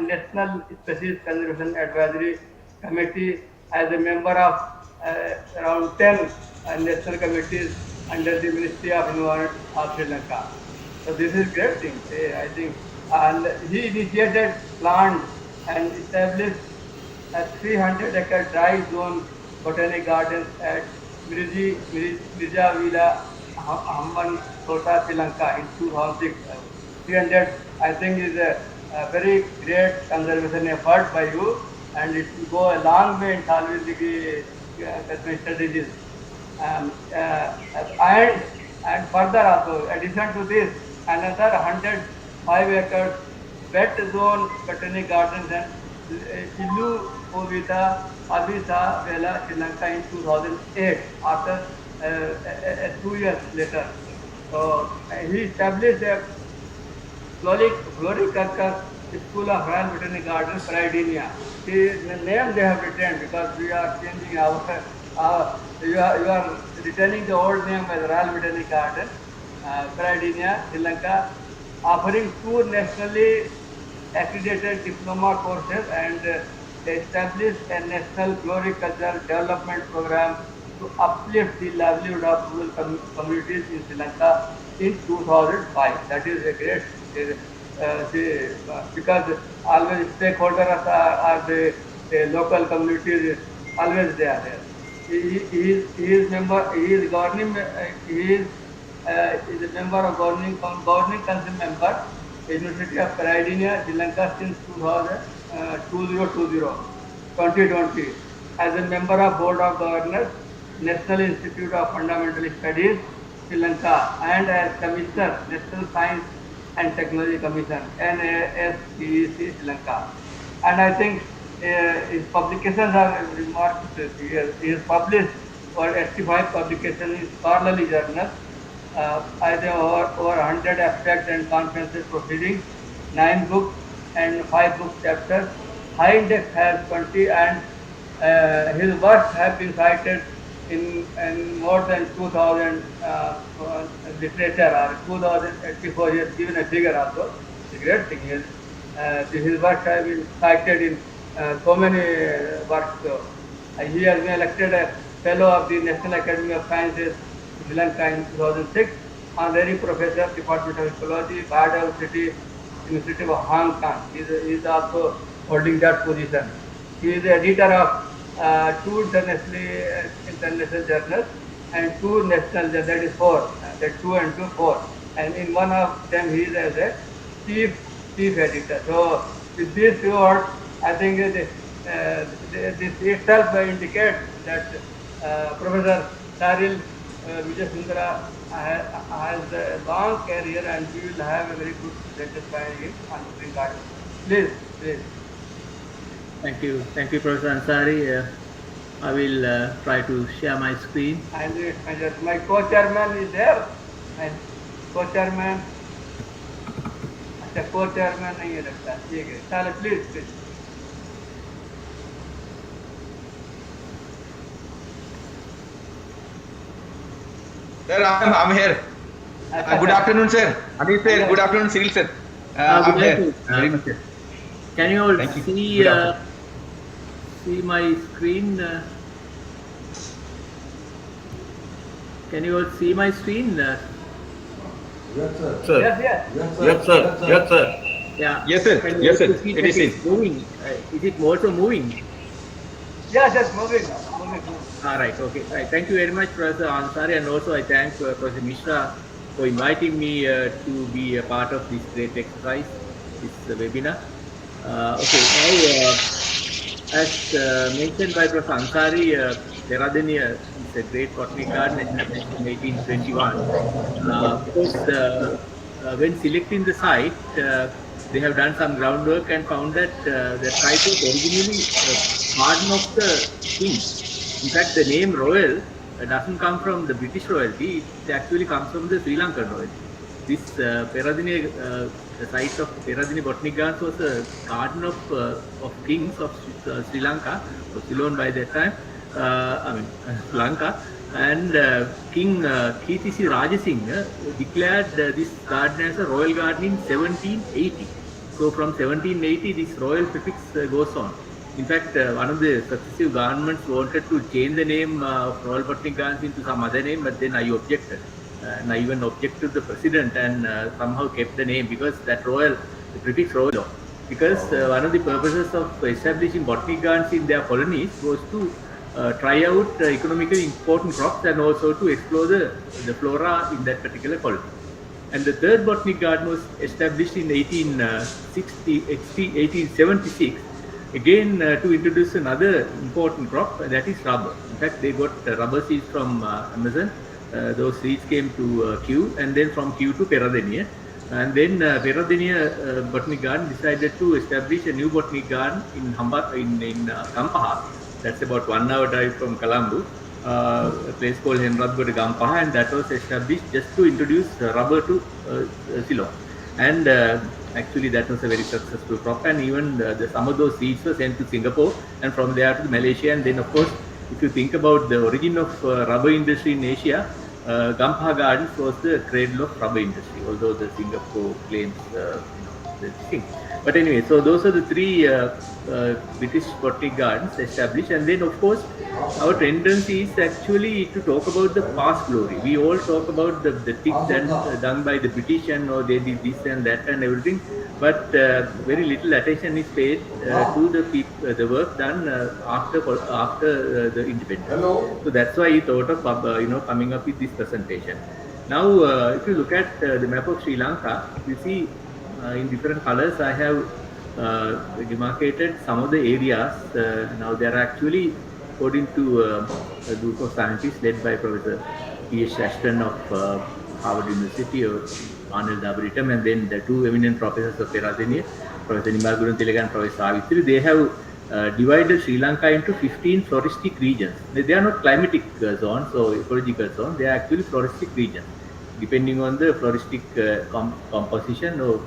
National Species Conservation Advisory Committee, as a member of around 10 national committees under the Ministry of Environment of Sri Lanka. So this is great thing, I think. And he initiated, planned and established a 300-acre dry zone botanic gardens at Mirja Villa, Hamban, Kota, Sri Lanka in 2006. 300, I think, is a very great conservation effort by you, and it will go a long way in solving the conservation disease. And further also, addition to this, another 105 acres wet zone botanic gardens and Ilu Ovita Abisa Vela, Sri Lanka in 2008, after 2 years later. So he established a floriculture School of Royal Botanic Gardens, Sardinia. The name they have retained because we are changing you are retaining the old name as Royal Botanic Garden, Sardinia, Sri Lanka, offering 2 nationally accredited diploma courses and established a national floriculture development program to uplift the livelihood of rural communities in Sri Lanka in 2005. That is a great, because always stakeholders are the local communities, always they are there. He is member. He is governing. He is a member of governing council member, University of Sardinia, Sri Lanka since 2020, as a member of Board of Governors, National Institute of Fundamental Studies, Sri Lanka, and as Commissioner, National Science and Technology Commission, NAAC, Sri Lanka. And I think his publications are remarkable. He has published over 85 publications in scholarly journals. I think over 100 abstracts and conferences proceedings, 9 books and 5 book chapters. High index has 20, and his works have been cited in more than 2,000 literature, or 2,084. He has given a figure also. It's a great thing. His works have been cited in so many works. He has been elected a fellow of the National Academy of Sciences, Sri Lanka in 2006, honorary professor, Department of Ecology, Biodiversity, University of Hong Kong. He is also holding that position. He is the editor of 2 international journals and 2 national journals, that is 4, that 2 and 2, 4. And in one of them he is as a chief editor. So with these words, I think this itself indicates that Professor Cyril Vijay Sundara has a long career, and we will have a very good lecture by him on the garden. Please. Thank you, Professor Ansari. I will try to share my screen. And my co-chairman is there. And co-chairman, co-chairman नहीं है लगता. ठीक है. चलो, please. Sir, I'm here. Good afternoon, sir. Anish sir, good afternoon, Cyril sir. I'm here. Very much, sir. Can you all see my screen? Can you all see my screen? Yes, sir. Yes, sir. Yeah. Yes, sir. Yes, sir. It is moving. Is it also moving? Yes, moving. All right. Okay. Right. Thank you very much, Professor Ansari, and also I thank Professor Mishra for inviting me to be a part of this great exercise, this webinar. Okay. Now, as mentioned by Professor Ansari, Peradeniya is a great botanic garden established in 1821. Because when selecting the site, they have done some groundwork and found that the site was originally garden of the king. In fact, the name royal doesn't come from the British royalty; it actually comes from the Sri Lankan royalty. This Peradeniya the site of Peradini Botanic Gardens was a garden of kings of Sri Lanka, or Ceylon by that time, Lanka, and King Kirtisi Rajasinghe declared this garden as a royal garden in 1780. So from 1780, this royal prefix goes on. In fact, one of the successive governments wanted to change the name of Royal Botanic Gardens into some other name, but then I objected. And I even objected to the president and somehow kept the name because that the prefix royal. Because one of the purposes of establishing botanic gardens in their colonies was to try out economically important crops and also to explore the flora in that particular colony. And the third botanic garden was established in 1876, again to introduce another important crop, that is rubber. In fact, they got rubber seeds from Amazon. Those seeds came to Kew, and then from Kew to Peradeniya. And then Peradeniya Botanic Garden decided to establish a new botanic garden in Gampaha. That's about 1 hour drive from Colombo. A place called Henradgoda Gampaha, and that was established just to introduce rubber to Ceylon. And actually that was a very successful crop, and even some of those seeds were sent to Singapore and from there to Malaysia. And then of course, if you think about the origin of rubber industry in Asia, Gampaha Gardens was the cradle of rubber industry, although the Singapore claims the thing. But anyway, so those are the three British botanic gardens established. And then of course, our tendency is actually to talk about the past glory. We all talk about the things done by the British, and they did this and that and everything, but very little attention is paid to the work done after the independence. So that's why I thought of coming up with this presentation. Now, if you look at the map of Sri Lanka, you see in different colors I have demarcated some of the areas. Now there are actually, according to a group of scientists led by Professor P.H. Ashton of Harvard University, or Arnold Arboretum, and then the two eminent professors of Peradeniya, Professor Nimal Tilaga and Professor Savitri, they have divided Sri Lanka into 15 floristic regions. They are not climatic zones or ecological zones, they are actually floristic regions. Depending on the floristic composition or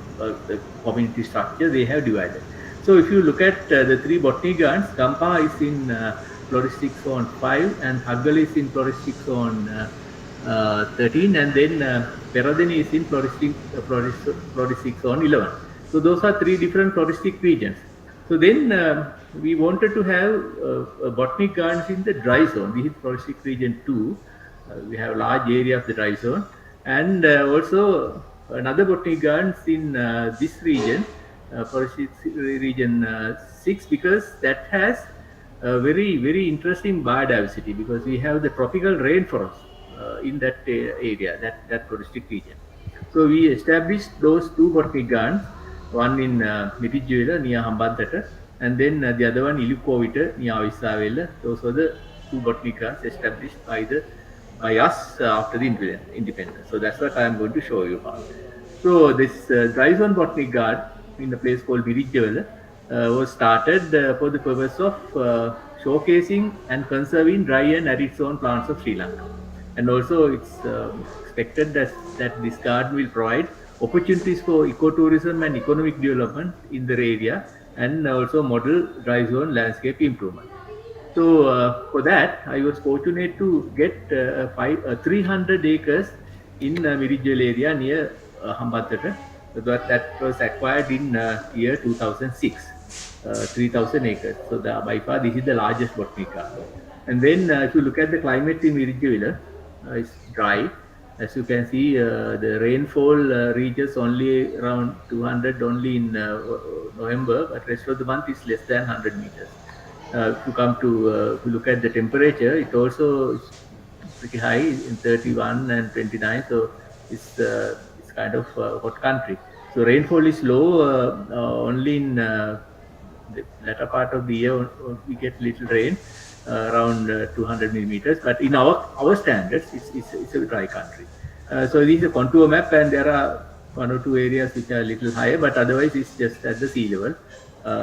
the community structure, they have divided. So if you look at the three botanic gardens, Gampaha is in floristic zone 5 and Haggal is in floristic zone 13, and then Peradeniya is in floristic zone 11. So those are three different floristic regions. So then we wanted to have botanic gardens in the dry zone. This is floristic region 2. We have a large area of the dry zone, and also another botanic gardens in this region, floristic region 6, because that has a very interesting biodiversity, because we have the tropical rainforest in that area, that floristic region. So we established those two botanic gardens, one in Mirijuela near Hambantata, and then the other one Ilukovita near Avisavela. Those were the two botanic gardens established by us after the independence. So that's what I am going to show you about. So this dry zone botanic garden in a place called Mirijuela was started for the purpose of showcasing and conserving dry and arid zone plants of Sri Lanka. And also it's expected that this garden will provide opportunities for ecotourism and economic development in the area, and also model dry zone landscape improvement. So for that, I was fortunate to get 300 acres in Mirijuela area near Hambantata. That was acquired in year 2006, 3,000 acres. So by far this is the largest botanic garden. And then if you look at the climate in Mirijuela, it's dry. As you can see, the rainfall reaches only around 200 only in November, but rest of the month is less than 100 meters. If you look at the temperature, it also is pretty high in 31 and 29. So it's kind of hot country. So rainfall is low only in the latter part of the year. We get little rain, around 200 millimeters. But in our standards, it's a dry country. So this is a contour map, and there are one or two areas which are a little higher, but otherwise it's just at the sea level.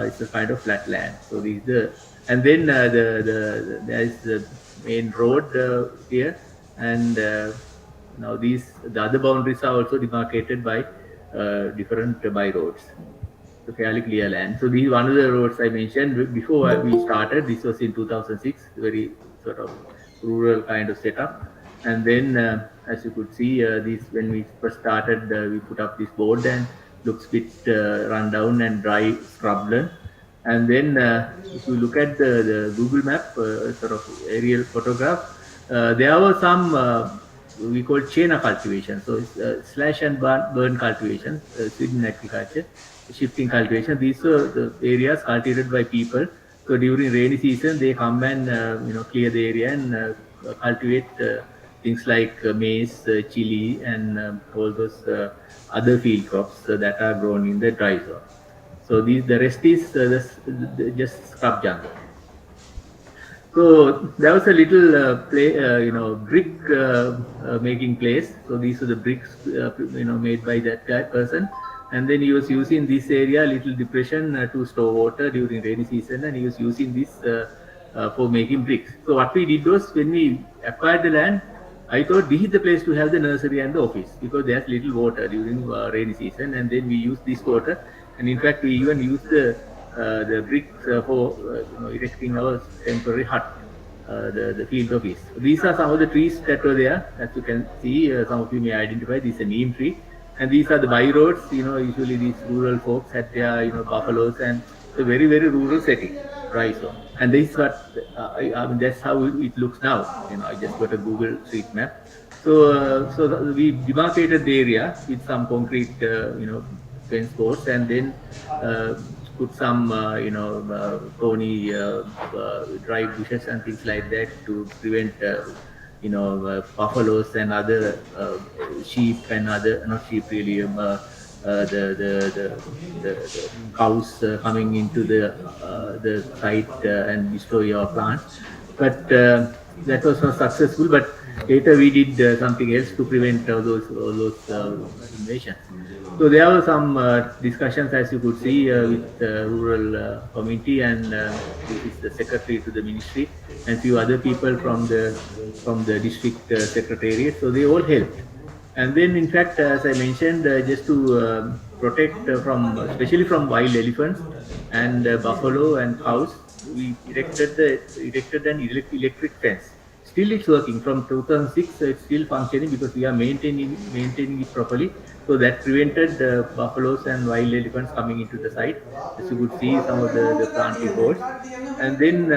It's a kind of flat land. So this is and then there is the main road here, and now the other boundaries are also demarcated by different by roads. So fairly clear land. So these one of the roads I mentioned before we started. This was in 2006, very sort of rural kind of setup. And then, as you could see, this when we first started, we put up this board and looks bit run down and dry scrubland. And then, if you look at the Google map, sort of aerial photograph, there were some we call chaina cultivation. So it's slash and burn cultivation, Sweden agriculture, shifting cultivation. These are the areas cultivated by people. So during rainy season, they come and clear the area and cultivate things like maize, chili, and all those other field crops that are grown in the dry zone. So the rest is just scrub jungle. So there was a little brick making place. So these are the bricks, made by that person. And then he was using this area, little depression, to store water during rainy season, and he was using this for making bricks. So what we did was, when we acquired the land, I thought this is the place to have the nursery and the office, because there's little water during rainy season, and then we use this water. And in fact, we even use the bricks for erecting our temporary hut, the field office. These are some of the trees that were there. As you can see, some of you may identify, this is a neem tree. And these are the by roads. Usually these rural folks had their, buffaloes, and it's a very, very rural setting, right? So, and this is what, I mean, that's how it looks now. I just got a Google Street Map. So, we demarcated the area with some concrete, fence posts, and then put some, thorny, dry bushes and things like that to prevent, buffaloes and other sheep and other, not sheep really, the cows coming into the site and destroy your plants. But that was not successful. But later we did something else to prevent all those invasions. So there were some discussions, as you could see, with the rural community, and this is the secretary to the ministry, and few other people from the district secretariat. So they all helped. And then, in fact, as I mentioned, just to protect especially from wild elephants and buffalo and cows, we erected an electric fence. Still, it's working. From 2006, it's still functioning because we are maintaining it properly. So that prevented buffaloes and wild elephants coming into the site. As you could see, some of the planting holes. And then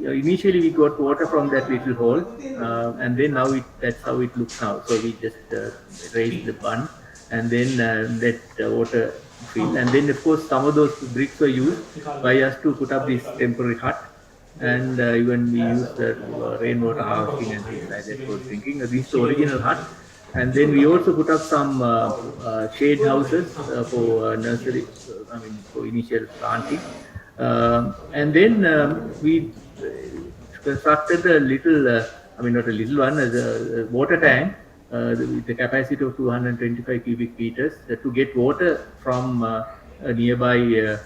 initially we got water from that little hole, and then now that's how it looks now. So we just raised the bund, and then let water fill. And then, of course, some of those bricks were used by us to put up this temporary hut. And even we used rainwater harvesting and things like that for drinking. This is the original hut. And then we also put up some shade houses for nursery, for initial planting. And then we constructed a little, not a little one, as a water tank with the capacity of 225 cubic meters to get water from a nearby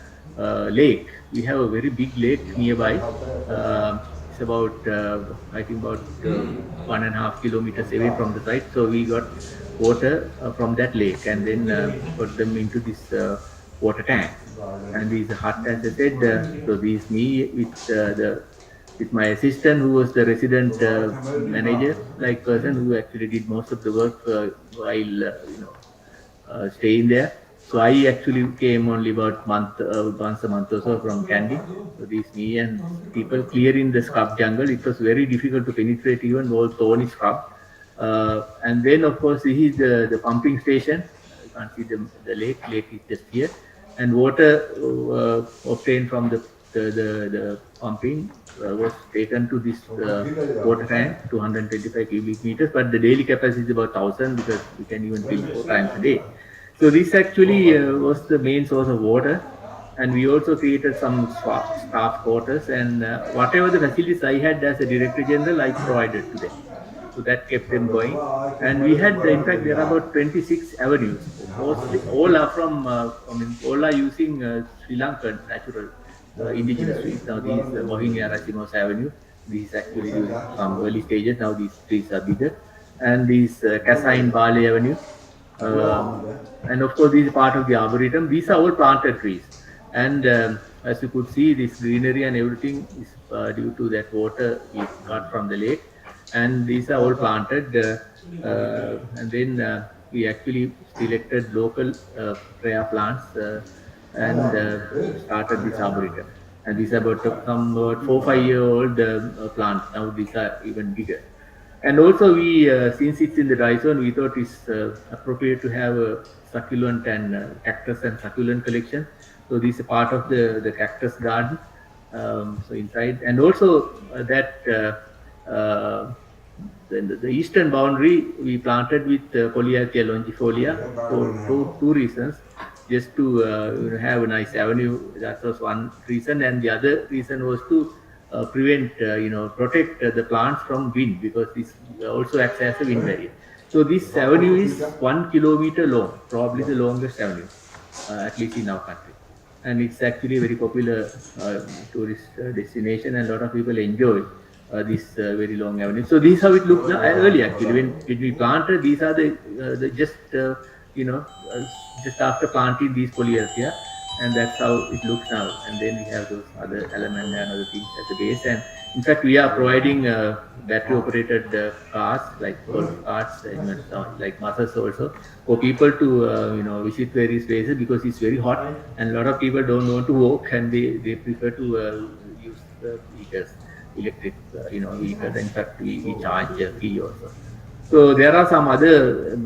lake. We have a very big lake nearby. It's about, I think about 1.5 kilometers away from the site. So we got water from that lake, and then put them into this water tank. And this hut, as I said, so this is me with my assistant, who was the resident manager like person, who actually did most of the work while staying there. So I actually came only about once a month or so from Kandy. So this me and people clearing the scrub jungle. It was very difficult to penetrate even all thorny scrub. And then, of course, this is the pumping station. You can't see the lake. Lake is just here. And water obtained from the pumping was taken to this water tank, 225 cubic meters. But the daily capacity is about 1,000, because we can even fill 4 times a day. So this actually was the main source of water. And we also created some staff quarters, and whatever the facilities I had as a Director General, I provided to them. So that kept them going. And we had, in fact, there are about 26 avenues. Mostly, all are from, all are using Sri Lankan natural indigenous trees. Now these Mohinia Racimos Avenue, these actually during some early stages. Now these trees are bigger. And these Kasai Bali Avenue. and of course, this is part of the arboretum. These are all planted trees, and as you could see, this greenery and everything is due to that water we got from the lake, and these are all planted. And then we actually selected local rare plants and started this arboretum. And these are about 4-5 year old plants. Now these are even bigger. And also we, since it's in the dry zone, we thought it's appropriate to have a succulent and cactus and succulent collection. So this is part of the cactus garden. So inside, and also the eastern boundary we planted with Polyarchaea longifolia for two reasons. Just to have a nice avenue, that was one reason, and the other reason was to protect the plants from wind, because this also acts as a wind barrier. So this avenue is 1 kilometer long, probably the longest avenue, at least in our country. And it's actually a very popular tourist destination, and a lot of people enjoy this very long avenue. So this is how it looked early actually. When we planted, these are the just after planting these polyarchaea, and that's how it looks now. And then we have those other elements and other things at the base. And in fact, we are providing battery operated cars, like golf carts, like buses also, for people to visit various places, because it's very hot and a lot of people don't want to walk, and they prefer to use the vehicles, electric vehicles. In fact, we charge a fee also. So there are some other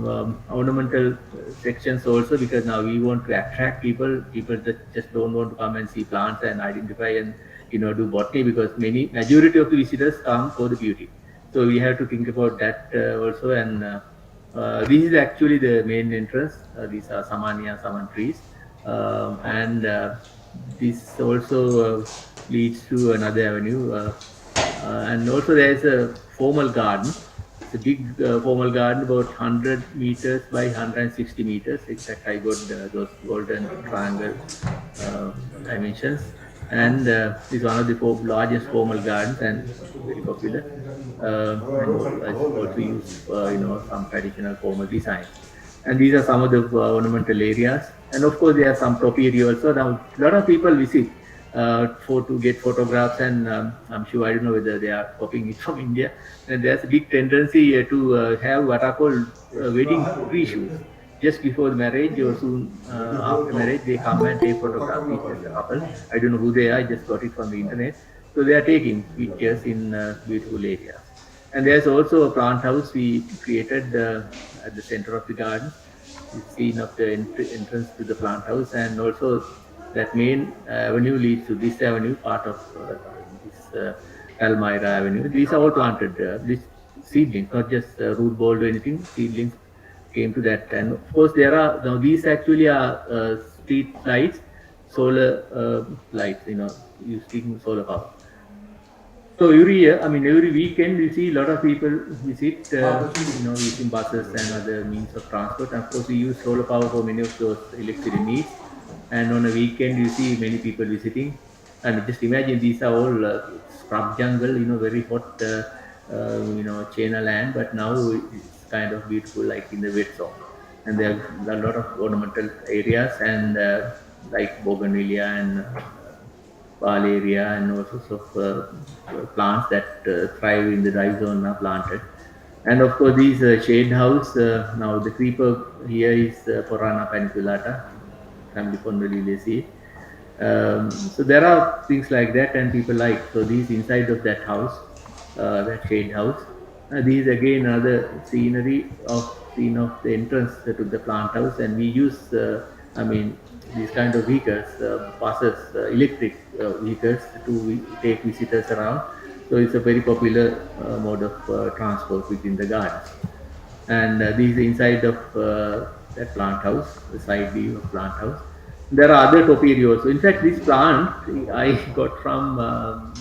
ornamental sections also, because now we want to attract people that just don't want to come and see plants and identify and do botany, because majority of the visitors come for the beauty. So we have to think about that also. And this is actually the main entrance. These are saman trees, and this also leads to another avenue, and also there is a formal garden. It's a big formal garden, about 100 meters by 160 meters. In fact, I got those golden triangle dimensions. And it's one of the largest formal gardens and very popular. And also use some traditional formal designs. And these are some of the ornamental areas. And of course, there are some topiary also. Now, a lot of people visit to get photographs, and I'm sure, I don't know whether they are copying it from India. And there's a big tendency to have what are called wedding pre-shoots. Just before the marriage or soon after marriage, they come and take photographs with the couple. I don't know who they are, I just got it from the internet. So they are taking pictures in beautiful areas. And there's also a plant house we created at the center of the garden. It's seen of the entrance to the plant house, and also that main avenue leads to this avenue, part of this Elmira Avenue. These are all planted. These seedlings, not just root ball or anything. Seedlings came to that. And of course, there are now these actually are street lights, solar lights. Using solar power. So every year, every weekend, we see a lot of people visit, using buses and other means of transport. And of course, we use solar power for many of those electricity needs. And on a weekend, you see many people visiting. And just imagine, these are all scrub jungle, very hot, China land. But now it's kind of beautiful, like in the wet zone. And there are a lot of ornamental areas, and like bougainvillea and Pal area, and all sorts of plants that thrive in the dry zone are planted. And of course, these shade house, now the creeper here is Porana paniculata, family Convolvulaceae. So there are things like that, and people like. So these inside of that house, that shade house. These again are the scenery of the entrance to the plant house, and we use, these kind of vehicles, buses, electric vehicles to take visitors around. So it's a very popular mode of transport within the gardens. And these inside of that plant house, the side view of plant house. There are other topiary also. In fact, this plant I got from a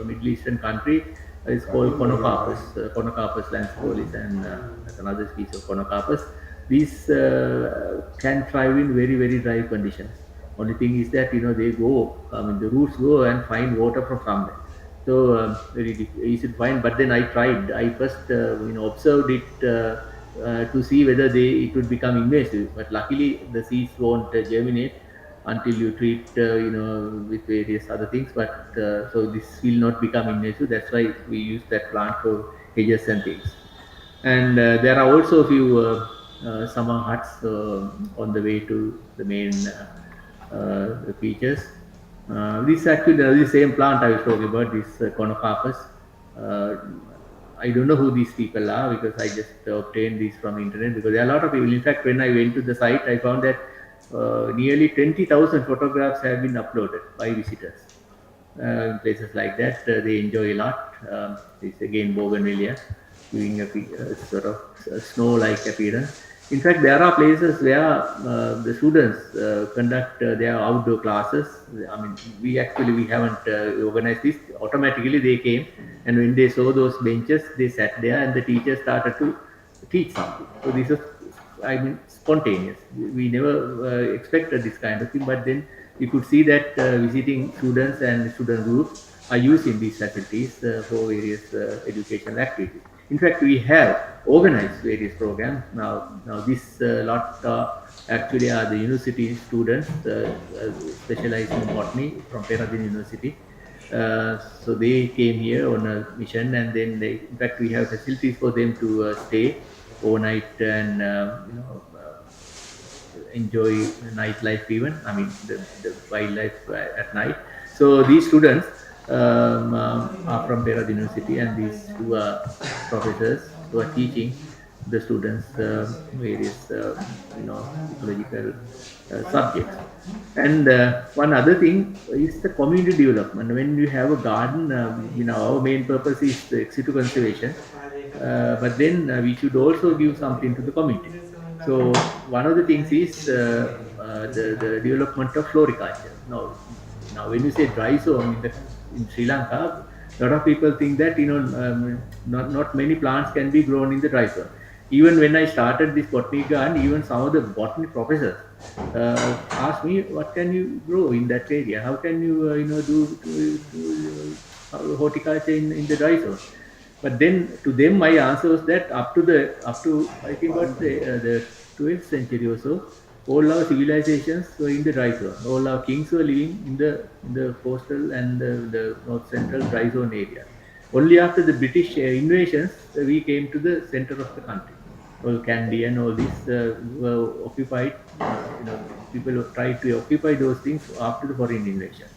Middle Eastern country. It's called Conocarpus, Conocarpus lancifolis, and that's another species of Conocarpus. These can thrive in very, very dry conditions. Only thing is that, they go, the roots go and find water from somewhere. So very easy to find. But then I tried. I first, observed it to see whether it would become invasive. But luckily, the seeds won't germinate until you treat, with various other things. But so this will not become invasive. That's why we use that plant for hedges and things. And there are also a few summer huts on the way to the main features. This actually the same plant I was talking about, this Conocarpus. Uh, I don't know who these people are because I just obtained these from the internet, because there are a lot of people. In fact, when I went to the site, I found that nearly 20,000 photographs have been uploaded by visitors. In places like that, they enjoy a lot. It's again bougainvillea, giving a sort of snow-like appearance. In fact, there are places where the students conduct their outdoor classes. I mean, we haven't organized this. Automatically, they came, and when they saw those benches, they sat there, and the teacher started to teach something. So this was, spontaneous. We never expected this kind of thing, but then we could see that visiting students and student groups are using these facilities for various educational activities. In fact, we have organized various programs. Now this lot actually are the university students specializing in botany from Peradeniya University. So they came here on a mission, and then in fact, we have facilities for them to stay overnight and enjoy nightlife even. I mean, the wildlife at night. So these students are from Peradeniya University, and these two are professors who are teaching the students various ecological subjects. And one other thing is the community development. When you have a garden, our main purpose is the ex situ conservation, but then we should also give something to the community. So one of the things is the development of floriculture. Now when you say dry zone in Sri Lanka, a lot of people think that not many plants can be grown in the dry zone. Even when I started this botany garden, even some of the botany professors asked me, "What can you grow in that area? How can you do horticulture in the dry zone?" But then to them, my answer was that up to I think about the 12th century or so, all our civilizations were in the dry zone. All our kings were living in the coastal and the north central dry zone area. Only after the British invasions, we came to the center of the country. All Kandy and all this were occupied. People tried to occupy those things after the foreign invasion.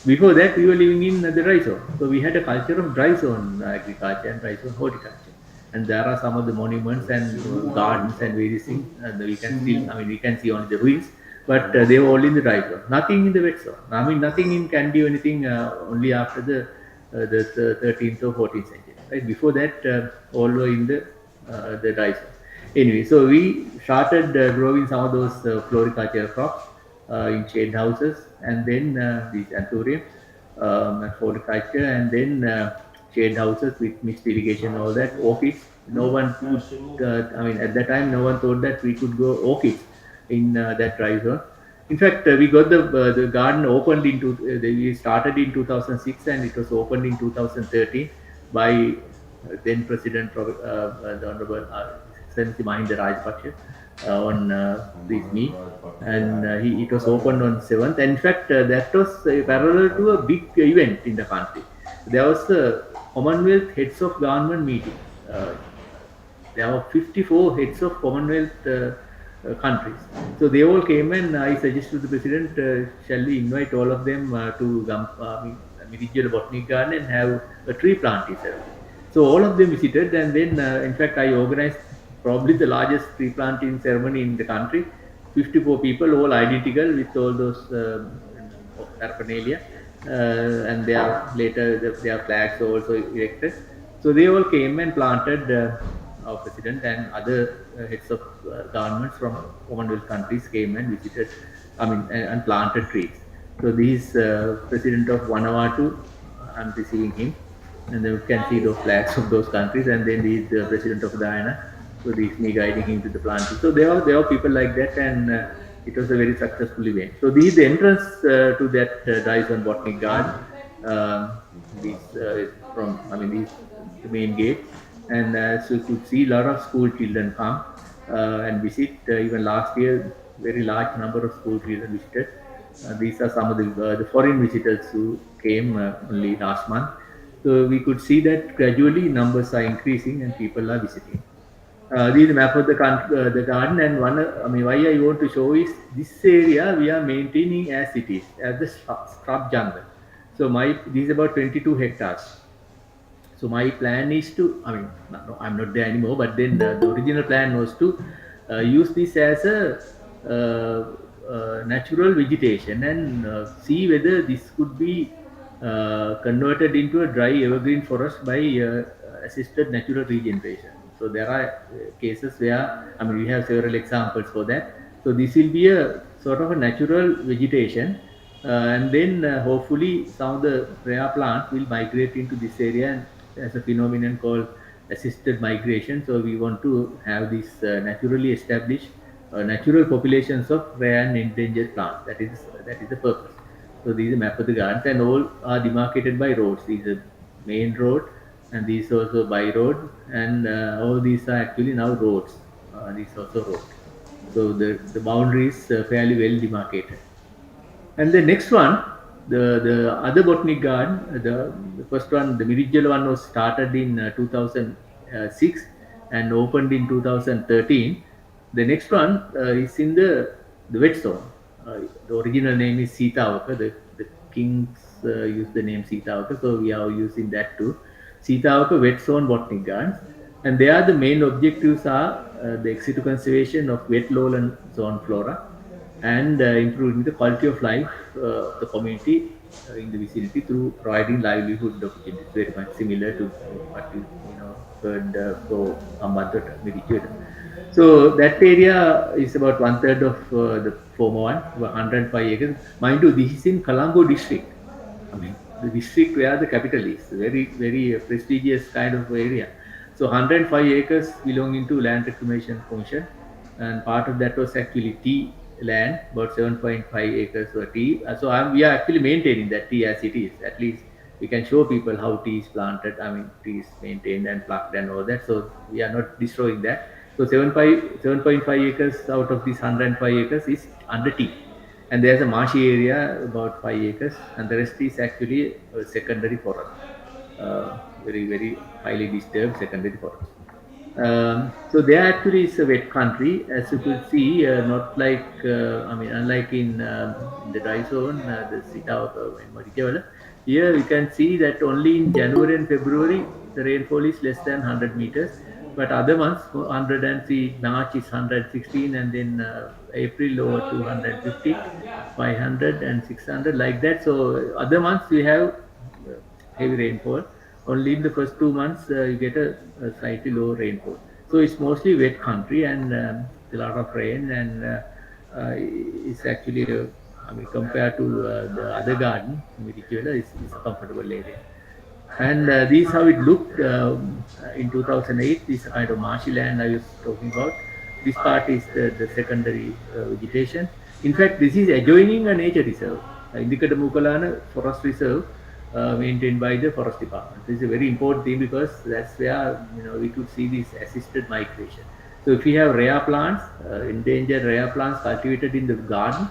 Before that, we were living in the dry zone. So we had a culture of dry zone agriculture and dry zone horticulture. And there are some of the monuments and gardens and various things that we can still, we can see only the ruins, but they were all in the dry zone. Nothing in the wet zone. Nothing in Kandy or anything only after the 13th or 14th century. Right? Before that, all were in the dry zone. Anyway, so we started growing some of those floriculture crops in shade houses, and then these anthurium, floriculture, and then shade houses with mixed irrigation, all that, orchids. No one could, at that time, no one thought that we could grow orchids in that dry zone. In fact, we got the garden opened we started in 2006, and it was opened in 2013 by then President the Honorable Excellency Mahinda Rajapaksa on this meet, and it was opened on 7th. And in fact, that was parallel to a big event in the country. There was a Commonwealth Heads of Government meeting. There were 54 heads of Commonwealth countries. So they all came, and I suggested to the President, shall we invite all of them to Mirijala Botanic Garden and have a tree planting ceremony. So all of them visited, and then in fact I organized probably the largest tree planting ceremony in the country. 54 people, all identical with all those paraphernalia, and their flags also erected. So they all came and planted. Our president and other heads of governments from Commonwealth countries came and visited, and planted trees. So this president of Vanuatu, I'm receiving him, and then you can see those flags of those countries, and then the president of Guyana. So this is me guiding him to the planting. So there are people like that, and it was a very successful event. So this is the entrance to that dry zone botanic garden. These the main gate. And as you could see, a lot of school children come and visit. Even last year, very large number of school children visited. These are some of the foreign visitors who came only last month. So we could see that gradually numbers are increasing and people are visiting. This is the map of the garden, and I mean, why I want to show is this area we are maintaining as it is, as the scrub jungle. So this is about 22 hectares. So my plan is to, I mean, no, I'm not there anymore, but then the original plan was to use this as a natural vegetation and see whether this could be converted into a dry evergreen forest by assisted natural regeneration. So there are cases where, I mean, we have several examples for that. So this will be a sort of a natural vegetation, and then hopefully some of the rare plants will migrate into this area, and as a phenomenon called assisted migration. So we want to have these naturally established natural populations of rare and endangered plants. That is the purpose. So these are map of the gardens, and all are demarcated by roads. These are main road, and these also by road, and all these are actually now roads. These also roads. So the boundary is fairly well demarcated. And the next one, the other botanic garden, the first one, the Mirigel one, was started in 2006 and opened in 2013. The next one is in the wet zone. The original name is Sitavaka. The kings used the name Sitavaka, so we are using that too. Sitavaka wet zone botanic gardens. And there the main objectives are the ex situ conservation of wet lowland zone flora, and improving the quality of life of the community in the vicinity through providing livelihood opportunities. Very much similar to what you heard for Ambanta Mirigel. So that area is about 1/3 of the former one, 105 acres. Mind you, this is in Colombo district. I mean, the district where the capital is, very prestigious kind of area. So 105 acres belonging to Land Reclamation Commission, and part of that was actually tea land, about 7.5 acres were tea. So we are actually maintaining that tea as it is. At least we can show people how tea is planted, I mean, tea is maintained and plucked and all that. So we are not destroying that. So 7.5 acres out of these 105 acres is under tea. And there's a marshy area about 5 acres, and the rest is actually a secondary forest. Very highly disturbed secondary forest. So there actually is a wet country, as you could see, not like, unlike in the dry zone, the Sitavaka and Marikewala. Here you can see that only in January and February the rainfall is less than 100 meters, but other months 103, March is 116, and then April over 250, 500 and 600, like that. So other months we have heavy rainfall. Only in the first 2 months you get a slightly low rainfall. So it's mostly wet country, and a lot of rain, and it's actually, compared to the other garden, Mirigel, it's a comfortable area. And this is how it looked in 2008. This kind of marshy land I was talking about. This part is the secondary vegetation. In fact, this is adjoining a nature reserve, Indicata Mukalana Forest Reserve, maintained by the Forest Department. This is a very important thing, because that's where we could see this assisted migration. So if we have rare plants, endangered rare plants cultivated in the garden,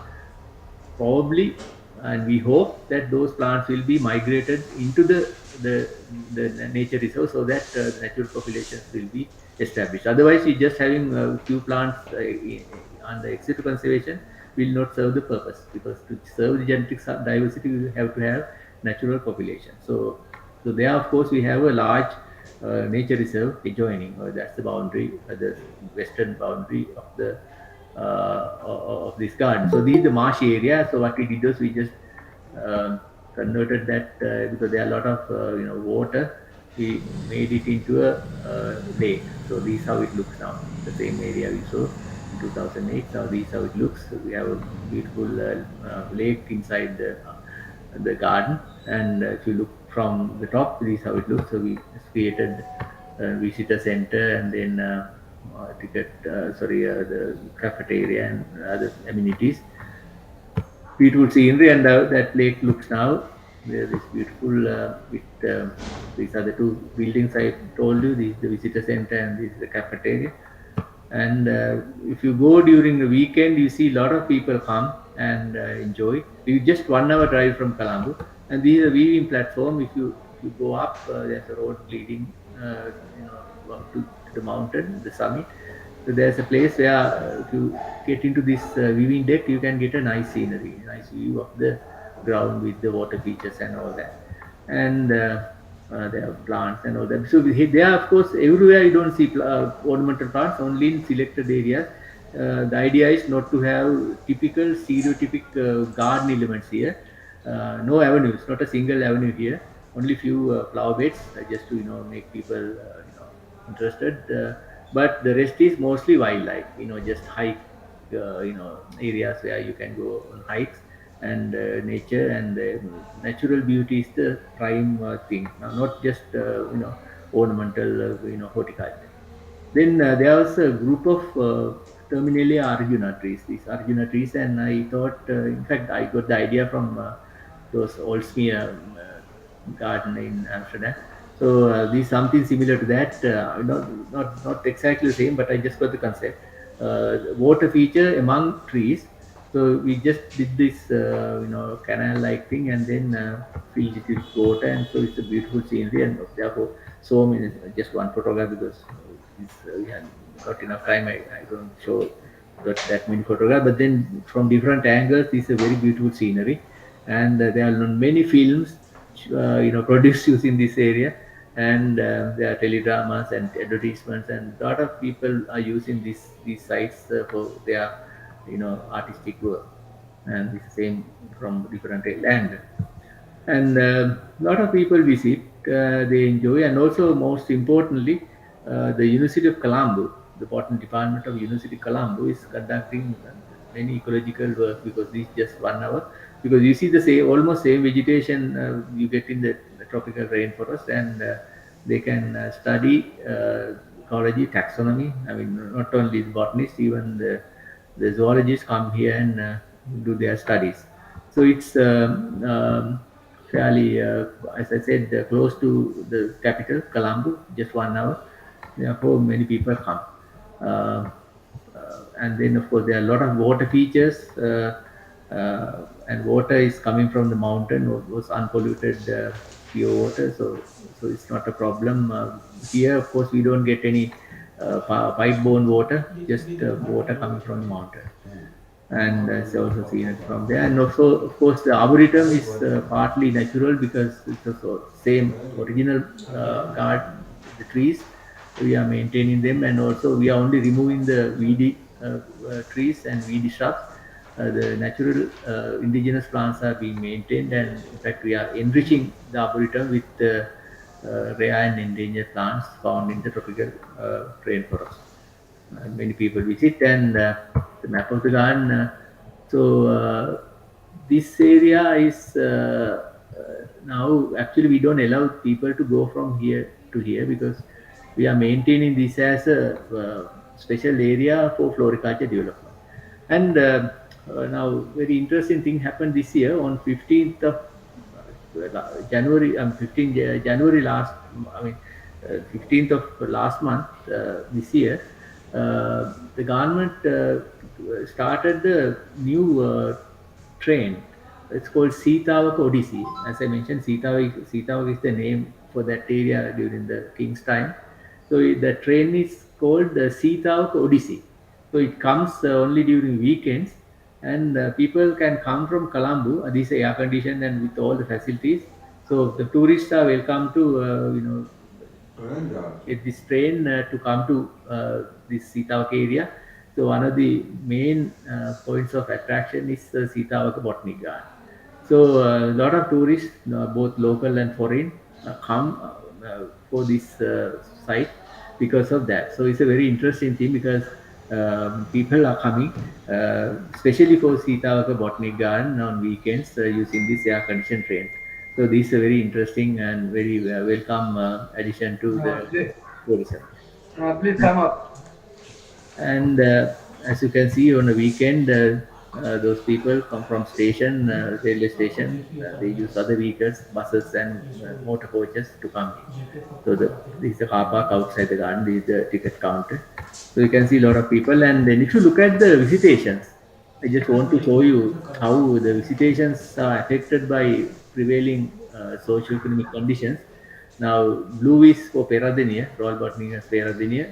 probably, and we hope that those plants will be migrated into the nature reserve, so that natural populations will be established. Otherwise, we just having a few plants under ex situ conservation will not serve the purpose, because to serve the genetic diversity, we have to have natural population. So there, of course, we have a large nature reserve adjoining. That's the boundary, the western boundary of this garden. So this is the marshy area. So what we did was we just converted that, because there are a lot of water. We made it into a lake. So this is how it looks now. The same area we saw in 2008. Now this is how it looks. So we have a beautiful lake inside the garden, and if you look from the top, this is how it looks. So we created a visitor center, and then the cafeteria and other amenities. Beautiful scenery, and that lake looks now There is beautiful these are the two buildings I told you. This is the visitor center and this is the cafeteria. And if you go during the weekend, you see a lot of people come and enjoy. You just 1 hour drive from Colombo, and this is a weaving platform. If you go up, there's a road leading, up to the mountain, the summit. So there's a place where if you get into this viewing deck, you can get a nice scenery, nice view of the ground with the water features and all that. And there are plants and all that. So there, of course, everywhere you don't see ornamental plants, only in selected areas. The idea is not to have typical stereotypic garden elements here. No avenues, not a single avenue here. Only few flower beds, just to make people interested. But the rest is mostly wildlife. Just hike. Areas where you can go on hikes and nature and natural beauty is the prime thing. Now, not just ornamental horticulture. Then there was a group of Terminalia arjuna trees. These arjuna trees, and I thought, in fact, I got the idea from those Oldsmere garden in Amsterdam. So this something similar to that. Not exactly the same, but I just got the concept. Water feature among trees. So we just did this, canal-like thing, and then filled it with water, and so it's a beautiful scenery. And therefore, so many, just one photograph because we had got enough time. I don't show that many photographs, but then from different angles, it's a very beautiful scenery, and there are many films, produced using this area, and there are teledramas and advertisements, and a lot of people are using these sites for their artistic work, and it's the same from different land. And a lot of people visit, they enjoy, and also most importantly, the University of Colombo, the Botany Department of University of Colombo is conducting many ecological work because this is just 1 hour. Because you see the same, almost same vegetation you get in the tropical rainforest, and they can study ecology, taxonomy. I mean, not only the botanists, even the zoologists come here and do their studies. So it's fairly, as I said, close to the capital, Colombo, just 1 hour. Therefore, many people come. And then, of course, there are a lot of water features, and water is coming from the mountain, was unpolluted pure water, so it's not a problem. Here, of course, we don't get any pipe-borne water, just water coming from the mountain. And it's also seen it from there. And also, of course, the arboretum is partly natural because it's also same original garden, the trees. We are maintaining them, and also we are only removing the weedy trees and weedy shrubs. The natural indigenous plants are being maintained, and in fact, we are enriching the arboretum with rare and endangered plants found in the tropical rainforest. Many people visit, and the map of the garden. This area is now actually we don't allow people to go from here to here because we are maintaining this as a special area for floriculture development. And now very interesting thing happened this year on 15th of January. 15th January last. 15th of last month this year. The government started the new train. It's called Sitavak Odyssey. As I mentioned, Sitavak is the name for that area during the king's time. So the train is called the Sitavak Odyssey. So it comes only during weekends, and people can come from Colombo. This is air conditioned and with all the facilities. So the tourists are welcome to get this train to come to this Sitavak area. So one of the main points of attraction is the Sitavak Botany Garden. So a lot of tourists, both local and foreign, come for this site because of that. So it's a very interesting thing because people are coming, especially for Sitavak Botany Garden on weekends using this air-conditioned train. So this is a very interesting and very welcome addition to the tourism. Please come up. And as you can see on the weekend, those people come from station, railway station. They use other vehicles, buses and motor coaches to come in. So this is the car park outside the garden. This is the ticket counter. So you can see a lot of people. And then if you look at the visitations, I just want to show you how the visitations are affected by prevailing socio-economic conditions. Now, blue is for Peradeniya, Royal Botany Peradeniya.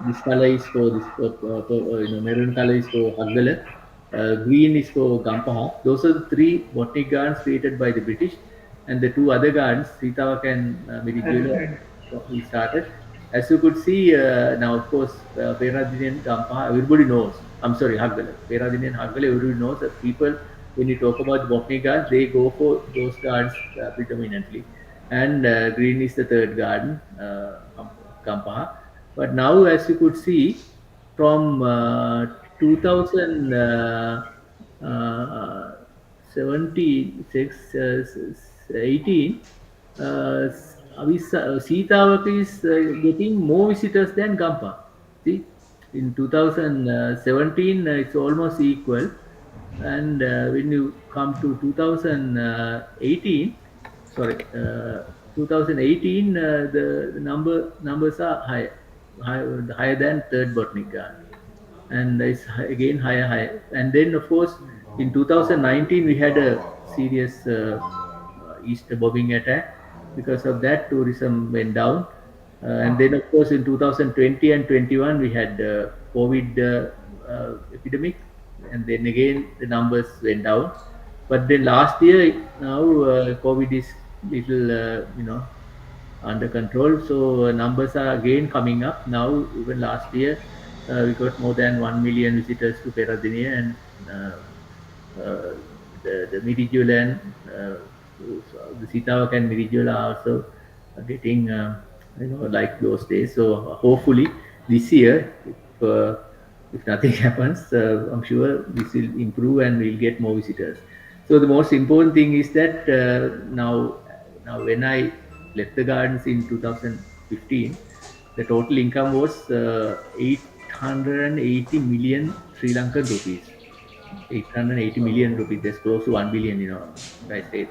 This color is for this, maroon color is for Hagala. Green is for Gampaha. Those are the three botanic gardens created by the British, and the two other gardens, Sitawak and Mirigula, we started. As you could see, now of course, Peradeniya and Gampaha, everybody knows. I'm sorry, Hagala. Peradeniya and Hagala, everybody knows that people, when you talk about botanic gardens, they go for those gardens predominantly. And green is the third garden, Gampaha. But now, as you could see, from 2017, 18, Sitawak is getting more visitors than Gampa. See, in 2017, it's almost equal. And when you come to 2018, sorry, 2018, the numbers are higher than third botanic garden, and it's again higher. And then of course in 2019 we had a serious Easter bombing attack. Because of that, tourism went down. And then of course in 2020 and 21 we had COVID epidemic, and then again the numbers went down. But then last year, now COVID is little under control, so numbers are again coming up now. Even last year we got more than 1 million visitors to Peradeniya, and the Mirigula and the Sitawak and Mirigula are also getting like those days. So hopefully this year, if nothing happens, I'm sure this will improve and we'll get more visitors. So the most important thing is that now when I left the gardens in 2015, the total income was 880 million Sri Lankan rupees. 880 million rupees. That's close to 1 billion, by state.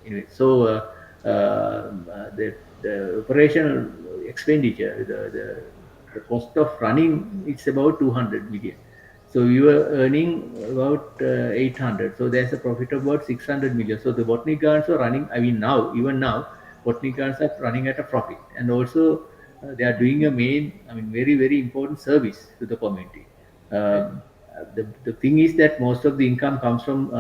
Anyway, so the operational expenditure, the cost of running, it's about 200 million. So we were earning about 800. So there's a profit of about 600 million. So the botanic gardens are running. I mean, even now, botanic gardens are running at a profit, and also they are doing a very very important service to the community. The thing is that most of the income comes from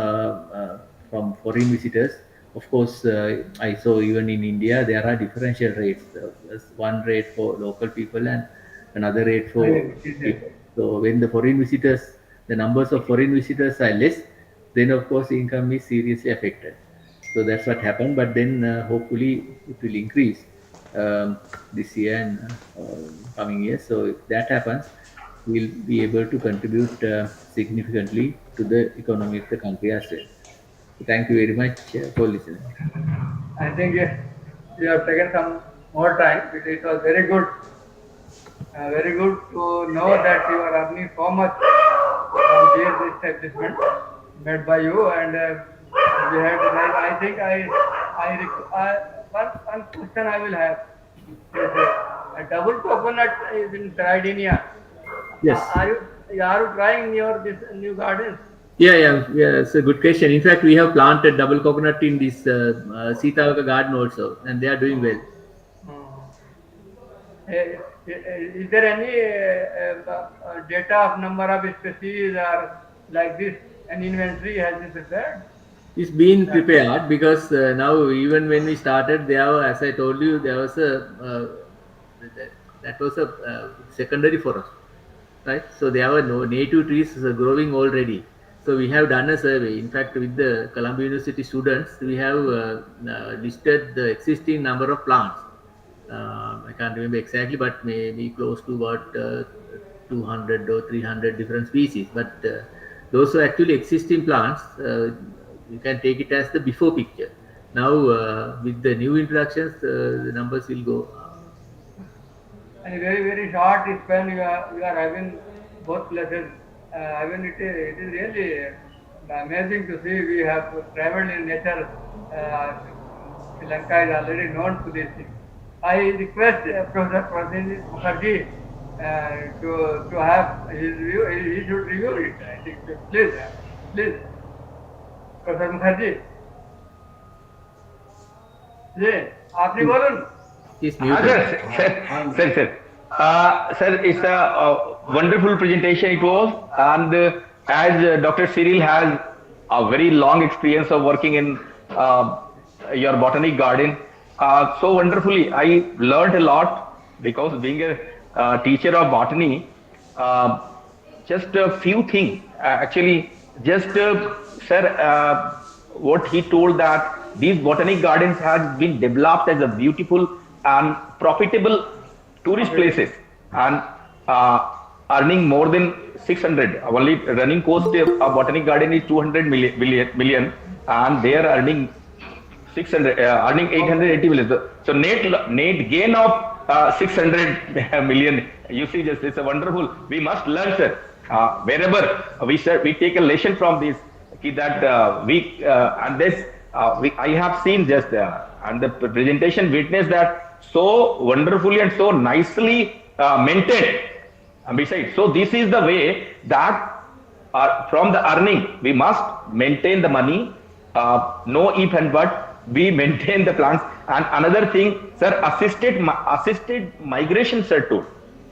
foreign visitors. Of course, I saw even in India there are differential rates. There's one rate for local people and another rate for people. So when the numbers of foreign visitors are less, then of course income is seriously affected. So that's what happened. But then hopefully it will increase this year and coming years. So if that happens, we'll be able to contribute significantly to the economy of the country as well. So thank you very much for listening. I think you have taken some more time. It was very good to know that you are earning so much from this establishment made by you. And we had, I think one question I will have is a double coconut is in Peradeniya. Yes. Are you trying this new gardens? Yeah, it's a good question. In fact, we have planted double coconut in this Sitawaka garden also, and they are doing well. Is there any data of number of species or like this? An inventory has been prepared? It's been prepared because now even when we started, as I told you, there was that was a secondary forest, right? So there were no native trees growing already. So we have done a survey. In fact, with the Columbia University students, we have listed the existing number of plants. I can't remember exactly, but maybe close to about 200 or 300 different species. But those are actually existing plants. You can take it as the before picture. Now, with the new introductions, the numbers will go up. And very, very short span, you are having both places I mean, it is really amazing to see. We have traveled in nature. Sri Lanka is already known to this thing. I request Professor Prasenjit Mukherjee to have his view. He should review it. I think. Please, please, Professor Mukherjee. जी आपने बोलो Sir, it's a wonderful presentation it was, and as Dr. Cyril has a very long experience of working in your botanic garden, so wonderfully, I learned a lot because being a teacher of botany, just a few things, actually, just sir, what he told that these botanic gardens have been developed as a beautiful and profitable tourist places and earning more than 600. Only running cost of a botanic garden is 200 million, and they are earning 600, earning 880 million. So net gain of 600 million. You see, just it's a wonderful. We must learn, sir. Wherever we take a lesson from this. That and this I have seen just and the presentation witnessed that so wonderfully and so nicely maintained. And besides, so this is the way that from the earning we must maintain the money. No if and but we maintain the plants. And another thing, sir, assisted migration, sir, too.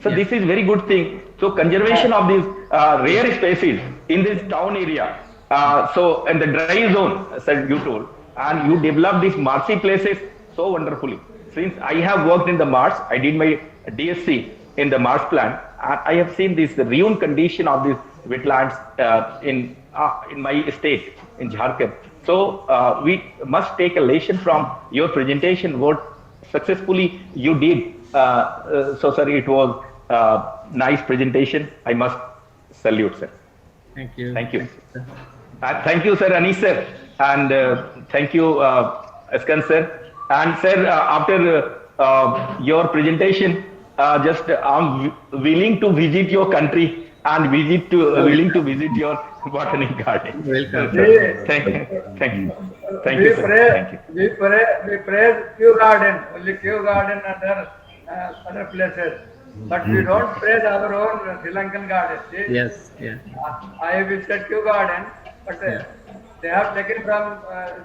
So this is very good thing. So conservation of these rare species in this town area. So in the dry zone, sir, you told, and you develop these marshy places so wonderfully. Since I have worked in the marsh, I did my DSc in the marsh plant, and I have seen this ruined condition of these wetlands in my state in Jharkhand. So we must take a lesson from your presentation. What successfully you did. So sir, it was nice presentation. I must salute, sir. Thank you. Thank you. Thank you, sir, Anish sir, and thank you, Askan sir. And sir, after your presentation, just I'm willing to visit your country and willing to visit your botanic garden. Welcome. Thank you. We praise Kew Garden, only Kew Garden and other places. But we don't praise our own Sri Lankan garden. See? Yes, yeah. I visited Kew Garden, but they have taken from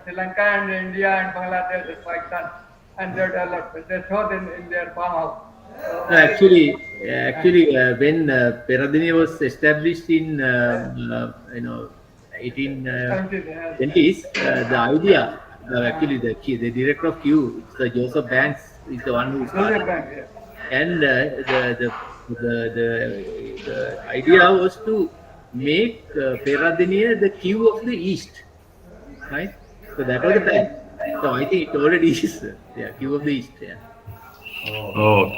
Sri Lanka and India and Bangladesh and Pakistan, and they developed. They showed in their farmhouse. Actually, when Peradeniya was established in 1820s, the idea actually the director of Kew, Joseph Banks, is the one who started. And the idea was to make Peradeniya the Kew of the East, right? So that was the plan. So I think it already is Kew of the East. Yeah. Oh,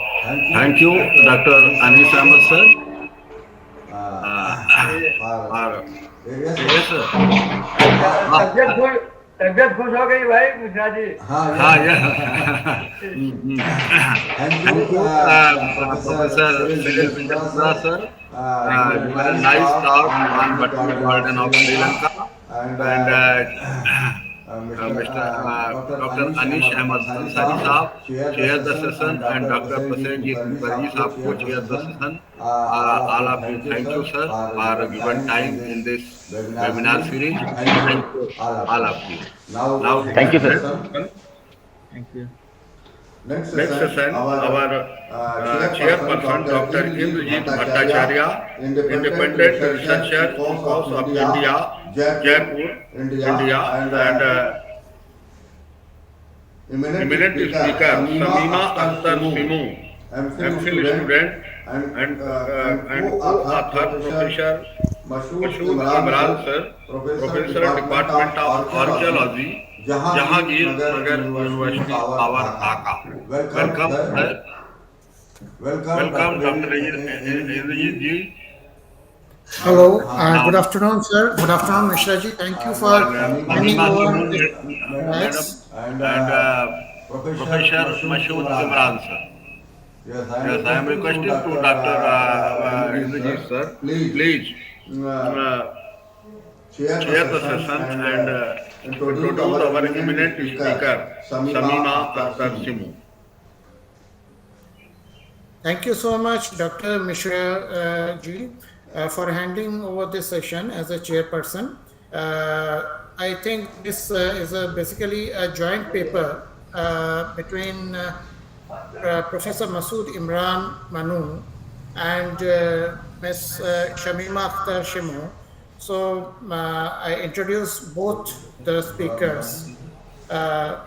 thank you, Dr. Anish Ahmed sir. Yes, sir. तबियत खुश हो गई भाई मिश्रा जी हाँ thank you Professor Cyril sir. Very nice talk on botanical garden of Sri Lanka, and Dr. Anish Ahmed Ansari Saab chaired the session, and Dr. Prasenjit Mukherjee Saab co-chaired the session. All of you, thank you, sir, for given time in this webinar series. Thank you, all of you. Now, thank you, sir. Thank you. Next session, our chairperson, Dr. Indrajit Bhattacharya, independent researcher, House of India, Jaipur, India, and eminent speaker, Samima Akhtar Simu, MPhil student, and co-author, Professor Mashood Imran sir, Professor Department of Archaeology, Jahangir University, our Dhaka. Welcome, sir. Welcome, Dr. Indrajit ji. Hello, good afternoon, sir. Good afternoon, Mishra ji. Thank you for coming over. And Professor Mashood Imran sir. Yes, I am requesting to Dr. Indrajit sir, please uh, uh, chair the chair the session session and and introduce introduce our our eminent eminent speaker, speaker, Samima Samima Akhtar Akhtar Shimu. Shimu. Thank you so much, Dr. Mishra ji, for handing over this session as a chairperson. I think this is basically a joint paper between Professor Masood Imran Manu and Ms. Shamima Akhtar Shimu. So I introduce both the speakers. Uh,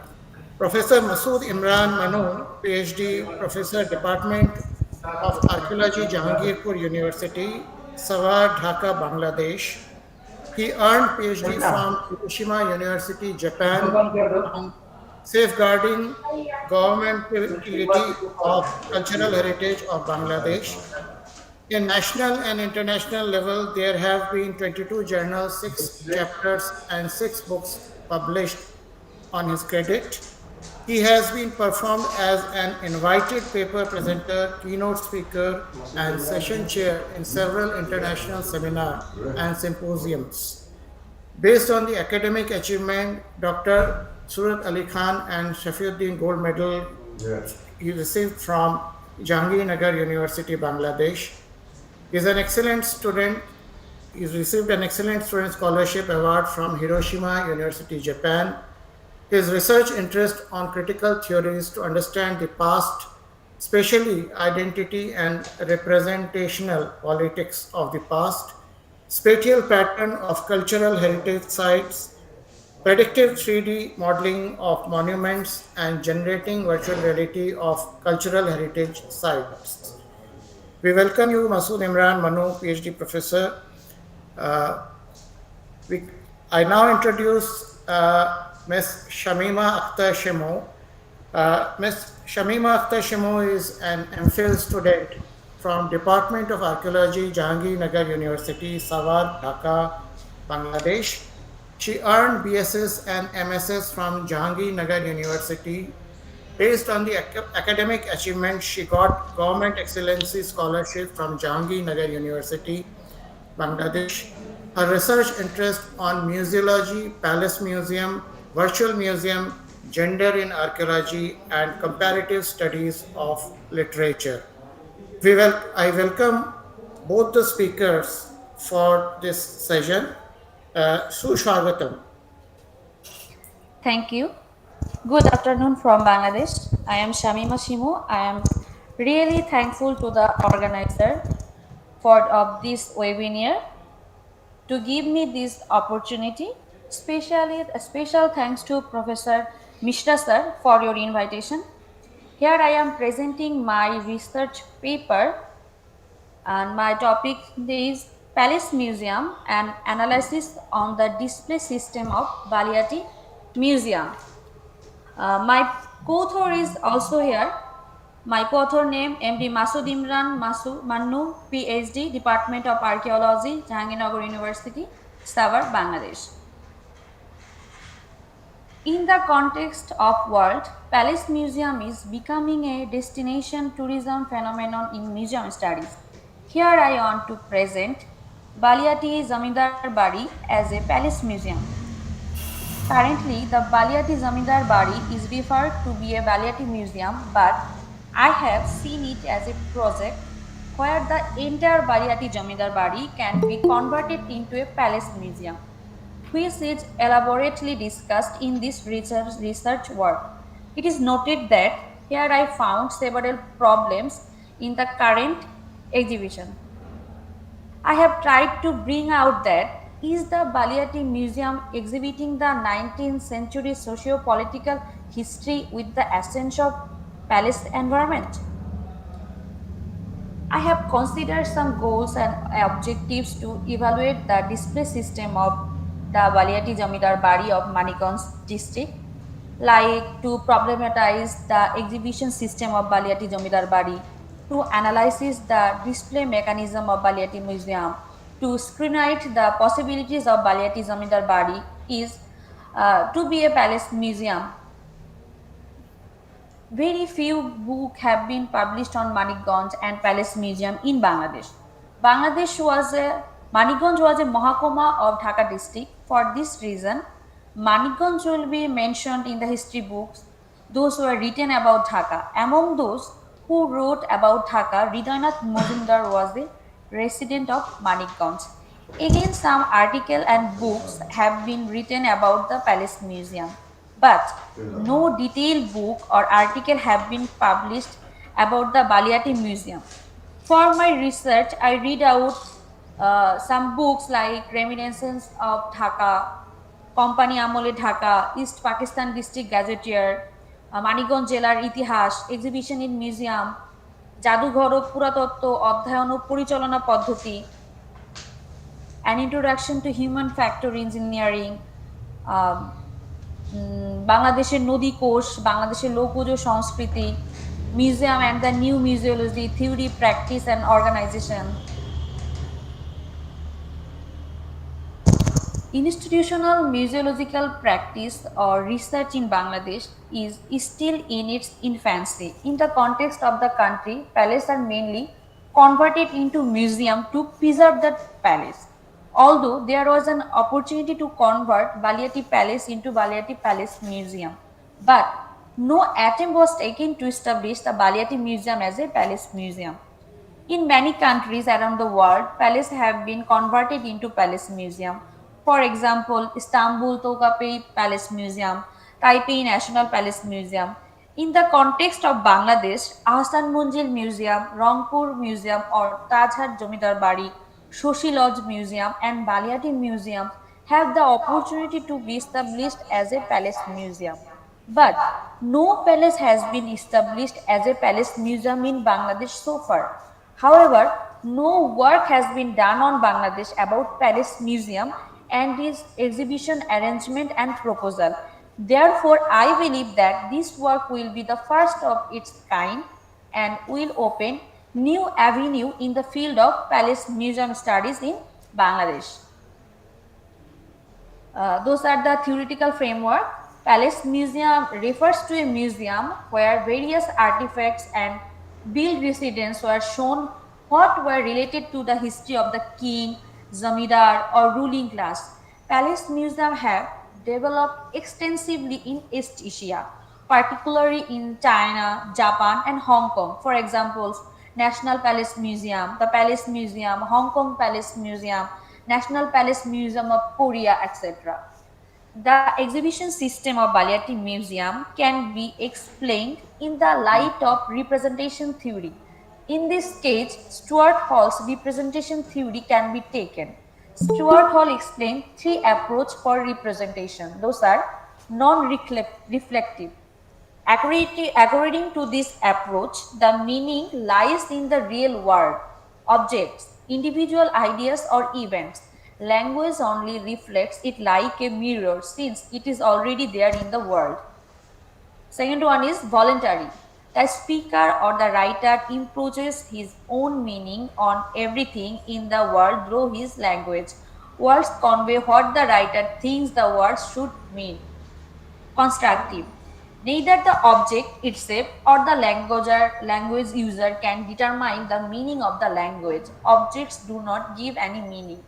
Professor Masood Imran Manu, PhD, Professor, Department of Archaeology, Jahangirpur University, Sawar, Dhaka, Bangladesh. He earned PhD from Hiroshima University, Japan, on safeguarding governmentality of cultural heritage of Bangladesh. In national and international level, there have been 22 journals, 6 chapters, and 6 books published on his credit. He has been performed as an invited paper presenter, keynote speaker, and session chair in several international seminars and symposiums. Based on the academic achievement, Dr. Surat Ali Khan and Shafiuddin Gold Medal he received from Jahangirnagar University, Bangladesh. He is an excellent student. He received an excellent student scholarship award from Hiroshima University, Japan. His research interest on critical theories to understand the past, especially identity and representational politics of the past, spatial pattern of cultural heritage sites, predictive 3D modeling of monuments, and generating virtual reality of cultural heritage sites. We welcome you, Masood Imran Manu, PhD professor. Uh, I now introduce Ms. Shamima Akhtar Shimu. Ms. Shamima Akhtar Shimu is an MPhil student from Department of Archaeology, Jahangirnagar University, Sawar, Dhaka, Bangladesh. She earned BSS and MSS from Jahangirnagar University. Based on the academic achievement, she got Government Excellency Scholarship from Jahangirnagar University, Bangladesh. Her research interest on museology, palace museum, virtual museum, gender in archaeology, and comparative studies of literature. I welcome both the speakers for this session. Sushwagatam. Thank you. Good afternoon from Bangladesh. I am Shamima Shimu. I am really thankful to the organizer of this webinar to give me this opportunity. Especially a special thanks to Professor Mishra sir for your invitation. Here I am presenting my research paper and my topic is Palace Museum and analysis on the display system of Baliati Museum. My co-author is also here. My co-author name MD Masood Imran Manu, PhD, Department of Archaeology, Jahangirnagar University, Savar, Bangladesh. In the context of world, Palace Museum is becoming a destination tourism phenomenon in museum studies. Here I want to present Baliati Zamindar Bari as a palace museum. Currently, the Baliati Zamindar Bari is referred to be a Baliati museum, but I have seen it as a project where the entire Baliati Zamindar Bari can be converted into a palace museum, which is elaborately discussed in this research work. It is noted that here I found several problems in the current exhibition. I have tried to bring out that is the Baliati Museum exhibiting the 19th century socio-political history with the essence of palace environment. I have considered some goals and objectives to evaluate the display system of the Baliati Jamidar Bari of Maniganj district, like to problematize the exhibition system of Baliati Jamidar Bari, to analyze the display mechanism of Baliati Museum, to screenwrite the possibilities of Baliati Zamindar Bari is to be a palace museum. Very few books have been published on Manikganj and Palace Museum in Bangladesh. Bangladesh was Manikganj was a Mahakuma of Dhaka district. For this reason, Manikganj will be mentioned in the history books, those who are written about Dhaka. Among those who wrote about Dhaka, Hridaynath Majumdar was a resident of Manikganj. Again, some articles and books have been written about the Palace Museum, but no detailed book or article have been published about the Baliati Museum. For my research, I read out some books like Reminiscence of Dhaka, Company Amole Dhaka, East Pakistan District Gazetteer, Manikganj জেলার ইতিহাস, Exhibition in Museum, জাদুঘর ও পুরাতত্ত্ব অধ্যয়ন ও পরিচালনা পদ্ধতি, An Introduction to Human Factor Engineering, বাংলাদেশের নদী কোষ, বাংলাদেশের লোকজ সংস্কৃতি, Museum and the New Museology, Theory, Practice and Organization. Institutional museological practice or research in Bangladesh is still in its infancy. In the context of the country, palaces are mainly converted into museum to preserve the palace. Although there was an opportunity to convert Baliati Palace into Baliati Palace Museum, but no attempt was taken to establish the Baliati Museum as a palace museum. In many countries around the world, palaces have been converted into palace museum. For example, Istanbul Topkapi Palace Museum, Taipei National Palace Museum. In the context of Bangladesh, Ahsan Munjil Museum, Rangpur Museum or Tajhat Jomidar Bari, Shoshi Lodge Museum and Baliati Museum have the opportunity to be established as a palace museum. But no palace has been established as a palace museum in Bangladesh so far. However, no work has been done on Bangladesh about palace museum and its exhibition arrangement and proposal. Therefore, I believe that this work will be the first of its kind and will open new avenue in the field of palace museum studies in Bangladesh. Those are the theoretical framework. Palace museum refers to a museum where various artifacts and built residents were shown what were related to the history of the king, zamidar or ruling class. Palace museum have developed extensively in East Asia, particularly in China, Japan and Hong Kong. For example, National Palace Museum, the Palace Museum, Hong Kong Palace Museum, National Palace Museum of Korea, etc. The exhibition system of Baliati Museum can be explained in the light of representation theory. In this case, Stuart Hall's representation theory can be taken. Stuart Hall explained three approaches for representation. Those are non-reflective. According to this approach, the meaning lies in the real world, objects, individual ideas or events. Language only reflects it like a mirror since it is already there in the world. Second one is voluntary. The speaker or the writer imposes his own meaning on everything in the world through his language. Words convey what the writer thinks the words should mean. Constructive. Neither the object itself or the language user can determine the meaning of the language. Objects do not give any meaning.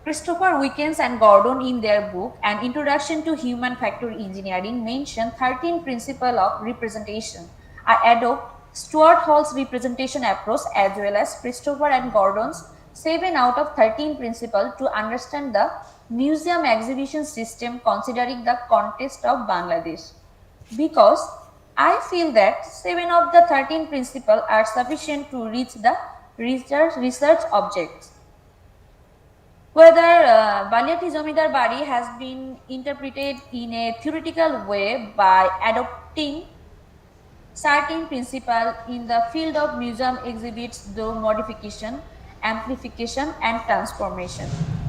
Christopher Wickens and Gordon in their book An Introduction to Human Factor Engineering mention 13 principles of representation. I adopt Stuart Hall's representation approach as well as Christopher and Gordon's 7 out of 13 principles to understand the museum exhibition system considering the context of Bangladesh. Because I feel that 7 of the 13 principles are sufficient to reach the research objects. Whether Baliati Zamidar Bari has been interpreted in a theoretical way by adopting certain principles in the field of museum exhibits through modification, amplification and transformation.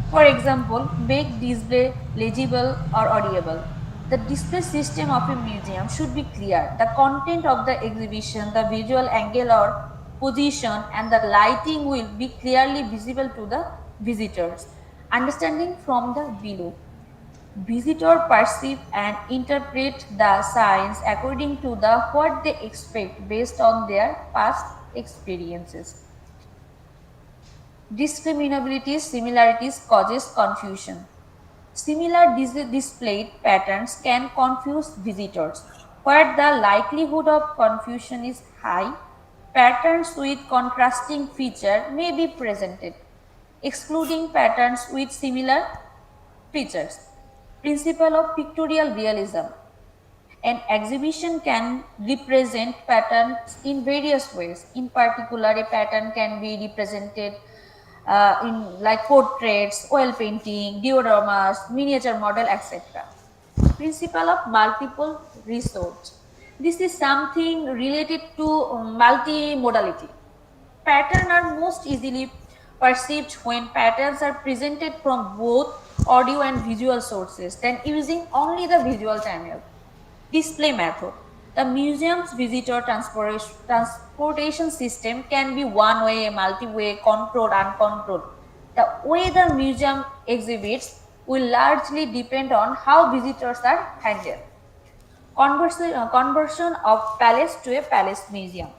For example, make display legible or audible. The display system of a museum should be clear. The content of the exhibition, the visual angle or position and the lighting will be clearly visible to the visitors. Understanding from the below. Visitors perceive and interpret the signs according to the what they expect based on their past experiences. Discriminabilities, similarities causes confusion. Similar displayed patterns can confuse visitors. Where the likelihood of confusion is high, patterns with contrasting feature may be presented, excluding patterns with similar features. Principle of pictorial realism. An exhibition can represent patterns in various ways. In particular, a pattern can be represented in like portraits, oil painting, dioramas, miniature model, etc. Principle of multiple resource. This is something related to multimodality. Patterns are most easily perceived when patterns are presented from both audio and visual sources than using only the visual channel. Display method. The museum's visitor transportation system can be one-way, multi-way, controlled, uncontrolled. The way the museum exhibits will largely depend on how visitors are handled. Conversion of palace to a palace museum.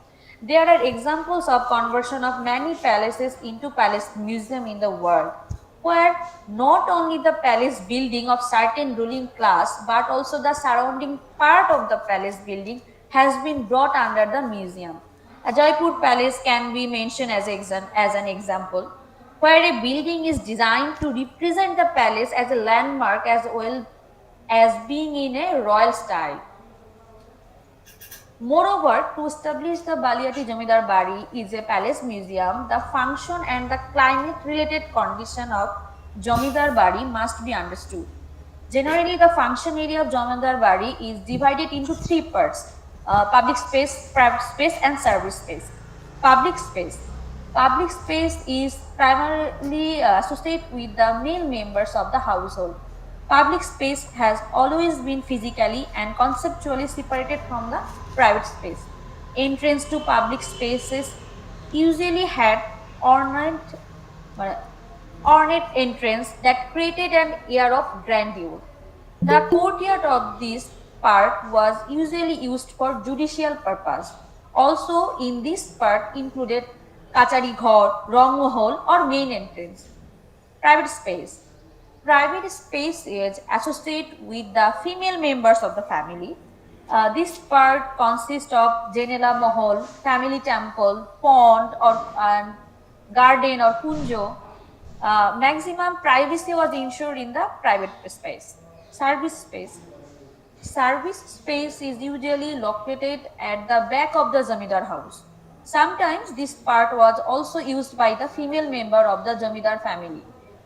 There are examples of conversion of many palaces into palace museum in the world, where not only the palace building of certain ruling class but also the surrounding part of the palace building has been brought under the museum. A Jaipur palace can be mentioned as an example, where a building is designed to represent the palace as a landmark as well as being in a royal style. Moreover, to establish the Baliati Jamidar Bari is a palace museum, the function and the climate-related condition of Jamidar Bari must be understood. Generally, the function area of Jamidar Bari is divided into three parts: public space, private space, and service space. Public space. Public space is primarily associated with the male members of the household. Public space has always been physically and conceptually separated from the private space. Entrance to public spaces usually had ornate, ornate entrance that created an air of grandeur. The courtyard of this part was usually used for judicial purpose. Also in this part included Kachari Ghor, Rangmahal or main entrance. Private space. Private space is associated with the female members of the family. This part consists of Janela Mahal, family temple, pond or garden or kunjo. Maximum privacy was ensured in the private space. Service space. Service space is usually located at the back of the Zamidar house. Sometimes this part was also used by the female member of the Zamidar family.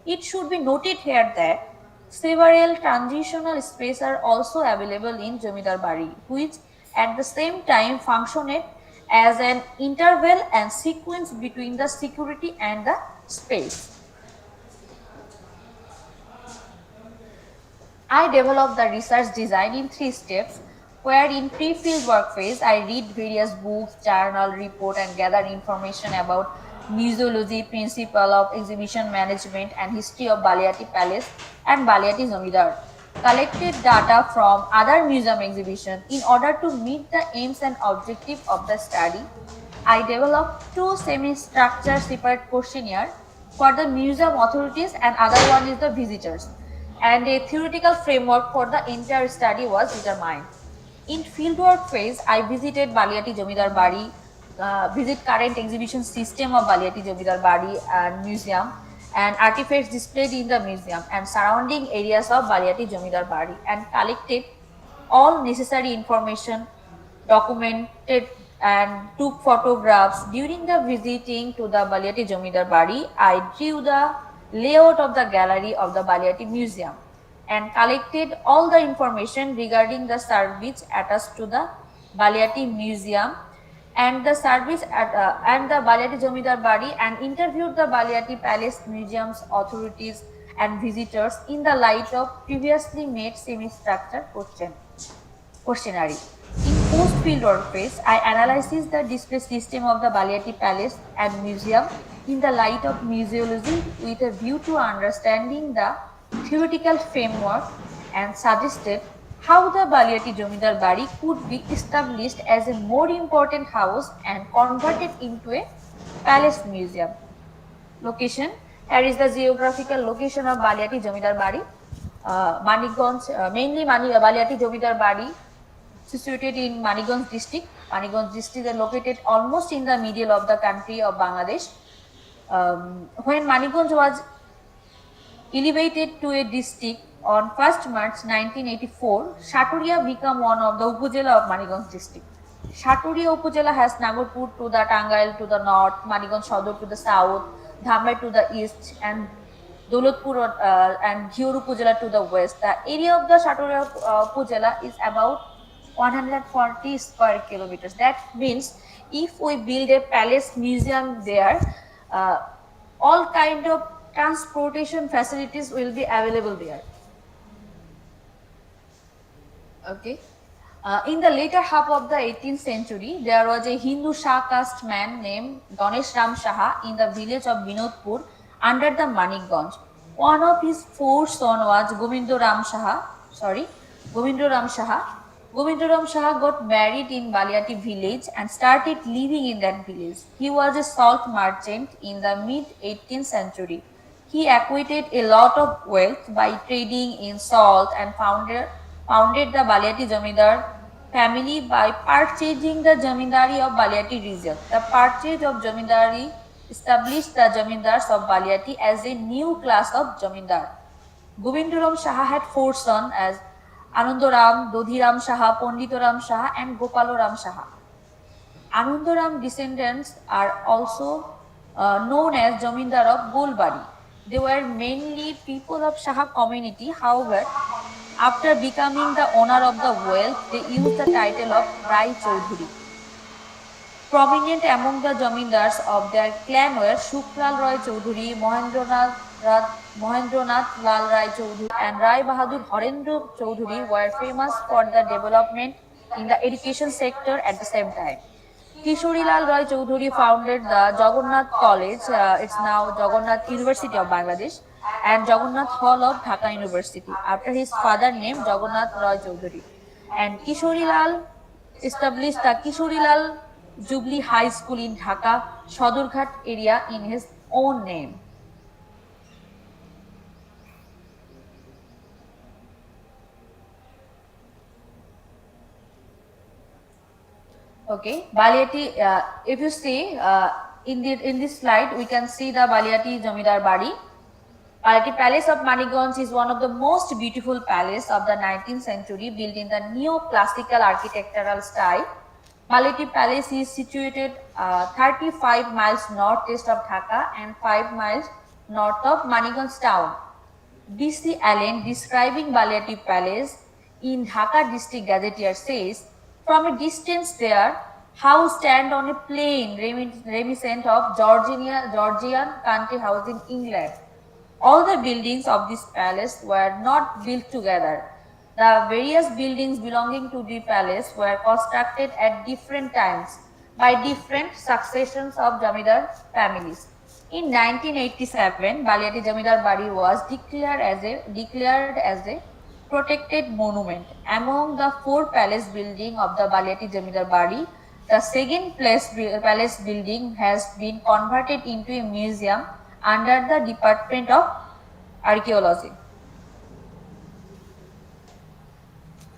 It should be noted here that several transitional spaces are also available in Jamidar Bari, which at the same time functioned as an interval and sequence between the security and the space. I developed the research design in 3 steps, where in pre-field work phase, I read various books, journal, report and gather information about museology, principle of exhibition management and history of Baliati Palace and Baliati Zamidar. Collected data from other museum exhibitions in order to meet the aims and objective of the study. I developed 2 semi-structured separate questionnaires for the museum authorities and other one is the visitors, and a theoretical framework for the entire study was determined. In fieldwork phase, I visited Baliati Jamidar Bari, visit current exhibition system of Baliati Jamidar Bari and museum and artifacts displayed in the museum and surrounding areas of Baliati Jamidar Bari and collected all necessary information, documented and took photographs. During the visiting to the Baliati Jamidar Bari, I drew the layout of the gallery of the Baliati Museum and collected all the information regarding the service attached to the Baliati Museum and the service and the Baliati Jamidar Bari and interviewed the Baliati Palace Museum's authorities and visitors in the light of previously made semi-structured questionnaire. In post-field work phase, I analyzed the display system of the Baliati Palace and Museum in the light of museology with a view to understanding the theoretical framework and suggested how the Baliati Jamidar Bari could be established as a more important house and converted into a palace museum. location. Here is the geographical location of Baliati Jamidar Bari. Manikganj, mainly Baliati Jamidar Bari, situated in Manikganj district. Manikganj district is located almost in the middle of the country of Bangladesh. When Manikganj was elevated to a district on 1st March 1984, Shaturia became one of the Upazila of Manikganj district. Shaturia Upazila has Nagarpur to the Tangail to the north, Manikganj Sodor to the south, Dhamai to the east, and Dolatpur and Ghiur Upazila to the west. The area of the Shaturia Upazila is about 140 square kilometers. That means if we build a palace museum there, all kind of transportation facilities will be available there. Okay. In the later half of the 18th century, there was a Hindu Shah caste man named Ganesh Ram Saha in the village of Binodpur under the Manikganj. One of his four sons was Govinda Ram Saha. Govinda Ram Saha got married in Baliati village and started living in that village. He was a salt merchant in the mid 18th century. He acquired a lot of wealth by trading in salt and founded the Baliati Jamidar family by purchasing the Jamindari of Baliati region. The purchase of Jamindari established the Jamindars of Baliati as a new class of Jamindar. Govindaram Saha had four sons as Anandaram, Dodhiram Saha, Panditaram Saha and Gopalaram Saha. Anandaram descendants are also known as Jamindar of Golbari. They were mainly people of Saha community. However, after becoming the owner of the wealth, they used the title of Rai Chaudhuri. Prominent among the Jamindars of their clan were Shuklal Roy Chaudhuri, Mohendranath Lal Rai Chaudhuri and Rai Bahadur Harendra Chaudhuri were famous for the development in the education sector at the same time. Kishori Lal Roy Chaudhuri founded the Jagannath College, it's now Jagannath University of Bangladesh, and Jagannath Hall of Dhaka University, after his father named Jagannath Roy Chaudhuri. And Kishori Lal established the Kishori Lal Jubilee High School in Dhaka, Sodorghat area in his own name. Okay, Baliati, if you see in this slide, we can see the Baliati Jamidar Bari. Baliati Palace of Manikganj is one of the most beautiful palace of the 19th century, built in the neoclassical architectural style. Baliati Palace is situated 35 miles northeast of Dhaka and 5 miles north of Manikganj town. D.C. Allen, describing Baliati Palace in Dhaka District Gazetteer, says, from a distance there, house stand on a plain reminiscent of Georgian country house in England. All the buildings of this palace were not built together. The various buildings belonging to the palace were constructed at different times by different successions of Jamidar families. In 1987, Baliati Jamidar Bari was declared as a protected monument. Among the four palace buildings of the Baliati Jamidar Bari, the second palace building has been converted into a museum under the Department of Archaeology.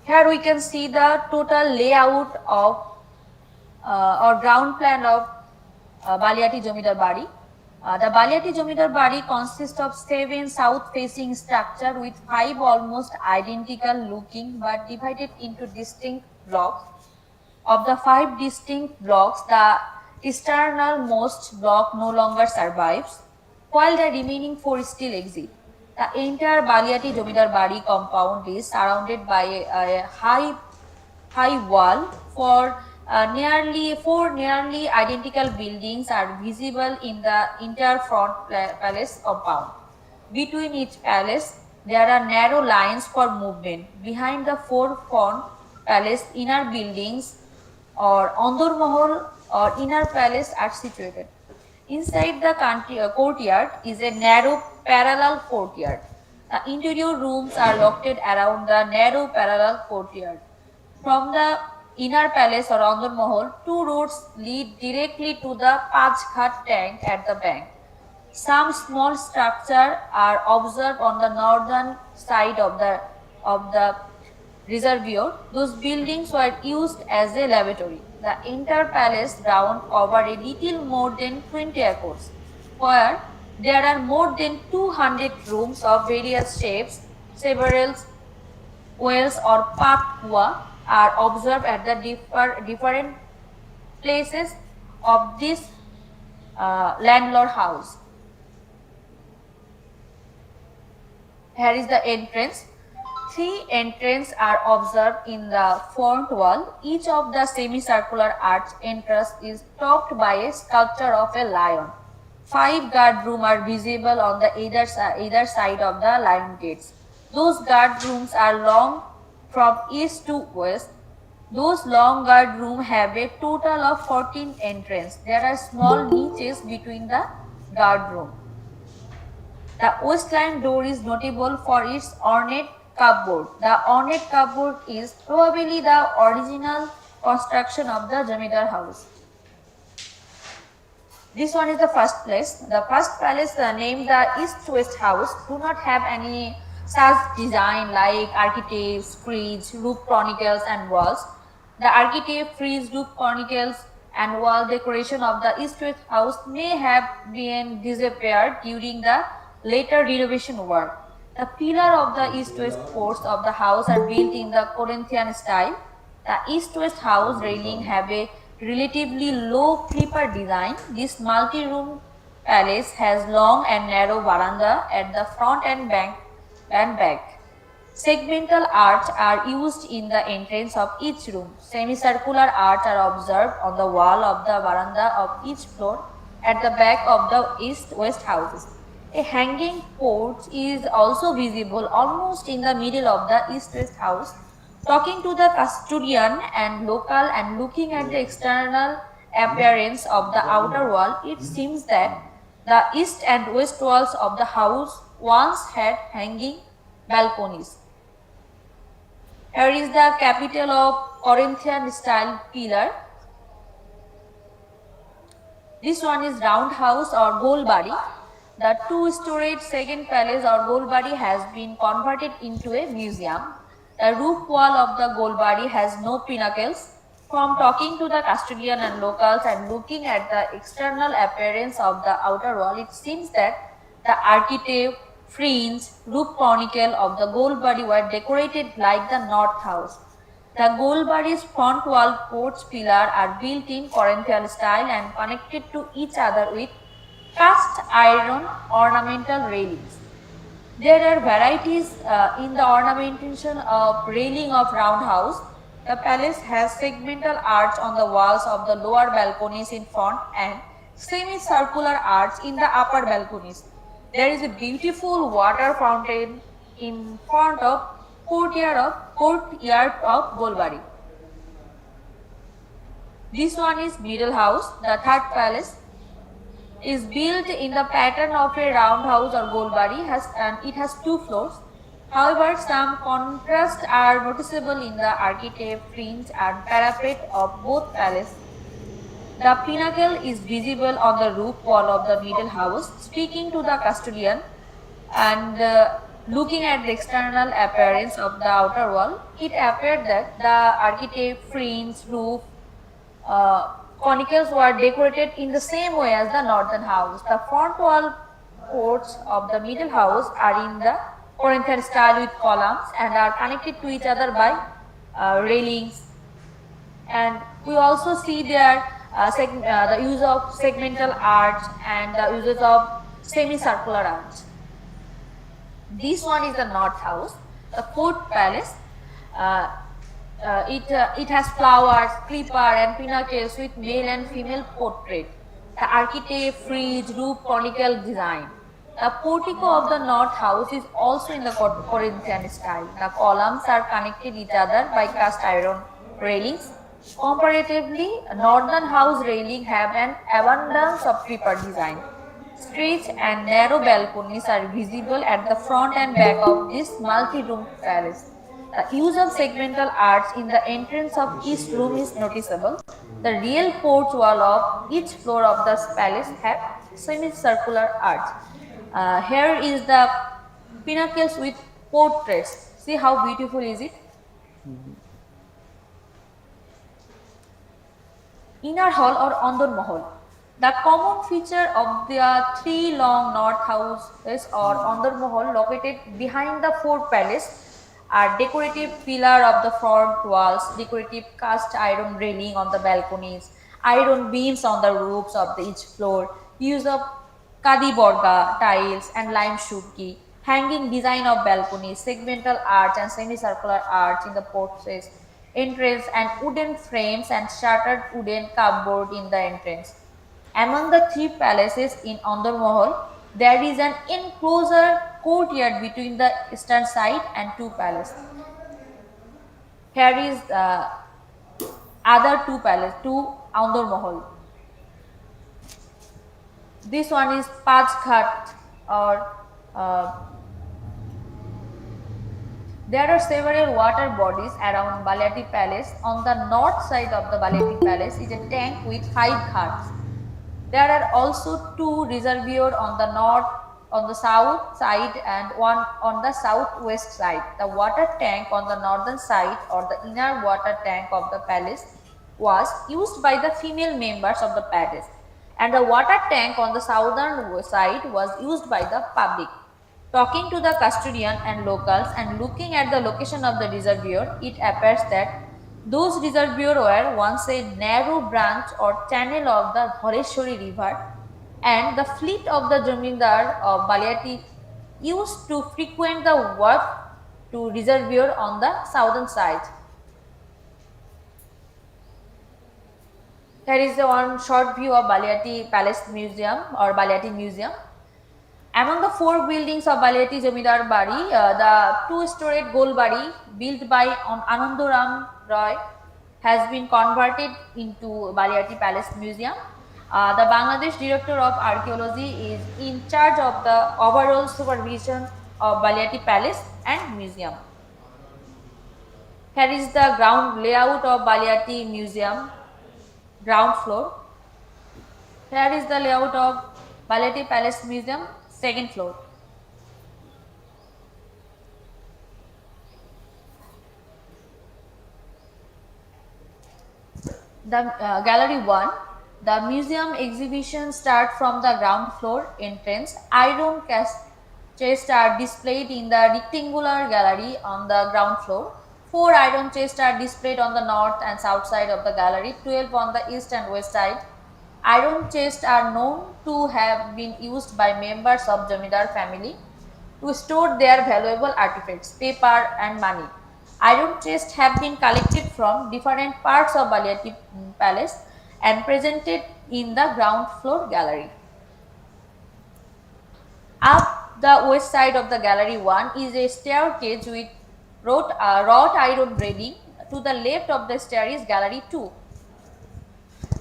Here we can see the total layout of or ground plan of Baliati Jamidar Bari. The Baliati Jamidar Bari consists of 7 south-facing structures with 5 almost identical looking but divided into distinct blocks. Of the 5 distinct blocks, the easternmost block no longer survives, while the remaining 4 still exist. The entire Baliati Jamidar Bari compound is surrounded by a high wall. Four nearly identical buildings are visible in the entire front palace compound. Between each palace, there are narrow lines for movement. Behind the 4 front palace, inner buildings or Andor Mahal or inner palace are situated. Inside the courtyard is a narrow parallel courtyard. The interior rooms are located around the narrow parallel courtyard. From the inner palace or Andor Mahal, 2 roads lead directly to the Pachghat tank at the bank. Some small structures are observed on the northern side of the reservoir. Those buildings were used as a laboratory. The entire palace ground covered a little more than 20 acres, where there are more than 200 rooms of various shapes. Several wells or patwa are observed at the different places of this landlord house. Here is the entrance. 3 entrances are observed in the front wall. Each of the semicircular arch entrance is topped by a sculpture of a lion. 5 guard rooms are visible on the either side of the lion gates. Those guard rooms are long from east to west. Those long guard rooms have a total of 14 entrances. There are small niches between the guard room. The western door is notable for its ornate cupboard. The ornate cupboard is probably the original construction of the Jamidar house. This one is the first place. The first palace named the East-West house do not have any such design like architraves, frieze, roof chronicles and walls. The architrave, frieze, roof chronicles and wall decoration of the East-West house may have been disappeared during the later renovation work. The pillar of the east-west ports of the house are built in the Corinthian style. The east-west house railing have a relatively low creeper design. This multi-room palace has long and narrow veranda at the front and back. Segmental arch are used in the entrance of each room. Semicircular arch are observed on the wall of the veranda of each floor at the back of the east-west houses. A hanging porch is also visible almost in the middle of the east-west house. Talking to the custodian and local and looking at the external appearance of the outer wall, it seems that the east and west walls of the house once had hanging balconies. Here is the capital of Corinthian style pillar. This one is round house or Golbari. The 2-storied second palace or Golbari has been converted into a museum. The roof wall of the Golbari has no pinnacles. From talking to the custodian and locals and looking at the external appearance of the outer wall, it seems that the architrave, fringe, roof chronicle of the Golbari were decorated like the north house. The Golbari's front wall porch pillars are built in Corinthian style and connected to each other with cast iron ornamental railings. There are varieties in the ornamentation of railing of round house. The palace has segmental arch on the walls of the lower balconies in front and semicircular arch in the upper balconies. There is a beautiful water fountain in front of courtyard of Golbari. This one is middle house. The third palace is built in the pattern of a round house or Golbari and it has 2 floors. However, some contrasts are noticeable in the architrave, fringe and parapet of both palaces. The pinnacle is visible on the roof wall of the middle house. Speaking to the custodian and looking at the external appearance of the outer wall, it appeared that the architrave, fringe, roof, conicals were decorated in the same way as the northern house. The front wall ports of the middle house are in the Corinthian style with columns and are connected to each other by railings. And we also see there the use of segmental arch and the uses of semicircular arch. This one is the north house, the fourth palace. It has flowers, creeper and pinnacles with male and female portrait. The architrave, frieze, roof, conical design. The portico of the north house is also in the Corinthian style. The columns are connected each other by cast iron railings. Comparatively, northern house railing have an abundance of creeper design. Straight and narrow balconies are visible at the front and back of this multi-room palace. The use of segmental arch in the entrance of each room is noticeable. The real porch wall of each floor of the palace have semicircular arch. Here is the pinnacles with portraits. See how beautiful is it? Inner hall or Andor Mahal. The common feature of the three long north houses or Andor Mahal located behind the fort palace are decorative pillar of the front walls, decorative cast iron railing on the balconies, iron beams on the roofs of each floor, use of Kadi Borga tiles and lime shubki, hanging design of balconies, segmental arch and semicircular arch in the porches, entrance and wooden frames and shattered wooden cupboard in the entrance. Among the three palaces in Andor Mahal, there is an enclosure courtyard between the eastern side and two palaces. Here is other two palace, two Andor Mahal. This one is Pachghat or there are several water bodies around Baliati Palace. On the north side of the Baliati Palace is a tank with 5 ghats. There are also 2 reservoirs on the south side and one on the southwest side. The water tank on the northern side or the inner water tank of the palace was used by the female members of the palace, and the water tank on the southern side was used by the public. Talking to the custodian and locals and looking at the location of the reservoir, it appears that those reservoirs were once a narrow branch or channel of the Dhareshwari river, and the fleet of the Jamindar of Baliati used to frequent the wharf to reservoir on the southern side. Here is one short view of Baliati Palace Museum or Baliati Museum. Among the 4 buildings of Baliati Jamidar Bari, the 2-storied Gol Bari built by Anandoram Roy has been converted into Baliati Palace Museum. The Bangladesh Director of Archaeology is in charge of the overall supervision of Baliati Palace and Museum. Here is the ground layout of Baliati Museum, ground floor. Here is the layout of Baliati Palace Museum, second floor. The gallery 1, the museum exhibition start from the ground floor entrance. Iron chests are displayed in the rectangular gallery on the ground floor. 4 iron chests are displayed on the north and south side of the gallery, 12 on the east and west side. Iron chests are known to have been used by members of Jamidar family to store their valuable artifacts, paper and money. Iron chests have been collected from different parts of Baliati Palace and presented in the ground floor gallery. Up the west side of the gallery 1 is a staircase with wrought iron railing. To the left of the stair is gallery 2.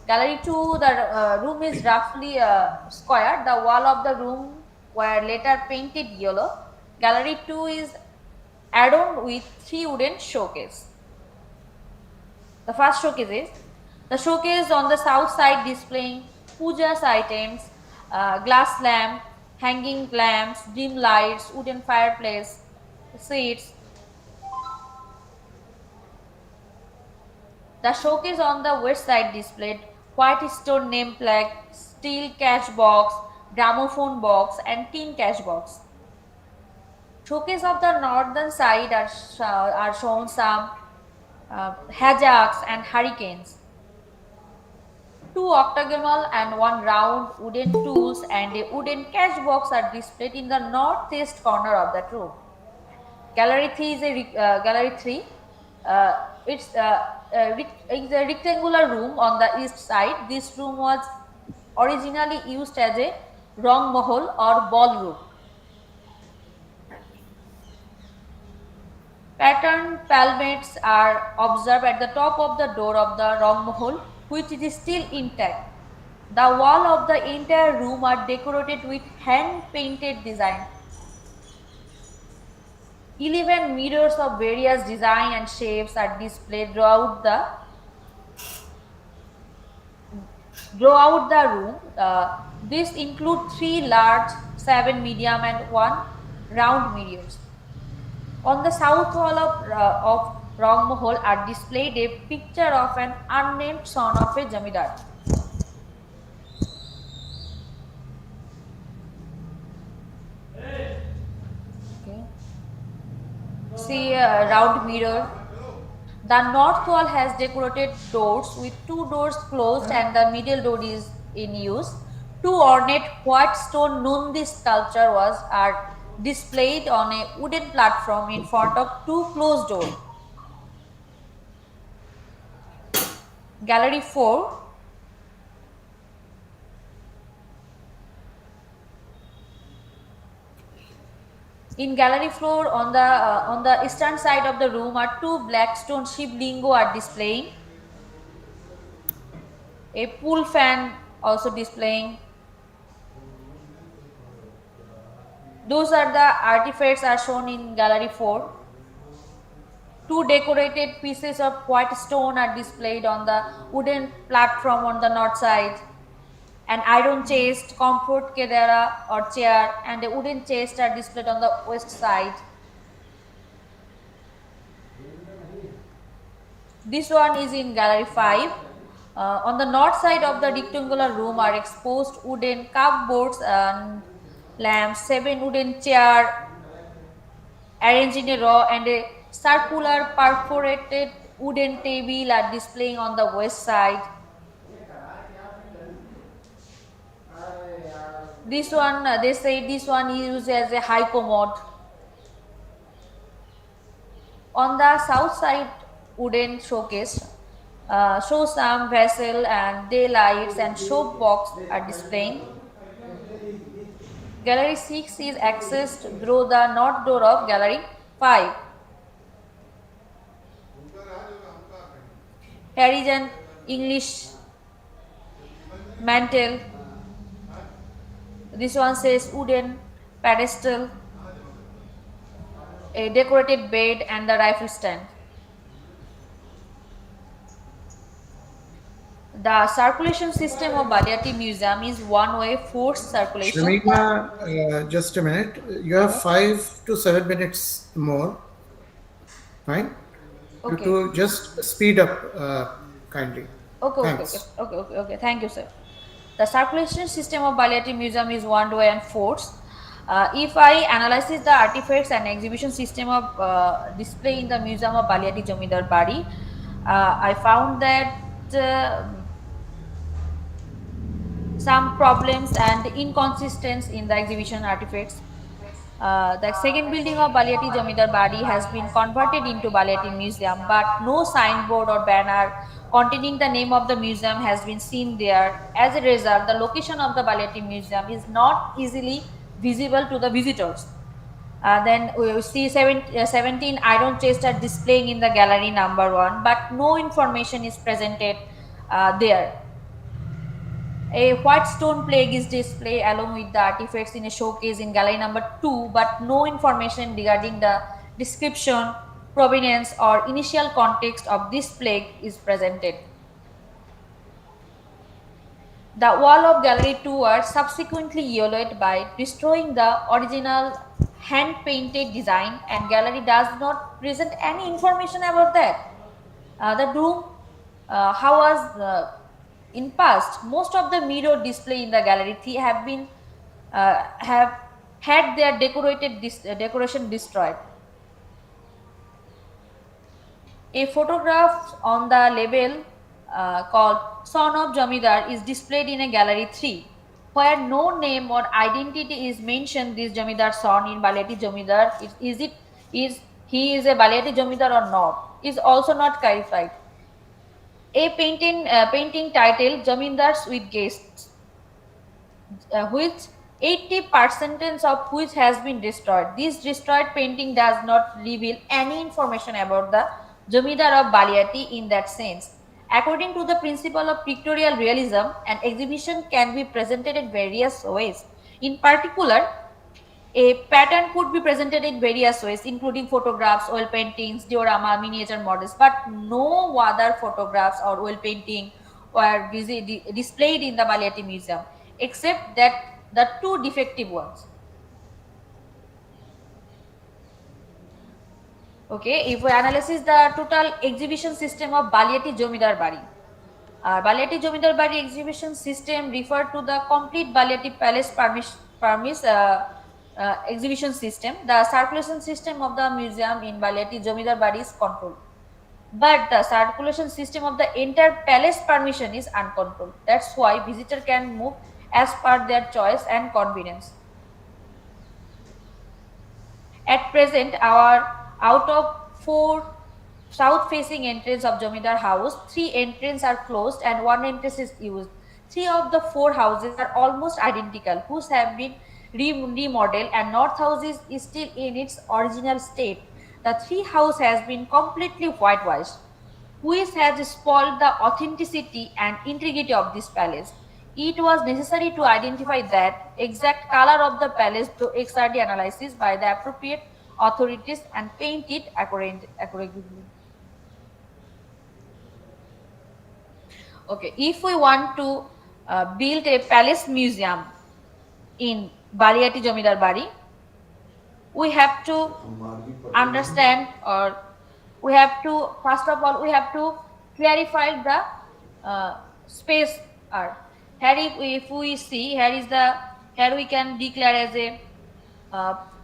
Gallery 2, the room is roughly square. The wall of the room were later painted yellow. Gallery 2 is adorned with 3 wooden showcases. The first showcase is the showcase on the south side displaying pujas items, glass lamp, hanging lamps, dim lights, wooden fireplace, seats. The showcase on the west side displayed white stone name plaque, steel cash box, gramophone box and tin cash box. Showcase of the northern side are shown some hammocks and hurricanes. 2 octagonal and 1 round wooden tools and a wooden cash box are displayed in the northeast corner of that room. Gallery 3 is it's a rectangular room on the east side. This room was originally used as a Rang Mahal or ballroom. Patterned palmettes are observed at the top of the door of the Rang Mahal, which is still intact. The wall of the entire room are decorated with hand-painted design. 11 mirrors of various design and shapes are displayed throughout the room. These include 3 large, 7 medium, and 1 round mirrors. On the south wall of Rang Mahal are displayed a picture of an unnamed son of a Jamidar. Okay. See a round mirror. The north wall has decorated doors with 2 doors closed and the middle door is in use. 2 ornate white stone Nundi sculpture are displayed on a wooden platform in front of 2 closed doors. Gallery 4. In gallery floor on the eastern side of the room are 2 black stone Shiv Lingo are displaying. A pool fan also displaying. Those are the artifacts are shown in gallery 4. 2 decorated pieces of white stone are displayed on the wooden platform on the north side. An iron chest, comfort kedera or chair, and a wooden chest are displayed on the west side. This one is in gallery 5. On the north side of the rectangular room are exposed wooden cupboards and lamps, 7 wooden chairs arranged in a row, and a circular perforated wooden table are displaying on the west side. This one, they say this one is used as a high commode. On the south side wooden showcase, show some vessel and daylights and soap box are displaying. Gallery 6 is accessed through the north door of gallery 5. Here is an English mantle. This one says wooden pedestal, a decorated bed, and the rifle stand. The circulation system of Baliati Museum is one-way forced circulation. Shamima, just a minute. You have 5 to 7 minutes more. Fine? Okay. To just speed up kindly. Okay. Thank you, sir. The circulation system of Baliati Museum is one-way and forced. If I analyze the artifacts and exhibition system of display in the Museum of Baliati Jamidar Bari, I found that some problems and inconsistencies in the exhibition artifacts. The second building of Baliati Jamidar Bari has been converted into Baliati Museum, but no signboard or banner containing the name of the museum has been seen there. As a result, the location of the Baliati Museum is not easily visible to the visitors. Then we see 17 iron chests are displaying in the gallery number 1, but no information is presented there. A white stone plaque is displayed along with the artifacts in a showcase in gallery number 2, but no information regarding the description, provenance, or initial context of this plaque is presented. The wall of gallery 2 are subsequently yellowed by destroying the original hand-painted design, and gallery does not present any information about that. The room, how was in past, most of the mirror display in the gallery 3 have had their decoration destroyed. A photograph on the label called Son of Jamidar is displayed in a gallery 3, where no name or identity is mentioned. This Jamidar son in Baliati Jamidar, is he is a Baliati Jamidar or not, is also not clarified. A painting titled Jamindars with Guests, which 80% of which has been destroyed. This destroyed painting does not reveal any information about the Jamidar of Baliati in that sense. According to the principle of pictorial realism, an exhibition can be presented in various ways. In particular, a pattern could be presented in various ways, including photographs, oil paintings, diorama, miniature models, but no other photographs or oil painting were displayed in the Baliati Museum. except that the two defective ones. Okay, if we analyze the total exhibition system of Baliati Jomidar Bari. Baliati Jomidar Bari exhibition system refer to the complete Baliati Palace exhibition system. The circulation system of the museum in Baliati Jomidar Bari is controlled, but the circulation system of the entire palace permission is uncontrolled. That's why visitor can move as per their choice and convenience. At present, out of 4 south-facing entrance of Jamidar house, 3 entrances are closed and 1 entrance is used. 3 of the 4 houses are almost identical, whose have been remodeled, and north house is still in its original state. The 3 house has been completely whitewashed, which has spoiled the authenticity and integrity of this palace. It was necessary to identify that exact color of the palace through XRD analysis by the appropriate authorities and paint it accurately. Okay, if we want to build a palace museum in Baliati Jomidar Bari, we have to understand, or we have to, first of all, we have to clarify the space. Here if we see, here we can declare as a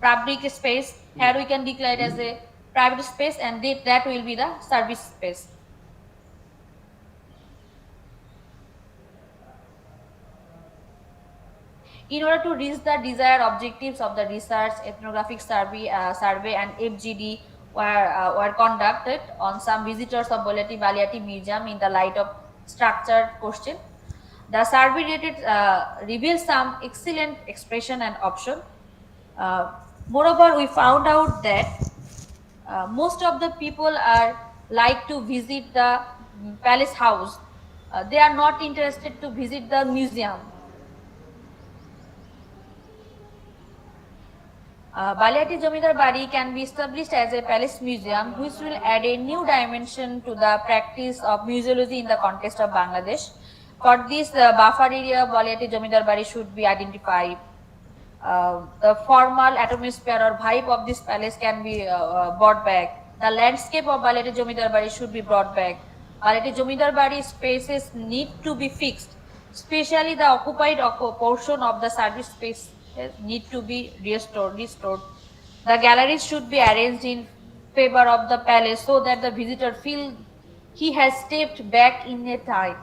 public space, here we can declare as a private space, and that will be the service space. In order to reach the desired objectives of the research, ethnographic survey and FGD were conducted on some visitors of Baliati Museum in the light of structured question. The survey reveals some excellent expression and option. Moreover, we found out that most of the people are like to visit the palace house. They are not interested to visit the museum. Baliati Jomidar Bari can be established as a palace museum, which will add a new dimension to the practice of museology in the context of Bangladesh. For this, the buffer area of Baliati Jomidar Bari should be identified. The formal atmosphere or vibe of this palace can be brought back. The landscape of Baliati Jomidar Bari should be brought back. Baliati Jomidar Bari spaces need to be fixed, especially the occupied portion of the service space need to be restored. The galleries should be arranged in favor of the palace so that the visitor feel he has stepped back in a time.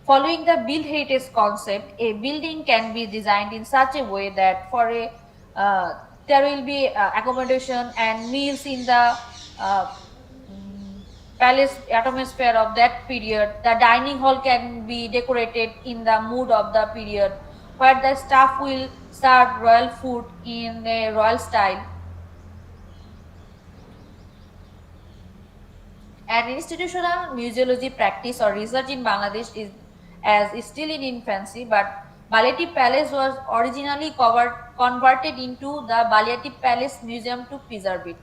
Following the build heritage concept, a building can be designed in such a way that for there will be accommodation and meals in the palace atmosphere of that period. The dining hall can be decorated in the mood of the period, where the staff will serve royal food in a royal style. An institutional museology practice or research in Bangladesh is still in infancy, but Baliati Palace was originally converted into the Baliati Palace Museum to preserve it.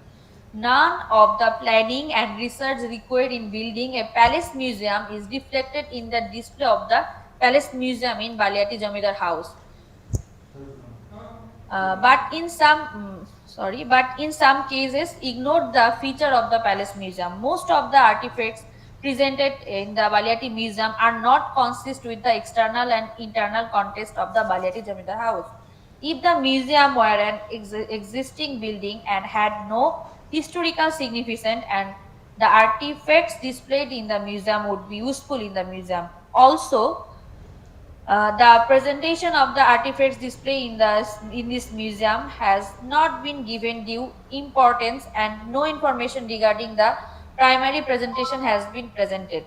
None of the planning and research required in building a palace museum is reflected in the display of the Palace Museum in Baliati Jamidar House. But in some cases, ignored the feature of the Palace Museum. Most of the artifacts presented in the Baliati Museum are not consistent with the external and internal context of the Baliati Jamidar House. If the museum were an existing building and had no historical significance, and the artifacts displayed in the museum would be useful in the museum. Also, the presentation of the artifacts displayed in this museum has not been given due importance, and no information regarding the primary presentation has been presented.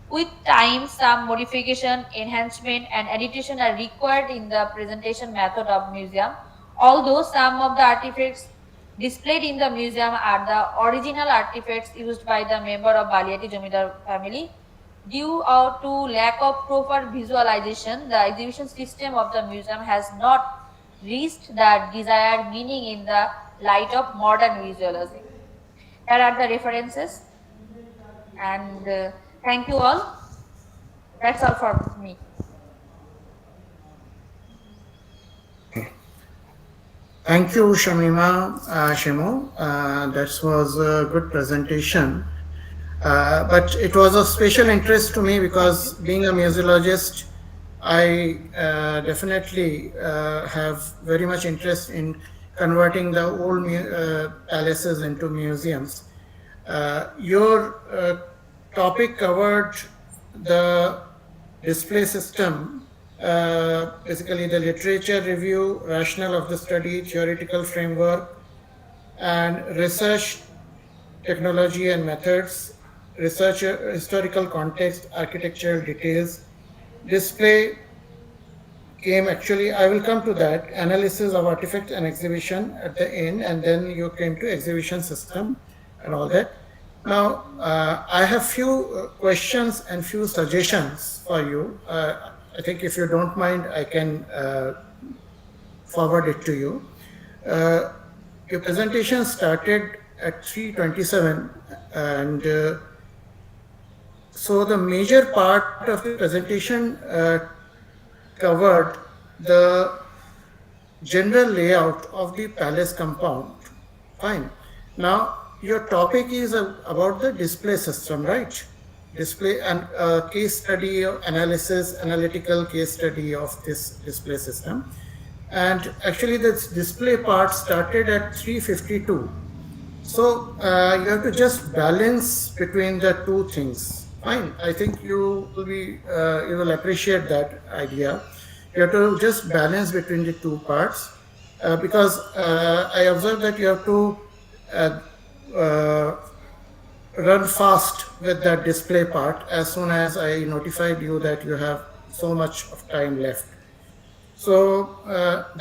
With time, some modification, enhancement and addition are required in the presentation method of museum. Although some of the artifacts displayed in the museum are the original artifacts used by the member of Baliati Jamidar family, due to lack of proper visualization, the exhibition system of the museum has not reached the desired meaning in the light of modern visuology. Here are the references, and thank you all. That's all for me. Thank you, Shamima, Shemo. That was a good presentation. But it was of special interest to me because being a museologist, I definitely have very much interest in converting the old palaces into museums. Your topic covered the display system, basically the literature review, rationale of the study, theoretical framework, and research technology and methods, research historical context, architectural details, display came actually, I will come to that, analysis of artifacts and exhibition at the end, and then you came to exhibition system and all that. Now, I have few questions and few suggestions for you. I think if you don't mind, I can forward it to you. Your presentation started at 3:27, and so the major part of the presentation covered the general layout of the palace compound. Fine. Now, your topic is about the display system, right? Display and case study, analysis, analytical case study of this display system. And actually, this display part started at 3:52. So you have to just balance between the two things. Fine. I think you will appreciate that idea. You have to just balance between the two parts because I observed that you have to run fast with that display part as soon as I notified you that you have so much of time left. So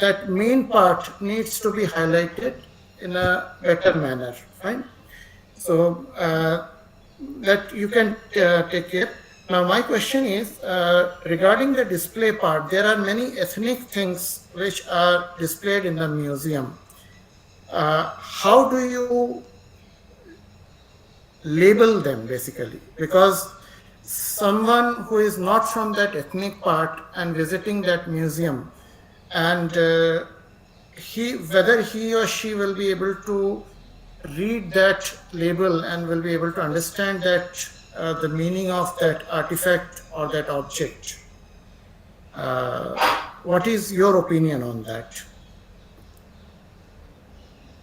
that main part needs to be highlighted in a better manner. Fine. So that you can take care. Now, my question is regarding the display part, there are many ethnic things which are displayed in the museum. How do you label them basically? Because someone who is not from that ethnic part and visiting that museum, and whether he or she will be able to read that label and will be able to understand that the meaning of that artifact or that object. What is your opinion on that?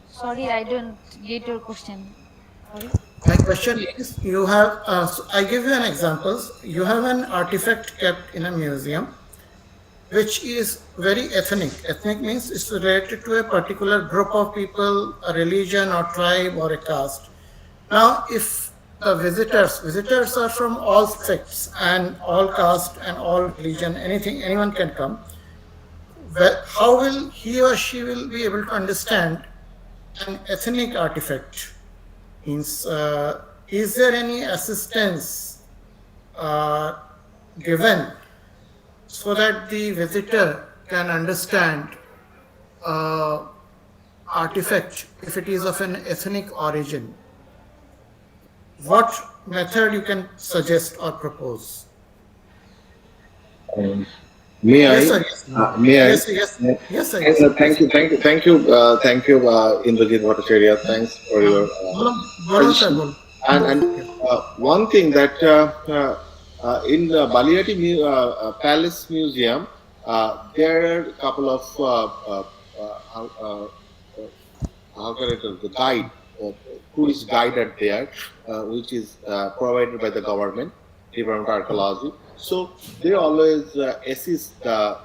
Sorry, I don't get your question. Sorry. My question is, you have, I give you an example. You have an artifact kept in a museum, which is very ethnic. Ethnic means it's related to a particular group of people, a religion or tribe or a caste. Now, if the visitors are from all sects and all caste and all religion, anyone can come. How will he or she will be able to understand an ethnic artifact? Means, is there any assistance given so that the visitor can understand artifact if it is of an ethnic origin? What method you can suggest or propose? May I? Yes, sir. May I? Yes, sir. Thank you, Indrajit Bhattacharya. Thanks for your suggestion. And one thing that in the Baliati Palace Museum, there are a couple of how can I tell, the guide, tourist guide are there, which is provided by the government, Department of Archaeology. So they always assist the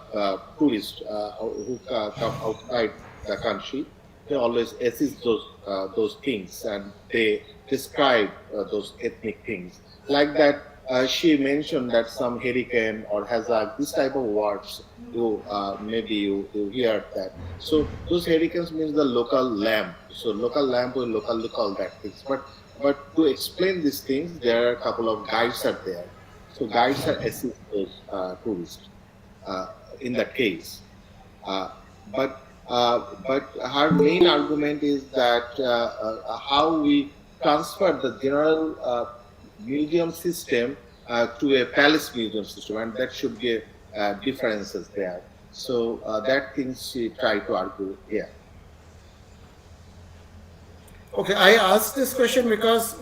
tourists who come outside the country. They always assist those things, and they describe those ethnic things. Like that, she mentioned that some hurricane or hazard, this type of words, maybe you hear that. So those hurricanes means the local lamp. So local lamp will locally call that things. But to explain these things, there are a couple of guides are there. So guides are assist those tourists in that case. But her main argument is that how we transfer the general museum system to a palace museum system, and that should give differences there. So that thing she tried to argue here. Okay, I asked this question because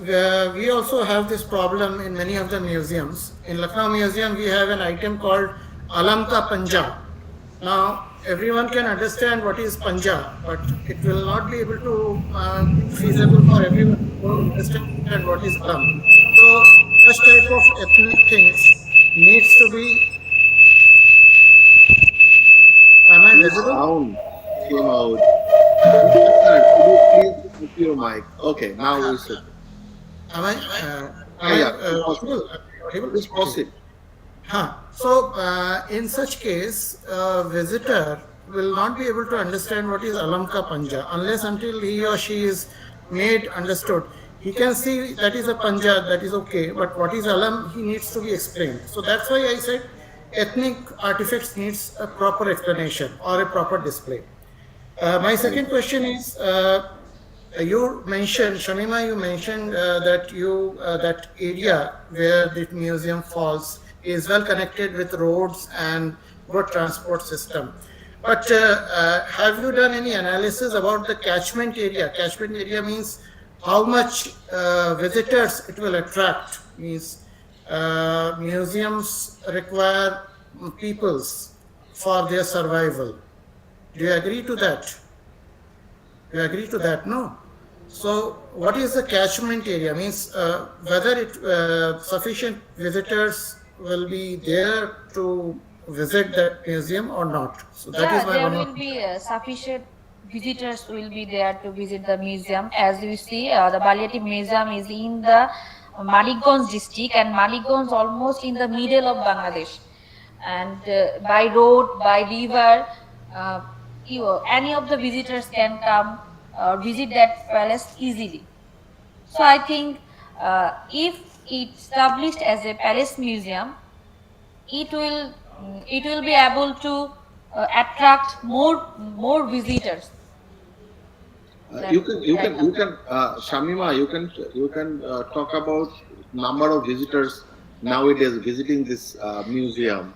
we also have this problem in many of the museums. In Lucknow Museum, we have an item called Alam Ka Panja. Now, everyone can understand what is Panja, but it will not be able to feasible for everyone to understand what is Alam. So, such type of ethnic things needs to be. Am I Your visible? sound came out. Mr. Sir, could you please mute your mic? Okay, now it's okay. Am I? Yeah, yeah, please proceed. Audible? Audible? Please Okay. proceed. Huh. So, in such case, a visitor will not be able to understand what is Alam Ka Panja unless until he or she is made understood. He can see that is a Panja, that is okay, but what is Alam, he needs to be explained. So that's why I said ethnic artifacts needs a proper explanation or a proper display. My second question is, you mentioned, Shamima, you mentioned that area where the museum falls is well connected with roads and good transport system. But have you done any analysis about the catchment area? Catchment area means how much visitors it will attract. Means museums require peoples for their survival. Do you agree to that? You agree to that? No. So, what is the catchment area? Means whether sufficient visitors will be there to visit that museum or not. So that is Yeah, my there one of. will be sufficient visitors will be there to visit the museum. As you see, the Baliati Museum is in the Manikganj district, and Manikganj almost in the middle of Bangladesh. And by road, by river, uh, any of the visitors can come visit that palace easily. So I think if it's established as a palace museum, it will be able to attract more visitors You than can you right can now. you can Shamima, you can talk about number of visitors nowadays visiting this museum.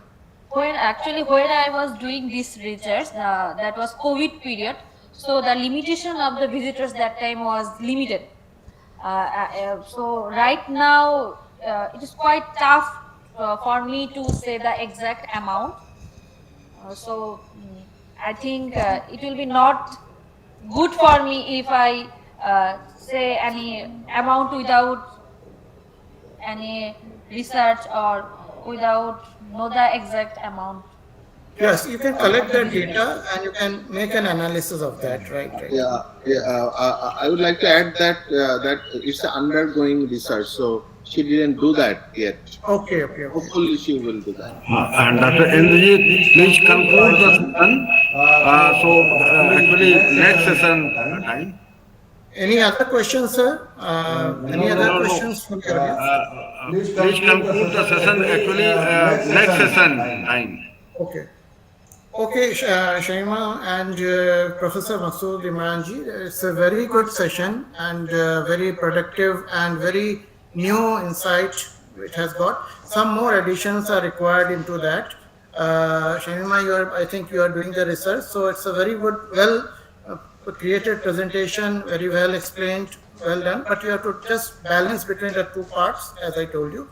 When I was doing this research, that was COVID period, so the limitation of the visitors that time was limited. So right now it is quite tough for me to say the exact amount. I think it will be not good for me if I say any amount without any research or without know the exact amount Yes, you can of collect the that visitors. data and you can make an analysis of that. Right, right. Yeah, yeah. I would like to add that that it's an undergoing research, so she didn't do that yet. Okay, okay, okay. Hopefully, she will do that. And Dr. Indrajit, please conclude the session. Actually, next session time. Any other questions, sir? Any other No, no. questions from the audience? Please conclude the session. Actually, next session time. Okay. Okay, Shaima and Professor Masood Imranji, it's a very good session and very productive and very new insight it has got. Some more additions are required into that. Shaima, I think you are doing the research, so it's a very good, well created presentation, very well explained, well done. But you have to just balance between the two parts, as I told you.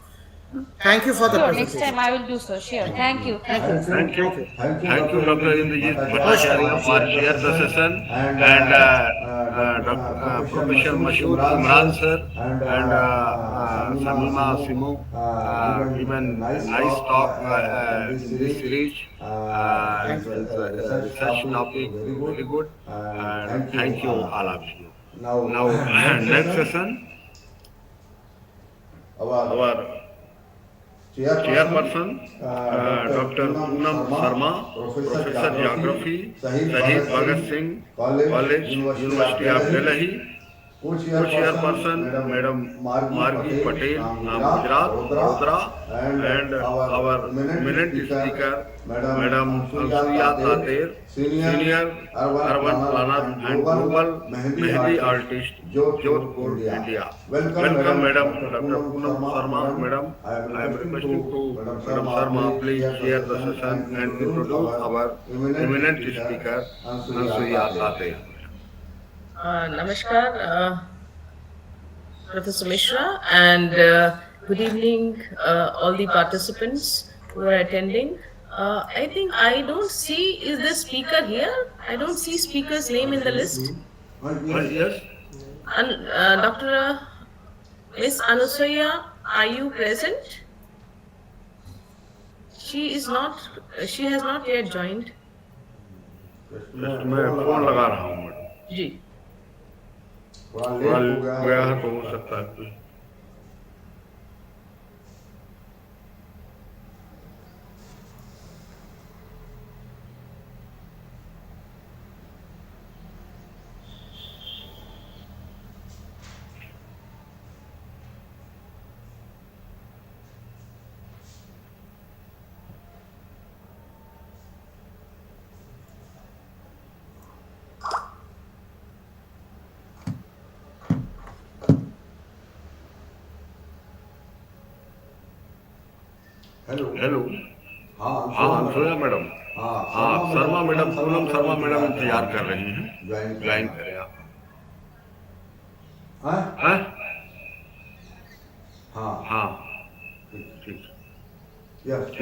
Thank you for the Sure, next presentation. time I will do so. Sure. Thank you. Thank you. Thank you. Thank you, Dr. Indrajit Bhattacharya, for chair the session, and Professor Mashood Imran sir, and Samima Simu, even nice talk in this series. It's a research topic, very good. And thank you, all of you. Now, next session, our Chairperson, Dr. Poonam Sharma, Professor Geography, Shahid Bhagat Singh College, University of Delhi. Co-chairperson, Madam Margi Patel, Gujarat, Vadodara, and our eminent speaker, Madam Ansuya Tater, Senior Urban Planner and Global Mehndi Artist, Jodhpur, India. Welcome, Madam Dr. Poonam Sharma. Madam, I am requesting to Madam Sharma, please share the session and introduce our eminent speaker, Ansuya Tater. Namaskar. Professor Mishra, and good evening, all the participants who are attending. I think I don't see, is there speaker here? I don't see speaker's name in the list. Yes. And Dr. Miss Anusaya, are you present? She is not, she has not yet joined. मैं phone लगा रहा हूँ madam जी थोड़ा late हो गया है तो हो सकता है हेलो हाँ अंशुया मैडम हाँ शर्मा मैडम पूनम शर्मा मैडम इंतजार कर रही हैं ज्वाइन करें आप हाँ हाँ ठीक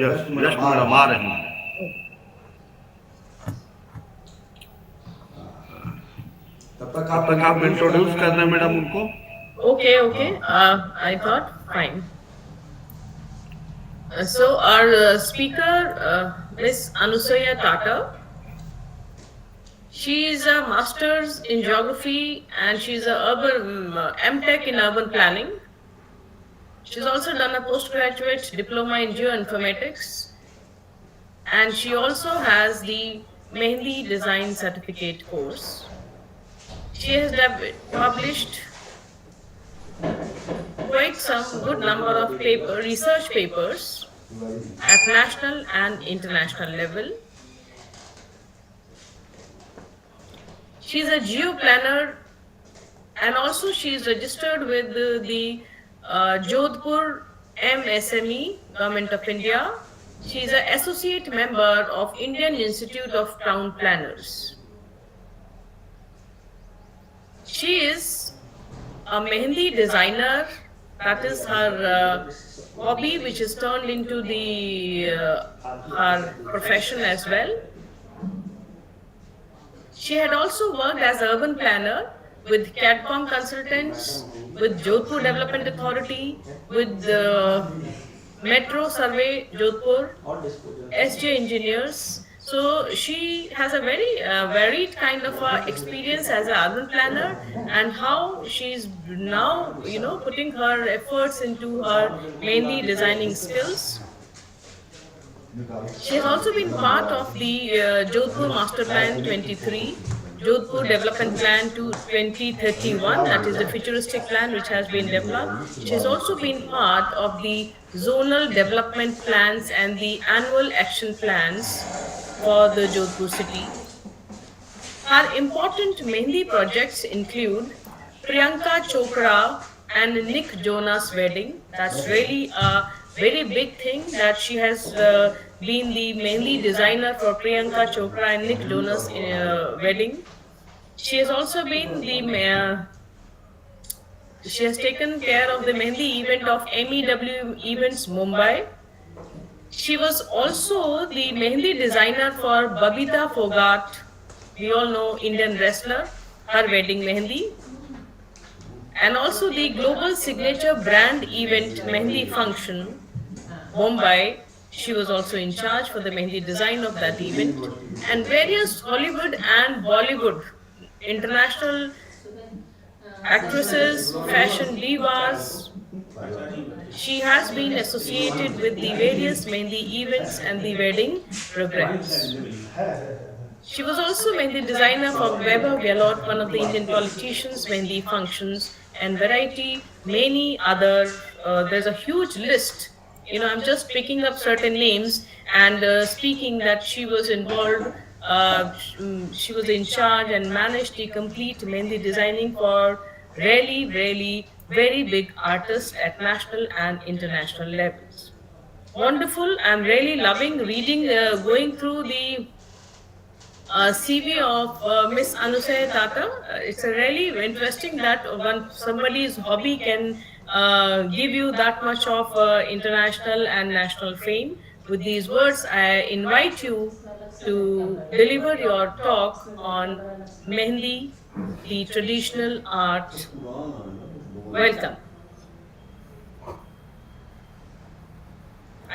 यस मैडम आ रही हैं तब तक आप इंट्रोड्यूस कर दें मैडम उनको Okay. I thought, fine. So our speaker, Miss Anusaya Tata, she is a master's in geography and she's a urban M.Tech in urban planning. She's also done a postgraduate diploma in geoinformatics, and she also has the Mehendi Design Certificate course. She has published quite some good number of research papers at national and international level. She's a geoplanner and also she is registered with the Jodhpur MSME, Government of India. She is an associate member of Indian Institute of Town Planners. She is a Mehendi designer. That is her hobby, which is turned into her profession as well. She had also worked as urban planner with CADCOM consultants, with Jodhpur Development Authority, with the Metro Survey Jodhpur, SJ engineers. So she has a very varied kind of experience as an urban planner, and how she's now, putting her efforts into her mainly designing skills. She has also been part of the Jodhpur Master Plan 23, Jodhpur Development Plan to 2031, that is the futuristic plan which has been developed. She has also been part of the zonal development plans and the annual action plans for the Jodhpur city. Her important Mehendi projects include Priyanka Chopra and Nick Jonas' wedding. That's really a very big thing that she has been the Mehendi designer for Priyanka Chopra and Nick Jonas' wedding. She has also been she has taken care of the Mehendi event of MEW Events Mumbai. She was also the Mehendi designer for Babita Phogat, we all know Indian wrestler, her wedding Mehendi. And also the global signature brand event Mehendi function, Mumbai. She was also in charge for the Mehendi design of that event. And various Hollywood and Bollywood international actresses, fashion divas. She has been associated with the various Mehendi events and the wedding programs. She was also Mehendi designer for Weber Gallot, one of the Indian politicians' Mehendi functions, and many other. There's a huge list. I'm just picking up certain names and speaking that she was involved. She was in charge and managed the complete Mehendi designing for really very big artists at national and international levels. Wonderful. I'm really loving reading, going through the CV of Miss Anusaya Tata. It's a really interesting that one somebody's hobby can give you that much of international and national fame. With these words, I invite you to deliver your talk on Mehendi, the traditional art. Welcome.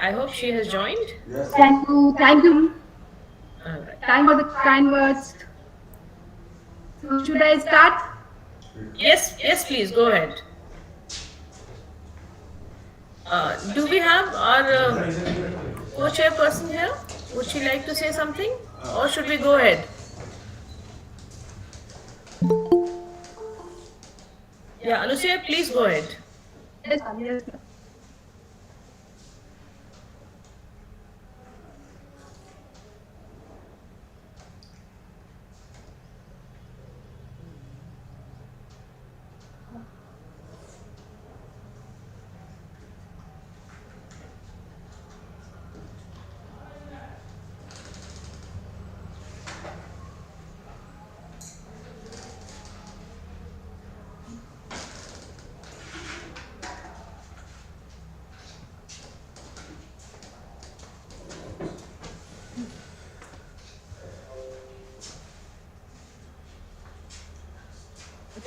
I hope she has joined. Thank you, All right. thank for the kind words. So should I start? Yes, yes, please go ahead. Do we have our co-chairperson here? Would she like to say something, or should we go ahead? Yeah, Anushya, please go ahead. Yes, ma'am, yes, ma'am.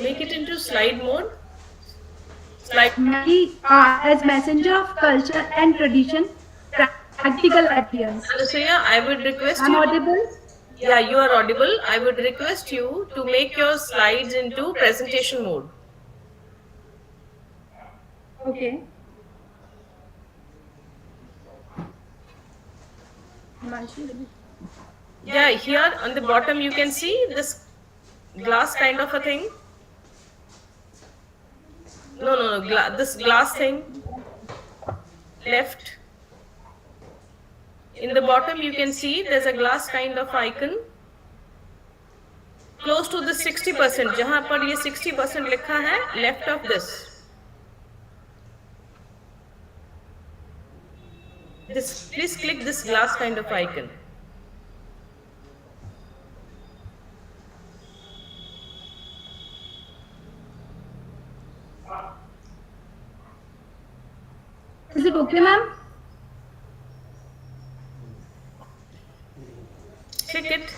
Make it into slide mode. Slide. Mehendi art as messenger of culture and tradition, practical appearance. Anushya, I would request I'm you. audible? Yeah, you are audible. I would request you to make your slides into presentation mode. Okay. Yeah, here on the bottom you can see this glass kind of a thing. No, this glass thing. Left. In the bottom you can see there's a glass kind of icon. Close to the 60%, जहाँ पर ये 60% लिखा है, left of this. Please click this glass kind of icon. Is it okay, ma'am? Click it.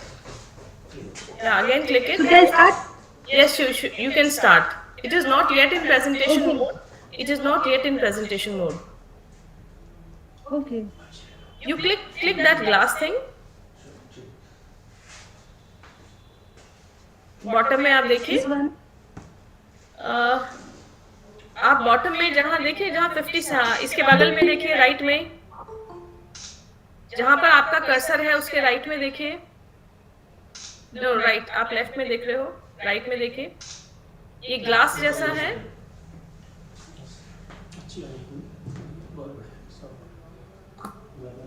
Yeah, again click it. Should I start? Yes, you can start. It is not yet in presentation mode. It is not yet in presentation mode. Okay. You click that glass thing. Bottom में आप देखिए आप bottom में जहाँ देखिए जहाँ 50 इसके बगल में देखिए राइट में जहाँ पर आपका कर्सर है उसके राइट में देखिए नो राइट आप लेफ्ट में देख रहे हो राइट में देखिए ये ग्लास जैसा है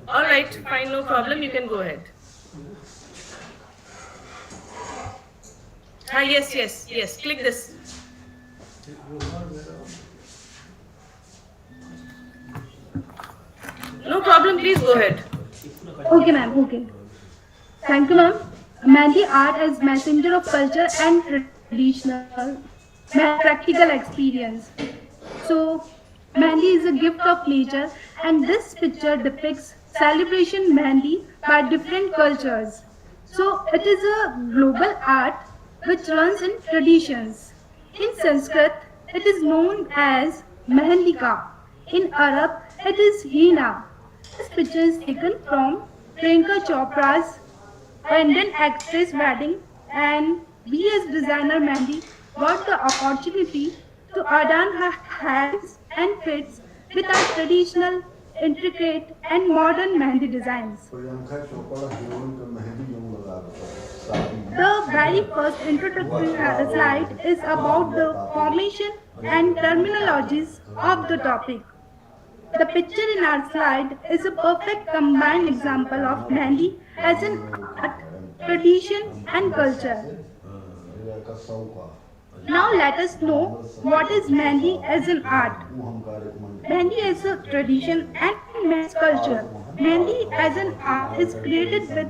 all right fine no problem you can go ahead yes click this no problem please go ahead Okay, ma'am. Okay. Thank you, ma'am. Mehendi art as messenger of culture and traditional practical experience. So, Mehendi is a gift of nature, and this picture depicts celebration Mehendi by different cultures. So, it is a global art which runs in traditions. In Sanskrit, it is known as Mehendika. In Arab, it is Hina. This picture is taken from Priyanka Chopra's Indian actress wedding, and we as designer Mehendi got the opportunity to adorn her hands and feet with our traditional, intricate and modern Mehendi designs. The very first introductory slide is about the formation and terminologies of the topic. The picture in our slide is a perfect combined example of Mehendi as an art, tradition and culture. Now let us know what is Mehendi as an art. Mehendi is a tradition and men's culture. Mehndi as an art is created with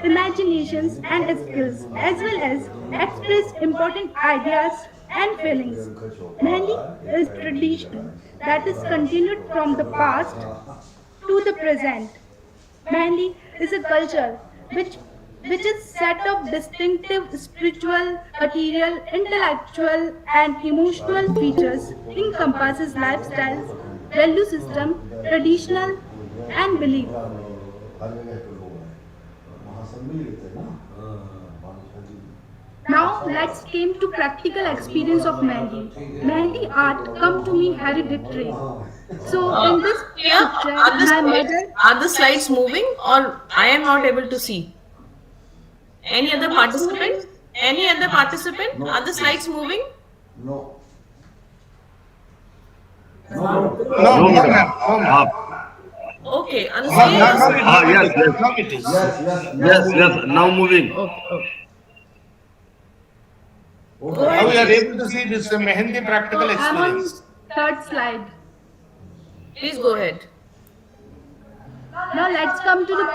imaginations and skills as well as express important ideas and feelings. Mehndi is tradition that is continued from the past to the present. Mehndi is a culture which is set of distinctive spiritual, material, intellectual and emotional features encompasses lifestyles, value system, traditional and belief. Now let's came to practical experience of Mehndi. Mehndi art come to me hereditary. So in this Priya, picture, my mother. are the slides moving or I am not able to see? Any other participant? Any other participant? Are the slides moving? No. No, No, no, madam. ma'am. No, ma'am. Okay, Yes, yes. Now it is. Yes, yes. Now moving. Okay. Go Now we ahead, are please. able to see this Mehendi practical So I'm on experience. third slide. Please go ahead. Now let's come to the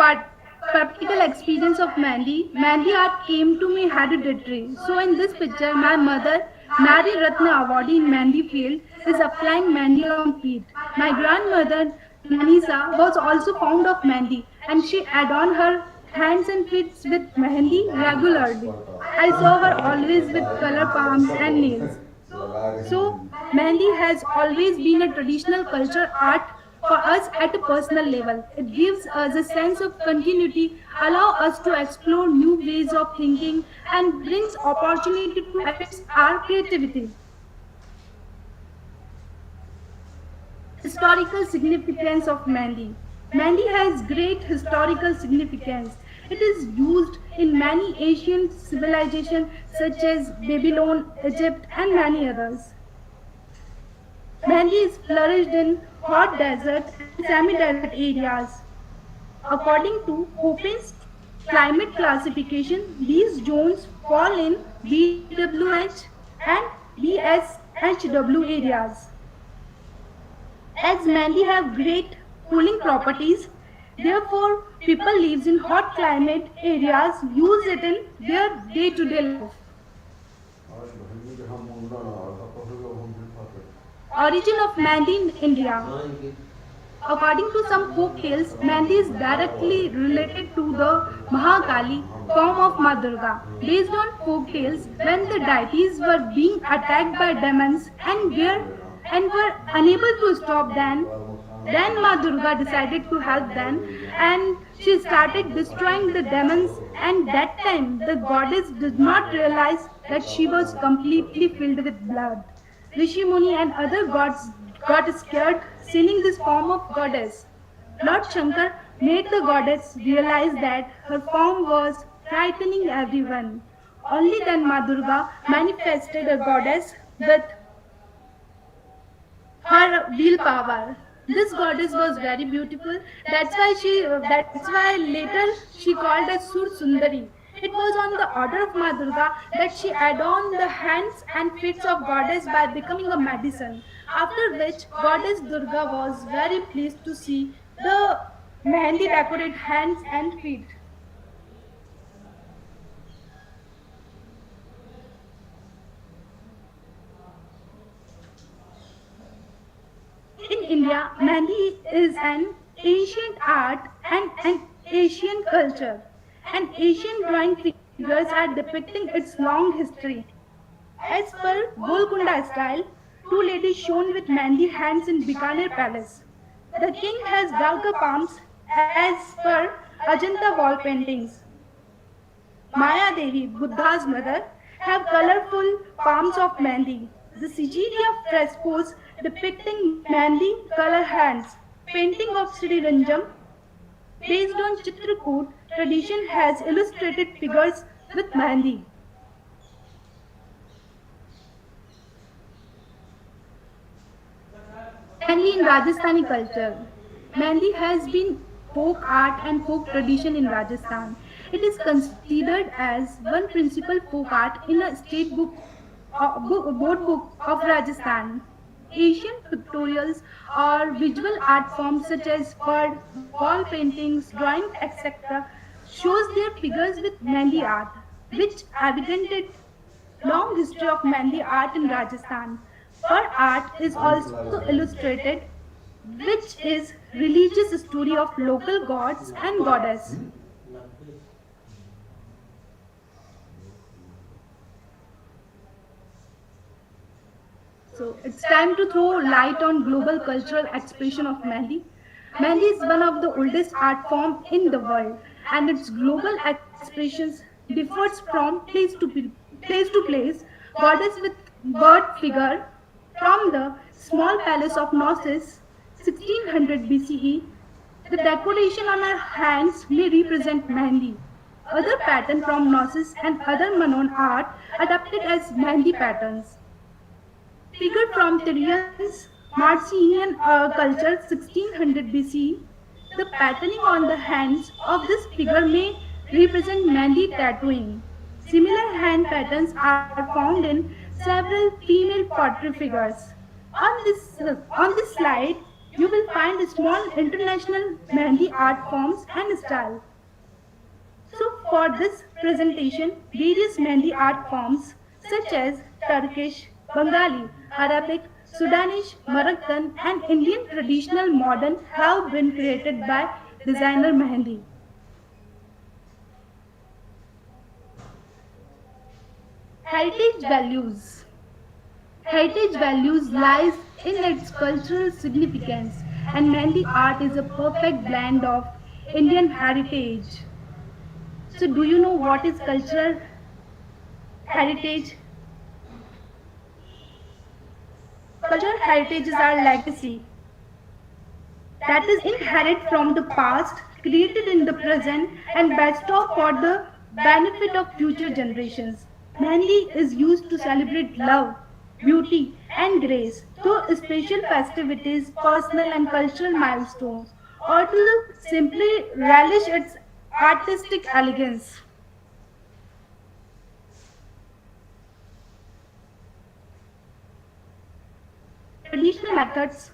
practical experience of Mehndi. Mehndi art came to me hereditary. So in this picture, my mother, Nari Ratna awardee in Mehndi field, is applying Mehndi on feet. My grandmother, Nanisa, was also fond of Mehndi and she adorned her hands and feet with Mehndi regularly. I saw her always with color palms and nails. So, Mehndi has always been a traditional culture art for us at a personal level. It gives us a sense of continuity, allow us to explore new ways of thinking, and brings opportunity to express our creativity. Historical significance of Mehndi. Mehndi has great historical significance. It is used in many ancient civilizations such as Babylon, Egypt, and many others. Mehndi is flourished in hot desert and semi-desert areas. According to Köppen's climate classification, these zones fall in BWH and BSHW areas. As Mehndi have great cooling properties, therefore people lives in hot climate areas use it in their day-to-day life. Origin of Mehndi in India. According to some folk tales, Mehndi is directly related to the Mahakali form of Ma Durga. Based on folk tales, when the deities were being attacked by demons and were unable to stop them, then Ma Durga decided to help them and she started destroying the demons, and that time the goddess did not realize that she was completely filled with blood. Rishi Muni and other gods got scared seeing this form of goddess. Lord Shankar made the goddess realize that her form was frightening everyone. Only then Ma Durga manifested a goddess with her willpower. This goddess was very beautiful. That's why later she called as Sur Sundari. It was on the order of Ma Durga that she adorned the hands and feet of goddess by becoming a medicine. After which goddess Durga was very pleased to see the Mehendi decorate hands and feet. In India, Mehndi is an ancient art and an Asian culture. And Asian drawing figures are depicting its long history. As per Golconda style, two ladies shown with Mehndi hands in Bikaner Palace. The king has Galka palms as per Ajanta wall paintings. Maya Devi, Buddha's mother, have colorful palms of Mehndi. The Sigiria frescoes depicting Mehndi color hands. Painting of Sri Ranjam based on Chitrakoot tradition has illustrated figures with Mehndi. Mehndi in Rajasthani culture. Mehndi has been folk art and folk tradition in Rajasthan. It is considered as one principal folk art in a state board book of Rajasthan. Asian pictorials or visual art forms such as bird, wall paintings, drawing, etc. shows their figures with Mehndi art, which evidented long history of Mehndi art in Rajasthan. Fur art is also illustrated, which is religious story of local gods and goddess. So it's time to throw light on global cultural expression of Mehndi. Mehndi is one of the oldest art form in the world, and its global expressions differs from place to place. Goddess with bird figure from the small palace of Knossos, 1600 BCE. The decoration on her hands may represent Mehndi. Other pattern from Knossos and other Manon art adapted as Mehndi patterns. Figure from Tyrian's Marcian culture 1600 BCE. The patterning on the hands of this figure may represent Mehndi tattooing. Similar hand patterns are found in several female pottery figures. On this slide, you will find small international Mehndi art forms and style. So for this presentation, various Mehndi art forms such as Turkish, Bengali, Arabic, Sudanese, Moroccan and Indian traditional modern have been created by designer Mehndi. Heritage values. Heritage values lies in its cultural significance, and Mehndi art is a perfect blend of Indian heritage. So do you know what is cultural heritage? Cultural heritage is our legacy that is inherent from the past, created in the present and bestowed for the benefit of future generations. Mehndi is used to celebrate love, beauty and grace through special festivities, personal and cultural milestones, or to simply relish its artistic elegance. Traditional methods,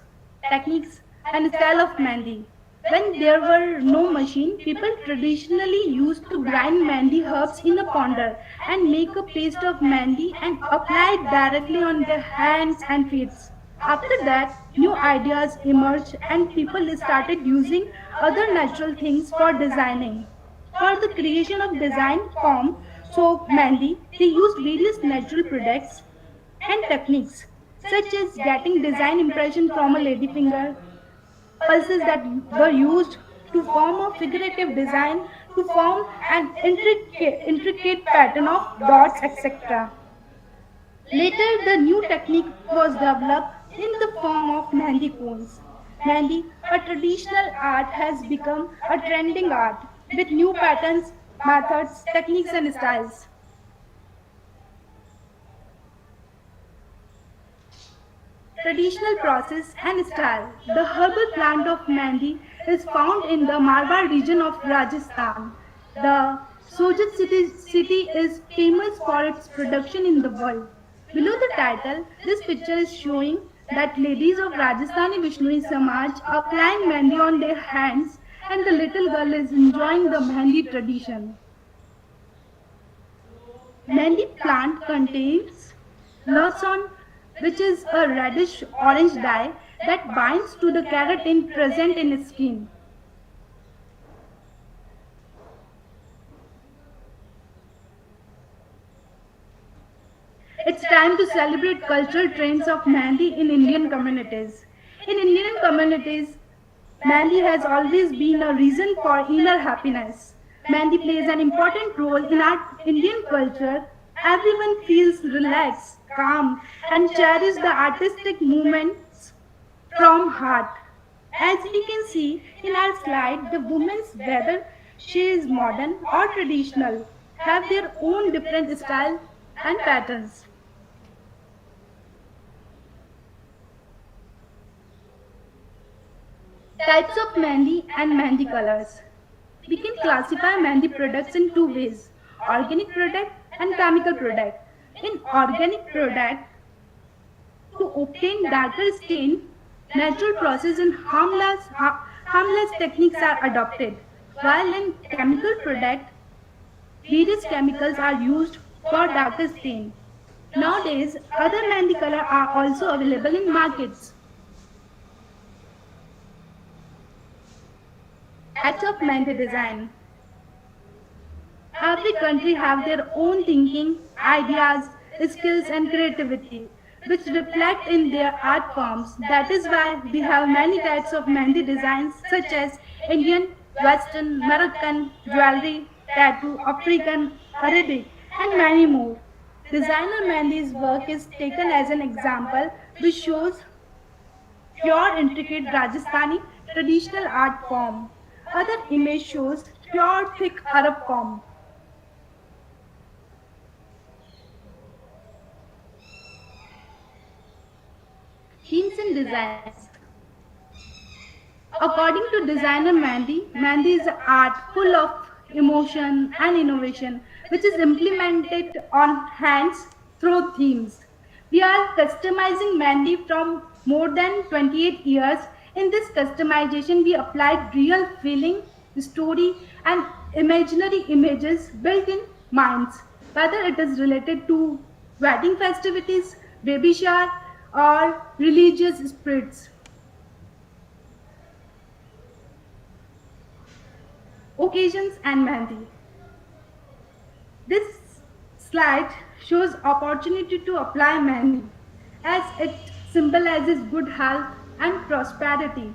techniques, and style of Mehndi. When there were no machine, people traditionally used to grind Mehndi herbs in a ponder and make a paste of Mehndi and apply it directly on their hands and feet. After that, new ideas emerged and people started using other natural things for designing. For the creation of design form, soap, Mehndi, they used various natural products and techniques such as getting design impression from a lady finger, pulses that were used to form a figurative design to form an intricate pattern of dots, etc. Later, the new technique was developed in the form of Mehndi cones. Mehndi, a traditional art, has become a trending art with new patterns, methods, techniques, and styles. Traditional process and style. The herbal plant of Mehndi is found in the Marwar region of Rajasthan. The city is famous for its production in the world. Below the title, this picture is showing that ladies of Rajasthani Vishnui Samaj are applying Mehndi on their hands and the little girl is enjoying the Mehndi tradition. Mehndi plant contains lawson, which is a reddish orange dye that binds to the keratin present in skin. It's time to celebrate cultural trends of Mehndi in Indian communities. In Indian communities, Mehndi has always been a reason for inner happiness. Mehndi plays an important role in our Indian culture. Everyone feels relaxed, calm, and cherish the artistic movements from heart. As we can see in our slide, the women's, whether she is modern or traditional, have their own different style and patterns. Types of Mehndi and Mehndi colors. We can classify Mehndi products in two ways: organic product and chemical product. In organic product, to obtain darker stain, natural process and harmless techniques are adopted, while in chemical product, various chemicals are used for darker stain. Nowadays, other mehndi color are also available in markets. Types of mehndi design. Every country have their own thinking, ideas, skills and creativity, which reflect in their art forms. That is why we have many types of mehndi designs such as Indian, Western, Moroccan, jewelry, tattoo, African, Arabic, and many more. Designer Mehendi's work is taken as an example which shows pure intricate Rajasthani traditional art form. Other image shows pure thick Arab form. Themes and designs. According to designer Mandy, Mandy is art full of emotion and innovation, which is implemented on hands through themes. We are customizing Mandy from more than 28 years. In this customization, we applied real feeling, story, and imaginary images built in minds, whether it is related to wedding festivities, baby shower, or religious spirits. Occasions and Mehndi. This slide shows opportunity to apply Mehndi as it symbolizes good health and prosperity.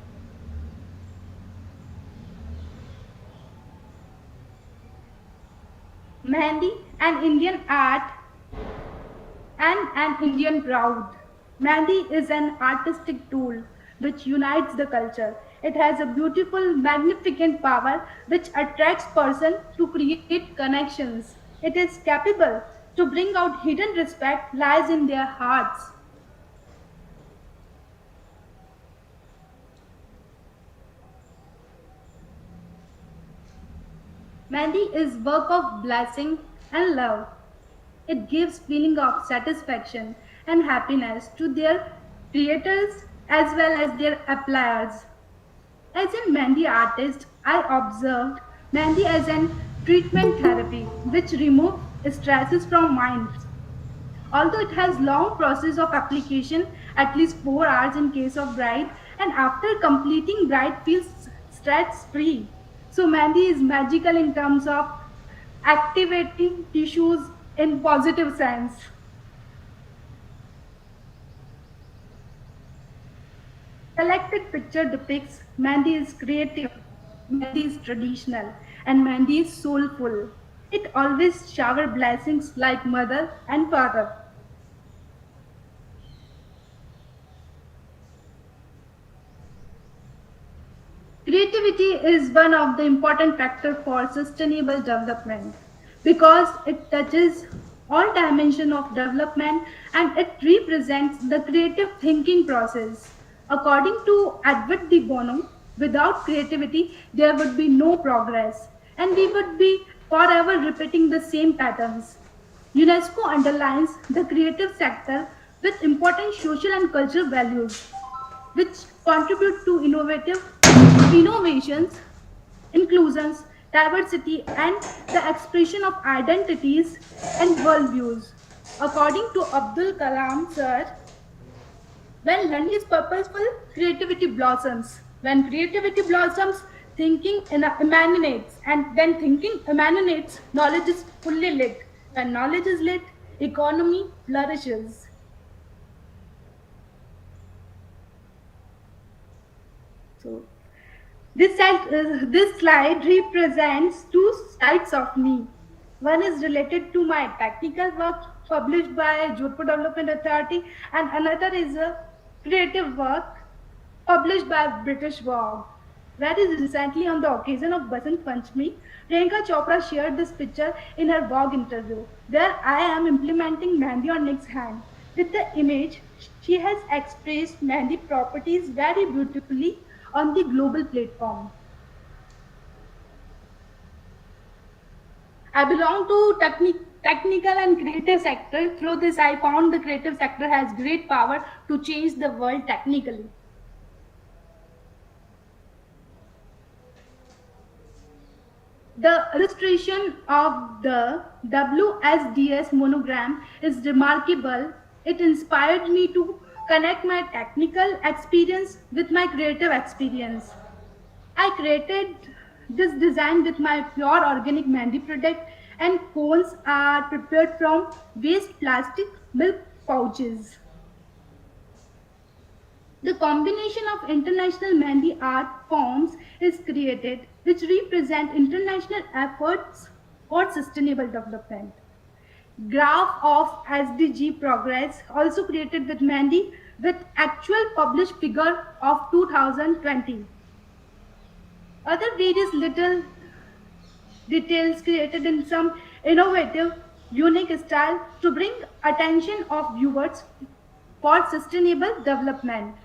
Mehndi, an Indian art and an Indian proud. Mehndi is an artistic tool which unites the culture. It has a beautiful, magnificent power which attracts person to create connections. It is capable to bring out hidden respect lies in their hearts. Mehndi is work of blessing and love. It gives feeling of satisfaction and happiness to their creators as well as their appliers. As a Mehndi artist, I observed Mehndi as an treatment therapy which removes stresses from minds. Although it has long process of application, at least 4 hours in case of bride, and after completing bride feels stress free. So Mehndi is magical in terms of activating tissues in positive sense. Selected picture depicts Mehndi is creative, Mehndi is traditional, and Mehndi is soulful. It always shower blessings like mother and father. Creativity is one of the important factors for sustainable development because it touches all dimensions of development and it represents the creative thinking process. According to Edward de Bono, without creativity there would be no progress and we would be forever repeating the same patterns. UNESCO underlines the creative sector with important social and cultural values which contribute to innovations, inclusions, diversity, and the expression of identities and worldviews. According to Abdul Kalam sir, when learning is purposeful, creativity blossoms. When creativity blossoms, thinking emanates, and when thinking emanates, knowledge is fully lit. When knowledge is lit, economy flourishes. So this slide represents two sides of me. One is related to my technical work published by Jodhpur Development Authority and another is a creative work published by British Vogue. Very recently on the occasion of Basant Panchami, Priyanka Chopra shared this picture in her Vogue interview. There I am implementing Mehndi on Nick's hand. With the image, she has expressed Mehndi properties very beautifully on the global platform. I belong to technical and creative sector. Through this, I found the creative sector has great power to change the world technically. The illustration of the WSDS monogram is remarkable. It inspired me to connect my technical experience with my creative experience. I created this design with my pure organic Mehndi product, and cones are prepared from waste plastic milk pouches. The combination of international Mehndi art forms is created, which represent international efforts for sustainable development. Graph of SDG progress also created with Mehndi with actual published figure of 2020. Other various little details created in some innovative, unique style to bring attention of viewers for sustainable development,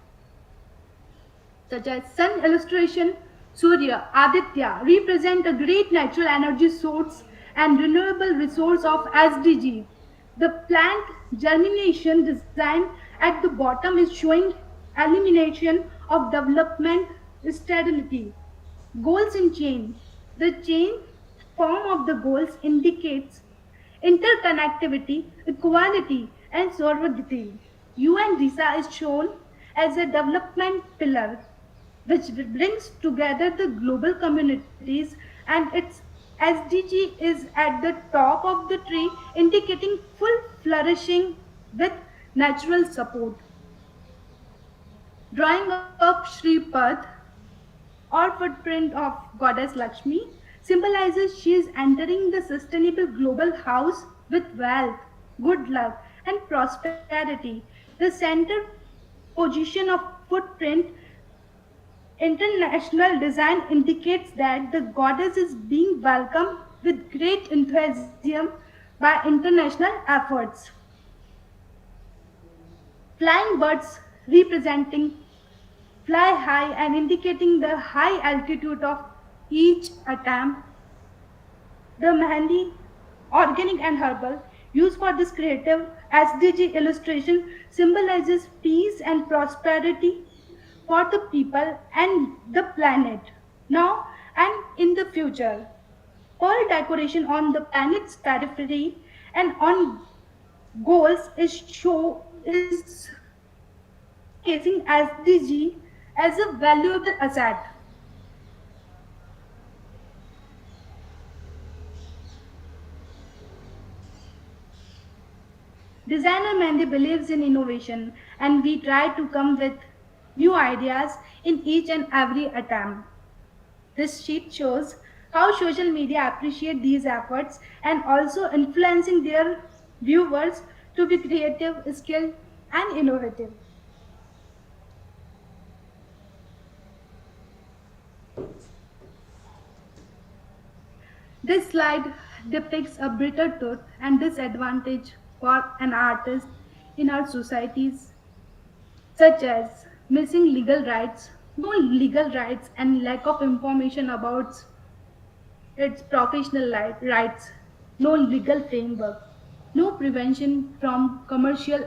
such as sun illustration. Surya, Aditya represent a great natural energy source and renewable resource of SDG. The plant germination design at the bottom is showing elimination of development sterility. Goals in chain. The chain form of the goals indicates interconnectivity, equality, and solidity. UNDSA is shown as a development pillar which brings together the global communities, and its SDG is at the top of the tree, indicating full flourishing with natural support. Drawing up Shripad or footprint of Goddess Lakshmi symbolizes she is entering the sustainable global house with wealth, good luck, and prosperity. The center position of footprint international design indicates that the goddess is being welcomed with great enthusiasm by international efforts. Flying birds representing fly high and indicating the high altitude of each atom. The Mehndi, organic and herbal, used for this creative SDG illustration symbolizes peace and prosperity for the people and the planet now and in the future. Pearl decoration on the planet's periphery and on goals is showcasing SDG as a valuable asset. Designer Mehndi believes in innovation, and we try to come with new ideas in each and every attempt. This sheet shows how social media appreciate these efforts and also influencing their viewers to be creative, skilled, and innovative. This slide depicts a bitter truth and disadvantage for an artist in our societies, such as missing legal rights, no legal rights, and lack of information about its professional rights, no legal framework, no prevention from commercial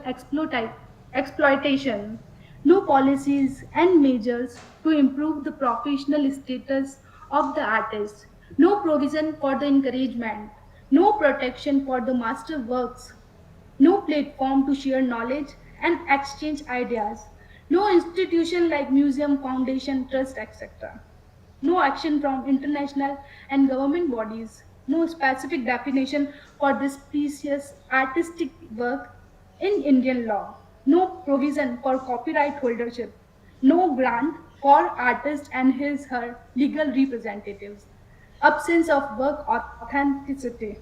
exploitation, no policies and measures to improve the professional status of the artist, no provision for the encouragement, no protection for the master works, no platform to share knowledge and exchange ideas, no institution like museum, foundation, trust, etc. No action from international and government bodies, no specific definition for this precious artistic work in Indian law, no provision for copyright holdership, no grant for artist and his/her legal representatives, absence of work authenticity.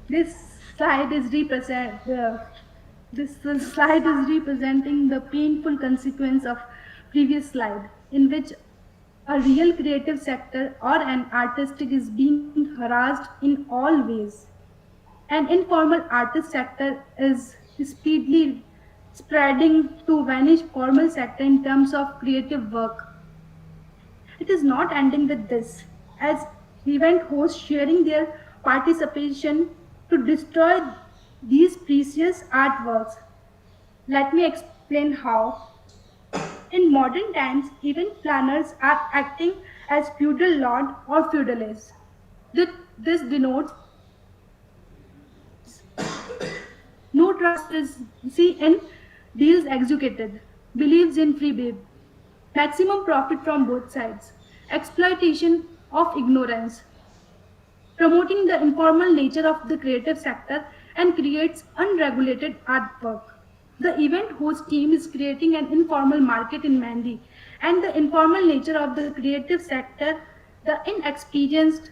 This slide is representing the painful consequence of previous slide, in which a real creative sector or an artistic is being harassed in all ways. An informal artist sector is speedily spreading to vanish formal sector in terms of creative work. It is not ending with this, as event hosts sharing their participation to destroy these precious artworks. Let me explain how. In modern times, event planners are acting as feudal lord or feudalists. This denotes no transparency in deals executed, believes in free bid, maximum profit from both sides, exploitation of ignorance, promoting the informal nature of the creative sector and creates unregulated artwork. The event host team is creating an informal market in Mehndi, and the informal nature of the creative sector, the inexperienced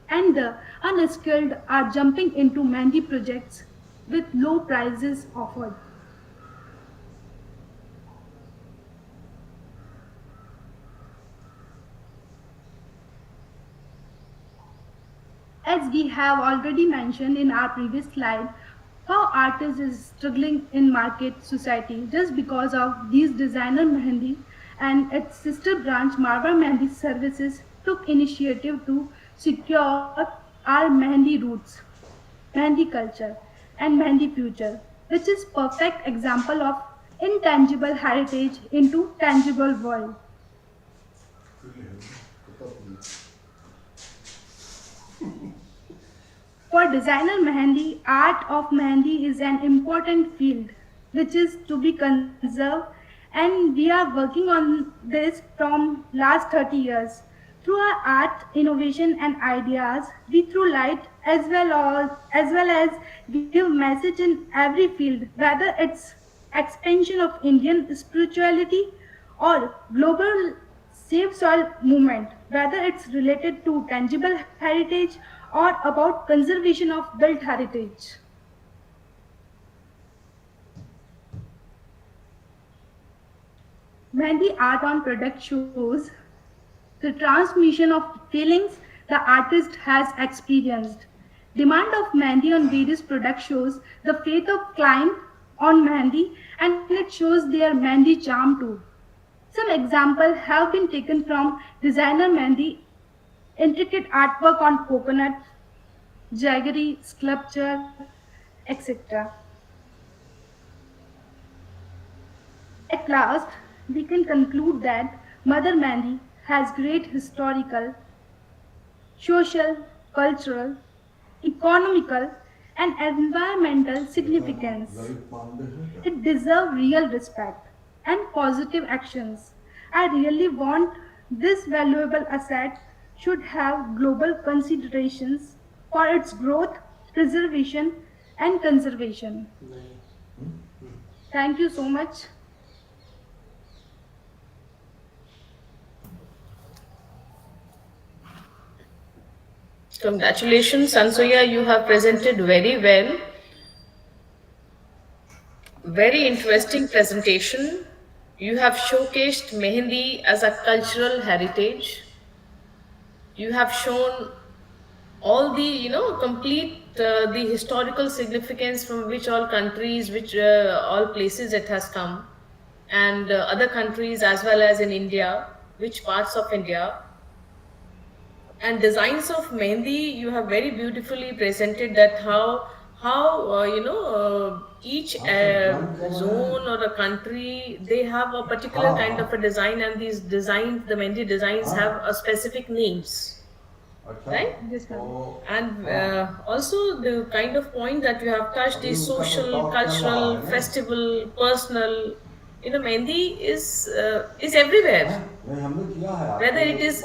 and the unskilled are jumping into Mehndi projects with low prices offered. As we have already mentioned in our previous slide, how artists is struggling in market society just because of these designer Mehendi and its sister branch Marwa Mehendi services took initiative to secure our Mehendi roots, Mehendi culture and Mehendi future, which is perfect example of intangible heritage into tangible world. For designer Mehendi, art of Mehendi is an important field which is to be conserved, and we are working on this from last 30 years. Through our art, innovation and ideas, we throw light as well as give message in every field, whether it's expansion of Indian spirituality or global Save Soil movement, whether it's related to tangible heritage or about conservation of built heritage. Mehndi art on product shows the transmission of feelings the artist has experienced. Demand of Mehndi on various product shows the faith of client on Mehndi, and it shows their Mehndi charm too. Some examples have been taken from designer Mehndi, intricate artwork on coconut, jaggery, sculpture, etc. At last, we can conclude that Mother Mehndi has great historical, social, cultural, economical, and environmental significance. It deserves real respect and positive actions. I really want this valuable asset should have global considerations for its growth, preservation, and conservation. Thank you so much. Congratulations, Sansoya, you have presented very well. Very interesting presentation. You have showcased Mehendi as a cultural heritage. You have shown all the, complete the historical significance from which all countries, which all places it has come, and other countries as well as in India, which parts of India. And designs of Mehndi, you have very beautifully presented that how each zone or a country, they have a particular kind of a design, and these designs, the Mehndi designs, have a specific names, right? Yes, ma'am. And also the kind of point that you have touched is social, cultural, festival, personal. Mehndi is everywhere, whether it is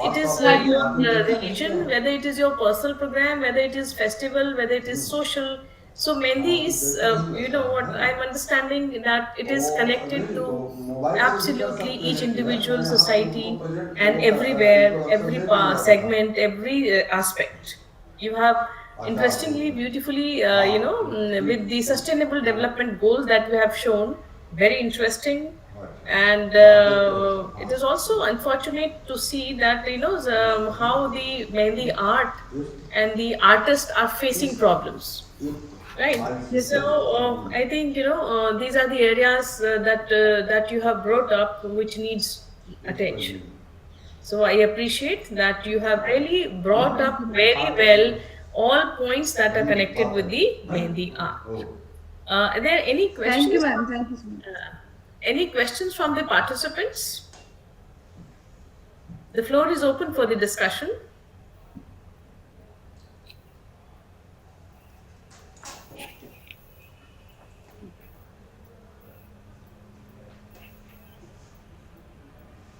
your religion, whether it is your personal program, whether it is festival, whether it is social. So Mehndi is, what I'm understanding, that it is connected to absolutely each individual society, and everywhere, every segment, every aspect. You have interestingly, beautifully, with the sustainable development goals that we have shown, very interesting. And it is also unfortunate to see that, how the Mehndi art and the artists are facing problems. Right. So I think these are the areas that you have brought up, which needs attention. So I appreciate that you have really brought Thank up you, ma'am. very well all points that are connected with the Mehndi art. Are there any Thank you, questions? ma'am. Thank you so much. Any questions from the participants? The floor is open for the discussion.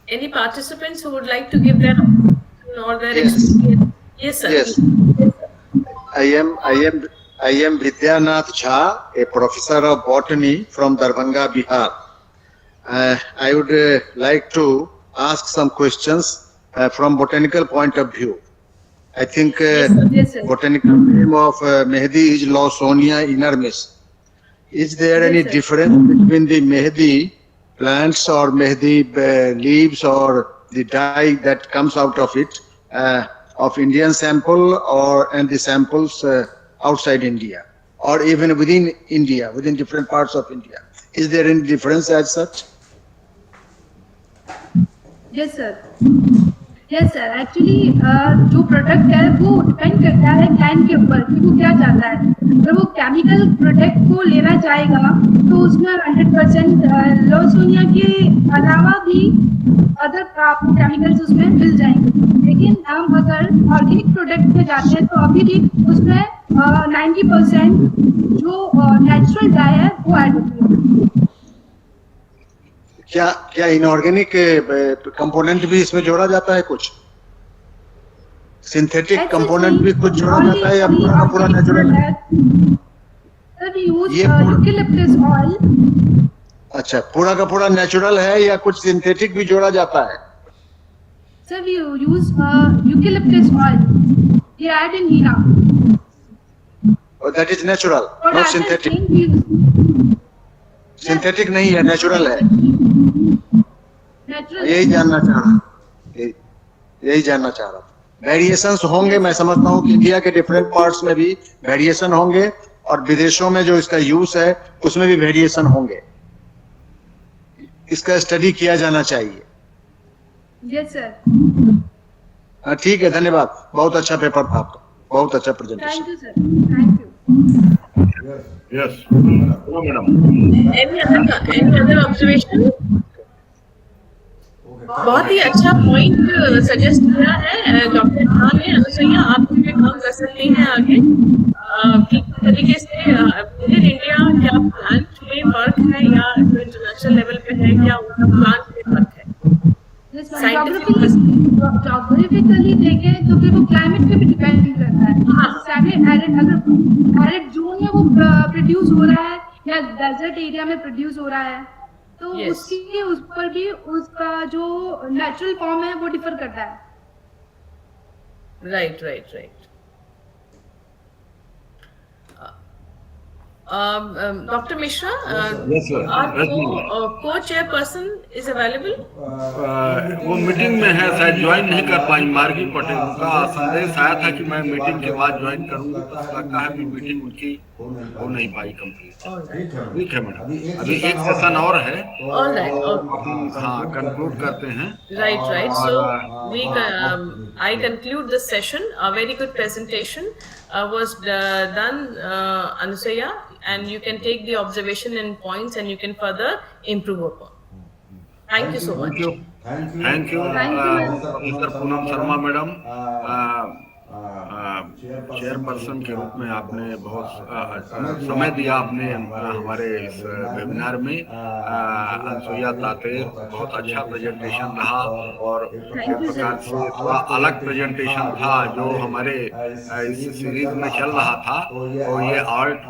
Any participants who would like to give their opinion or their Yes. experience? Yes, sir. Yes. I am Vidyanath Jha, a professor of botany from Darbhanga, Bihar. I would like to ask some questions from botanical point of view. I think Yes, sir. botanical name of Mehdi is Lawsonia inermis. Is there any Yes, sir. difference between the Mehdi plants or Mehdi leaves or the dye that comes out of it of Indian sample and the samples outside India or even within India, within different parts of India? Is there any difference as such? Yes sir yes sir actually जो product है वो depend करता है client के ऊपर कि वो क्या चाहता है। अगर वो केमिकल प्रोडक्ट को लेना चाहेगा तो उसमें 100% लॉसोनिया के अलावा भी अदर आपको केमिकल्स उसमें मिल जाएंगे। लेकिन हम अगर ऑर्गेनिक प्रोडक्ट पे जाते हैं तो अभी भी उसमें 90% जो नेचुरल डाई है वो ऐड होती है। क्या इनऑर्गेनिक कंपोनेंट भी इसमें जोड़ा जाता है? कुछ सिंथेटिक कंपोनेंट भी कुछ जोड़ा जाता है या पूरा का पूरा नेचुरल है? ये यूकेलिप्टस ऑयल। अच्छा, पूरा का पूरा नेचुरल है या कुछ सिंथेटिक भी जोड़ा जाता है? Sir, we use eucalyptus oil. We add in Hina. Oh, that is natural, For not other synthetic. thing, we use synthetic नहीं है, नेचुरल है। natural. यही जानना चाह रहा था। वेरिएशंस होंगे, मैं समझता हूँ कि इंडिया के डिफरेंट पार्ट्स में भी वेरिएशन होंगे और विदेशों में जो इसका यूज है उसमें भी वेरिएशन होंगे। इसका स्टडी किया जाना चाहिए। Yes, sir. ठीक है, धन्यवाद। बहुत अच्छा पेपर था आपका, बहुत अच्छा presentation. Thank you, sir. Thank you. Yes. Hello, madam. Any other observation? बहुत ही अच्छा पॉइंट सजेस्ट किया है डॉक्टर खान ने। अनुसैया, आप इस पे काम कर सकती हैं आगे कि किस तरीके से विद इंडिया क्या प्लांट में फर्क है या जो इंटरनेशनल लेवल पे है क्या उनका प्लांट में फर्क है। Yes, ma'am. Geographically देखें तो फिर वो क्लाइमेट पे भी डिपेंड करता है। सारे एरिड जोन में वो प्रोड्यूस हो रहा है या डेजर्ट एरिया में प्रोड्यूस हो रहा है तो उसकी उस पर भी उसका जो नेचुरल फॉर्म है वो डिफर करता है। Right. Dr. Mishra, Yes, sir. our co-chairperson is available. वो मीटिंग में है, शायद ज्वाइन नहीं कर पाई। मार्गी पटेल का संदेश आया था कि मैं मीटिंग के बाद ज्वाइन करूंगी, तो लगता है कि मीटिंग उनकी हो नहीं पाई कंप्लीट। ठीक है मैडम, अभी एक सेशन और है। हाँ, कंक्लूड करते हैं। Right. So I conclude this session. A very good presentation was done, Anusaya, and you can take the observation and points and you can further improve upon. Thank you so much. Thank you, Professor Poonam Sharma madam. Chairperson के रूप में आपने बहुत समय दिया आपने हमारे इस वेबिनार में। अनुसैया ताते बहुत अच्छा प्रेजेंटेशन रहा और एक प्रकार से थोड़ा अलग प्रेजेंटेशन था जो हमारे इस सीरीज में चल रहा था। तो ये आर्ट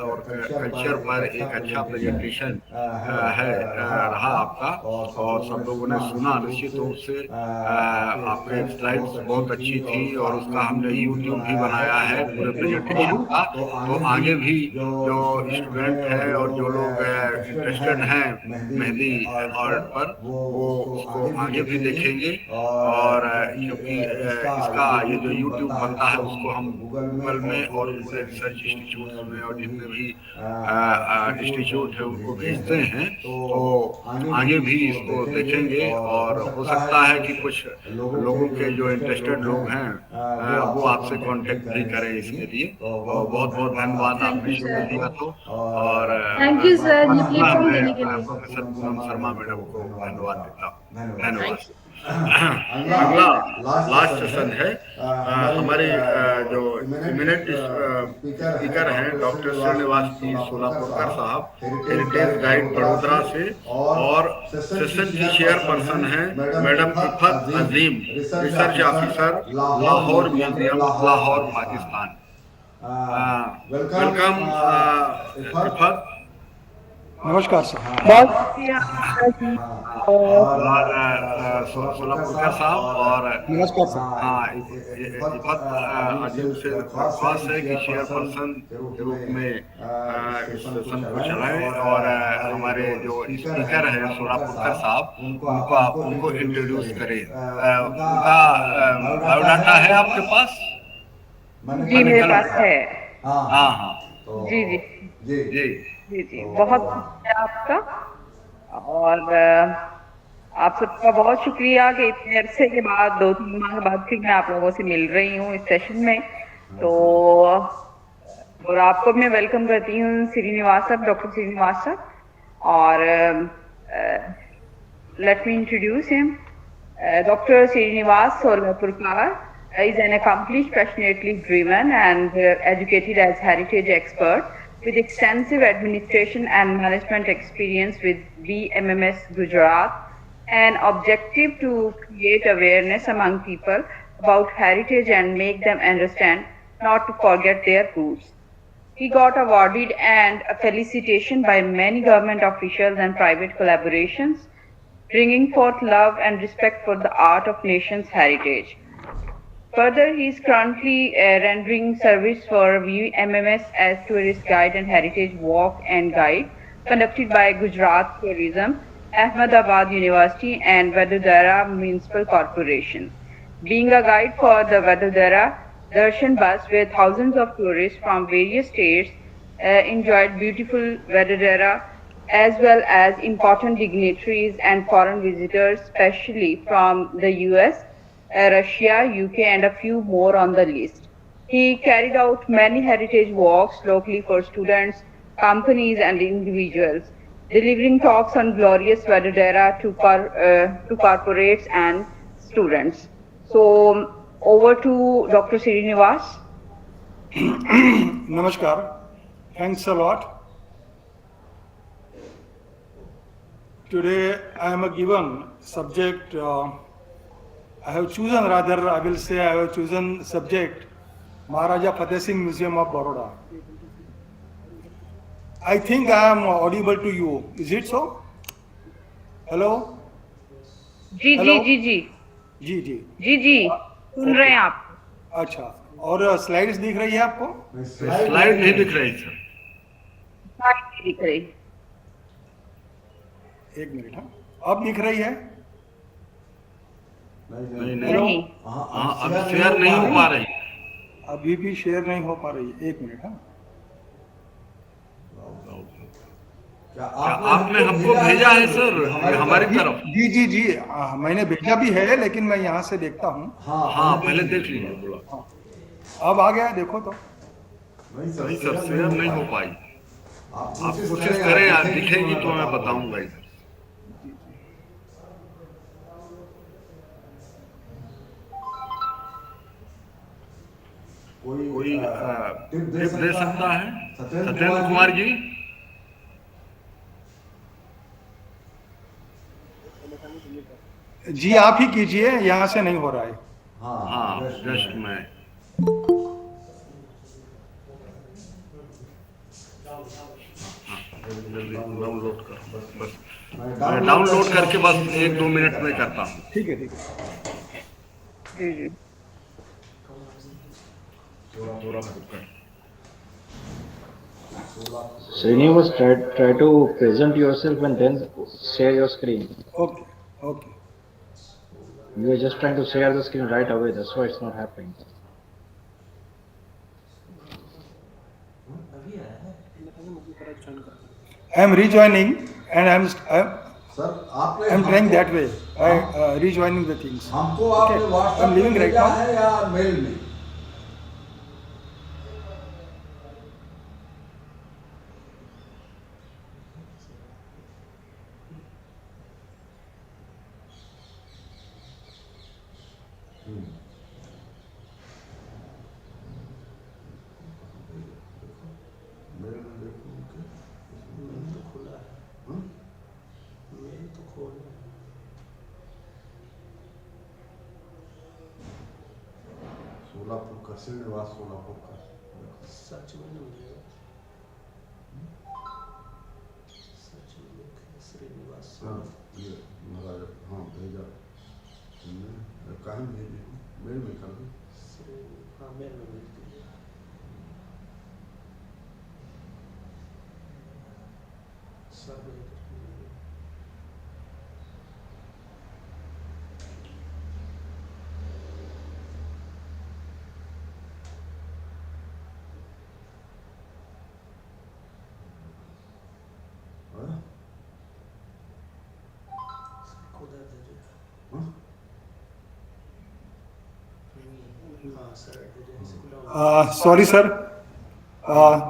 और कल्चर पर एक अच्छा प्रेजेंटेशन रहा आपका और सब लोगों ने सुना। निश्चित रूप से आपके स्लाइड्स बहुत अच्छी थी थी और उसका हमने YouTube भी बनाया है पूरे प्रेजेंटेशन का। तो आगे भी जो स्टूडेंट है और जो लोग इंटरेस्टेड हैं मेहंदी आर्ट पर, वो उसको आगे भी देखेंगे। और क्योंकि इसका ये जो YouTube बनता है उसको हम गूगल में और पूरे रिसर्च इंस्टीट्यूट में और जितने भी इंस्टीट्यूट है उनको भेजते हैं, तो आगे भी इसको देखेंगे। और हो सकता है कि कुछ लोगों के जो इंटरेस्टेड लोग हैं वो आपसे कांटेक्ट भी करें इसके लिए। तो बहुत बहुत धन्यवाद आपने शुरू दिया तो। और थैंक यू सर ये प्लेटफॉर्म मैं देने के लिए। प्रोफेसर पूनम शर्मा मैडम को धन्यवाद देता हूँ। धन्यवाद। अगला लास्ट सेशन है हमारे जो इमिनेंट स्पीकर हैं डॉक्टर श्रीनिवास जी सोलापुरकर साहब, हेरिटेज गाइड बड़ोदरा से। और सेशन की चेयरपर्सन हैं madam Iffat Azeem, research officer, Lahore museum, Lahore, Pakistan. Welcome Iffat. नमस्कार सर। बहुत सोलापुरकर साहब और नमस्कार सर। हाँ इफत अजीम से दरख्वास्त है कि चेयरपर्सन के रूप में इस सेशन को चलाएं। और हमारे जो स्पीकर हैं सोलापुरकर साहब, उनको इंट्रोड्यूस करें। उनका बायोडाटा है आपके पास? जी मेरे पास है। हाँ हाँ जी जी जी जी जी जी बहुत शुक्रिया आपका। और आप सबका बहुत शुक्रिया कि इतने अरसे के बाद 2-3 माह के बाद फिर मैं आप लोगों से मिल रही हूँ इस सेशन में। तो और आपको मैं वेलकम करती हूँ श्रीनिवास साहब, डॉक्टर श्रीनिवास साहब। और let me introduce him. Dr. Srinivas Solapurkar is an accomplished, passionately driven and educated as heritage expert with extensive administration and management experience with BMMS Gujarat, an objective to create awareness among people about heritage and make them understand not to forget their roots. He got awarded and a felicitation by many government officials and private collaborations, bringing forth love and respect for the art of nation's heritage. Further, he is currently rendering service for VMMS as tourist guide and heritage walk and guide conducted by Gujarat Tourism, Ahmedabad University and Vadodara Municipal Corporation. Being a guide for the Vadodara Darshan bus where thousands of tourists from various states enjoyed beautiful Vadodara, as well as important dignitaries and foreign visitors, especially from the US, Russia, UK, and a few more on the list. He carried out many heritage walks locally for students, companies, and individuals, delivering talks on glorious Vadodara to corporates and students. So, over to Dr. Srinivas. Namaskar. Thanks a lot. Today I am a given subject. I have chosen, rather I will say I have chosen subject Maharaja Fateh Singh Museum of Baroda. I think I am audible to you. Is it so? Hello? जी जी जी जी जी जी जी जी सुन रहे हैं आप? अच्छा, और slides दिख रही है आपको? Slide नहीं दिख रही सर। स्लाइड नहीं दिख रही। एक मिनट। हाँ, अब दिख रही है? नहीं अभी शेयर नहीं हो पा रही। अभी भी शेयर नहीं हो पा रही। एक मिनट। हाँ, आपने हमको भेजा है सर हमारी तरफ? जी जी जी मैंने भेजा भी है, लेकिन मैं यहाँ से देखता हूँ। हाँ पहले देख लीजिए। अब आ गया, देखो तो। नहीं सर शेयर नहीं हो पाई। आप कोशिश करें, आप दिखेगी तो मैं बताऊंगा इधर। कोई टिप दे सकता है? सत्येंद्र कुमार जी। जी आप ही कीजिए, यहाँ से नहीं हो रहा है। हाँ जस्ट मैं डाउनलोड कर बस डाउनलोड करके बस 1-2 मिनट में करता हूँ। ठीक है ठीक है। जी जी Srinivas, try to present yourself and then share your screen. Okay, okay. You are just trying to share the screen right away. That's why it's not happening. I am rejoining and I'm trying that way by rejoining the things. हमको आपने I'm WhatsApp leaving में right भेजा now. है या mail में? Mail में देखो उनके। मेल तो खुला है। मेल तो खोल। सोलापुर का श्रीनिवास सोलापुर का सच में नहीं मिलेगा। सच में श्रीनिवास हाँ ये महाराज हाँ भेजा तुमने कहाँ भेजी मेल में कर दी हाँ मेल में भेज दी sir sorry sir,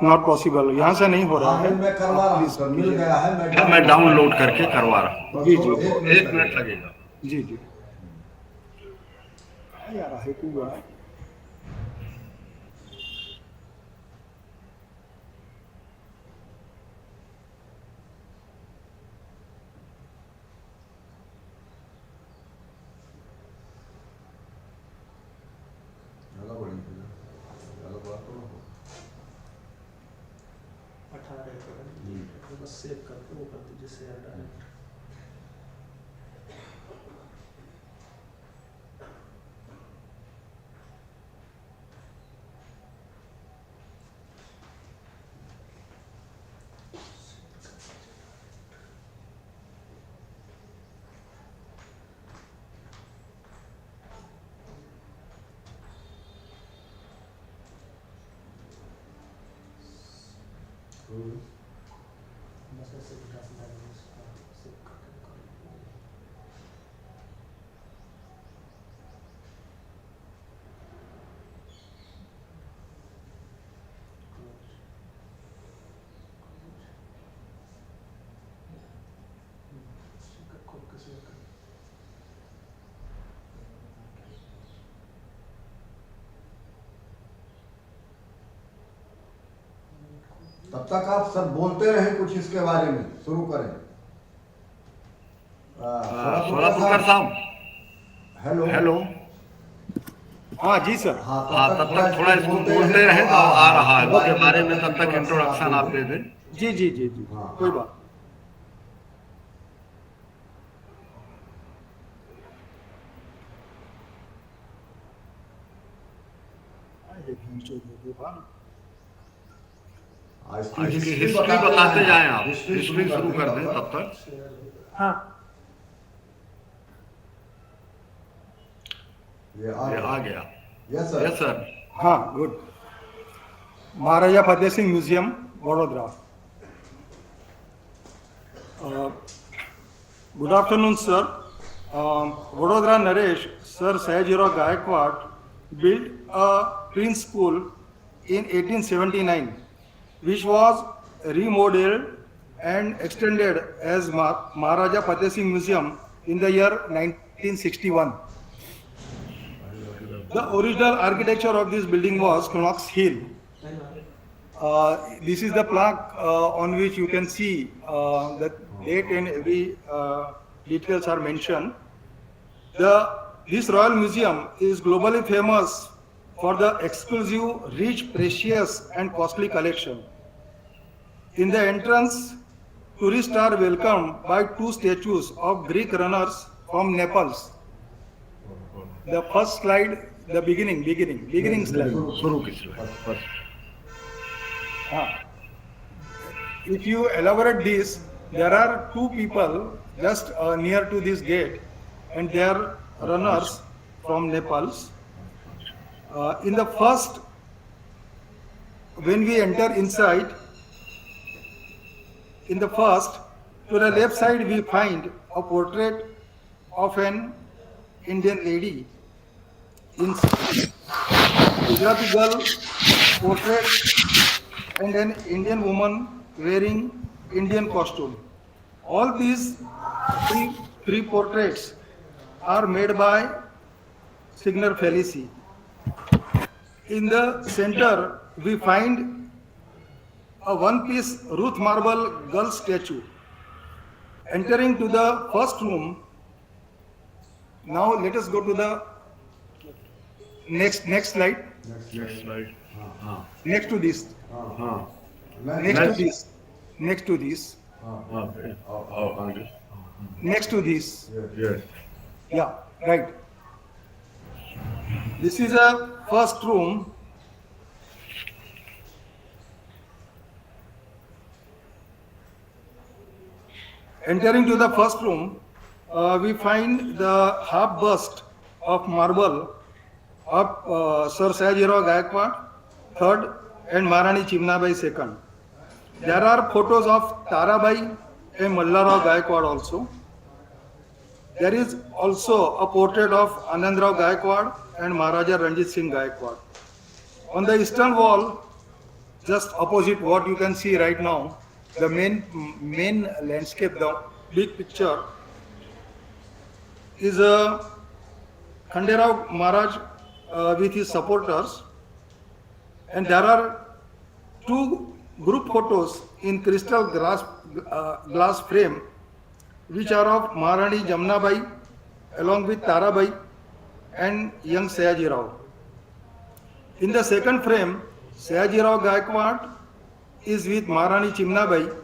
not possible, यहाँ से नहीं हो रहा है। मैं करवा रहा हूँ सर, मिल गया है, मैं डाउनलोड करके करवा रहा हूँ। जी जी, 1 मिनट लगेगा। जी जी। यार है क्यों हुआ है? सेव करके वो कर दीजिए शेयर डायरेक्ट। तब तक आप सर बोलते रहे कुछ इसके बारे में, शुरू करें। सोलापुर साहब, हेलो हेलो, हाँ जी सर। हाँ तब तक थोड़ा इसको बोलते रहे तो आ रहा है, उसके बारे में तब तक इंट्रोडक्शन आप दे दें। जी जी जी जी, कोई बात। इसकी हिस्ट्री बताते जाएं आप, हिस्ट्री शुरू कर दें तब तक। हाँ ये आ गया। Yes sir. हाँ good. Maharaja Fateh Singh museum Vadodara. Good afternoon sir. Vadodara Naresh Sir Sadashivrao Gaikwad built a Prince School in 1879, which was remodeled and extended as Maharaja Fateh Singh Museum in the year 1961. The original architecture of this building was Knox Hill. This is the plaque on which you can see the date and every details are mentioned. This Royal Museum is globally famous for the exclusive, rich, precious and costly collection. In the entrance, tourists are welcomed by two statues of Greek runners from Naples. The first slide the beginning slide. If you elaborate this, there are two people just near to this gate, and they are runners from Nepal. In the first, when we enter inside, in the first, to the left side we find a portrait of an Indian lady in Gujarati girl portrait and an Indian woman wearing Indian costume. All these three portraits are made by Signer Felici. In the center, we find a one-piece Ruth marble girl statue. Entering to the first room, now let us go to the next slide. Next to this. Next to this. Yeah, right. This is a first room. Entering to the first room, we find the half bust of marble of Sir Sadashivrao Gaikwad III and Maharani Chimnabai II. There are photos of Tarabai and Mallarao Gaikwad also. There is also a portrait of Anandrao Gaikwad and Maharaja Ranjit Singh Gaikwad. On the eastern wall, just opposite what you can see right now, the main landscape, the big picture, is a Khanderao Maharaj with his supporters, and there are two group photos in crystal glass frame, which are of Maharani Jamnabai along with Tarabai and young Sadashivrao. In the second frame, Sadashivrao Gaikwad is with Maharani Chimnabai.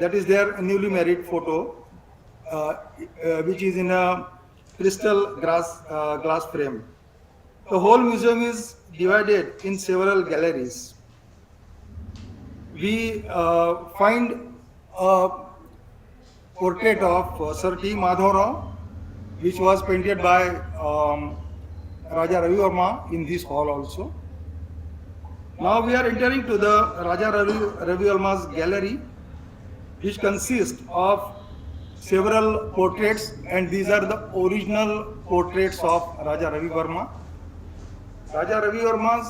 That is their newly married photo, which is in a crystal glass frame. The whole museum is divided in several galleries. We find a portrait of Sir T. Madhav Rao, which was painted by Raja Ravi Verma in this hall also. Now we are entering to the Raja Ravi Verma's gallery, which consists of several portraits, and these are the original portraits of Raja Ravi Verma. Raja Ravi Verma's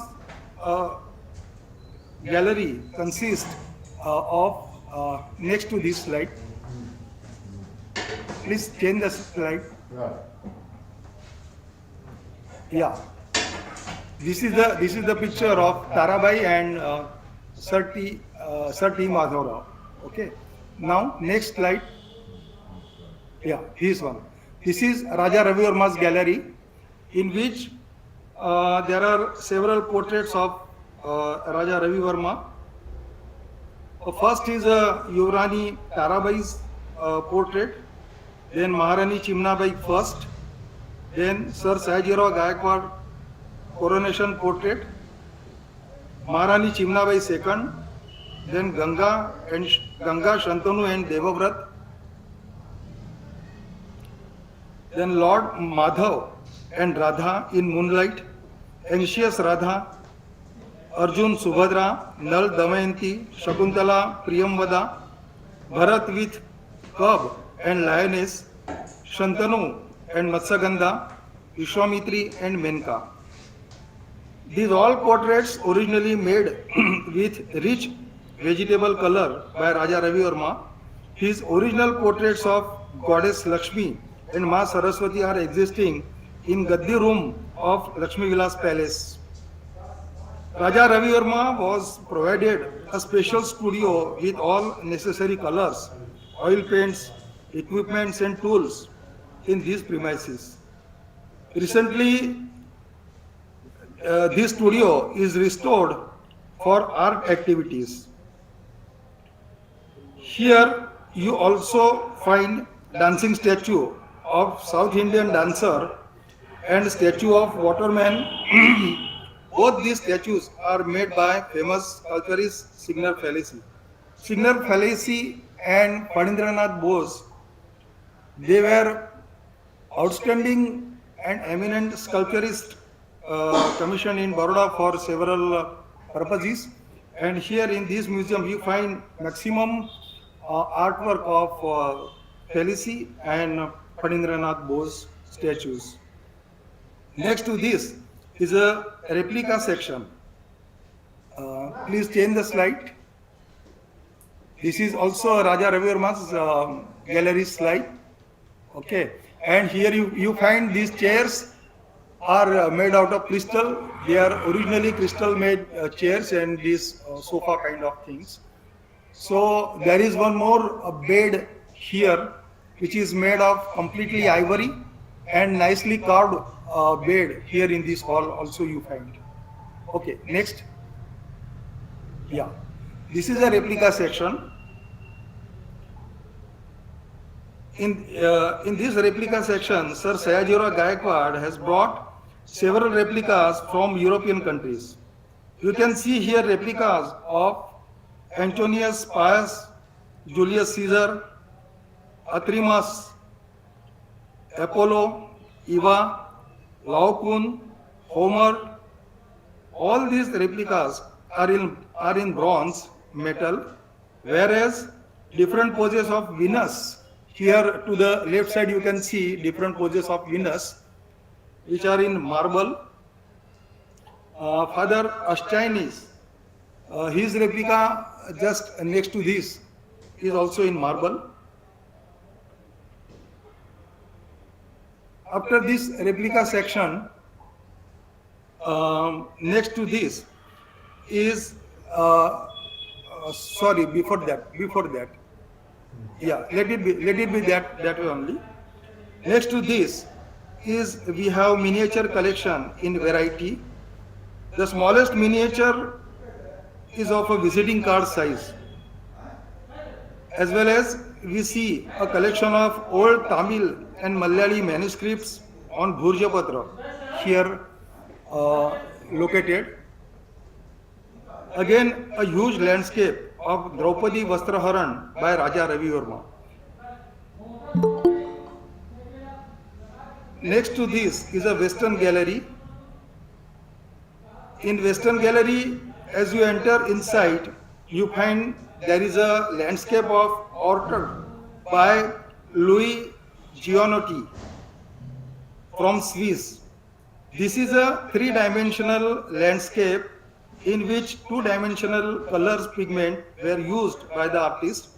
gallery consists of, next to this slide, please change the slide. Yeah, this is the picture of Tarabai and Sir T. Madhav Rao. Okay, now next slide. Yeah, this one. This is Raja Ravi Verma's gallery, in which there are several portraits of Raja Ravi Verma. First is Yuvrani Tarabai's portrait, then Maharani Chimnabai first, then Sir Sadashivrao Gaikwad coronation portrait, Maharani Chimnabai second, then Ganga, Shantanu and Devavrat, then Lord Madhav and Radha in moonlight, anxious Radha, Arjun Subhadra, Nal Damayanti, Shakuntala Priyamvada, Bharat with cub and lioness, Shantanu and Matsagandha, Vishwamitri and Menka. These all portraits originally made with rich vegetable color by Raja Ravi Verma. His original portraits of Goddess Lakshmi and Ma Saraswati are existing in Gaddi room of Lakshmi Vilas Palace. Raja Ravi Verma was provided a special studio with all necessary colors, oil paints, equipments and tools in these premises. Recently, this studio is restored for art activities. Here you also find dancing statue of South Indian dancer and statue of Waterman. Both these statues are made by famous sculpturist Signor Felici. Signor Felici and Panindranath Bose, they were outstanding and eminent sculpturists commissioned in Baroda for several purposes. And here in this museum, you find maximum artwork of Felici and Panindranath Bose statues. Next to this is a replica section. Please change the slide. This is also Raja Ravi Verma's gallery slide. Okay, and here you find these chairs are made out of crystal. They are originally crystal made chairs and these sofa kind of things. So there is one more bed here which is made of completely ivory and nicely carved bed here in this hall also you find. Okay, next. Yeah, this is a replica section. In this replica section, Sir Sadashivrao Gaikwad has brought several replicas from European countries. You can see here replicas of Antonius Pius, Julius Caesar, Athremus, Apollo, Eva, Laocoon, Homer. All these replicas are in bronze metal, whereas different poses of Venus. Here to the left side you can see different poses of Venus which are in marble. Father Ashtinis, his replica just next to this is also in marble. After this replica section, next to this is, sorry, before that. Yeah, let it be that way only. Next to this is we have miniature collection in variety. The smallest miniature is of a visiting card size. As well as we see a collection of old Tamil and Malayali manuscripts on Bhurjapatra here located. Again, a huge landscape of Draupadi Vastraharan by Raja Ravi Verma. Next to this is a Western Gallery. In Western Gallery, as you enter inside, you find there is a landscape of orchard by Louis Gianotti from Swiss. This is a three-dimensional landscape in which two-dimensional colors pigment were used by the artist.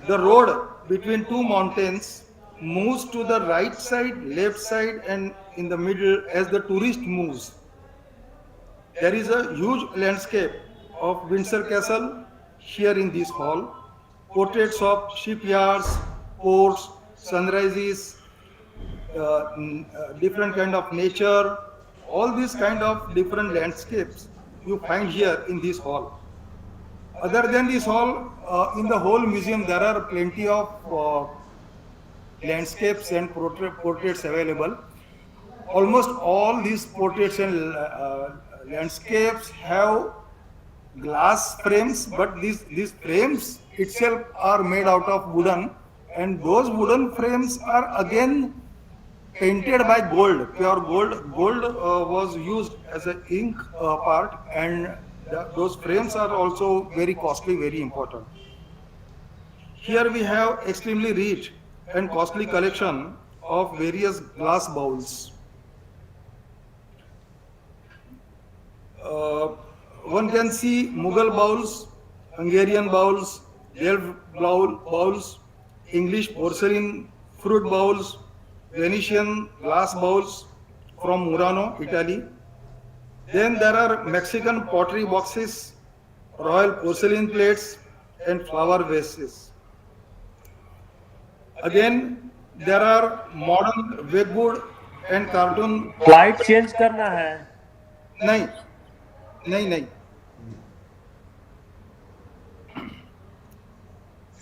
The road between two mountains moves to the right side, left side and in the middle as the tourist moves. There is a huge landscape of Windsor Castle here in this hall. Portraits of shipyards, ports, sunrises, different kind of nature, all these kind of different landscapes you find here in this hall. Other than this hall, in the whole museum there are plenty of landscapes and portraits available. Almost all these portraits and landscapes have glass frames, but these frames itself are made out of wooden, and those wooden frames are again painted by gold, pure gold. Gold was used as an ink part, and those frames are also very costly, very important. Here we have extremely rich and costly collection of various glass bowls. One can see Mughal bowls, Hungarian bowls, Delft bowls, English porcelain fruit bowls, Venetian glass bowls from Murano, Italy. Then there are Mexican pottery boxes, royal porcelain plates and flower vases. Again, there are modern wegwood and cartoon. Slide change करना है. नहीं.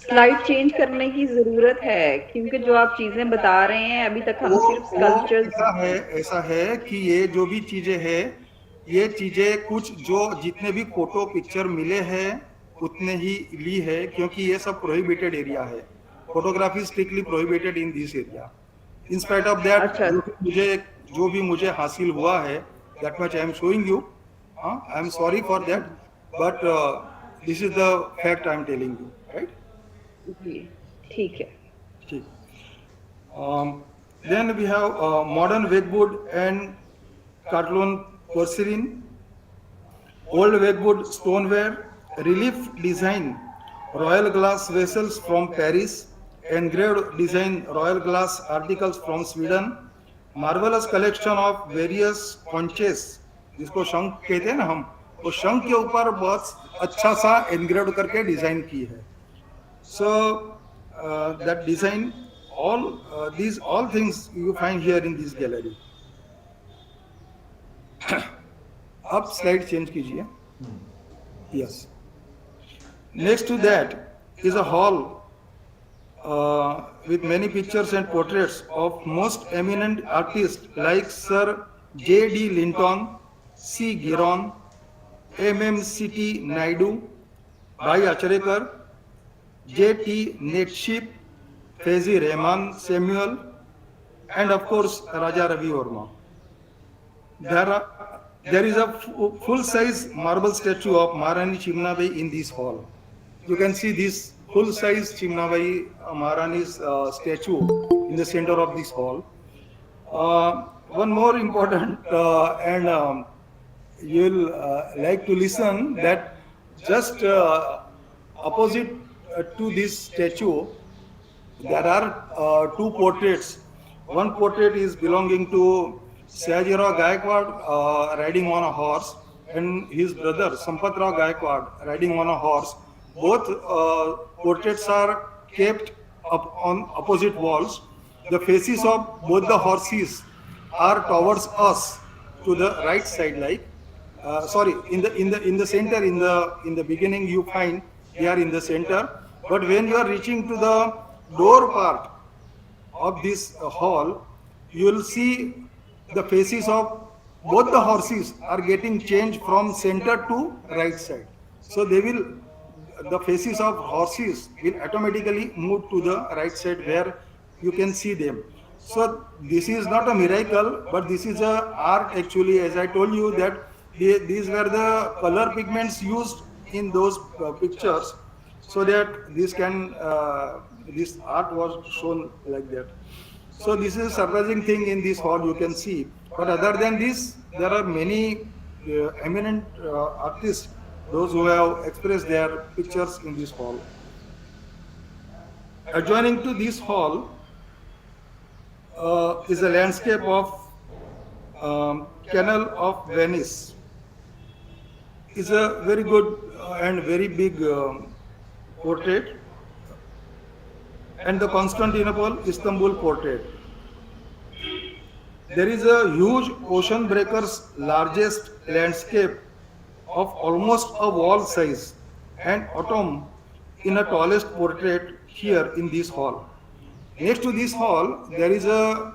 Slide change करने की जरूरत है क्योंकि जो आप चीजें बता रहे हैं अभी तक हम सिर्फ स्कल्पचर्स ऐसा है कि ये जो भी चीजें हैं, ये चीजें कुछ जो जितने भी फोटो पिक्चर मिले हैं उतने ही ली है, क्योंकि ये सब प्रोहिबिटेड एरिया है. Photography strictly prohibited in this area. In spite of that जो भी मुझे हासिल हुआ है, that much I am showing you. I am sorry for that, but this is the fact I am telling you, right? जी, ठीक है. ठीक. Then we have modern Wegwood and Cartlon porcelain, old Wegwood stoneware, relief design, royal glass vessels from Paris, engraved design royal glass articles from Sweden, marvelous collection of various conches, जिसको शंख कहते हैं ना हम, वो शंख के ऊपर बहुत अच्छा सा एनग्रेव करके डिजाइन की है. So that design, these all things you find here in this gallery. अब स्लाइड चेंज कीजिए. Yes. Next to that is a hall with many pictures and portraits of most eminent artists like Sir J.D. Linton, C. Giron, M.M.C.T. Naidu, Bhai Acharkar, J.T. Netship, Faizi Rahman Samuel, and of course Raja Ravi Verma. There is a full-size marble statue of Maharani Chimnabai in this hall. You can see this full-size Chimnabai Maharani's statue in the center of this hall. One more important and you'll like to listen that just opposite to this statue there are two portraits. One portrait is belonging to Sadashivrao Gaikwad riding on a horse, and his brother Sampatrao Gaikwad riding on a horse. Both portraits are kept up on opposite walls. The faces of both the horses are towards us to the right side, like in the center. In the beginning you find they are in the center, but when you are reaching to the door part of this hall, you will see the faces of both the horses are getting changed from center to right side. So the faces of horses will automatically move to the right side where you can see them. So this is not a miracle, but this is a art actually. As I told you that these were the color pigments used in those pictures, so that this art was shown like that. So this is a surprising thing in this hall you can see. But other than this, there are many eminent artists, those who have expressed their pictures in this hall. Adjoining to this hall is a landscape of Canal of Venice. It's a very good and very big portrait, and the Constantinople Istanbul portrait. There is a huge ocean breaker's largest landscape of almost a wall size and autumn in a tallest portrait here in this hall. Next to this hall, there is a,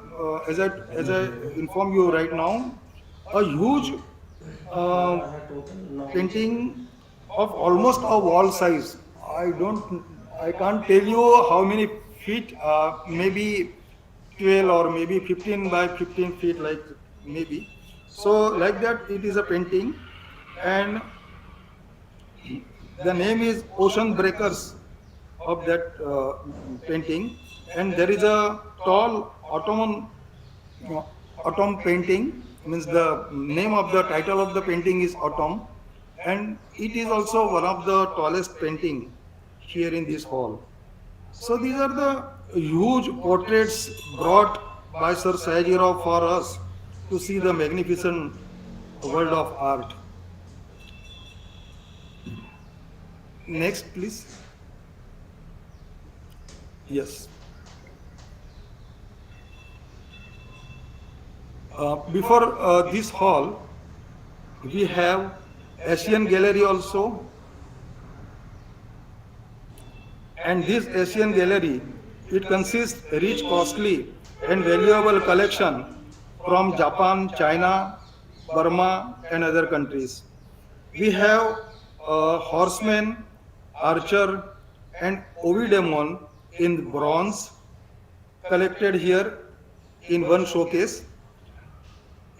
as I inform you right now, a huge painting of almost a wall size. I can't tell you how many feet, maybe 12 or maybe 15 by 15 feet, like maybe. So like that, it is a painting, and the name is Ocean Breakers of that painting, and there is a tall autumn painting, means the name of the title of the painting is Autumn, and it is also one of the tallest painting here in this hall. So these are the huge portraits brought by Sir Sadashivrao for us to see the magnificent world of art. Next, please. Yes. Before this hall, we have Asian Gallery also, And this Asian gallery, it consists rich, costly and valuable collection from Japan, China, Burma and other countries. We have horsemen, archer and ovidemon in bronze collected here in one showcase.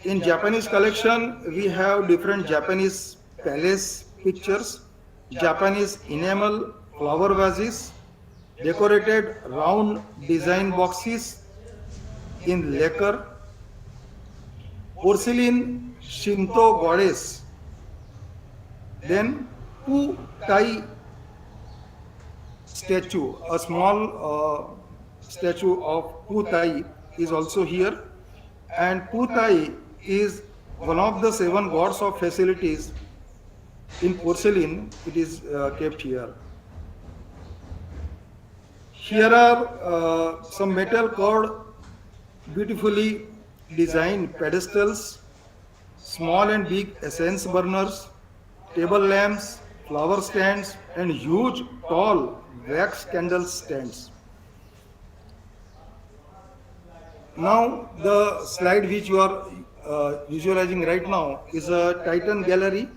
In Japanese collection, we have different Japanese palace pictures, Japanese enamel flower vases, decorated round design boxes in lacquer, porcelain Shinto goddess, then Pu Tai statue, a small statue of Pu Tai is also here, and Pu Tai is one of the 7 gods of facilities in porcelain. It is kept here. Here are some metal cord beautifully designed pedestals, small and big essence burners, table lamps, flower stands and huge tall wax candle stands. Now the slide which you are visualizing right now is a Titan gallery.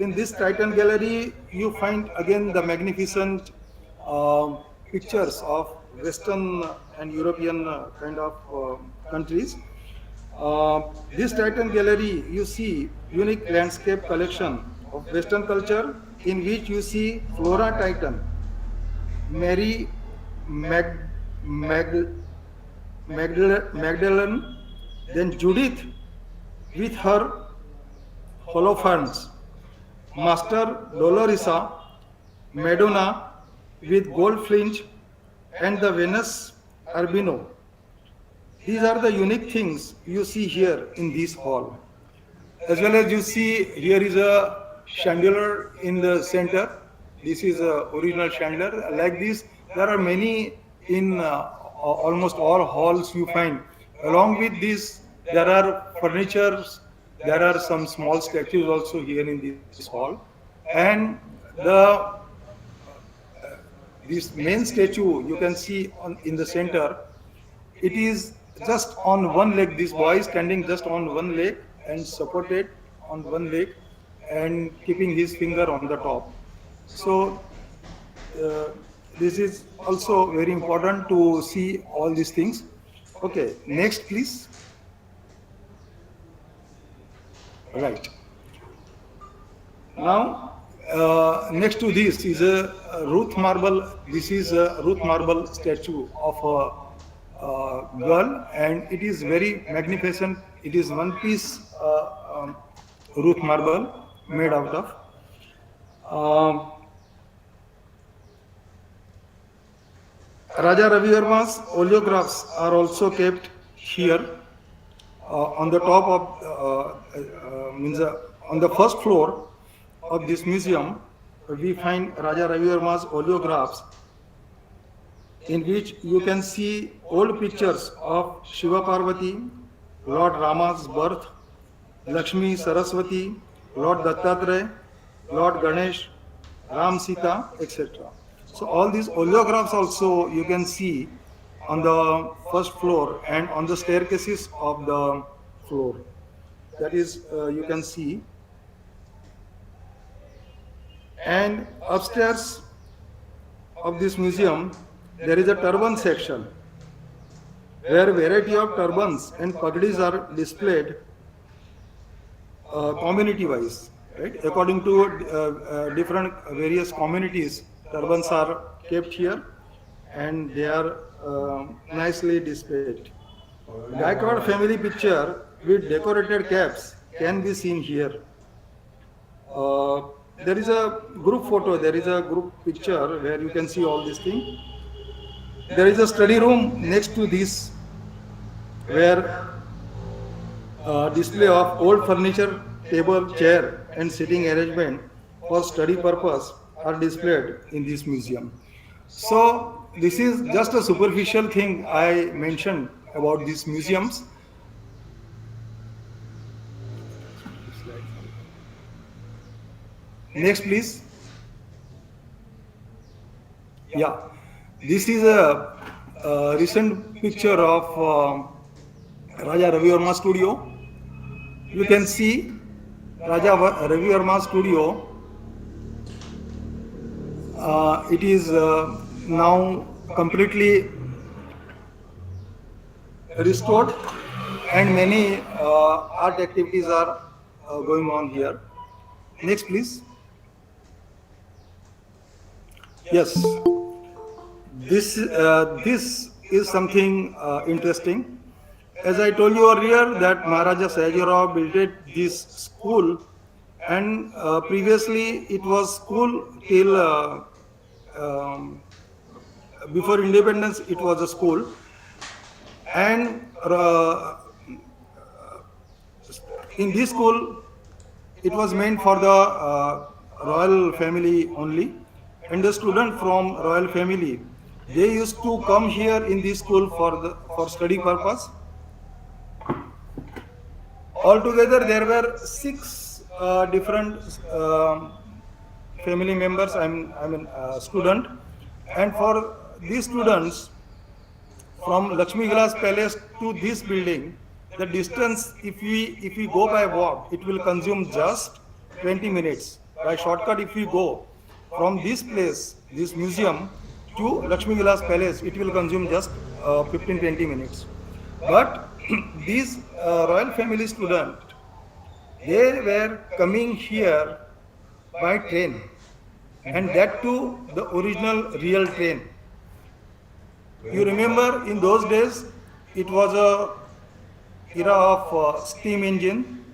In this Titan gallery you find again the magnificent pictures of Western and European kind of countries. This Titan gallery you see unique landscape collection of Western culture in which you see Flora Titan, Mary Magdalene, then Judith with her Holofernes, Master Dolorosa, Madonna with gold flint and the Venus Urbino. These are the unique things you see here in this hall. As well as you see here is a chandelier in the center. This is a original chandelier. Like this, there are many in almost all halls you find. Along with this, there are furnitures, there are some small statues also here in this hall. And this main statue you can see in the center, it is just on one leg. This boy is standing just on one leg and supported on one leg and keeping his finger on the top. So this is also very important to see all these things. Okay, next please. Right. Now, next to this is a Ruth marble. This is a Ruth marble statue of a girl, and it is very magnificent. It is one piece Ruth marble made out of. Raja Ravi Verma's oleographs are also kept here on the top of on the first floor of this museum. We find Raja Ravi Verma's oleographs, in which you can see old pictures of Shiva Parvati, Lord Rama's birth, Lakshmi Saraswati, Lord Dattatreya, Lord Ganesh, Ram Sita, etc. So all these oleographs also you can see on the first floor and on the staircases of the floor. That is, you can see. And upstairs of this museum, there is a turban section where variety of turbans and pagdis are displayed community-wise, right? According to different various communities, turbans are kept here and they are nicely displayed. Gaikwad family picture with decorated caps can be seen here. There is a group photo, there is a group picture where you can see all these things. There is a study room next to this where display of old furniture, table, chair and sitting arrangement for study purpose are displayed in this museum. So this is just a superficial thing I mentioned about these museums. Next please. Yeah, this is a recent picture of Raja Ravi Verma studio. You can see Ravi Verma studio. It is now completely restored, and many art activities are going on here. Next, please. Yes, this is something interesting. As I told you earlier, that Maharaja Sadashivrao built this school, and previously it was school till before independence. It was a school, and in this school it was meant for the royal family only, and the student from royal family, they used to come here in this school for study purpose. Altogether, there were 6 different family members. I'm a student, and for these students, from Lakshmi Vilas Palace to this building, the distance, if we go by walk, it will consume just 20 minutes. By shortcut, if we go from this place, this museum, to Lakshmi Vilas Palace, it will consume just 15-20 minutes. But these royal family students, they were coming here by train, and that too the original real train. You remember in those days, it was a era of steam engine,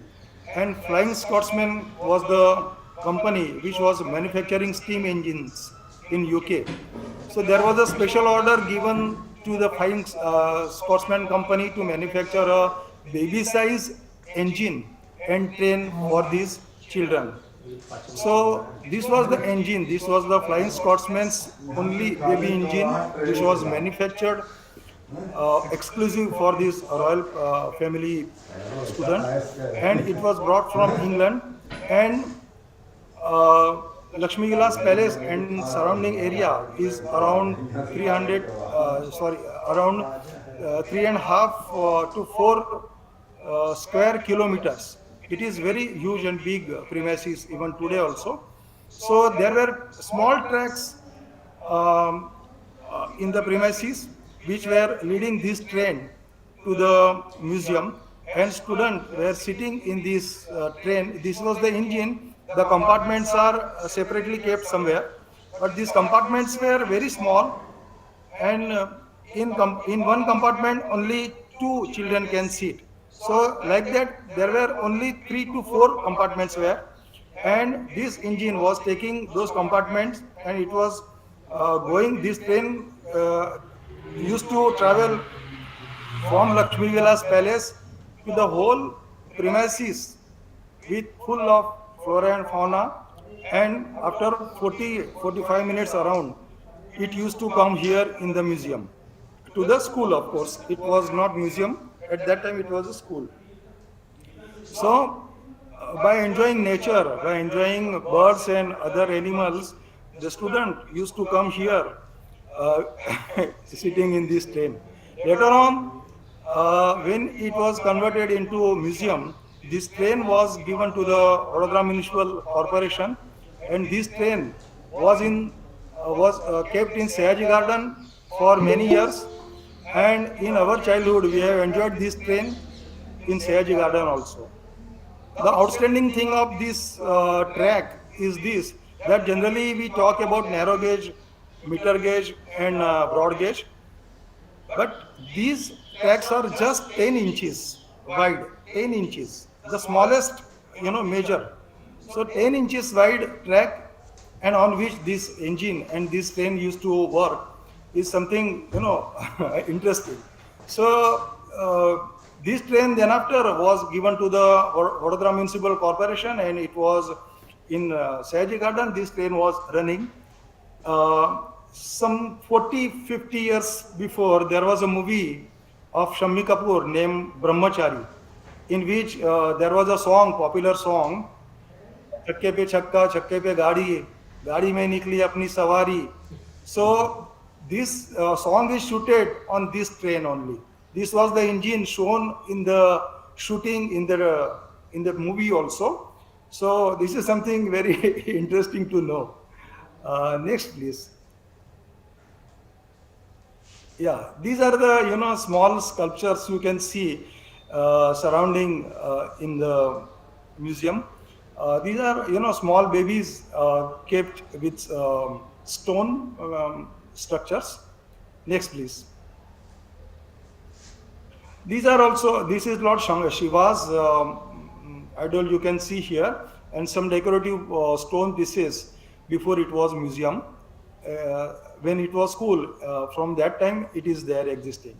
and Flying Scotsman was the company which was manufacturing steam engines in UK. So there was a special order given to the Flying Scotsman company to manufacture a baby size engine and train for these children. So this was the engine, this was the Flying Scotsman's only baby engine, which was manufactured exclusive for this royal family student, and it was brought from England, and Lakshmi Vilas Palace and surrounding area is around 3.5 to 4 square kilometers. It is very huge and big premises even today also. So there were small tracks in the premises which were leading this train to the museum, and students were sitting in this train. This was the engine. The compartments are separately kept somewhere, but these compartments were very small, and in one compartment only 2 children can sit. So like that, there were only 3 to 4 compartments were, and this engine was taking those compartments, and it was going. This train used to travel from Lakshmi Vilas Palace to the whole premises with full of flora and fauna, and after 40-45 minutes around, it used to come here in the museum. To the school, of course. It was not museum. At that time, it was a school. So, by enjoying nature, by enjoying birds and other animals, the student used to come here, sitting in this train. Later on, when it was converted into a museum, this train was given to the Vadodara Municipal Corporation, and this train was kept in Sayaji Garden for many years. And in our childhood, we have enjoyed this train in Sayaji Garden also. The outstanding thing of this track is this, that generally we talk about narrow gauge, meter gauge and broad gauge, but these tracks are just 10 inches wide, 10 inches, the smallest, measure. So 10 inches wide track, and on which this engine and this train used to work, is something, interesting. So this train then after was given to the Vadodara Municipal Corporation, and it was in Sayaji Garden. This train was running. Some 40-50 years before, there was a movie of Shammi Kapoor named Brahmachari, in which there was a song, popular song, Chakke pe chakka, chakke pe gaadi, gaadi mein nikli apni sawari. So this song is shooted on this train only. This was the engine shown in the shooting in the movie also. So this is something very interesting to know. Next, please. Yeah, these are the small sculptures you can see surrounding in the museum. These are small babies kept with stone structures. Next, please. This is Lord Shiva's idol you can see here, and some decorative stone pieces before it was museum. When it was school, from that time it is there existing.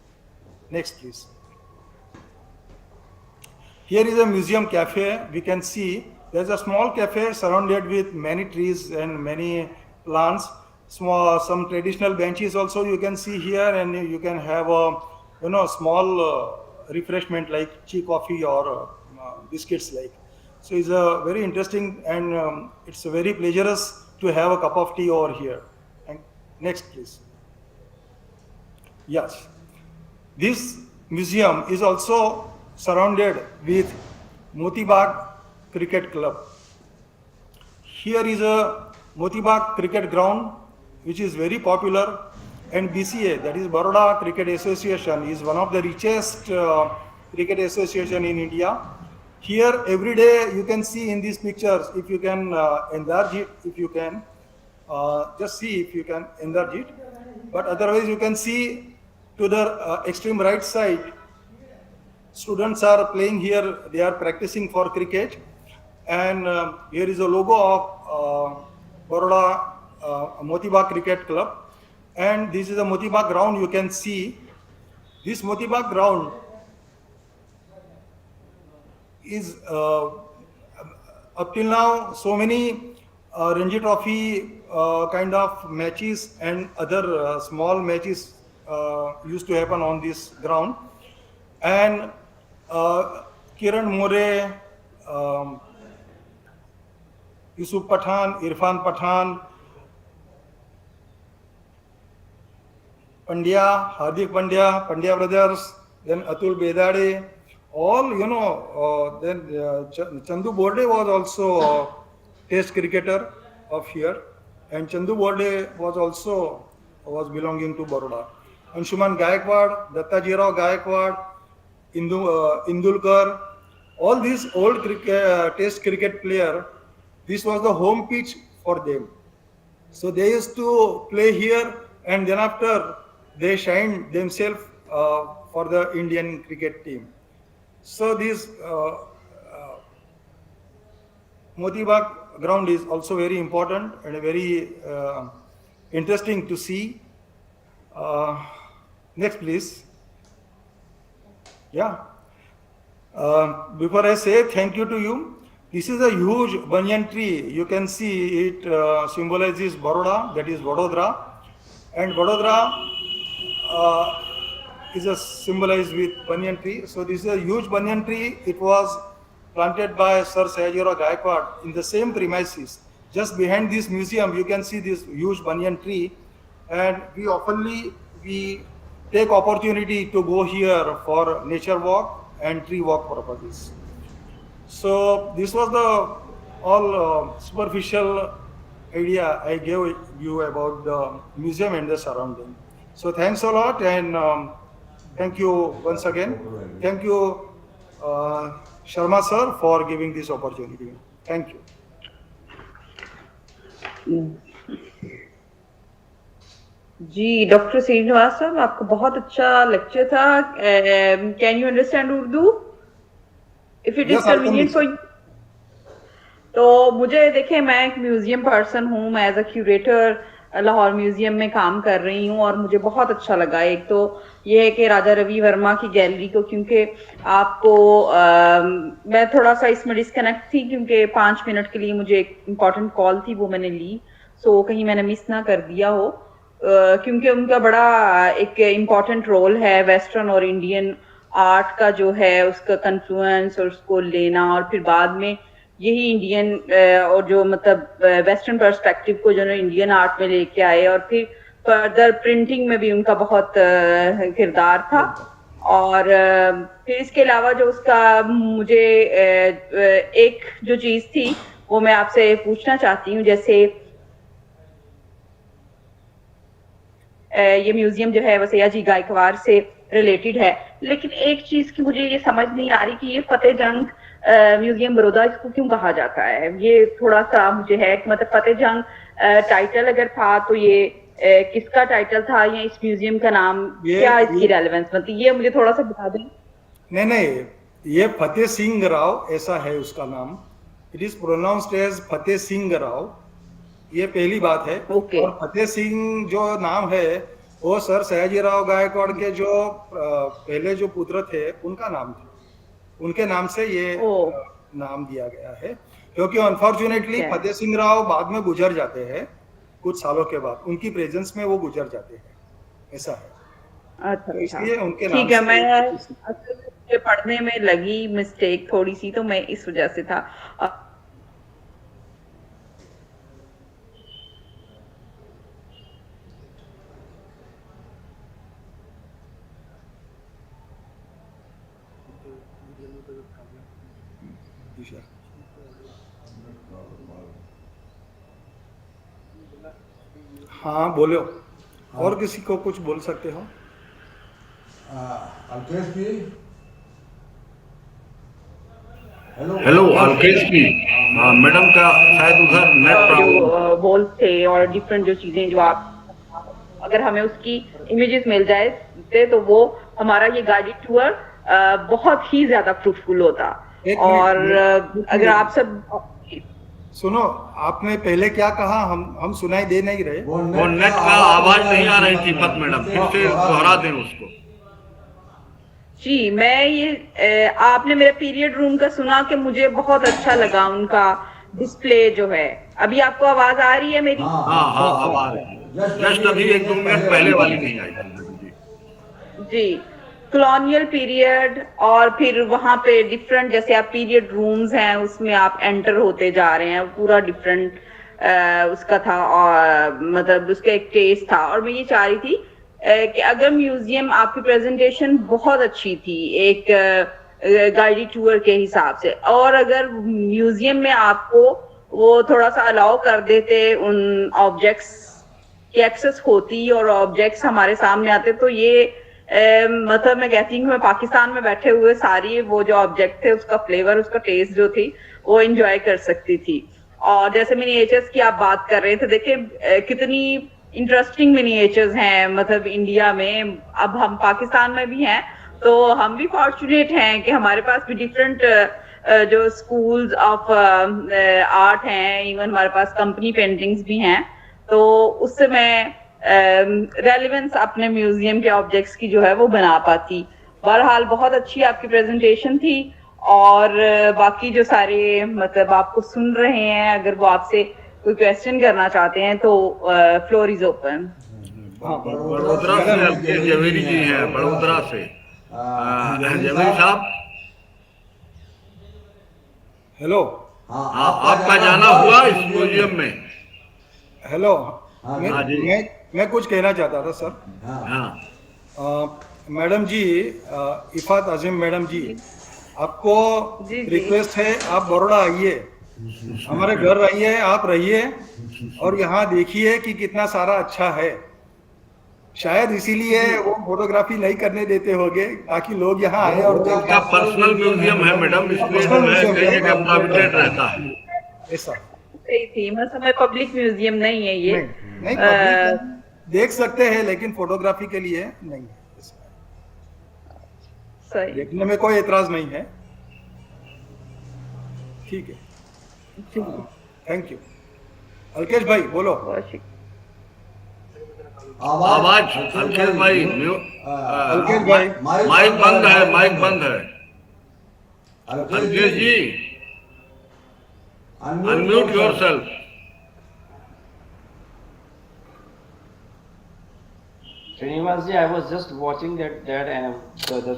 Next, please. Here is a museum cafe. We can see there's a small cafe surrounded with many trees and many plants. Some traditional benches also you can see here, and you can have a small refreshment like tea, coffee, or biscuits like. So it's a very interesting, and it's very pleasurous to have a cup of tea over here. And next, please. Yes, this museum is also surrounded with Motibagh Cricket Club. Here is a Motibagh Cricket Ground, which is very popular, and BCA, that is Baroda Cricket Association, is one of the richest cricket association in India. Here every day you can see in these pictures, if you can enlarge it, if you can, just see if you can enlarge it. But otherwise you can see to the extreme right side, students are playing here, they are practicing for cricket. And here is a logo of Baroda Motibagh Cricket Club. And this is a Motibagh ground you can see. This Motibagh ground is up till now so many Ranji Trophy kind of matches and other small matches used to happen on this ground. And Kiran More, Yusuf Pathan, Irfan Pathan, Pandya, Hardik Pandya, Pandya brothers, then Atul Bedade, all, then Chandu Borde was also a test cricketer of here, and Chandu Borde was belonging to Baroda. Anshuman Gaikwad, Dattajirao Gaikwad, Indulkar, all these old test cricket player, this was the home pitch for them. So they used to play here, and then after they shined themselves for the Indian cricket team. So this Motibagh ground is also very important and very interesting to see. Next, please. Yeah. Before I say thank you to you, this is a huge banyan tree. You can see it symbolizes Baroda, that is Vadodara. And Vadodara is symbolized with banyan tree. So this is a huge banyan tree. It was planted by Sir Sayajirao Gaikwad in the same premises. Just behind this museum, you can see this huge banyan tree. And we take opportunity to go here for nature walk and tree walk purposes. So this was the all superficial idea I gave you about the museum and the surrounding. So thanks a lot, and thank you once again. Thank you, Sharma sir, for giving this opportunity. Thank you. जी doctor Srinivas साहब, आपका बहुत अच्छा lecture था. Can you understand Urdu if it is convenient for you? तो मुझे देखें, मैं एक म्यूजियम पर्सन हूँ, मैं as a curator Lahore museum में काम कर रही हूँ, और मुझे बहुत अच्छा लगा. एक तो ये है कि राजा रवि वर्मा की गैलरी को, क्योंकि आपको मैं थोड़ा सा इसमें डिस्कनेक्ट थी क्योंकि 5 मिनट के लिए मुझे एक इम्पॉर्टेंट कॉल थी, वो मैंने ली. सो कहीं मैंने मिस ना कर दिया हो, क्योंकि उनका बड़ा एक इम्पॉर्टेंट रोल है वेस्टर्न और इंडियन आर्ट का जो है, उसका कन्फ्लुएंस और उसको लेना, और फिर बाद में यही इंडियन और जो मतलब वेस्टर्न पर्सपेक्टिव को जो है इंडियन आर्ट में लेके आए, और फिर फर्दर प्रिंटिंग में भी उनका बहुत किरदार था। और फिर इसके अलावा जो उसका मुझे एक जो चीज थी वो मैं आपसे पूछना चाहती हूँ, जैसे ये म्यूजियम जो है वसैया जी गायकवाड़ से रिलेटेड है, लेकिन एक चीज की मुझे ये समझ नहीं आ रही कि ये फतेह जंग म्यूजियम बड़ौदा इसको क्यों कहा जाता है। ये थोड़ा सा मुझे है, मतलब फतेह जंग टाइटल अगर था तो ये किसका टाइटल था या इस म्यूजियम का नाम क्या, इसकी रेलेवेंस, मतलब ये मुझे थोड़ा सा बता दें। नहीं, ये फतेह सिंह राव ऐसा है उसका नाम, it is pronounced as Fateh Singh Rao, ये पहली बात है। और फतेह सिंह जो नाम है वो सर सयाजीराव गायकवाड़ के जो पहले जो पुत्र थे उनका नाम था, उनके नाम से ये नाम दिया गया है। क्योंकि अनफॉर्चुनेटली फतेह सिंह राव बाद में गुजर जाते हैं, कुछ सालों के बाद उनकी प्रेजेंस में वो गुजर जाते हैं, ऐसा है। अच्छा, तो इसलिए उनके नाम ठीक है। से मैं पढ़ने में लगी मिस्टेक थोड़ी सी, तो मैं इस वजह से था। हाँ बोलो, और किसी को कुछ बोल सकते हो? अल्केश जी, हेलो अल्केश जी, हाँ मैडम का शायद उधर नेट जो बॉल थे और डिफरेंट जो चीजें जो आप अगर हमें उसकी इमेजेस मिल जाए तो वो हमारा ये गाइडेड टूर बहुत ही ज्यादा फ्रूटफुल होता। और अगर आप सब सुनो, आपने पहले क्या कहा, हम सुनाई दे नहीं रहे। वो नेट का आवाज नहीं आ रही थी मैडम, फिर से दोहरा दें उसको। जी, मैं ये आपने मेरे पीरियड रूम का सुना कि मुझे बहुत अच्छा लगा उनका डिस्प्ले जो है। अभी आपको आवाज आ रही है मेरी? हाँ आवाज जस्ट अभी 1-2 मिनट पहले वाली नहीं आई जी। कॉलोनियल पीरियड और फिर वहां पे डिफरेंट, जैसे आप पीरियड रूम्स हैं उसमें आप एंटर होते जा रहे हैं, पूरा डिफरेंट उसका था और मतलब उसका एक टेस्ट था। और मैं ये चाह रही थी कि अगर म्यूजियम, आपकी प्रेजेंटेशन बहुत अच्छी थी एक गाइडेड टूर के हिसाब से, और अगर म्यूजियम में आपको वो थोड़ा सा अलाउ कर देते, उन ऑब्जेक्ट्स की एक्सेस होती और ऑब्जेक्ट्स हमारे सामने आते, तो ये मतलब मैं कहती हूँ मैं पाकिस्तान में बैठे हुए सारी वो जो ऑब्जेक्ट थे उसका फ्लेवर, उसका टेस्ट जो थी वो एंजॉय कर सकती थी। और जैसे मिनिएचर्स की आप बात कर रहे थे, देखिए कितनी इंटरेस्टिंग मिनिएचर्स हैं मतलब इंडिया में। अब हम पाकिस्तान में भी हैं तो हम भी फॉर्चुनेट हैं कि हमारे पास भी डिफरेंट जो स्कूल्स ऑफ आर्ट हैं, इवन हमारे पास कंपनी पेंटिंग्स भी हैं। तो उससे मैं रेलेवेंस अपने म्यूजियम के ऑब्जेक्ट्स की जो है वो बना पाती। बहरहाल बहुत अच्छी आपकी प्रेजेंटेशन थी और बाकी जो सारे मतलब आपको सुन रहे हैं, अगर वो आपसे कोई क्वेश्चन करना चाहते हैं तो फ्लोर इज ओपन। बड़ोदरा से जवेरी जी हैं, बड़ोदरा से जवेरी साहब। हेलो, हाँ आपका जाना हुआ इस म्यूजियम में? हेलो, मैं कुछ कहना चाहता था सर। मैडम जी, इफात अजीम मैडम जी, आपको रिक्वेस्ट है आप बड़ौदा आइए, हमारे घर रहिए, आप रहिए और यहाँ देखिए कि कितना सारा अच्छा है। शायद इसीलिए वो फोटोग्राफी नहीं करने देते होंगे ताकि लोग यहाँ आए और देखें। पर्सनल म्यूजियम है मैडम, इसलिए प्राइवेट रहता है ऐसा। सही थी, मतलब पब्लिक म्यूजियम नहीं है ये। नहीं पब्लिक देख सकते हैं लेकिन फोटोग्राफी के लिए नहीं है। सही, देखने में कोई एतराज नहीं है। ठीक है, थैंक यू। अल्केश भाई बोलो। आवाज अल्केश भाई, माइक बंद है, माइक बंद है। Alkesh ji, unmute yourself. Srinivas ji, I was just watching that and the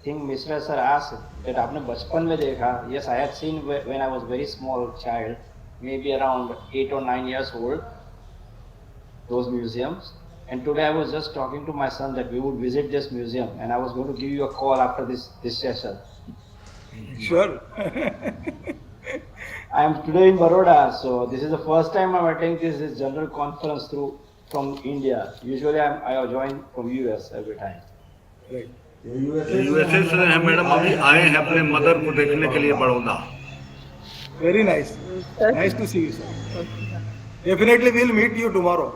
thing Mishra sir asked that आपने बचपन में देखा. Yes, I had seen when I was very small child, maybe around 8 or 9 years old, those museums. And today I was just talking to my son that we would visit this museum, and I was going to give you a call after this session. Sure. I am today in Baroda, so this is the first time I'm attending this general conference from India. Usually I join from US every time. Right. USA से हैं madam, अभी आए हैं अपने mother को देखने के लिए Baroda. Very nice. Nice to see you, sir. Definitely we'll meet you tomorrow.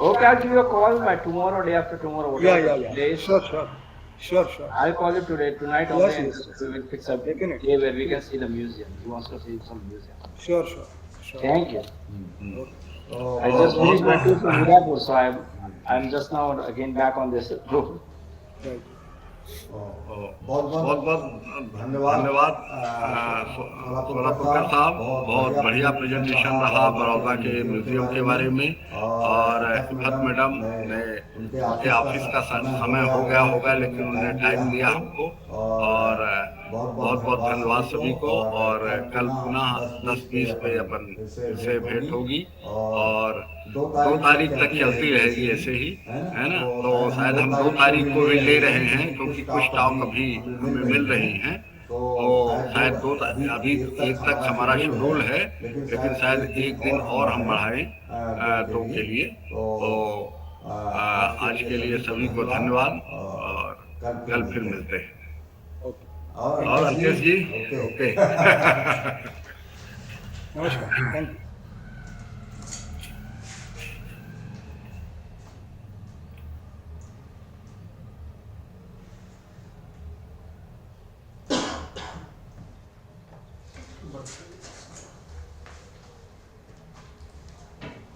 Okay, I'll give you a call by tomorrow, day after tomorrow. Yeah. Sure. I'll call you tonight only, and we will fix a day where we can see the museum. He wants to see some museum. Sure. Thank you. I just finished my tour from Udaipur, so I'm just now again back on this road. Right. बहुत धन्यवाद सोलापुरकर साहब, बहुत बढ़िया presentation रहा बड़ौदा के museum के बारे में. और इफ़त मैडम ने उनके ऑफिस का समय हो गया होगा, लेकिन उन्होंने टाइम दिया हमको, और बहुत धन्यवाद सभी को. और कल पुनः 10:20 पे अपन से भेंट होगी, और 2 तारीख तक चलती रहेगी ऐसे ही, है ना. तो शायद हम 2 तारीख को भी ले रहे हैं, क्योंकि कुछ टॉक अभी हमें मिल रही हैं. तो शायद अभी 1 तक हमारा शेड्यूल है, लेकिन शायद 1 दिन और हम बढ़ाएं 2 के लिए. तो आज के लिए सभी को धन्यवाद, और कल फिर मिलते हैं. और अंकेश जी, ओके. नमस्कार. Thank you.